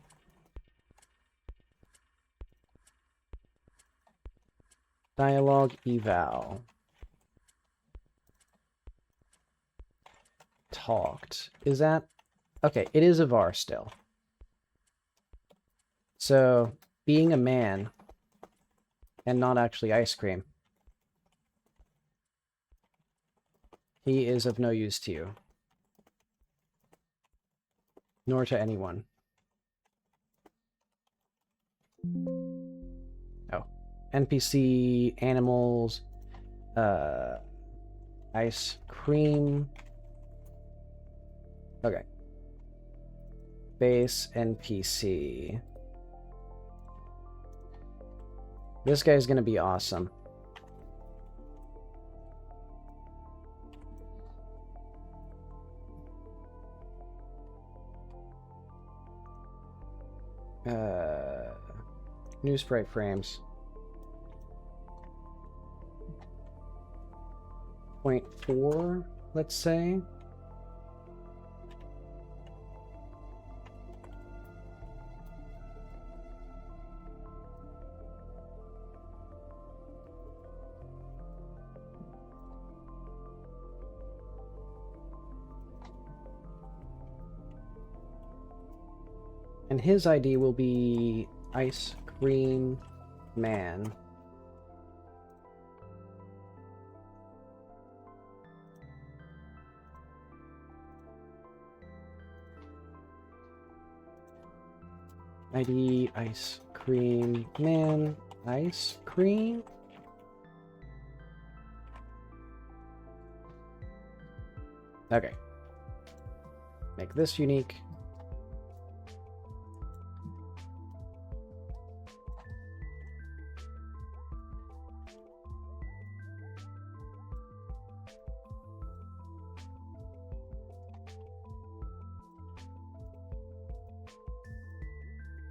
Dialogue eval. Talked. Is that... Okay, it is a var still. So, being a man and not actually ice cream, he is of no use to you. Nor to anyone. Oh. NPC, animals, ice cream. Okay. Base NPC. This guy's gonna be awesome. New sprite frames. 0.4, let's say. And his ID will be Ice Cream Man. ID Ice Cream Man. Ice Cream? Okay. Make this unique.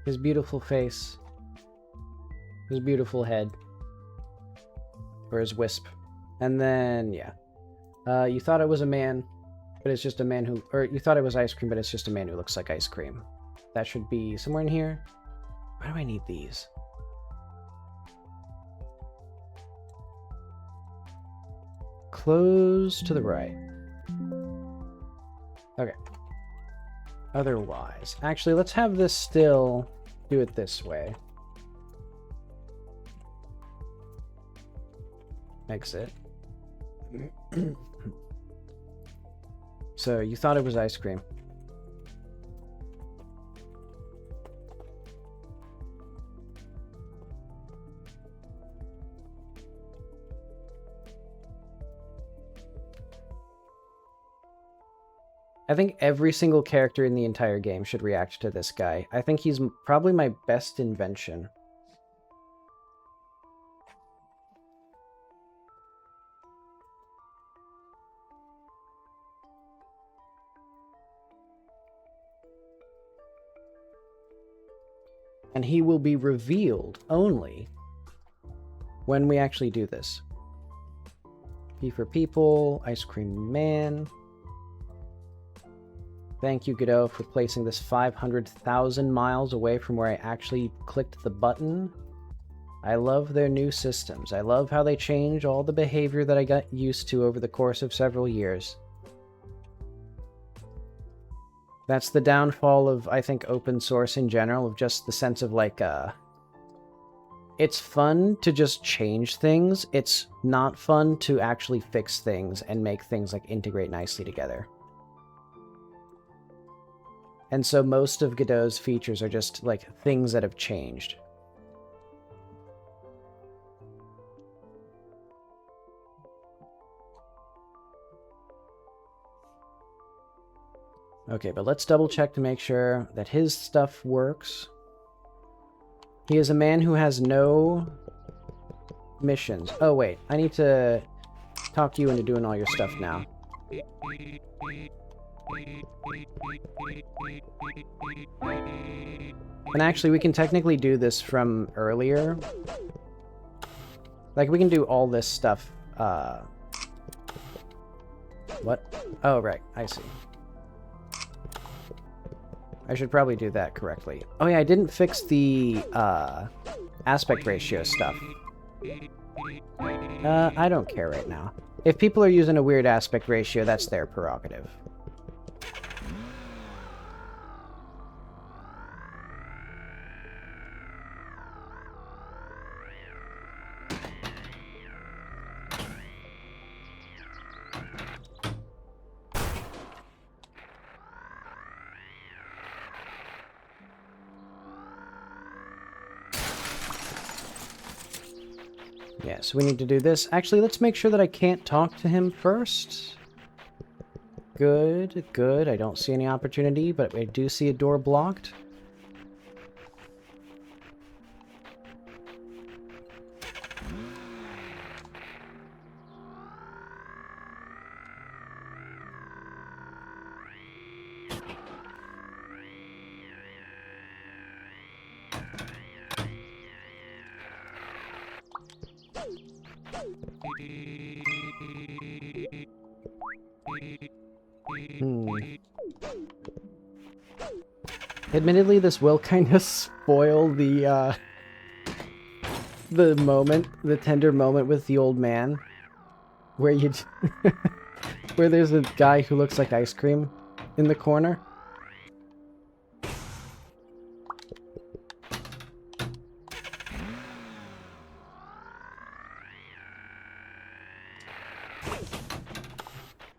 His beautiful face. His beautiful head. Or his wisp. And then, yeah. You thought it was a man, but it's just a man who... Or you thought it was ice cream, but it's just a man who looks like ice cream. That should be somewhere in here. Why do I need these? Close to the right. Okay. Otherwise. Actually, let's have this still do it this way. Exit. So, you thought it was ice cream. I think every single character in the entire game should react to this guy. I think he's probably my best invention. And he will be revealed only when we actually do this. P for people, Ice Cream Man. Thank you, Godot, for placing this 500,000 miles away from where I actually clicked the button. I love their new systems. I love how they change all the behavior that I got used to over the course of several years. That's the downfall of, I think, open source in general, of just the sense of, like, it's fun to just change things. It's not fun to actually fix things and make things, like, integrate nicely together. And so most of Godot's features are just, like, things that have changed. Okay, but let's double check to make sure that his stuff works. He is a man who has no missions. Oh, wait. I need to talk you into doing all your stuff now. And actually, we can technically do this from earlier. Like, we can do all this stuff. What? Oh, right. I see. I should probably do that correctly. Oh, yeah, I didn't fix the aspect ratio stuff. I don't care right now. If people are using a weird aspect ratio, that's their prerogative. Yeah, so we need to do this. Actually, let's make sure that I can't talk to him first. Good, good. I don't see any opportunity, but I do see a door blocked. Admittedly, this will kind of spoil the moment, the tender moment with the old man, where you where there's a guy who looks like ice cream in the corner.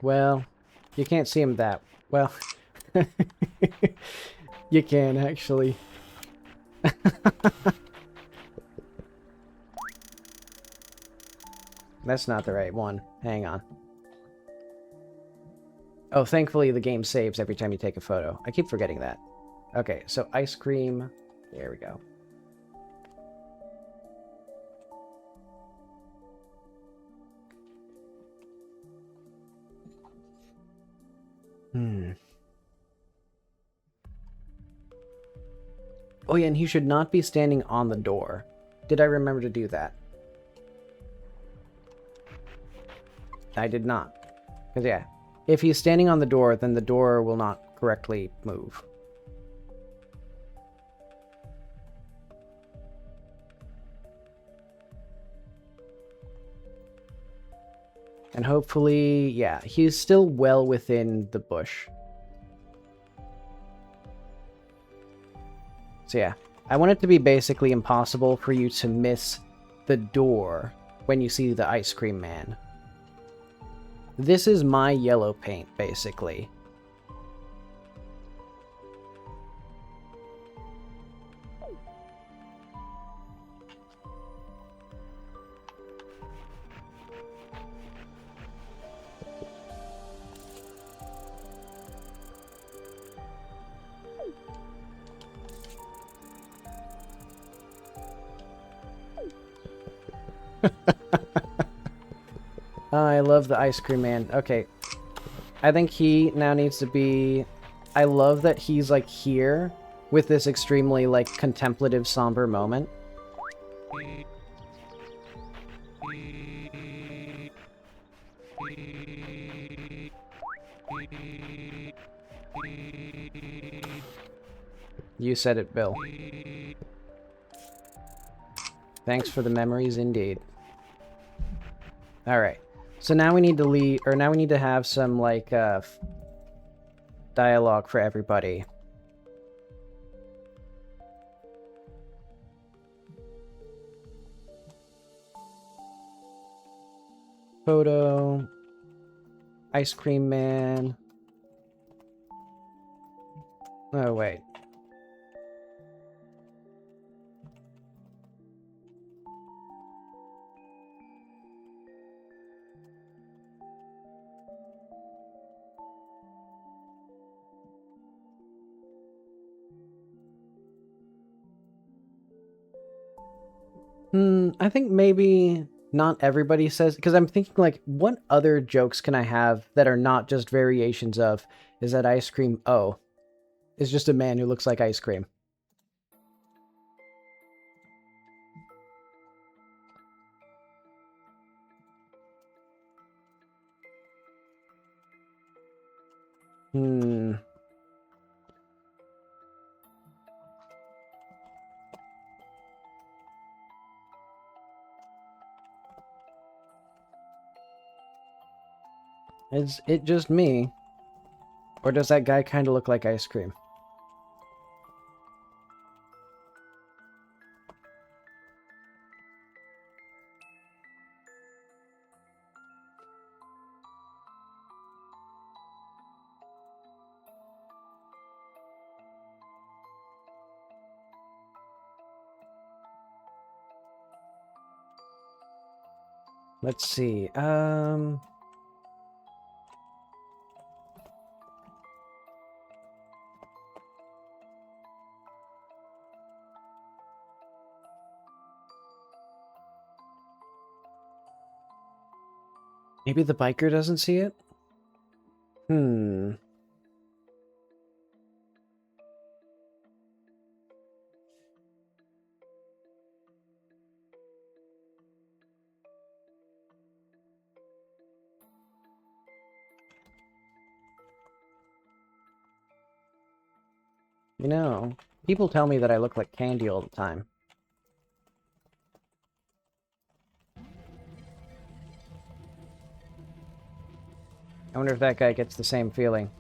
Well, you can't see him that well. You can, actually. That's not the right one. Hang on. Oh, thankfully the game saves every time you take a photo. I keep forgetting that. Okay, so ice cream. There we go. Oh yeah, and he should not be standing on the door. Did I remember to do that? I did not. Because yeah, if he's standing on the door, then the door will not correctly move. And hopefully, yeah, he's still well within the bush. So yeah, I want it to be basically impossible for you to miss the door when you see the ice cream man. This is my yellow paint, basically. I love the ice cream man. Okay. I think he now needs to be... I love that he's, like, here with this extremely, like, contemplative, somber moment. You said it, Bill. Thanks for the memories, indeed. Alright. So now we need to leave, or now we need to have some, like, dialogue for everybody. Photo. Ice cream man. Oh, wait. I think maybe not everybody says, because I'm thinking, like, what other jokes can I have that are not just variations of, is that ice cream? Oh, it's just a man who looks like ice cream. Is it just me? Or does that guy kind of look like ice cream? Let's see. Maybe the biker doesn't see it? You know, people tell me that I look like candy all the time. I wonder if that guy gets the same feeling.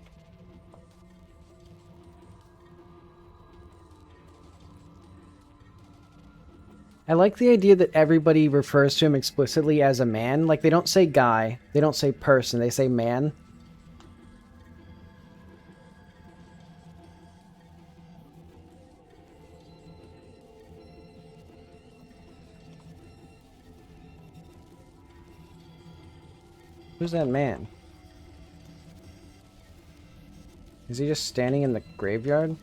I like the idea that everybody refers to him explicitly as a man. Like, they don't say guy, they don't say person, they say man. Who's that man? Is he just standing in the graveyard?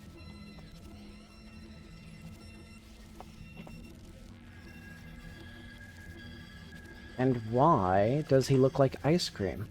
And why does he look like ice cream?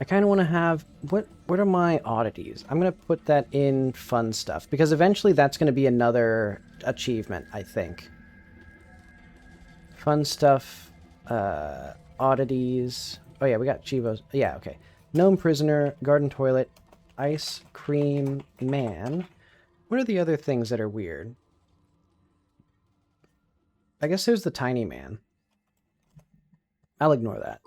I kind of want to have... What are my oddities? I'm going to put that in fun stuff, because eventually that's going to be another achievement, I think. Fun stuff, oddities... Oh yeah, we got Chivos. Yeah, okay. Gnome prisoner, garden toilet, ice cream man. What are the other things that are weird? I guess there's the tiny man. I'll ignore that.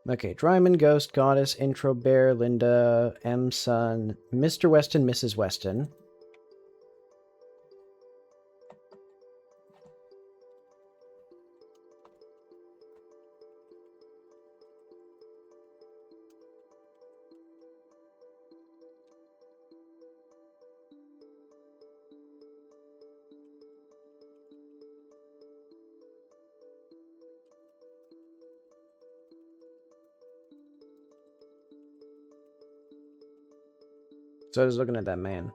Okay, Dryman, Ghost, Goddess, Intro, Bear, Linda, M. Sun, Mr. Weston, Mrs. Weston. So I was looking at that man.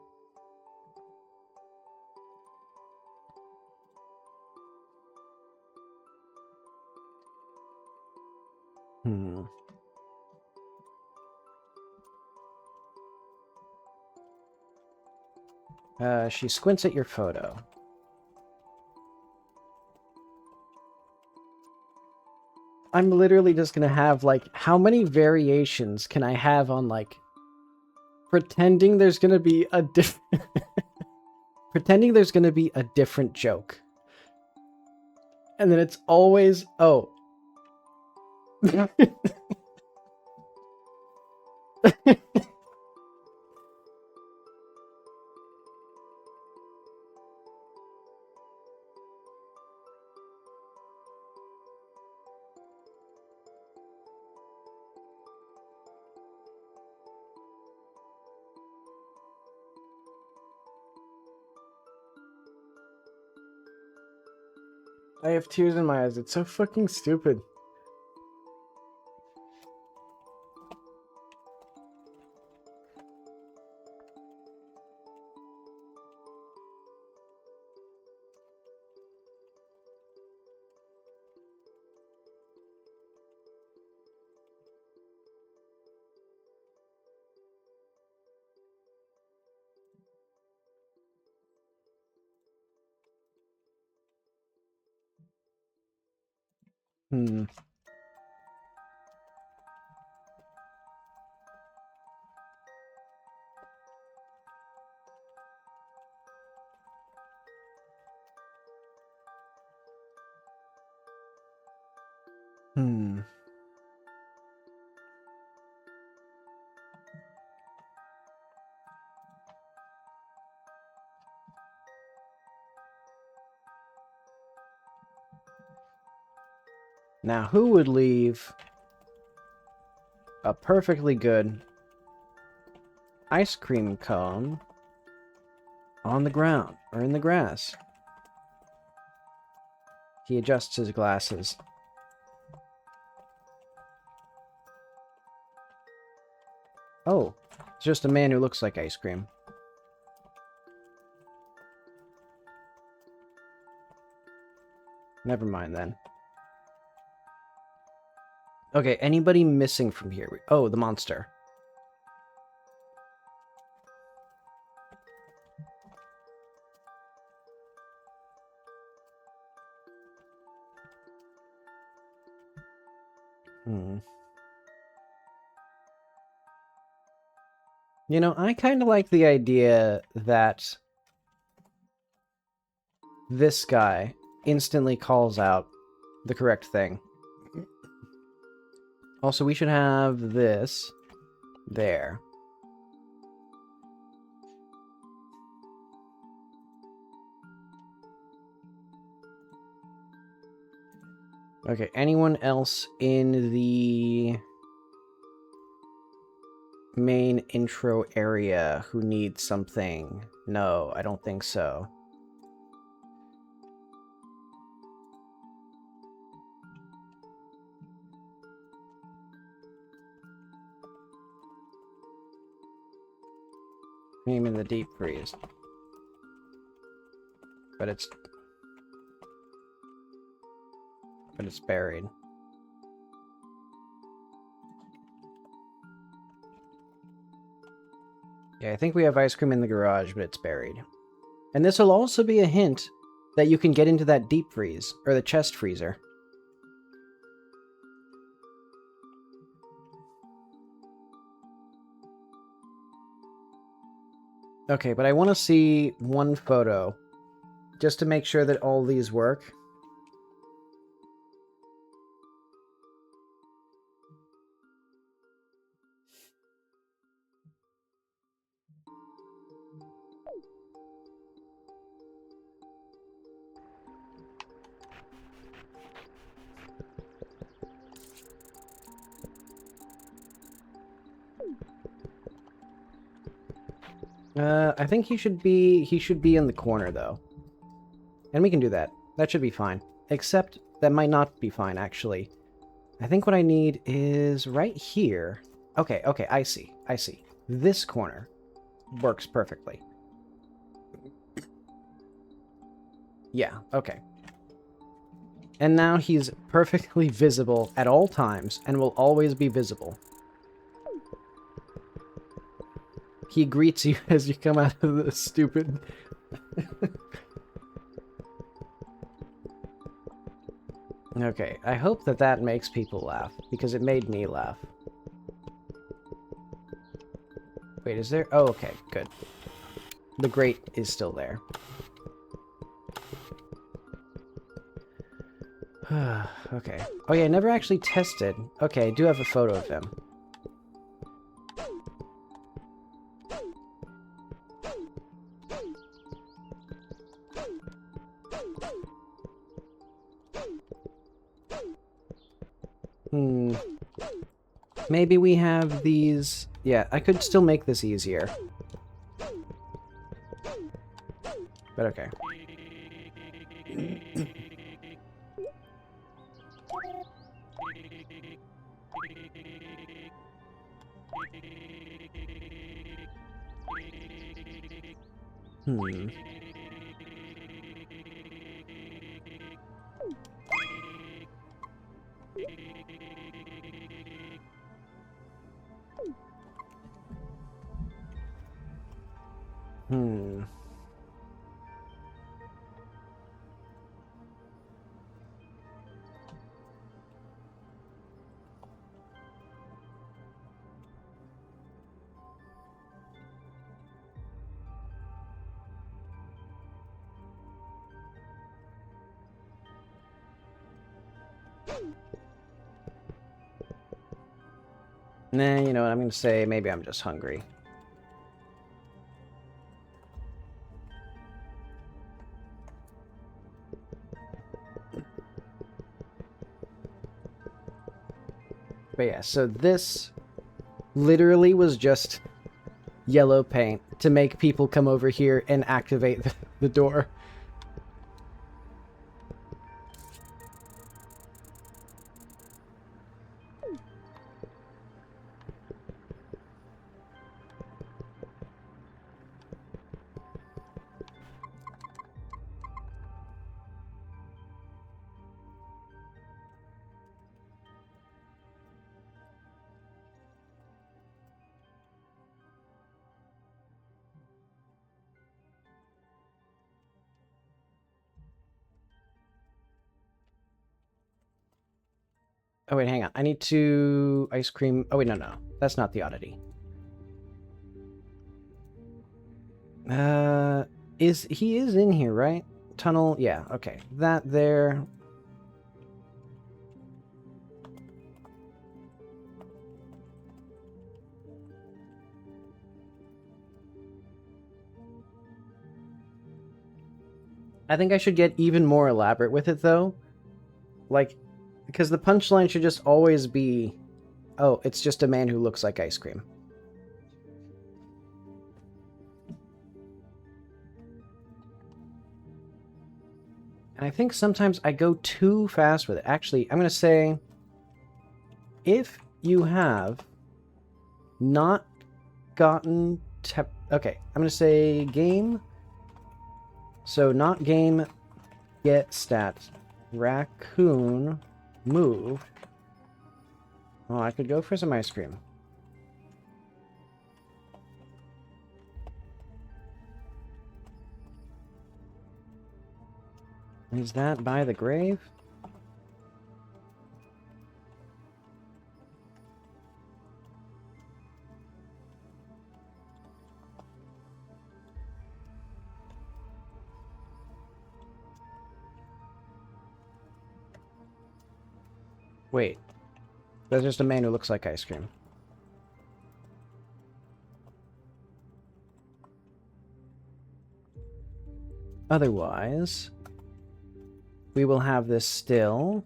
She squints at your photo. I'm literally just gonna have, like, how many variations can I have on, like, pretending there's gonna be a different... pretending there's gonna be a different joke. And then it's always... Oh. I have tears in my eyes. It's so fucking stupid. Hmm. Hmm. Now, who would leave a perfectly good ice cream cone on the ground or in the grass? He adjusts his glasses. Oh, it's just a man who looks like ice cream. Never mind then. Okay, anybody missing from here? Oh, the monster. You know, I kind of like the idea that this guy instantly calls out the correct thing. Also, we should have this there. Okay, anyone else in the main intro area who needs something? No, I don't think so. Cream in the deep freeze. But it's buried. Yeah, I think we have ice cream in the garage, but it's buried. And this will also be a hint that you can get into that deep freeze, or the chest freezer. Okay, but I want to see one photo, just to make sure that all these work. I think he should be in the corner, though. And we can do that. That should be fine. Except, that might not be fine, actually. I think what I need is right here. Okay, okay, I see. I see. This corner works perfectly. Yeah, okay. And now he's perfectly visible at all times, and will always be visible. He greets you as you come out of the stupid... Okay, I hope that that makes people laugh, because it made me laugh. Wait, is there... Oh, okay, good. The grate is still there. Okay. Oh yeah, I never actually tested. Okay, I do have a photo of him. Maybe we have these... Yeah, I could still make this easier. But okay. Nah, you know what, I'm gonna say maybe I'm just hungry. But yeah, so this literally was just yellow paint to make people come over here and activate the door. Oh, wait, hang on. I need to... Ice cream... Oh, wait, no. That's not the oddity. He is in here, right? Tunnel, yeah, okay. That there. I think I should get even more elaborate with it, though. Like, because the punchline should just always be, oh, it's just a man who looks like ice cream. And I think sometimes I go too fast with it. Actually, I'm going to say, if you have not gotten... Okay, I'm going to say game. So not game, get stats. Raccoon moved. Oh, I could go for some ice cream. Is that by the grave? Wait. That's just a man who looks like ice cream. Otherwise, we will have this still.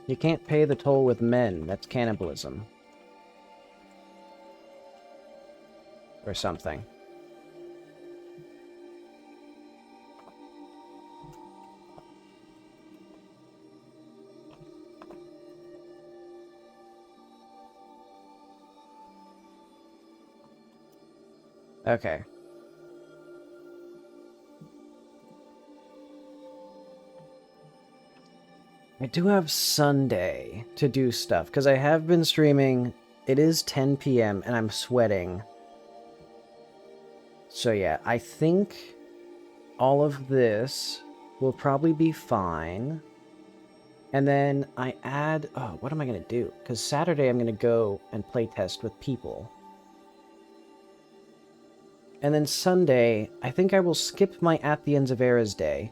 You can't pay the toll with men. That's cannibalism. Or something. Okay. I do have Sunday to do stuff, because I have been streaming. It is 10 p.m. and I'm sweating. So yeah, I think all of this will probably be fine. And then I add... Oh, what am I going to do? Because Saturday I'm going to go and play test with people. And then Sunday, I think I will skip my At the Ends of Eras day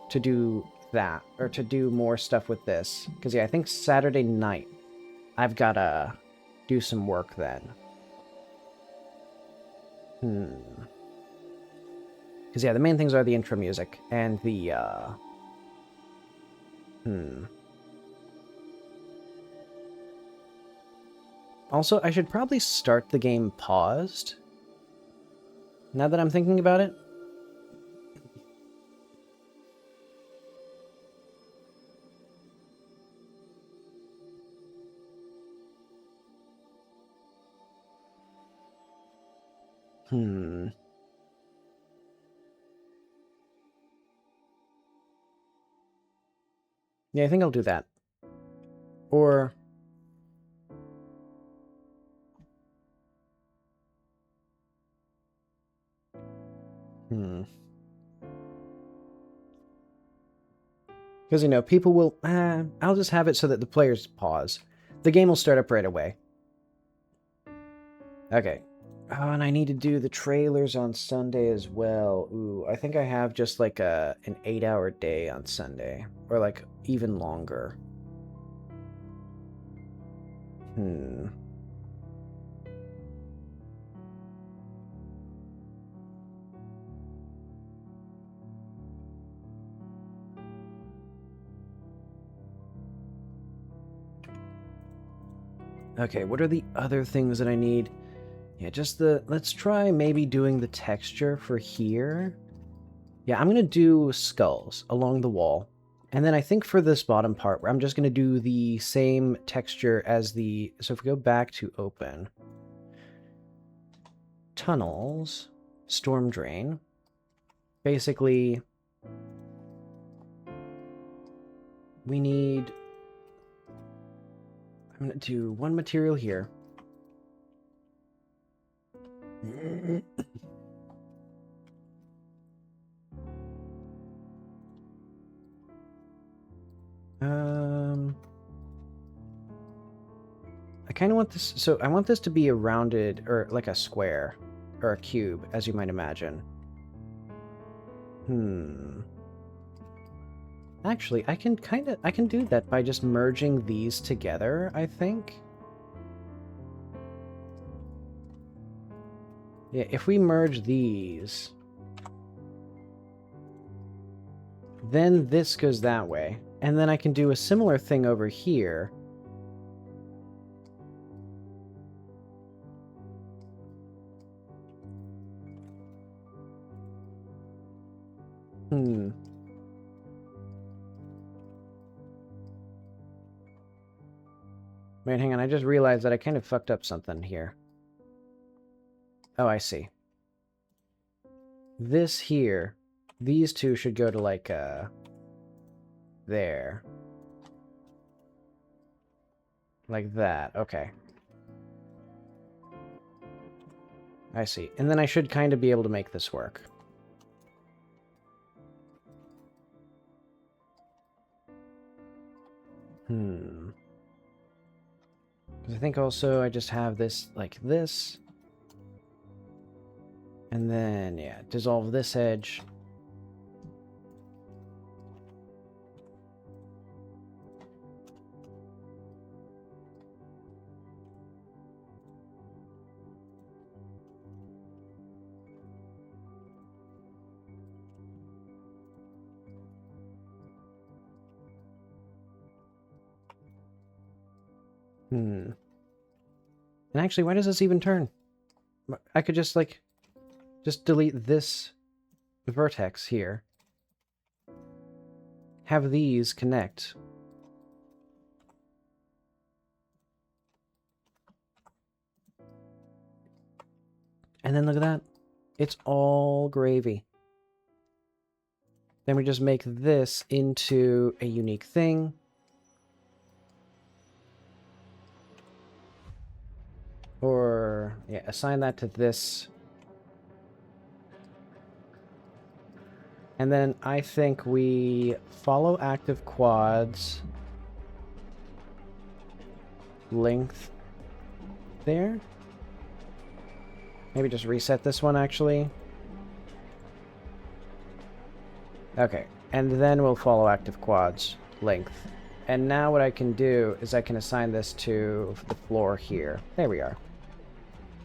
to do that, or to do more stuff with this. Because yeah, I think Saturday night I've got to do some work then. Because yeah, the main things are the intro music and the, Also, I should probably start the game paused. Now that I'm thinking about it. Yeah, I think I'll do that. Or... Because, you know, people will... I'll just have it so that the players pause. The game will start up right away. Okay. Oh, and I need to do the trailers on Sunday as well. Ooh, I think I have just like an 8-hour day on Sunday. Or like even longer. Okay, what are the other things that I need? Yeah, just the... Let's try maybe doing the texture for here. Yeah, I'm going to do skulls along the wall. And then I think for this bottom part, I'm just going to do the same texture as the... So if we go back to open... Tunnels... Storm drain... Basically... We need... I'm going to do one material here. I kind of want this... So I want this to be a rounded... Or like a square. Or a cube, as you might imagine. Actually, I can do that by just merging these together, I think. Yeah, if we merge these, then this goes that way. And then I can do a similar thing over here. Wait, hang on, I just realized that I kind of fucked up something here. Oh, I see. This here, these two should go to like, there. Like that, okay. I see. And then I should kind of be able to make this work. Because I think also I just have this like this. And then, yeah, dissolve this edge. And actually, why does this even turn? I could just, like, just delete this vertex here. Have these connect. And then look at that. It's all gravy. Then we just make this into a unique thing. Or, yeah, assign that to this. And then I think we follow active quads. Length. There. Maybe just reset this one, actually. Okay. And then we'll follow active quads. Length. And now what I can do is I can assign this to the floor here. There we are.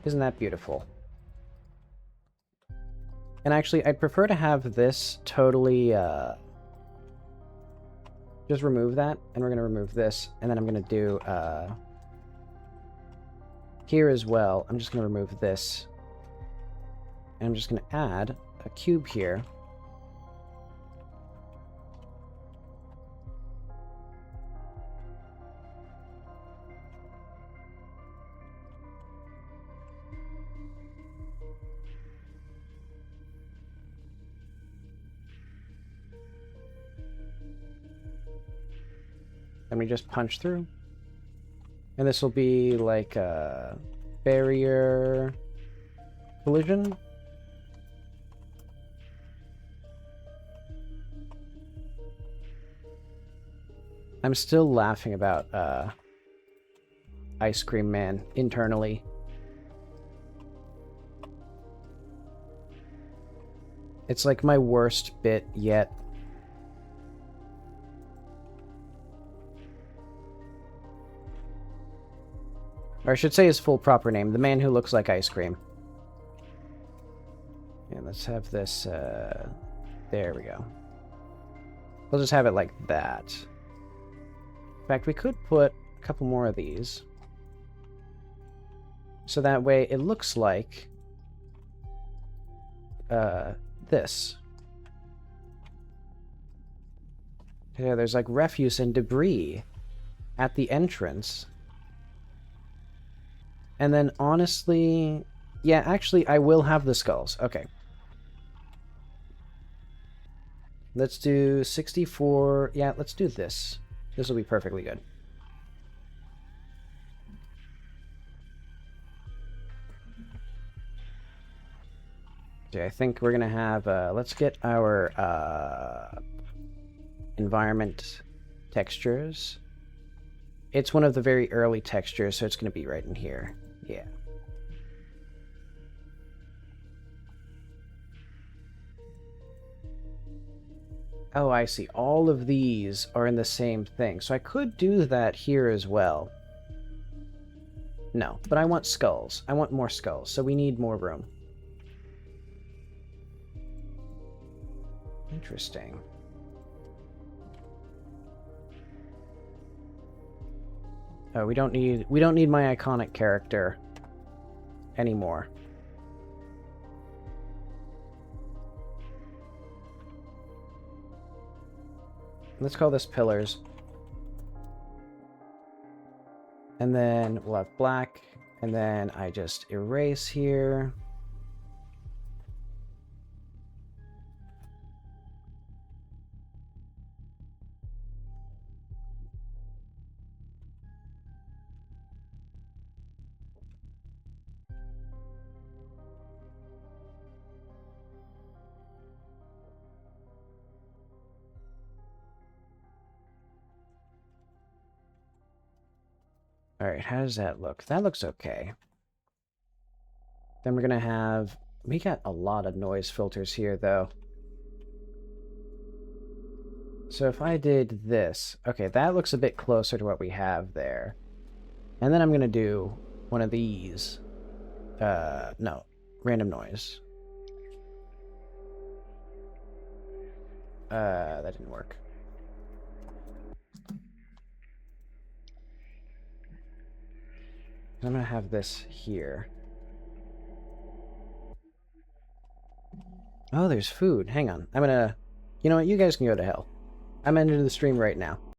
Isn't that beautiful? And actually, I'd prefer to have this totally, just remove that, and we're going to remove this, and then I'm going to do, here as well, I'm just going to remove this, and I'm just going to add a cube here. And we just punch through. And this will be like a barrier collision. I'm still laughing about Ice Cream Man internally. It's like my worst bit yet. Or I should say his full proper name, the man who looks like ice cream. Yeah, let's have this, there we go. We'll just have it like that. In fact, we could put a couple more of these. So that way it looks like this. Yeah, there's like refuse and debris at the entrance. And then honestly, yeah, actually I will have the skulls. Okay. Let's do 64. Yeah, let's do this. This will be perfectly good. Okay, I think we're gonna have, let's get our, environment textures. It's one of the very early textures, so it's gonna be right in here. Yeah. Oh, I see. All of these are in the same thing, so I could do that here as well. No, but I want skulls. I want more skulls, so we need more room. Interesting. Oh, we don't need my iconic character anymore. Let's call this pillars. And then we'll have black, and then I just erase here. Alright, how does that look? That looks okay. Then we're gonna have... We got a lot of noise filters here, though. So if I did this... Okay, that looks a bit closer to what we have there. And then I'm gonna do one of these. No. Random noise. That didn't work. I'm gonna have this here. Oh, there's food. Hang on. I'm gonna... You know what? You guys can go to hell. I'm ending the stream right now.